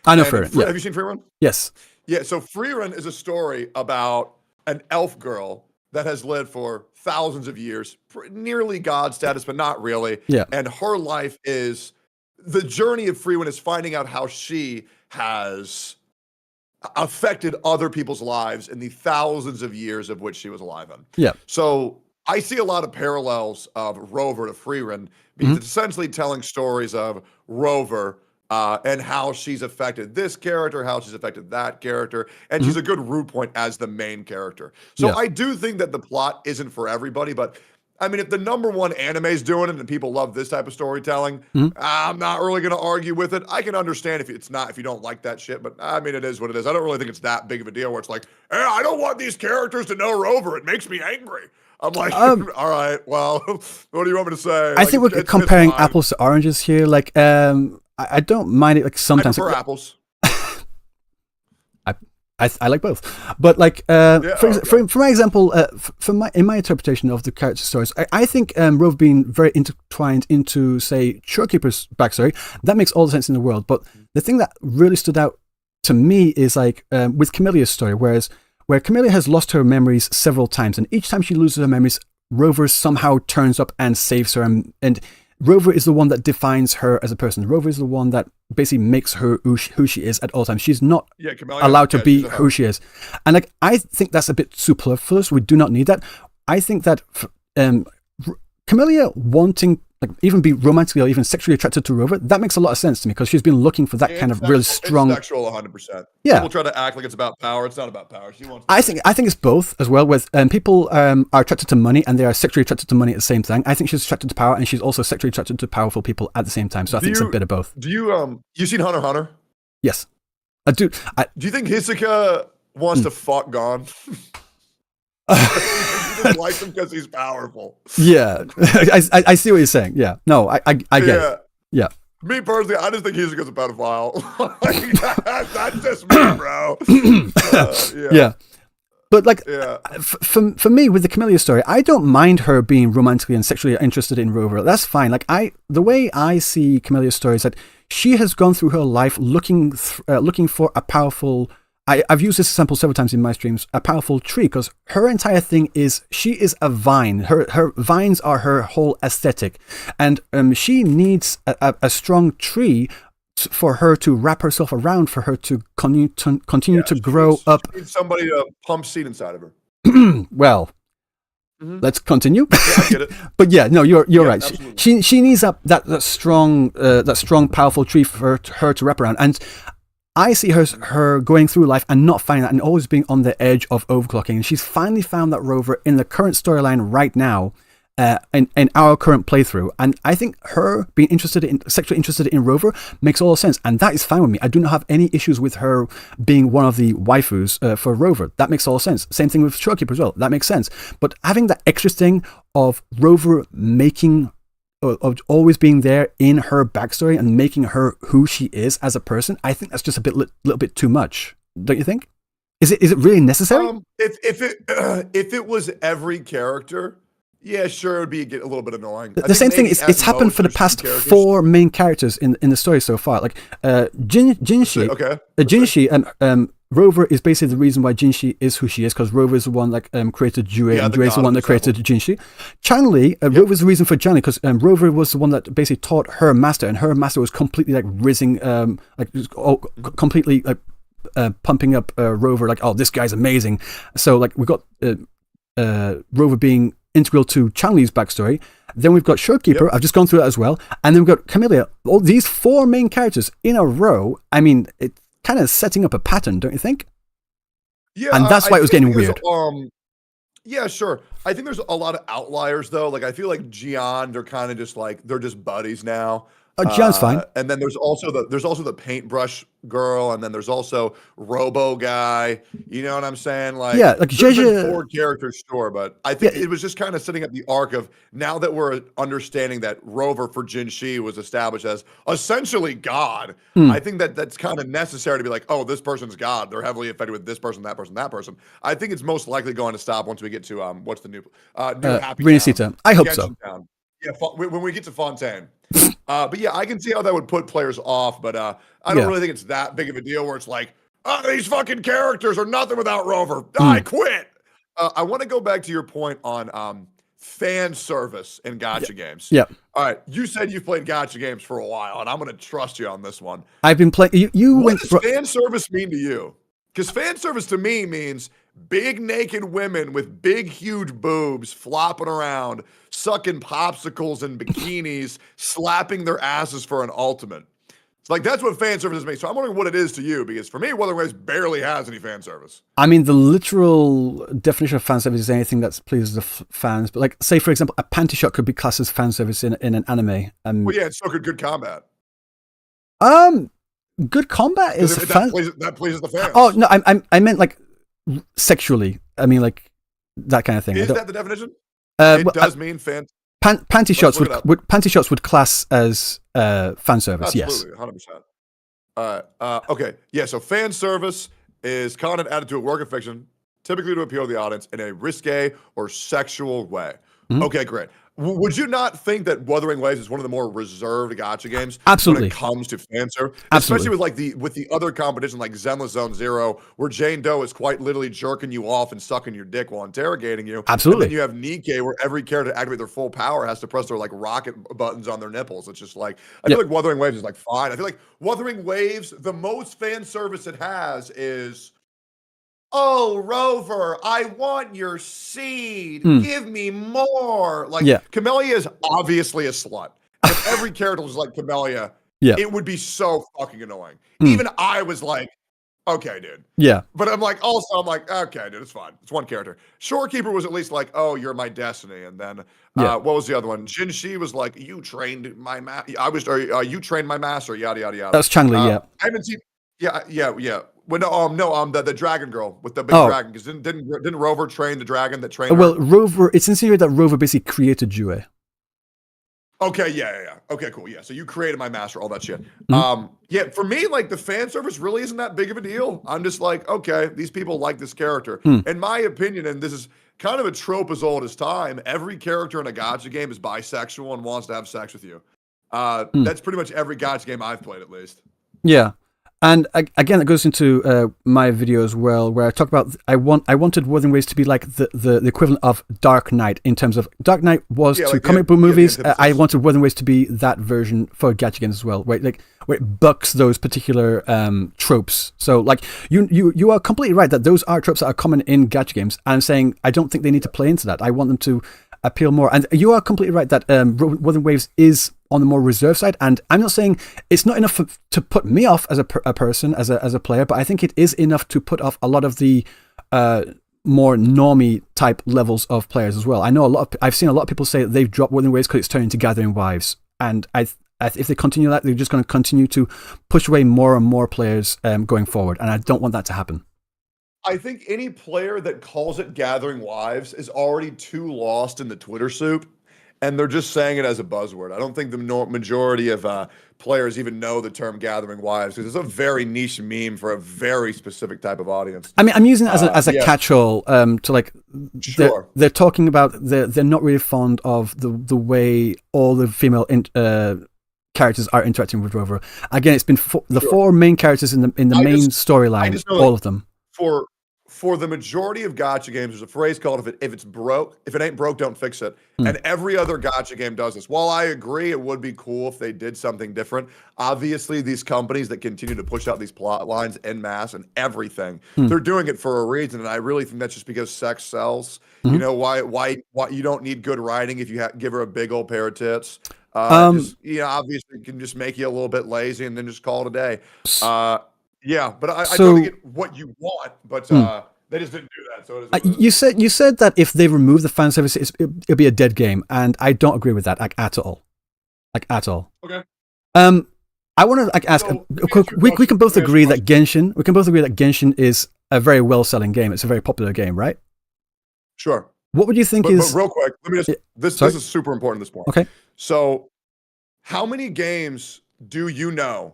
I know Frieren. Yeah. Have you seen Frieren? Yes. Yeah, so Frieren is a story about an elf girl that has lived for thousands of years, nearly god status, but not really. Yeah. And her life is, the journey of Frieren is finding out how she has affected other people's lives in the thousands of years of which she was alive in. Yeah. So I see a lot of parallels of Rover to Frieren because it's essentially telling stories of Rover and how she's affected this character, how she's affected that character, and she's a good root point as the main character. So I do think that the plot isn't for everybody, but I mean, if the #1 anime is doing it and people love this type of storytelling, I'm not really going to argue with it. I can understand if you don't like that shit, but I mean, it is what it is. I don't really think it's that big of a deal where it's like, hey, I don't want these characters to know Rover. It makes me angry. I'm like, all right, well, what do you want me to say? I think we're comparing apples to oranges here. Like, I don't mind it. Like sometimes I prefer apples. I like both, but like for my example, in my interpretation of the character stories, I think Rove being very intertwined into say Shorekeeper's backstory, that makes all the sense in the world. But the thing that really stood out to me is like with Camelia's story, where Camelia has lost her memories several times, and each time she loses her memories, Rover somehow turns up and saves her, and Rover is the one that defines her as a person. Rover is the one that basically makes her who she is at all times. She's not allowed to be who she is. And like, I think that's a bit superfluous. We do not need that. I think that Camelia wanting like even be romantically or even sexually attracted to Rover, that makes a lot of sense to me because she's been looking for that kind of really strong. It's sexual, 100%. Yeah. People try to act like it's about power. It's not about power. She wants. I think it's both as well. With people are attracted to money and they are sexually attracted to money at the same time. I think she's attracted to power and she's also sexually attracted to powerful people at the same time. So I think it's a bit of both. Do you seen Hunter x Hunter? Yes, I do. Do you think Hisoka wants to fuck Gon? He just likes him because he's powerful. Yeah, I see what you're saying. Yeah, no, I get it. Yeah. Me personally, I just think Hisoka's a pedophile. That's just me, bro. Yeah. But like, for me, with the Camellia story, I don't mind her being romantically and sexually interested in Rover. That's fine. Like the way I see Camellia's story is that she has gone through her life looking for a powerful. I've used this example several times in my streams. A powerful tree, because her entire thing is she is a vine. Her vines are her whole aesthetic, and she needs a strong tree for her to wrap herself around, for her to continue to grow up. She needs somebody to pump seed inside of her. Well, let's continue. Yeah, I get it. But yeah, no, you're right. She needs that strong, powerful tree for her to wrap around. And I see her going through life and not finding that, and always being on the edge of overclocking. And she's finally found that Rover in the current storyline right now. In our current playthrough, and I think her being sexually interested in Rover makes all sense, and that is fine with me. I do not have any issues with her being one of the waifus for Rover. That makes all sense. Same thing with Showkeeper as well. That makes sense. But having that extra thing of Rover of always being there in her backstory and making her who she is as a person, I think that's just a little bit too much. Don't you think? Is it really necessary? If it was every character. Yeah, sure, it would be a little bit annoying. The same thing is it's happened for the past 4 main characters in the story so far. Like Jinshi, Jinshi, Rover is basically the reason why Jinshi is who she is, because Rover is the one that created Jue, and Jue is the one that created Jinshi. Chanli, Rover is the reason for Chanli, because Rover was the one that basically taught her master, and her master was completely like completely pumping up Rover, like, oh, this guy's amazing. So like we got Rover being integral to Chanli's backstory. Then we've got Showkeeper. I've just gone through that as well. And then we've got Camellia. All these 4 main characters in a row. I mean, it's kind of setting up a pattern, don't you think? Yeah. And that's why it was getting weird. Yeah, sure. I think there's a lot of outliers, though. Like, I feel like Gian, they're kind of just like, they're just buddies now. Gian's fine. And then there's also the paintbrush girl, and then there's also Robo guy. You know what I'm saying? Like, yeah, like there's been 4 characters, sure, but I think it was just kind of setting up the arc of now that we're understanding that Rover for Jinshi was established as essentially God. I think that's kind of necessary to be like, oh, this person's God. They're heavily affected with this person, that person, that person. I think it's most likely going to stop once we get to what's the new Happy Town. I hope so. Town. Yeah, when we get to Fontaine. But yeah, I can see how that would put players off, but I don't really think it's that big of a deal where it's like, oh, these fucking characters are nothing without Rover. I quit. I want to go back to your point on fan service in gacha games. Yeah. All right. You said you've played gacha games for a while, and I'm going to trust you on this one. I've been playing. What does fan service mean to you? Because fan service to me means big naked women with big, huge boobs flopping around, sucking popsicles and bikinis, slapping their asses for an ultimate. It's like, that's what fan service means. So I'm wondering what it is to you, because for me, Wuthering Waves barely has any fan service. I mean, the literal definition of fan service is anything that pleases the fans. But like, say, for example, a panty shot could be classed as fan service in an anime. Well, yeah, it's so good combat. Good combat is that pleases the fans. Oh no, I meant like sexually. I mean like that kind of thing. Is that the definition? It does mean fan. Panty shots would class as fan service. Absolutely, yes, 100%. Okay, yeah. So fan service is content added to a work of fiction, typically to appeal to the audience in a risque or sexual way. Mm-hmm. Okay, great. Would you not think that Wuthering Waves is one of the more reserved gacha games? Absolutely. When it comes to fan service? Absolutely. Especially with the other competition like Zenless Zone Zero, where Jane Doe is quite literally jerking you off and sucking your dick while interrogating you. Absolutely. And then you have Nikke, where every character to activate their full power has to press their like rocket buttons on their nipples. It's just like, I feel like Wuthering Waves is like fine. I feel like Wuthering Waves, the most fan service it has is oh, Rover, I want your seed. Give me more. Like, Yeah. Camellia is obviously a slut. If every character was like Camellia, Yeah. it would be so fucking annoying. Mm. Even I was like, okay, dude. Yeah. But I'm like, okay, dude, it's fine. It's one character. Shorekeeper was at least like, oh, you're my destiny. And then, Yeah. what was the other one? Jinshi was like, you trained my you trained my master, yada, yada, yada. That's Changli, yeah. I haven't seen, yeah. Well, the dragon girl with the big Oh. dragon. Because didn't Rover train the dragon that trained her? Well, Rover, it's insinuated that Rover basically created Jue. Okay, yeah. Okay, cool. Yeah, so you created my master, all that shit. Mm-hmm. Yeah, for me, like the fan service really isn't that big of a deal. I'm just like, okay, these people like this character. In my opinion, and this is kind of a trope as old as time, every character in a gacha game is bisexual and wants to have sex with you. That's pretty much every gacha game I've played, at least. Yeah. And again, it goes into my video as well, where I talk about I wanted Wuthering Waves to be like the equivalent of Dark Knight in terms of Dark Knight was to like comic book movies. the I wanted Wuthering Waves to be that version for gacha games as well, where it bucks those particular tropes. So like you are completely right that those are tropes that are common in gacha games. And I'm saying I don't think they need to play into that. I want them to appeal more. And you are completely right that Wuthering Waves is on the more reserved side, and I'm not saying it's not enough to put me off as a person, as a player, but I think it is enough to put off a lot of the more normie type levels of players as well. I know I've seen a lot of people say that they've dropped Wuthering Waves because it's turning to Gathering Wives, and if they continue that, they're just going to continue to push away more and more players going forward, and I don't want that to happen. I think any player that calls it Gathering Wives is already too lost in the Twitter soup, and they're just saying it as a buzzword. I don't think the majority of players even know the term Gathering Wives, because it's a very niche meme for a very specific type of audience. I mean, I'm using it as a catch-all to like. Sure. They're talking about they're not really fond of the way all the female characters are interacting with Rover. Again, it's been the four main characters in the main storyline, all of them. For the majority of gacha games, there's a phrase called if it ain't broke, don't fix it. And every other gacha game does this. While I agree it would be cool if they did something different, obviously these companies that continue to push out these plot lines en masse and everything, they're doing it for a reason. And I really think that's just because sex sells. You know, why you don't need good writing if you give her a big old pair of tits. Obviously it can just make you a little bit lazy and then just call it a day. Yeah, but I totally get what you want, but they just didn't do that. So it is you said that if they remove the fan service, it'll be a dead game, and I don't agree with that, like at all. Okay. I want to ask. We can both agree that Genshin. We can both agree that Genshin is a very well-selling game. It's a very popular game, right? Sure. What would you think but real quick? Let me just. This is super important. This point. Okay. So, how many games do you know?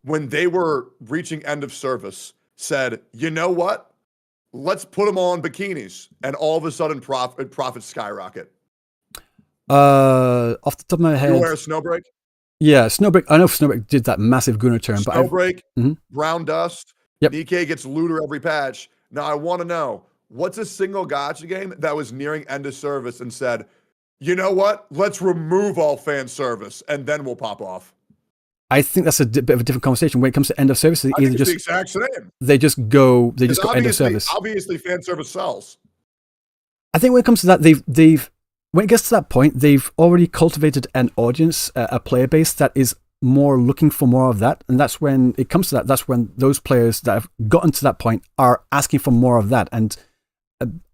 When they were reaching end of service, said, you know what? Let's put them on bikinis, and all of a sudden profits skyrocket. Off the top of my head, You aware of Snowbreak? Yeah, Snowbreak. I know Snowbreak did that massive Gunner turn, but Snowbreak, Brown Dust, Nikkei gets looter every patch. Now I want to know, what's a single gacha game that was nearing end of service and said, you know what? Let's remove all fan service, and then we'll pop off. I think that's a bit of a different conversation. When it comes to end of service, they either just the exact same. They just go end of service. Obviously, fan service sells. I think when it comes to that, they've when it gets to that point, they've already cultivated an audience, a player base that is more looking for more of that, and that's when it comes to that. That's when those players that have gotten to that point are asking for more of that. And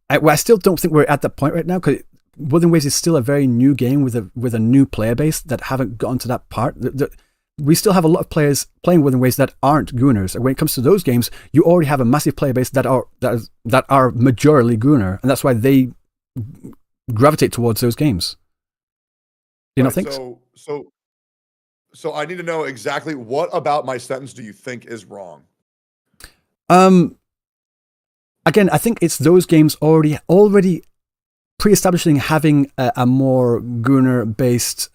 I still don't think we're at that point right now, because Wuthering Waves is still a very new game with a new player base that haven't gotten to that part. We still have a lot of players playing Wuthering Waves that aren't Gooners. And when it comes to those games, you already have a massive player base that are majorly Gooner, and that's why they gravitate towards those games. Do you not think? So I need to know exactly what about my sentence do you think is wrong? Again, I think it's those games already pre-establishing having a more Gooner based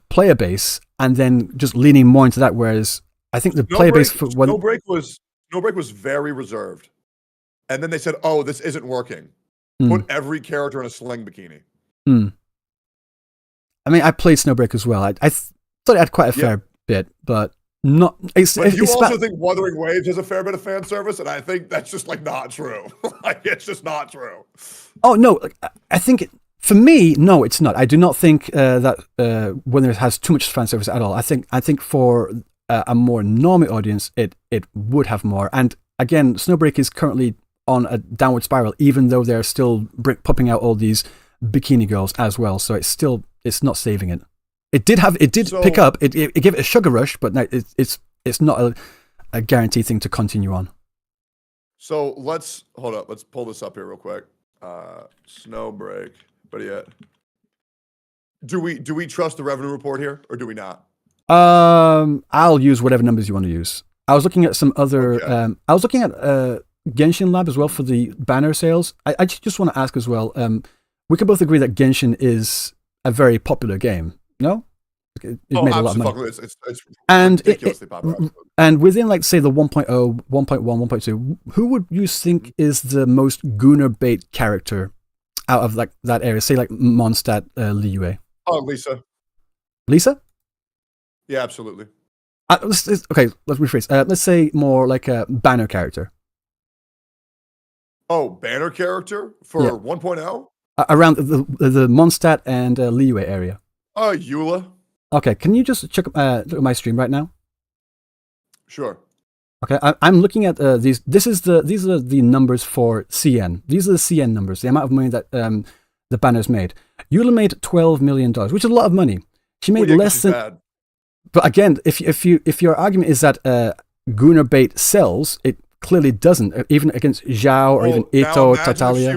player base, and then just leaning more into that. Whereas I think the player base for Snowbreak was very reserved, and then they said, "Oh, this isn't working. Put every character in a sling bikini." I mean, I played Snowbreak as well. I thought it had quite a fair bit, but not. But you It's also about, think Wuthering Waves has a fair bit of fan service, and I think that's just like not true. Like it's just not true. oh no, like, I think for me, no, it's not. I do not think that when it has too much fan service at all. I think for a more normal audience, it would have more. And again, Snowbreak is currently on a downward spiral, even though they're still popping out all these bikini girls as well. So it's not saving it. It did pick up. It gave it a sugar rush, but no, it's not a guaranteed thing to continue on. So let's hold up. Let's pull this up here real quick. Snowbreak, but yet, do we trust the revenue report here, or do we not? I'll use whatever numbers you want to use. I was looking at some other. Okay. I was looking at Genshin Lab as well for the banner sales. I just want to ask as well. We can both agree that Genshin is a very popular game. No, it made a lot of money. It's And ridiculously popular. and within, like, say, the 1.0, 1.1, 1.2, who would you think is the most Gunnar bait character out of like that area? Say like Mondstadt, Liyue. Oh, Lisa. Lisa? Yeah, absolutely. Okay, let's rephrase. Let's say more like a banner character. Oh, banner character for Yeah. 1.0? Around the Mondstadt and Liyue area. Oh, Eula. Okay, can you just look at my stream right now? Sure. Okay, I'm looking at these. These are the numbers for CN. These are the CN numbers, the amount of money that the banner's made. Eula made $12 million, which is a lot of money. She made less than. Bad. But again, if your argument is that Gunnar bait sells, it clearly doesn't. Even against Zhao or even Ito or Tatalia.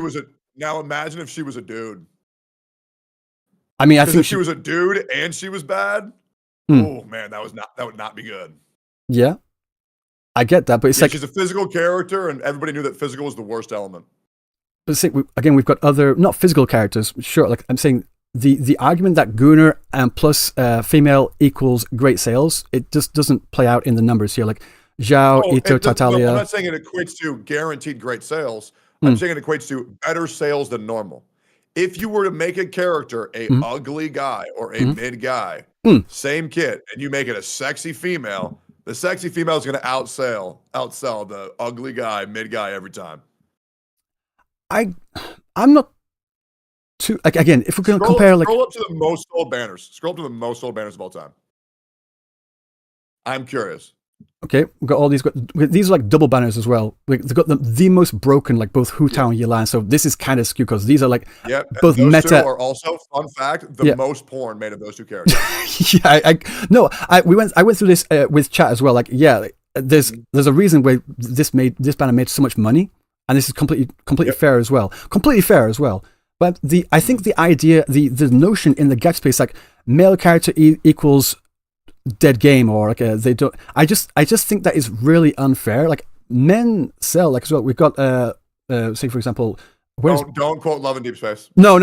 Now imagine if she was a dude. I mean, I think if she was a dude and she was bad, oh man, that would not be good. Yeah, I get that, but it's like she's a physical character, and everybody knew that physical was the worst element. But see, we've got other not physical characters. Sure, like I'm saying, the argument that Gunnar and plus female equals great sales, it just doesn't play out in the numbers here. Like Zhao, Ito, Tatalia. I'm not saying it equates to guaranteed great sales. I'm saying it equates to better sales than normal. If you were to make a character a ugly guy or a mid guy, same kit, and you make it a sexy female, the sexy female is going to outsell the ugly guy, mid guy every time. I'm not too, like, again, if we're going to compare, like, scroll up to the most sold banners. Scroll up to the most sold banners of all time. I'm curious. Okay, we've got all these. These are like double banners as well. They've got the most broken, like both Hu Tao and Yilan. So this is kind of skewed because these are like both those meta. Two are also, fun fact, the most porn made of those two characters. Yeah, I went through this with chat as well. Like, yeah, there's a reason why this banner made so much money, and this is completely fair as well. Completely fair as well. But I think the idea, the notion in the gap space, like male character equals dead game, or like they don't. I just think that is really unfair. Like, men sell, like, as well. We've got say, for example, don't quote Love in Deep Space. No.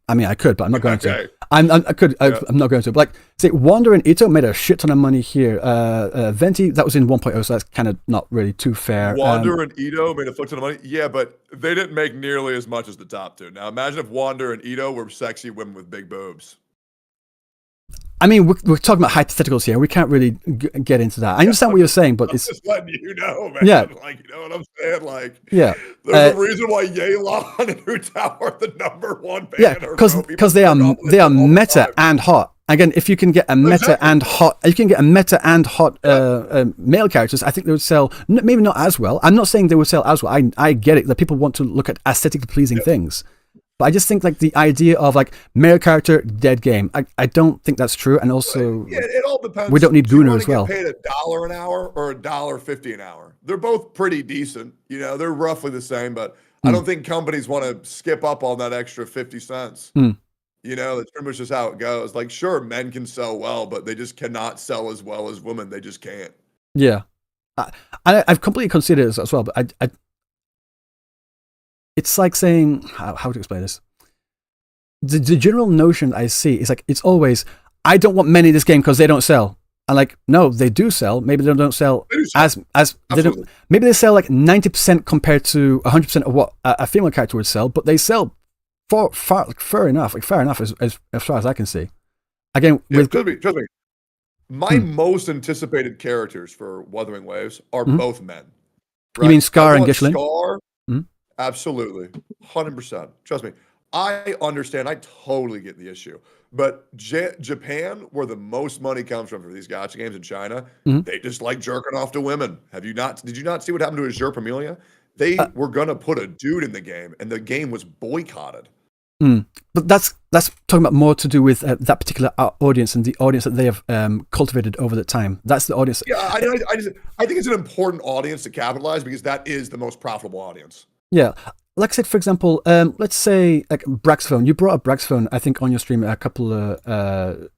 I mean, I could, but I'm not going to. I'm not going to. But like, say, Wander and Ito made a shit ton of money here. Venti, that was in 1.0, so that's kind of not really too fair. Wander and Ito made a fuck ton of money. Yeah, but they didn't make nearly as much as the top two. Now imagine if Wander and Ito were sexy women with big boobs. I mean, we're talking about hypotheticals here. We can't really get into that. I understand what you're saying, but it's just letting you know, man. Yeah, like, you know what I'm saying? Like, yeah, there's a reason why Yelan and Hu Tao are the #1 band. Yeah, because they are meta and hot. Again, if you can get a meta and hot, male characters, I think they would sell. Maybe not as well. I'm not saying they would sell as well. I get it that people want to look at aesthetically pleasing things. But I just think, like, the idea of, like, male character, dead game, I don't think that's true. And also, it all depends. We don't need Gunnar as well. Get paid $1 an hour or $1.50 an hour. They're both pretty decent. You know, they're roughly the same. But I don't think companies want to skip up on that extra 50 cents. You know, that's pretty much just how it goes. Like, sure, men can sell well, but they just cannot sell as well as women. They just can't. Yeah, I've completely considered this as well. But I it's like saying, how to explain this? The general notion I see is like, it's always, I don't want men in this game because they don't sell. And like, no, they do sell. Maybe they don't sell as they don't. Maybe they sell like 90% compared to 100% of what a female character would sell, but they sell fair enough as far as I can see. Again, trust me. My most anticipated characters for Wuthering Waves are both men. You mean Scar I and want Gishlin? Scar, Mhm. absolutely, 100%. Trust me, I understand. I totally get the issue. But Japan, where the most money comes from for these gacha games in China, they just like jerking off to women. Did you not see what happened to Azure Amelia? They were gonna put a dude in the game, and the game was boycotted. But that's talking about more to do with that particular audience and the audience that they have cultivated over the time. That's the audience. Yeah, I think it's an important audience to capitalize because that is the most profitable audience. Yeah. Like I said, for example, let's say like Braxphone. You brought up Braxphone, I think, on your stream a couple of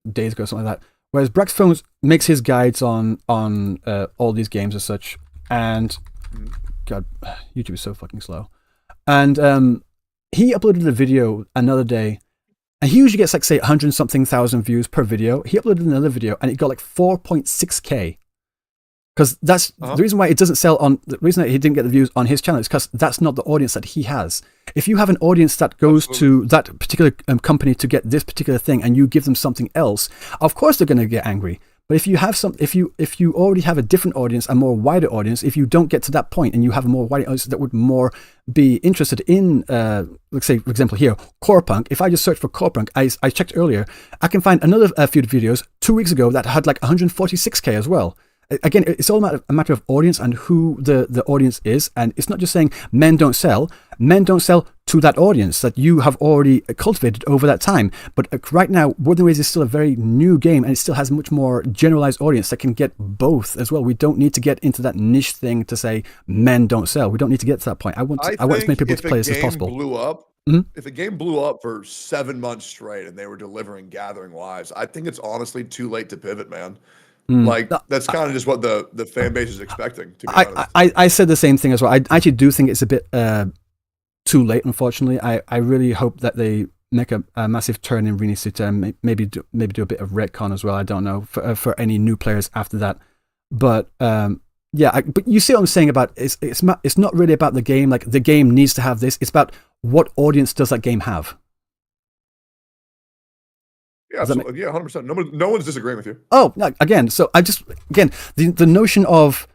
days ago, something like that. Whereas Braxphone makes his guides on all these games as such, and God, YouTube is so fucking slow. And he uploaded a video another day, and he usually gets like say 100-something thousand views per video. He uploaded another video, and it got like 4.6K. Because that's the reason why it doesn't sell on. The reason that he didn't get the views on his channel is because that's not the audience that he has. If you have an audience that goes to that particular company to get this particular thing, and you give them something else, of course they're going to get angry. But if you have if you already have a different audience, a more wider audience, if you don't get to that point and you have a more wider audience that would more be interested in, let's say, for example, here, core punk. If I just search for core punk, I checked earlier, I can find another few videos 2 weeks ago that had like 146K as well. Again, it's all a matter of audience and who the audience is. And it's not just saying men don't sell. Men don't sell to that audience that you have already cultivated over that time. But right now, Wuthering Waves is still a very new game, and it still has a much more generalized audience that can get both as well. We don't need to get into that niche thing to say men don't sell. We don't need to get to that point. I want as many people to play this as possible. If a game blew up for 7 months straight and they were delivering Gathering Wives, I think it's honestly too late to pivot, man. Like that's kind of just what the fan base is expecting. To be honest. I said the same thing as well. I actually do think it's a bit too late. Unfortunately, I really hope that they make a massive turn in Renisuta, maybe do a bit of retcon as well. I don't know for any new players after that. But yeah, but you see what I'm saying about it's not really about the game. Like the game needs to have this. It's about what audience does that game have. Yeah, absolutely. Yeah, 100%. No one's disagreeing with you. Oh, again, so the notion of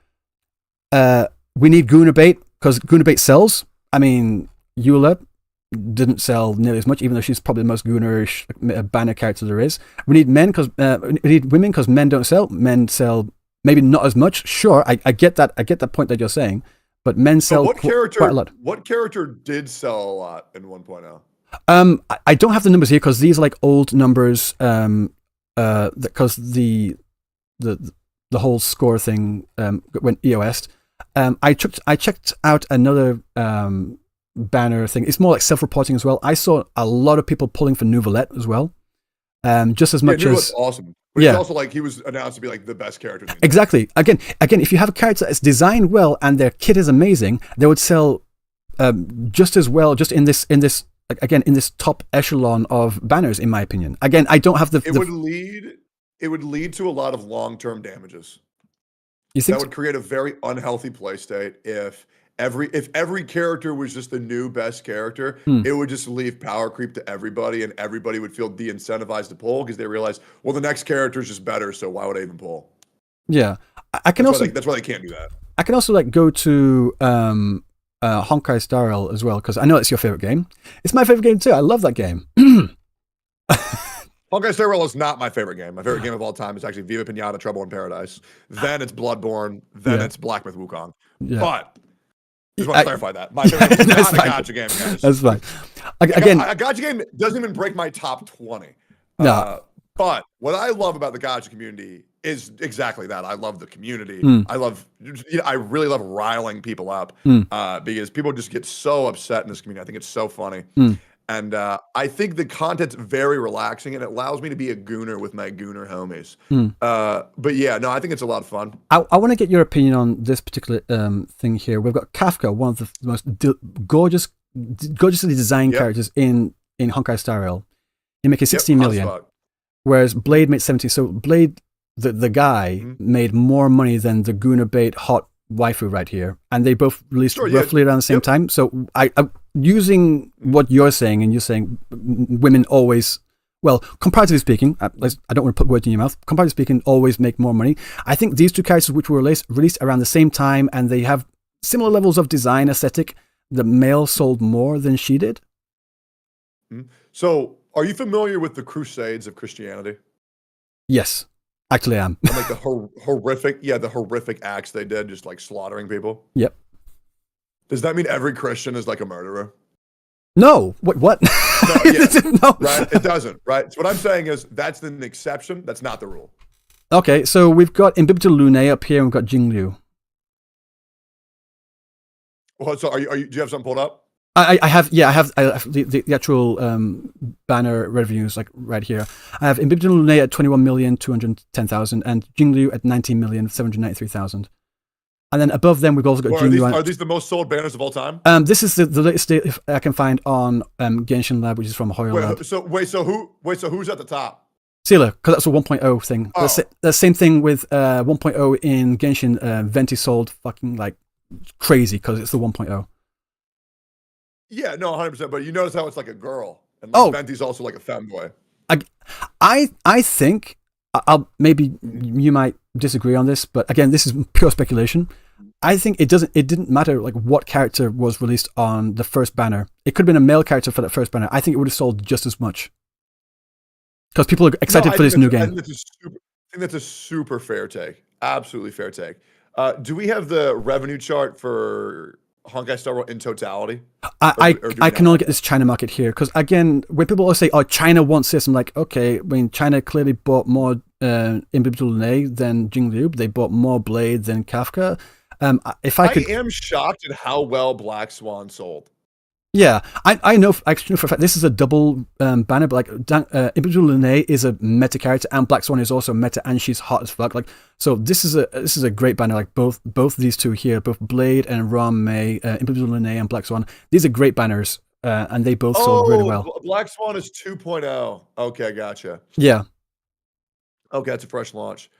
we need Gooner bait because Gooner bait sells. I mean, Eula didn't sell nearly as much, even though she's probably the most Goonerish banner character there is. We need men because we need women because men don't sell. Men sell maybe not as much. Sure, I get that. I get that point that you're saying, but men sell quite a lot. What character did sell a lot in 1.0? I don't have the numbers here because these are like old numbers. Because the whole score thing went EOS. I checked out another banner thing. It's more like self-reporting as well. I saw a lot of people pulling for Nouvelette as well. Just as much as awesome. But it's also like he was announced to be like the best character. Exactly. Again, if you have a character that's designed well and their kit is amazing, they would sell just as well. Just in this top echelon of banners, in my opinion. Again, I don't have It would lead to a lot of long-term damages. You think that would create a very unhealthy play state if every character was just the new best character. It would just leave power creep to everybody, and everybody would feel de-incentivized to pull because they realize, well, the next character is just better, so why would I even pull? Yeah, I can that's why they can't do that. I can also go to Honkai Star Rail as well, because I know it's your favorite game. It's my favorite game too. I love that game. Honkai Star Rail is not my favorite game. My favorite game of all time is actually Viva Pinata, Trouble in Paradise. Then it's Bloodborne. Then it's Black Myth Wukong. Yeah. But just want to clarify that. My favorite game is not a gacha game, guys. That's fine. Again, a gacha game doesn't even break my top 20. No. But what I love about the gacha community is exactly that. I love the community. I really love riling people up because people just get so upset in this community. I think it's so funny. And I think the content's very relaxing and it allows me to be a gooner with my gooner homies. But yeah, no, I think it's a lot of fun. I want to get your opinion on this particular thing here. We've got Kafka, one of the most gorgeously designed characters in Honkai Star Rail. He made 16 million. Whereas Blade made 70. So Blade, the guy, made more money than the Gooner bait hot waifu right here. And they both released roughly around the same time. So I using what you're saying, and you're saying women always well, comparatively speaking, I don't want to put words in your mouth. Comparatively speaking, always make more money. I think these two characters, which were released around the same time, and they have similar levels of design aesthetic, the male sold more than she did. So, are you familiar with the Crusades of Christianity? Yes, actually, I am. And like the horrific acts they did, just like slaughtering people. Yep. Does that mean every Christian is like a murderer? No. What? No, yeah. No. Right? It doesn't. Right. So what I'm saying is that's an exception. That's not the rule. Okay, so we've got Imbibitor Lunae up here, and we've got Jingliu. Well, so are you? Do you have something pulled up? I have the actual banner reviews like right here. I have Imbibitor Lunae at 21,210,000 and Jingliu at 19,793,000. And then above them, we've also got Jingliu. Are these the most sold banners of all time? This is the latest data I can find on Genshin Lab, which is from Hoyo Lab. So who's at the top? Sealer, because that's a 1.0 thing. Oh. The same thing with 1.0 in Genshin. Venti sold fucking like crazy because it's the 1.0. Yeah, no, 100%. But you notice how it's like a girl, and like Venti's also like a femboy. I think I'll maybe you might disagree on this, but again, this is pure speculation. I think it didn't matter like what character was released on the first banner. It could have been a male character for that first banner. I think it would have sold just as much because people are excited for this new game. I think that's a super fair take. Absolutely fair take. Do we have the revenue chart for Honkai Star Rail in totality? I can only get this China market here because again, when people always say, "Oh, China wants this," I'm like, okay. I mean, China clearly bought more Imbibitor Lunae than Jingliu. They bought more Blade than Kafka. I am shocked at how well Black Swan sold. Yeah, I know actually for a fact this is a double banner, but like Imbibitor Lunae is a meta character and Black Swan is also meta and she's hot as fuck. Like, so this is a great banner. Like both these two here, both Blade and Ram Mei, Imbibitor Lunae and Black Swan. These are great banners, and they both sold really well. Black Swan is 2.0. Okay, gotcha. Yeah. Okay, that's a fresh launch.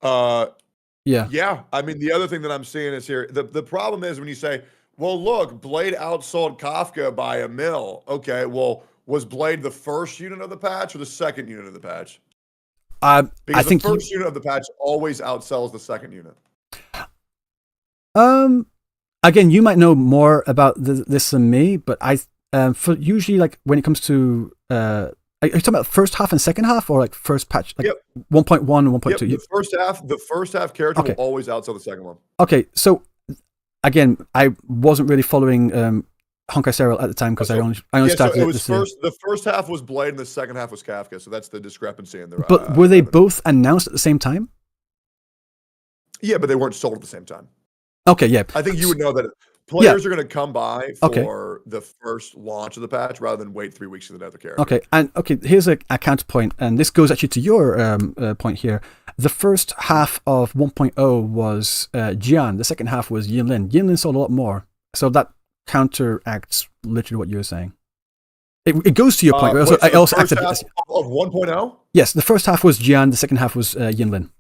Yeah. I mean, the other thing that I'm seeing is here. The problem is when you say, well, look, Blade outsold Kafka by a mil. Okay, well, was Blade the first unit of the patch or the second unit of the patch? Because I think the first unit of the patch always outsells the second unit. Again, you might know more about this than me, but for usually like when it comes to are you talking about first half and second half, or like first patch, like 1.1 and 1.2? Yep, the first half character will always outsell the second one. Okay, so again, I wasn't really following Honkai Star Rail at the time because I only started. So it was the first half was Blade and the second half was Kafka. So that's the discrepancy in there. But were they both announced at the same time? Yeah, but they weren't sold at the same time. Okay, yeah. I think you would know that players are going to come by for the first launch of the patch rather than wait 3 weeks for the other character. Okay, here's a counterpoint, and this goes actually to your point here. The first half of 1.0 was Jian. The second half was Yinlin. Yinlin sold a lot more, so that counteracts literally what you were saying. It goes to your point. I also acted of 1.0. Yes, the first half was Jian. The second half was Yinlin.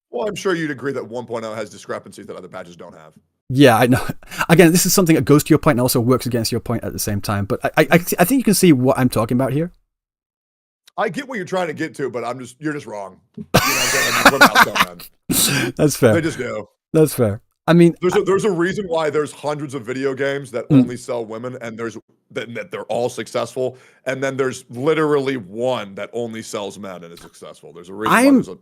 Well, I'm sure you'd agree that 1.0 has discrepancies that other patches don't have. Yeah, I know. Again, this is something that goes to your point and also works against your point at the same time. But I think you can see what I'm talking about here. I get what you're trying to get to, but you're just wrong. You know what I'm saying? That's fair. They just do. That's fair. I mean, there's a reason why there's hundreds of video games that only sell women, and that they're all successful, and then there's literally one that only sells men and is successful. There's a reason.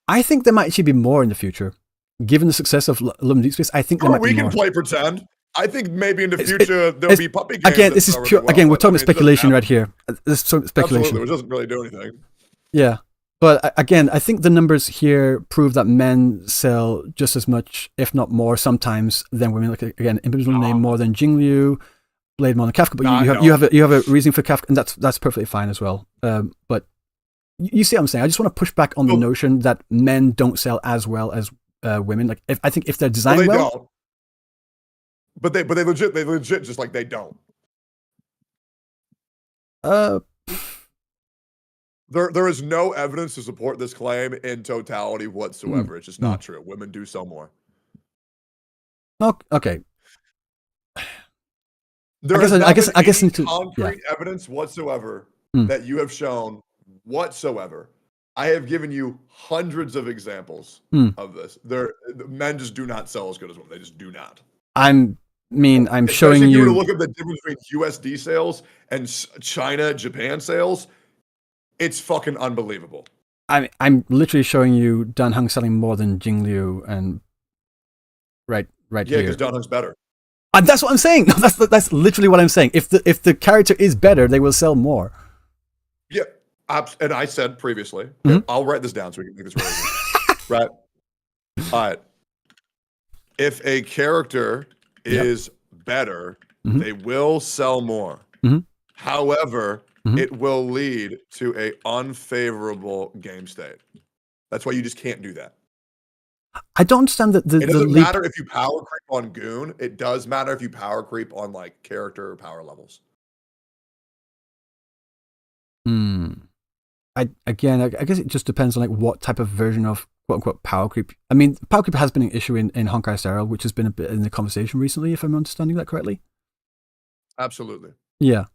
I think there might actually be more in the future, given the success of Love and Deep Space. I think there might be more. We can play pretend. I think maybe in the future there'll be puppy games. Again, this is pure. Again, we're talking about speculation right here. This is speculation. Absolutely, it doesn't really do anything. Yeah. But again, I think the numbers here prove that men sell just as much, if not more, sometimes than women. Like again, Imbibitor Lunae more than Jingliu, Blade more than Kafka. But you have a reason for Kafka, and that's perfectly fine as well. But you see what I'm saying? I just want to push back on the notion that men don't sell as well as women. Like I think if they're designed don't. But they legit just like they don't. There is no evidence to support this claim in totality whatsoever. It's just not true. Women do sell more. Okay. I guess concrete evidence whatsoever that you have shown whatsoever. I have given you hundreds of examples of this. Men just do not sell as good as women. They just do not. I'm Especially showing if you were to you. look at the difference between USD sales and China, Japan sales. It's fucking unbelievable. I'm literally showing you Dan Heng selling more than Jing Liu, and right Yeah, here. because Dan Heng's better. And that's what I'm saying. No, that's literally what I'm saying. If the character is better, they will sell more. Yeah, and I said previously, I'll write this down so we can make this relevant. Right? All right. If a character is better, they will sell more. However, it will lead to a unfavorable game state. That's why you just can't do that. I don't understand that It doesn't matter if you power creep on Goon. It does matter if you power creep on like character or power levels. I guess it just depends on like what type of version of quote unquote power creep. I mean, power creep has been an issue in Honkai Star Rail, which has been a bit in the conversation recently, if I'm understanding that correctly. Absolutely. Yeah.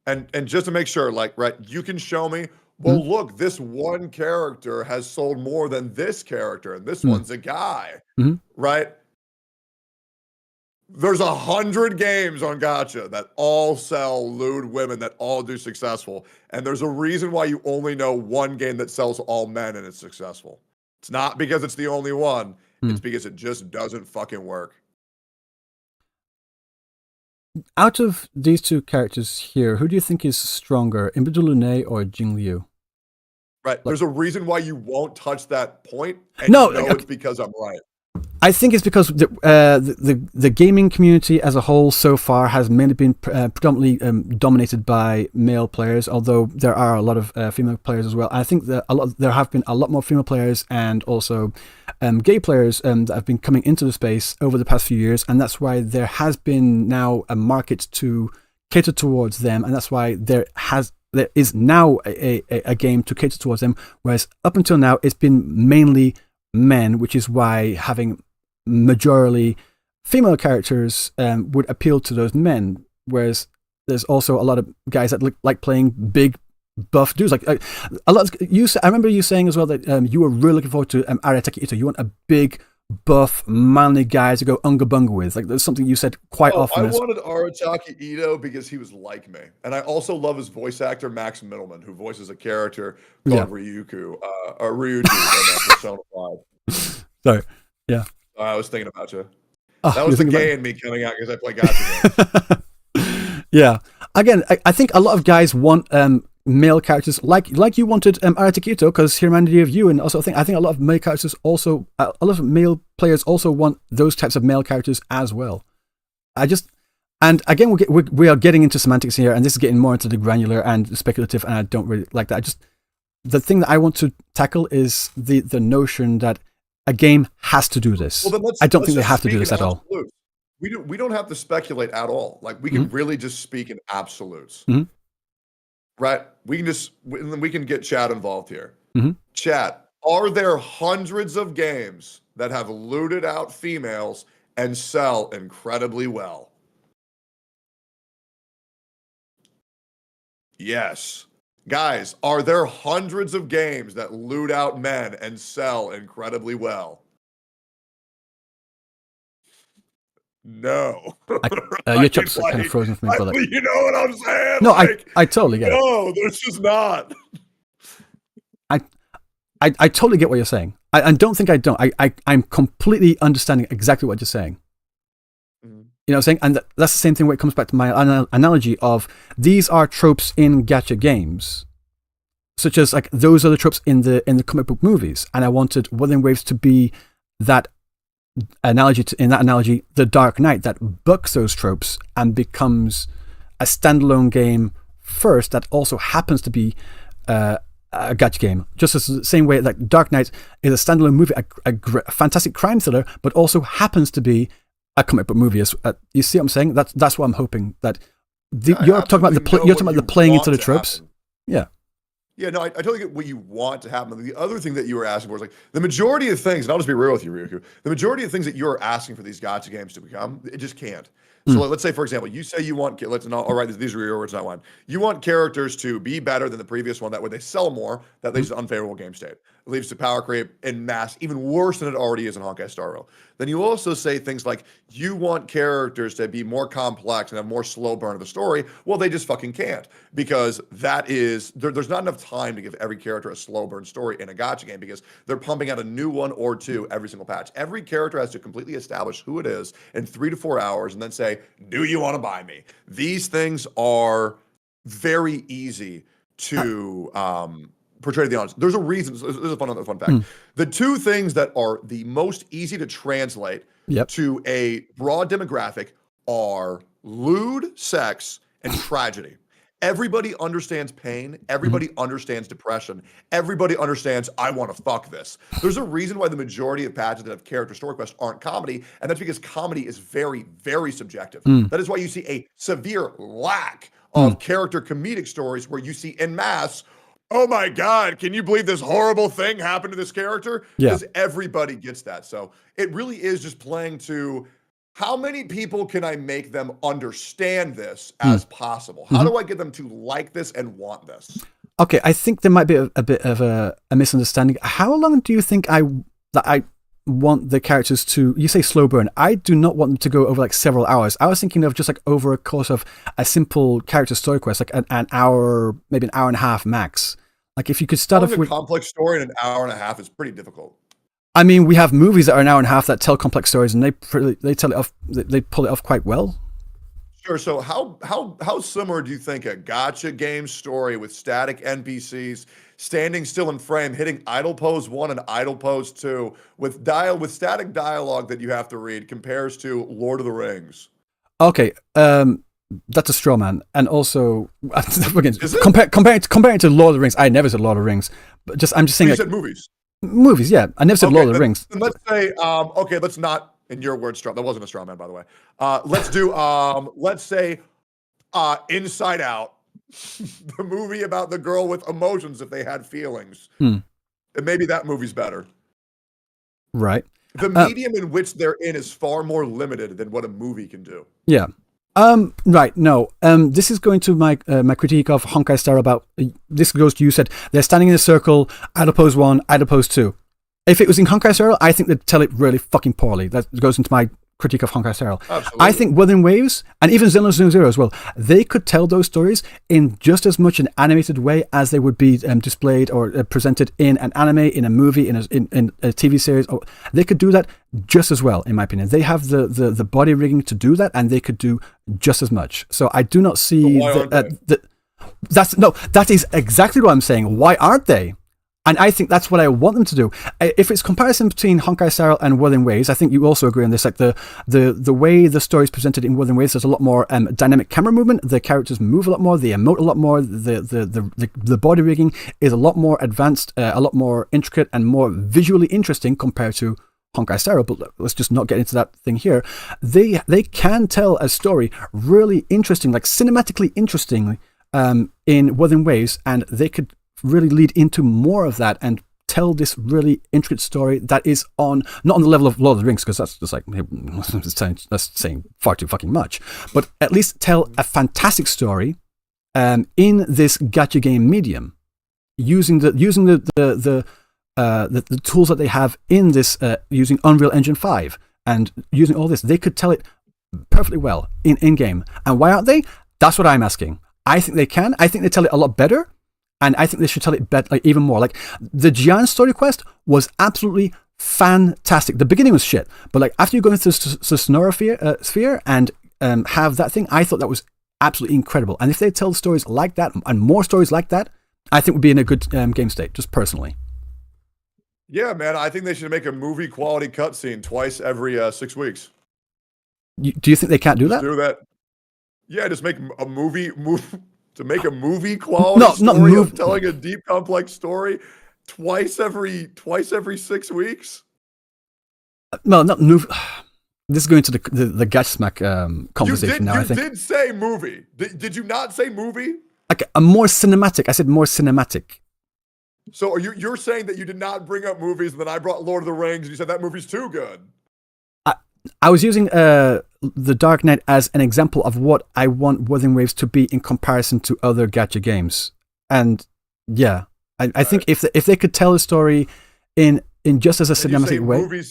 And just to make sure, like, right, you can show me, well, look, this one character has sold more than this character, and this one's a guy, right? There's 100 games on Gacha that all sell lewd women, that all do successful. And there's a reason why you only know one game that sells all men and it's successful. It's not because it's the only one. It's because it just doesn't fucking work. Out of these two characters here, who do you think is stronger, Imbidu Lune or Jing Liu? Right. There's a reason why you won't touch that point. And No, you know it's because I'm right. I think it's because the gaming community as a whole so far has mainly been predominantly dominated by male players, although there are a lot of female players as well. I think that there have been a lot more female players and also gay players that have been coming into the space over the past few years, and that's why there has been now a market to cater towards them, and that's why there is now a game to cater towards them, whereas up until now it's been mainly men, which is why having majorly female characters would appeal to those men, whereas there's also a lot of guys that like playing big buff dudes. Like a lot of you. I remember you saying as well that you were really looking forward to Arataki Ito. You want a big buff manly guy to go unga bunga with. Like that's something you said quite often. I wanted Arataki Ito because he was like me, and I also love his voice actor Max Middleman, who voices a character called Ryuku or Ryuji in Persona 5. Sorry, yeah. I was thinking about you. Oh, that was the gay in me coming out because I play Gacha games. Yeah. Again, I think a lot of guys want male characters like you wanted Arataki Ito because Humanity of You, and also I think a lot of male characters also a lot of male players also want those types of male characters as well. And again we are getting into semantics here, and this is getting more into the granular and speculative, and I don't really like that. The thing that I want to tackle is the notion that a game has to do this. Well, I don't think they have to do this at all. We don't have to speculate at all. Like we can really just speak in absolutes. Right? We can get chat involved here. Chat, are there hundreds of games that have looted out females and sell incredibly well? Yes. Guys, are there hundreds of games that loot out men and sell incredibly well? No. Your chop's kind of frozen for me, brother. You know what I'm saying? No, I totally get it. No, there's just not. I totally get what you're saying. I don't think I don't. I'm completely understanding exactly what you're saying. You know what I'm saying? And that's the same thing when it comes back to my analogy of these are tropes in gacha games, such as like those are the tropes in the comic book movies. And I wanted Wuthering Waves to be that analogy in that analogy, the Dark Knight that bucks those tropes and becomes a standalone game first that also happens to be a gacha game. Just as the same way that Dark Knight is a standalone movie, a fantastic crime thriller, but also happens to be a comic book movie. You see what I'm saying? That's what I'm hoping that you're talking about the playing into the tropes. Happen. Yeah. Yeah, no, I totally get what you want to happen. The other thing that you were asking for is like the majority of things, and I'll just be real with you, Ryuku, the majority of things that you're asking for these gacha games to become, it just can't. So let's say, for example, you say you want, let's not, all right, these are your words, not mine. You want characters to be better than the previous one. That way they sell more. That leads to unfavorable game state. It leads to power creep in mass, even worse than it already is in Honkai Star Rail. Then you also say things like, you want characters to be more complex and have more slow burn of the story. Well, they just fucking can't, because that is, there's not enough time to give every character a slow burn story in a gacha game, because they're pumping out a new one or two every single patch. Every character has to completely establish who it is in 3 to 4 hours and then say, do you want to buy me? These things are very easy to portray to the audience. There's a reason. This is a fun fact. The two things that are the most easy to translate to a broad demographic are lewd, sex, and tragedy. Everybody understands pain. Everybody understands depression. Everybody understands, I want to fuck this. There's a reason why the majority of patches that have character story quests aren't comedy, and that's because comedy is very, very subjective. That is why you see a severe lack of character comedic stories where you see en masse, oh my God, can you believe this horrible thing happened to this character? Because everybody gets that. So it really is just playing to, how many people can I make them understand this as possible? How do I get them to like this and want this? Okay, I think there might be a bit of a misunderstanding. How long do you think I want the characters to, you say slow burn, I do not want them to go over like several hours. I was thinking of just like over a course of a simple character story quest, like an hour, maybe an hour and a half max. Like if you could start off with a complex story in an hour and a half is pretty difficult. I mean, we have movies that are an hour and a half that tell complex stories, and they tell it off. They pull it off quite well. Sure. So how similar do you think a gacha game story with static NPCs standing still in frame, hitting idle pose 1 and idle pose 2 with static dialogue that you have to read compares to Lord of the Rings? Okay, that's a straw man, and also again, comparing to Lord of the Rings, I never said Lord of the Rings, but I'm just saying. You like, said movies. Movies, yeah. I never said Lord of the Rings. Let's say, okay, let's not, in your words, straw. That wasn't a straw man, by the way. Let's say, Inside Out, the movie about the girl with emotions if they had feelings. And maybe that movie's better. Right. The medium in which they're in is far more limited than what a movie can do. Yeah. Right, no. This is going to my critique of Honkai Star about, this goes to, you said, they're standing in a circle, idle pose 1, idle pose 2. If it was in Honkai Star, I think they'd tell it really fucking poorly. That goes into my critique of Honkai Star. I think Wuthering Waves, and even Xenoblade Zero as well, they could tell those stories in just as much an animated way as they would be displayed or presented in an anime, in a movie, in a TV series. Or they could do that just as well, in my opinion. They have the body rigging to do that, and they could do just as much. So I do not see that is exactly what I'm saying. Why aren't they? And I think that's what I want them to do. If it's comparison between Honkai Star Rail and Wuthering Waves, I think you also agree on this. Like the way the story is presented in Wuthering Waves, there's a lot more dynamic camera movement. The characters move a lot more. They emote a lot more. The body rigging is a lot more advanced, a lot more intricate, and more visually interesting compared to Honkai Star Rail. But let's just not get into that thing here. They can tell a story really interesting, like cinematically interestingly, in Wuthering Waves, and they could really lead into more of that and tell this really intricate story that is not on the level of Lord of the Rings, because that's just like, that's saying far too fucking much, but at least tell a fantastic story in this gacha game medium, using the tools that they have in this, using Unreal Engine 5 and using all this. They could tell it perfectly well in game. And why aren't they? That's what I'm asking. I think they can. I think they tell it a lot better. And I think they should tell it better, like even more. Like the Jian story quest was absolutely fantastic. The beginning was shit, but like after you go into the Sonora sphere and have that thing, I thought that was absolutely incredible. And if they tell stories like that and more stories like that, I think we'd be in a good game state. Just personally. Yeah, man. I think they should make a movie quality cutscene twice every 6 weeks. Do you think they can't do that? Do that. Yeah, just make a movie. To make a movie quality story of telling a deep, complex story twice every 6 weeks. No, not movie. This is going to the Gacha Smack conversation now. I think you did say movie. Did you not say movie? Like a more cinematic. I said more cinematic. So you're saying that you did not bring up movies, and then I brought Lord of the Rings, and you said that movie's too good. I was using the Dark Knight as an example of what I want Wuthering Waves to be in comparison to other gacha games. And yeah, I think if they could tell a story in just as a cinematic way.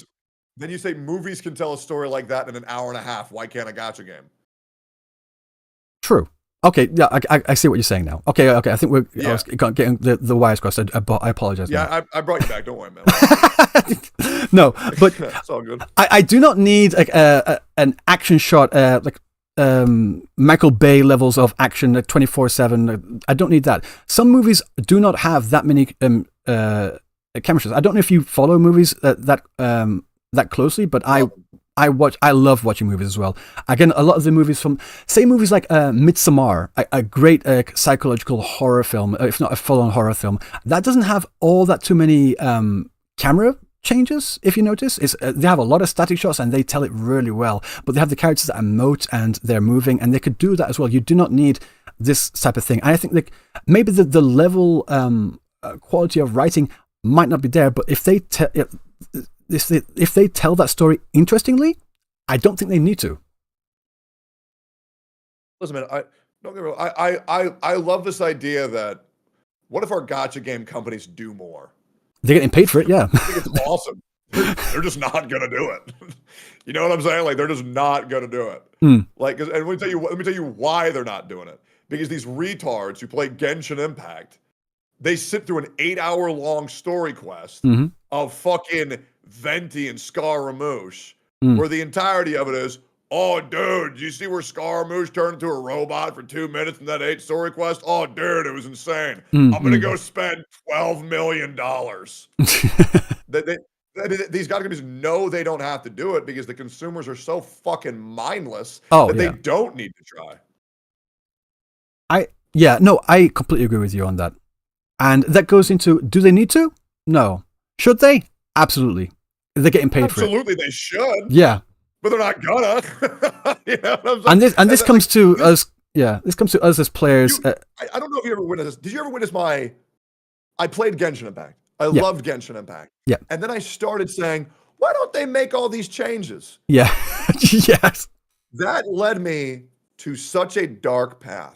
Then you say movies can tell a story like that in an hour and a half. Why can't a gacha game? True. Okay, yeah, I see what you're saying now. Okay. I think we're I was getting the wires crossed. I apologize. Yeah, I brought you back. Don't worry, man. No, but it's all good. I do not need like an action shot like Michael Bay levels of action 24/7. I don't need that. Some movies do not have that many camera shots. I don't know if you follow movies that closely, but I love watching movies as well. Again, a lot of the movies movies like Midsommar, a great psychological horror film, if not a full-on horror film, that doesn't have all that too many camera changes, if you notice. They have a lot of static shots and they tell it really well, but they have the characters that emote and they're moving, and they could do that as well. You do not need this type of thing. And I think like maybe the level quality of writing might not be there, but if they tell that story interestingly, I don't think they need to. Listen, man, don't get me wrong. I love this idea that what if our gacha game companies do more? They're getting paid for it, yeah. I think it's awesome. They're just not gonna do it. You know what I'm saying? Like they're just not gonna do it. Like, and let me tell you why they're not doing it. Because these retards who play Genshin Impact, they sit through an 8-hour-long story quest of fucking Venti and Scaramouche, where the entirety of it is, oh, dude, you see where Scaramouche turned into a robot for 2 minutes in that 8 story quest? Oh, dude, it was insane. I'm going to go spend $12 million. These gacha companies know they don't have to do it because the consumers are so fucking mindless that they don't need to try. I completely agree with you on that. And that goes into, do they need to? No. Should they? Absolutely. They're getting paid for it. Absolutely, they should. Yeah. But they're not gonna. You know what I'm saying? And this comes to us. Yeah, this comes to us as players. I don't know if you ever witnessed this. Did you ever witness I played Genshin Impact. I loved Genshin Impact. Yeah. And then I started saying, why don't they make all these changes? Yeah. Yes. That led me to such a dark path.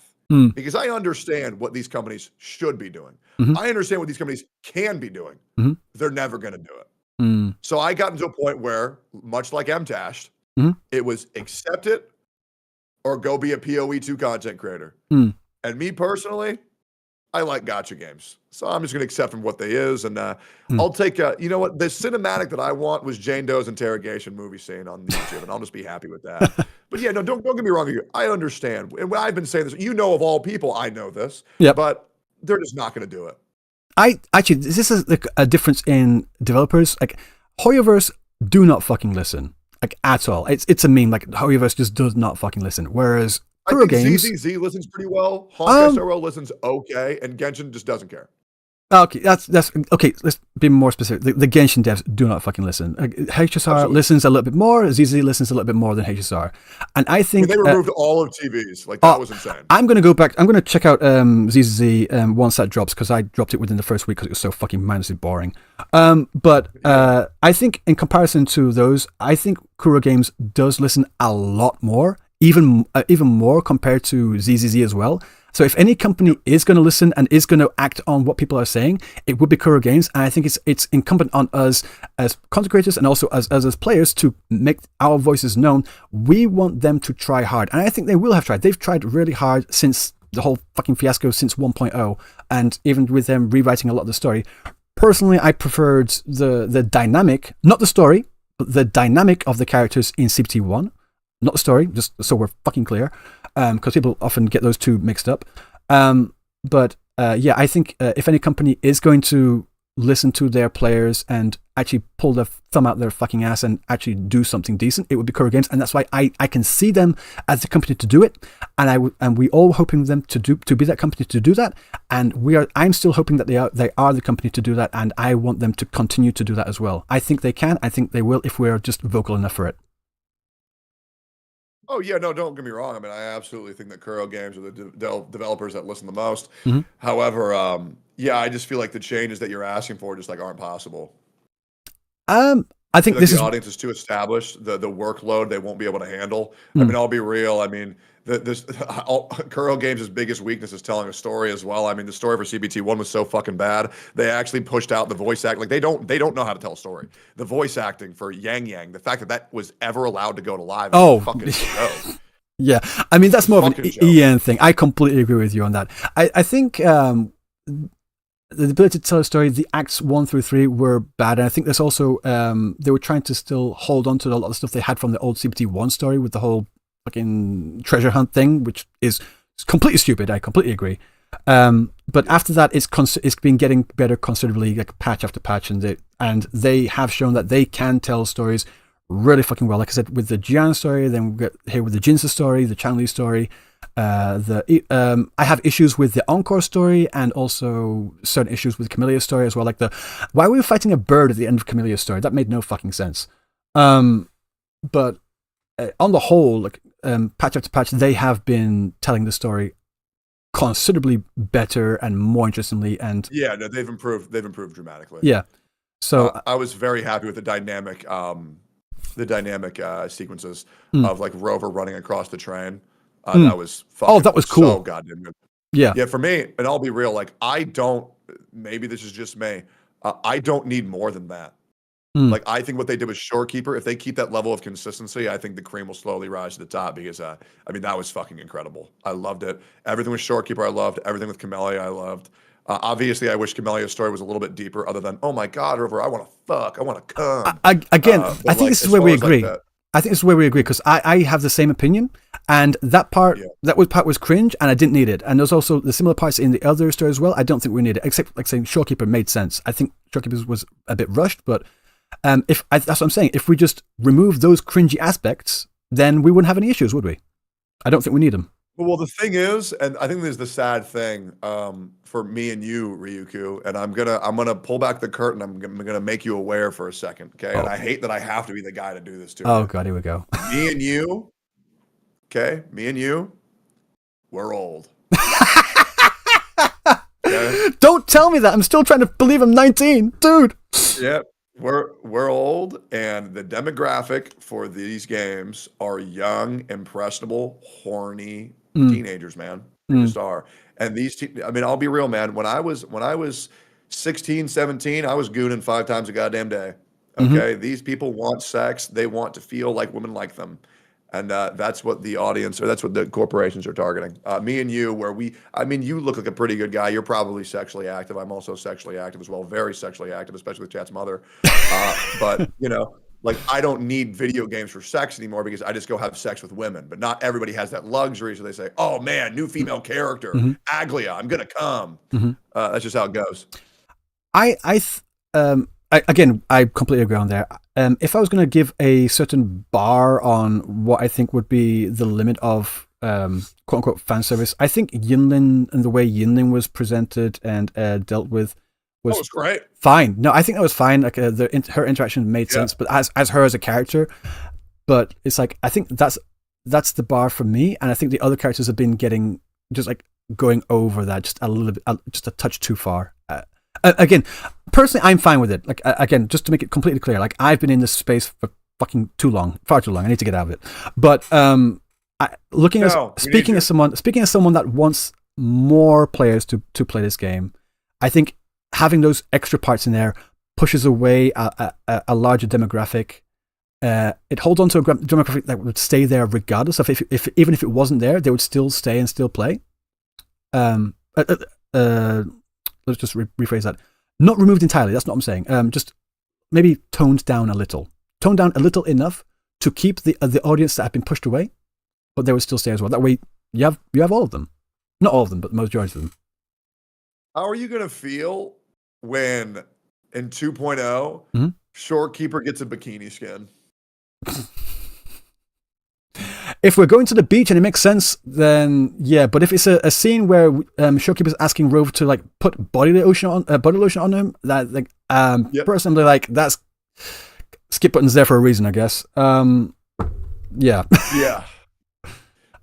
Because I understand what these companies should be doing. I understand what these companies can be doing. They're never going to do it. So I got into a point where, much like MTashed, it was accept it or go be a PoE2 content creator. And me personally, I like gacha games. So I'm just going to accept them what they is. And I'll take, you know what? The cinematic that I want was Jane Doe's interrogation movie scene on YouTube. And I'll just be happy with that. But yeah, no, don't get me wrong here. I understand. And I've been saying this, you know, of all people, I know this. Yep. But they're just not going to do it. This is like a difference in developers. Like, Hoyoverse do not fucking listen. Like, at all. It's a meme. Like, Hoyoverse just does not fucking listen. Whereas Kuro Games, ZZZ listens pretty well. Honkai Star Rail listens okay, and Genshin just doesn't care. Okay, that's okay. Let's be more specific. The Genshin devs do not fucking listen. HSR listens a little bit more. ZZZ listens a little bit more than HSR, and I think they removed all of TVs. Like that was insane. I'm gonna go back. I'm gonna check out ZZZ once that drops because I dropped it within the first week because it was so fucking mindlessly boring. But I think in comparison to those, I think Kuro Games does listen a lot more. Even more compared to ZZZ as well. So if any company is going to listen and is going to act on what people are saying, it would be Kuro Games. And I think it's incumbent on us as content creators and also as players to make our voices known. We want them to try hard. And I think they will have tried. They've tried really hard since the whole fucking fiasco since 1.0. And even with them rewriting a lot of the story. Personally, I preferred the dynamic, not the story, but the dynamic of the characters in CPT1. Not the story, just so we're fucking clear, because people often get those two mixed up. But I think if any company is going to listen to their players and actually pull their thumb out their fucking ass and actually do something decent, it would be Kuro Games, and that's why I can see them as the company to do it, and we all hoping them to be that company to do that, and I'm still hoping that they are the company to do that, and I want them to continue to do that as well. I think they can, I think they will if we're just vocal enough for it. Oh, yeah, no, don't get me wrong. I mean, I absolutely think that Kuro Games are the developers that listen the most. However, I just feel like the changes that you're asking for just like aren't possible. I think feel like this the is audience is too established. The workload they won't be able to handle. I Mm. mean, I'll be real. I mean, Kuro Games' biggest weakness is telling a story as well. I mean, the story for CBT1 was so fucking bad. They actually pushed out the voice act. Like they don't know how to tell a story. The voice acting for Yang Yang, the fact that that was ever allowed to go to live is Oh. a fucking joke. Yeah, I mean that's more of an Fucking joke. EN thing. I completely agree with you on that. I think the ability to tell a story, the acts 1 through 3 were bad, and I think there's also they were trying to still hold on to a lot of stuff they had from the old CBT1 story with the whole fucking treasure hunt thing, which is completely stupid. I completely agree. But after that, it's been getting better considerably, like patch after patch, and they have shown that they can tell stories really fucking well. Like I said, with the Jian story, then we get here with the Jinsa story, the Chanli story. I have issues with the Encore story and also certain issues with Camellia's story as well. Like why were we fighting a bird at the end of Camellia's story? That made no fucking sense. But on the whole, like patch after patch, they have been telling the story considerably better and more interestingly. And yeah, no, they've improved. They've improved dramatically. Yeah. So I was very happy with the dynamic sequences Mm. of like Rover running across the train. Mm. That was fucking, that was cool. So goddamn good. Yeah. Yeah, for me, and I'll be real, like I don't. Maybe this is just me. I don't need more than that. Mm. Like I think what they did with Shorekeeper, if they keep that level of consistency, I think the cream will slowly rise to the top because I mean that was fucking incredible. I loved it. Everything with Shorekeeper, I loved. Everything with Camellia, I loved. Obviously, I wish Camellia's story was a little bit deeper, other than, oh my God, Rover, I want to fuck, I want to come. I think like, this is as where we far as, like, agree. that- I think this is where we agree because I have the same opinion, and that part was cringe, and I didn't need it. And there's also the similar parts in the other story as well. I don't think we need it, except like saying Shorekeeper made sense. I think Shorekeeper was a bit rushed, but that's what I'm saying. If we just remove those cringy aspects, then we wouldn't have any issues, would we? I don't think we need them. Well, the thing is, and I think this is the sad thing for me and you, Ryuku, and I'm gonna pull back the curtain. I'm gonna make you aware for a second, okay? And I hate that I have to be the guy to do this to you. Oh God, here we go. Me and you, okay? Me and you, we're old. Okay? Don't tell me that. I'm still trying to believe I'm 19, dude. Yep. We're old, and the demographic for these games are young, impressionable, horny teenagers, man. They just are. And I mean, I'll be real, man. When I was 16, 17, I was gooning 5 times a goddamn day. Okay? These people want sex. They want to feel like women like them. And that's what the audience, or that's what the corporations are targeting. Me and you, I mean, you look like a pretty good guy. You're probably sexually active. I'm also sexually active as well. Very sexually active, especially with Chat's mother. But, you know, like I don't need video games for sex anymore because I just go have sex with women. But not everybody has that luxury. So they say, oh man, new female character, Aglia, I'm going to come. That's just how it goes. Again, I completely agree on there. If I was going to give a certain bar on what I think would be the limit of quote unquote fan service, I think Yinlin and the way Yinlin was presented and dealt with was great. Fine. No, I think that was fine. Like her interaction made sense, but as her as a character, but it's like I think that's the bar for me, and I think the other characters have been getting just like going over that just a little bit, just a touch too far. Again, personally, I'm fine with it. Like again, just to make it completely clear, like I've been in this space for fucking far too long. I need to get out of it. But speaking as someone that wants more players to play this game, I think having those extra parts in there pushes away a larger demographic. It holds on to a demographic that would stay there regardless of if even if it wasn't there, they would still stay and still play. Let's just rephrase that. Not removed entirely. That's not what I'm saying. Just maybe toned down a little. Toned down a little enough to keep the audience that have been pushed away, but they would still stay as well. That way, you have all of them. Not all of them, but the majority of them. How are you gonna feel when in 2.0 Shorekeeper gets a bikini skin? If we're going to the beach and it makes sense, then yeah. But if it's a scene where Shorekeeper's asking Rover to like put body lotion on him, that like personally like that's skip buttons there for a reason, I guess. Yeah. Yeah.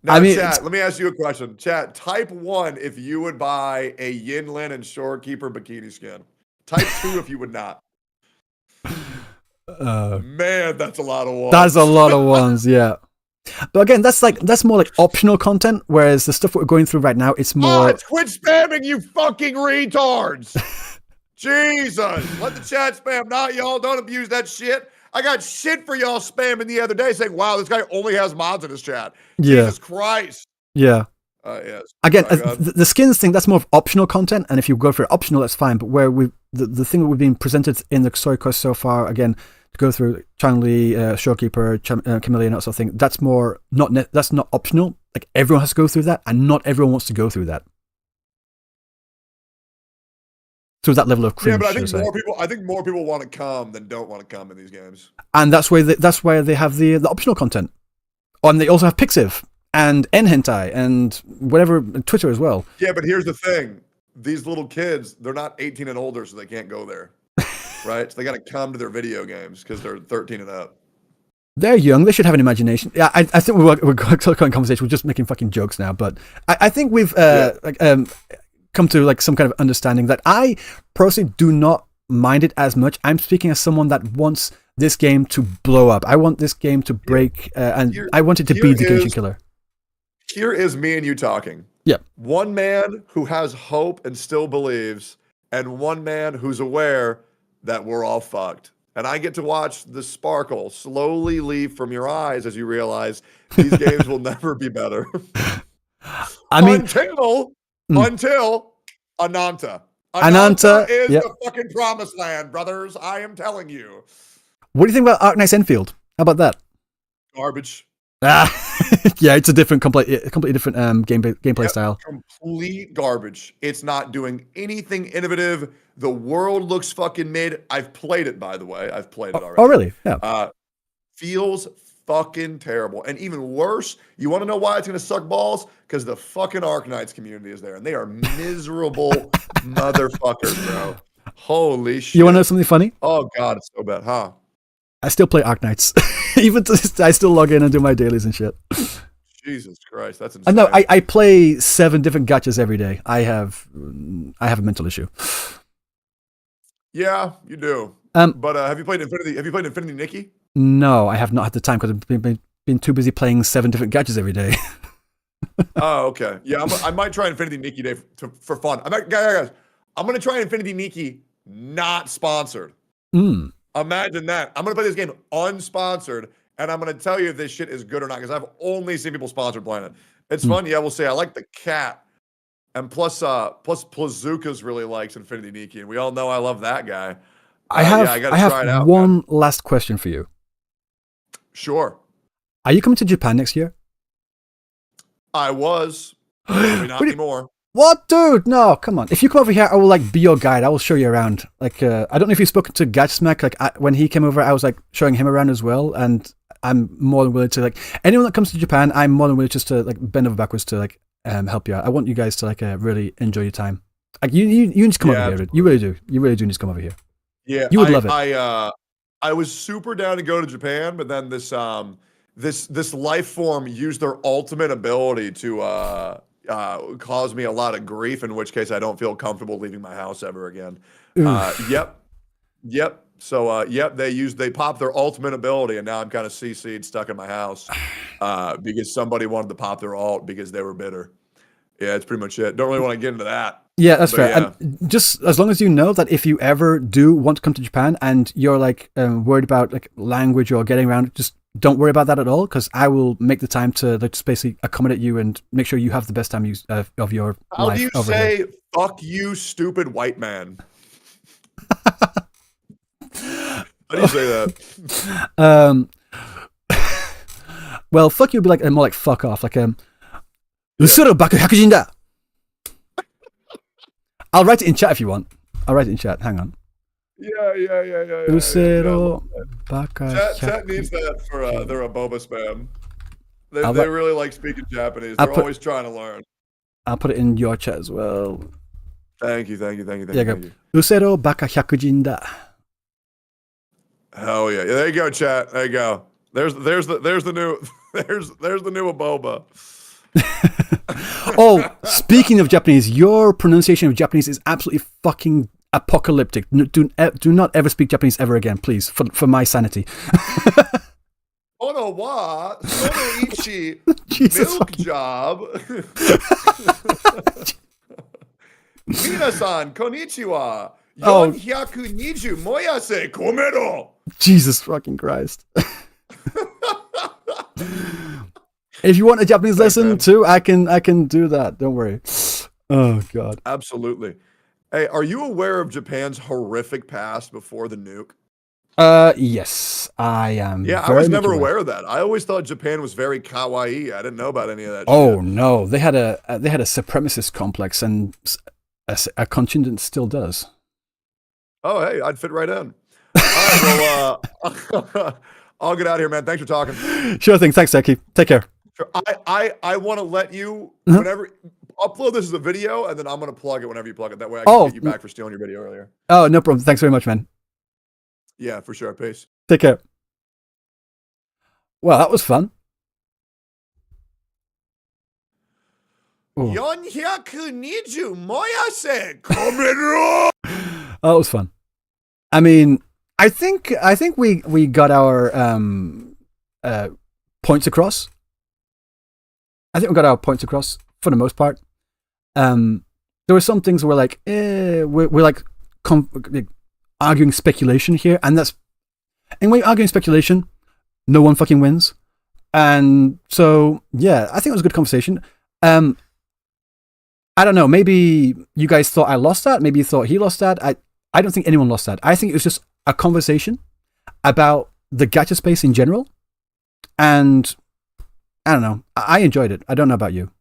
Now, I mean, chat, let me ask you a question. Chat, type 1 if you would buy a Yinlin and Shorekeeper bikini skin. Type 2 if you would not. Man, that's a lot of ones. That's a lot of ones, yeah. But again, that's more like optional content, whereas the stuff we're going through right now, it's more. Quit spamming, you fucking retards! Jesus, let the chat spam, not y'all. Don't abuse that shit. I got shit for y'all spamming the other day, saying, "Wow, this guy only has mods in his chat." Yeah. Jesus Christ. Yeah. Yes. Again, Oh my God. the skins thing, that's more of optional content, and if you go for optional, that's fine. But where the thing that we've been presented in the story quest so far, again, to go through Chun-Li, Showkeeper, Chameleon, that sort of thing, that's more that's not optional. Like everyone has to go through that, and not everyone wants to go through that. So that level of cringe. Yeah, but I think more people want to come than don't want to come in these games. And that's why they have the optional content. And they also have Pixiv and Hentai and whatever, Twitter as well. Yeah, but here's the thing. These little kids, they're not 18 and older, so they can't go there. Right? So they got to come to their video games because they're 13 and up. They're young. They should have an imagination. Yeah, I think we're current conversation. We're just making fucking jokes now. But I think we've come to like some kind of understanding that I personally do not mind it as much. I'm speaking as someone that wants this game to blow up. I want this game to break, and I want it to be the Genshin killer. Here is me and you talking. Yeah. One man who has hope and still believes, and one man who's aware that we're all fucked. And I get to watch the sparkle slowly leave from your eyes as you realize these games will never be better. I mean, until Ananta. Ananta is the fucking promised land, brothers. I am telling you. What do you think about Arknights Enfield? How about that? Garbage. Yeah, it's a completely different gameplay style. Complete garbage. It's not doing anything innovative. The world looks fucking mid. I've played it, by the way. I've played it already. Oh, really? Yeah. Feels fucking terrible. And even worse, you want to know why it's going to suck balls? Because the fucking Arknights community is there, and they are miserable motherfuckers, bro. Holy shit. You want to know something funny? Oh, God, it's so bad, huh? I still play Arknights. Even I still log in and do my dailies and shit. Jesus Christ, that's insane. No, I play 7 different gachas every day. I have a mental issue. Yeah, you do. But have you played Infinity Nikki? No, I have not had the time because I've been too busy playing 7 different gachas every day. Oh, okay. Yeah, I might try Infinity Nikki Day for fun. Guys, I'm gonna try Infinity Nikki, not sponsored. Imagine that. I'm going to play this game unsponsored, and I'm going to tell you if this shit is good or not, because I've only seen people sponsored playing it. It's fun. Yeah, we'll say I like the cat. And plus Plazukas really likes Infinity Nikki, and we all know I love that guy. I have one last question for you. Sure. Are you coming to Japan next year? I was. Maybe not anymore. What, dude? No, come on. If you come over here, I will like be your guide. I will show you around. Like, I don't know if you've spoken to Gachsmack. Like, when he came over, I was like showing him around as well. And I'm more than willing to like anyone that comes to Japan. I'm more than willing just to like bend over backwards to like help you out. I want you guys to like really enjoy your time. Like, you need to come over here. You really do. You really do need to come over here. Yeah, you would love it. I was super down to go to Japan, but then this life form used their ultimate ability to caused me a lot of grief, in which case I don't feel comfortable leaving my house ever again. Yep. So, they popped their ultimate ability, and now I'm kind of CC'd stuck in my house because somebody wanted to pop their ult because they were bitter. Yeah, that's pretty much it. Don't really want to get into that. Yeah, that's fair. Yeah. And just as long as you know that if you ever do want to come to Japan and you're like worried about like language or getting around, just don't worry about that at all, because I will make the time to like, just basically accommodate you and make sure you have the best time of your life. How do you say "fuck you, stupid white man"? How do you say that? Well, fuck you would be like more like fuck off, like Usuro baku hyakujin da. I'll write it in chat if you want. I'll write it in chat. Hang on. Yeah. Usuro baka. Chat needs that for their Aboba spam. They really like speaking Japanese. They're always trying to learn. I'll put it in your chat as well. Thank you. Usuro baka hyakujin da. Hell yeah. There you go, chat. There you go. There's the new Aboba. Oh, speaking of Japanese, your pronunciation of Japanese is absolutely fucking apocalyptic. Do not ever speak Japanese ever again, please, for my sanity. Ono wa sonoichi Jesus milk fucking- job. Minasan konnichiwa. Oh. 420 moyase komero. Jesus fucking Christ. If you want a Japanese lesson man. too, I can do that. Don't worry. Oh God. Absolutely. Hey, are you aware of Japan's horrific past before the nuke? Yes, I am. Yeah, I very was much never aware of that. I always thought Japan was very kawaii. I didn't know about any of that Oh shit. no, they had a supremacist complex, and a contingent still does. Oh, hey, I'd fit right in. All right, well, I'll get out of here, man. Thanks for talking. Sure thing. Thanks, Zeki. Take care. Sure. I want to let you, Uh-huh. whenever, upload this as a video, and then I'm going to plug it whenever you plug it. That way I can Oh. get you back for stealing your video earlier. Oh, no problem. Thanks very much, man. Yeah, for sure. Peace. Take care. Well, that was fun. Oh, 420 moyase komero. that was fun. I mean, I think we got our points across. I think we got our points across for the most part. There were some things where like, we're like arguing speculation here, and that's, and when you're arguing speculation, no one fucking wins. And so, yeah, I think it was a good conversation. I don't know, maybe you guys thought I lost that, maybe you thought he lost that. I don't think anyone lost that. I think it was just a conversation about the gacha space in general, and I don't know, I enjoyed it. I don't know about you.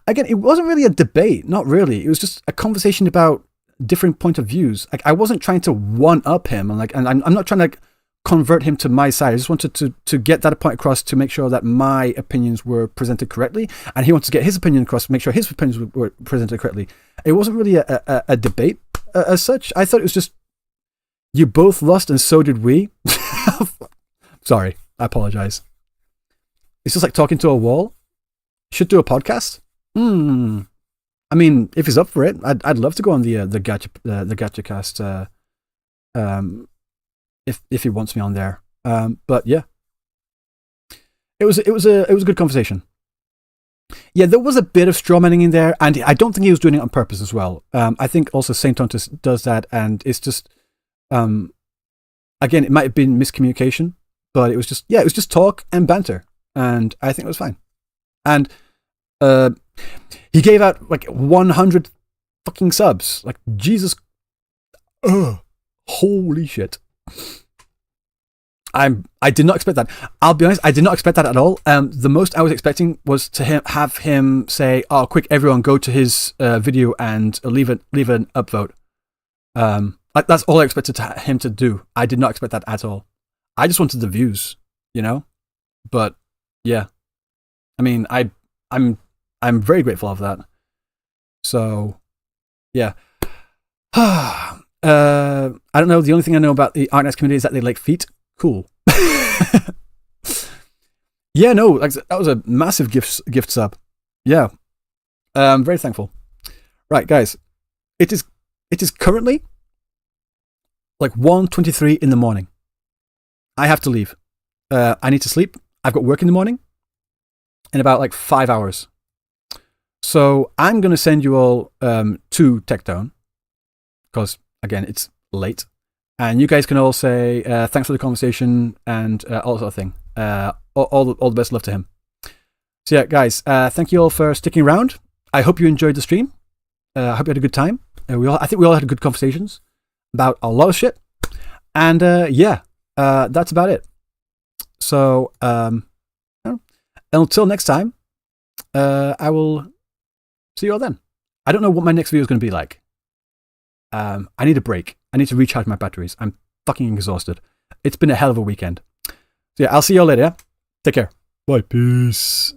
Again, it wasn't really a debate, not really. It was just a conversation about different point of views. Like, I wasn't trying to one up him, and I'm not trying to convert him to my side. I just wanted to get that point across to make sure that my opinions were presented correctly, and he wanted to get his opinion across to make sure his opinions were presented correctly. It wasn't really a debate as such. I thought it was just, you both lost and so did we. Sorry, I apologize. It's just like talking to a wall. Should do a podcast. I mean, if he's up for it, I'd love to go on the gacha cast. If he wants me on there. But yeah, it was a good conversation. Yeah, there was a bit of strawmanning in there, and I don't think he was doing it on purpose as well. I think also Saint Tontus does that, and it's just, again, it might have been miscommunication, but it was just talk and banter, and I think it was fine. And he gave out like 100 fucking subs. Like, Jesus. Holy shit. I did not expect that. I'll be honest, I did not expect that at all. The most I was expecting was to have him say, "Oh, quick, everyone, go to his video and leave an upvote." That's all I expected him to do. I did not expect that at all. I just wanted the views, you know. But yeah, I mean, I'm very grateful of that. So yeah. I don't know. The only thing I know about the Arknights community is that they like feet. Cool. Yeah, no, like, that was a massive gift sub. Yeah. I'm very thankful. Right, guys. It is currently like 1:23 in the morning. I have to leave. I need to sleep. I've got work in the morning in about like 5 hours. So I'm going to send you all to Techdown, because again, it's late. And you guys can all say thanks for the conversation and all that sort of thing. All the best love to him. So yeah, guys, thank you all for sticking around. I hope you enjoyed the stream. I hope you had a good time. I think we all had good conversations about a lot of shit. And yeah, that's about it. So until next time, I will see you all then. I don't know what my next video is going to be like. I need a break. I need to recharge my batteries. I'm fucking exhausted. It's been a hell of a weekend. So yeah, I'll see you all later. Yeah? Take care. Bye. Peace.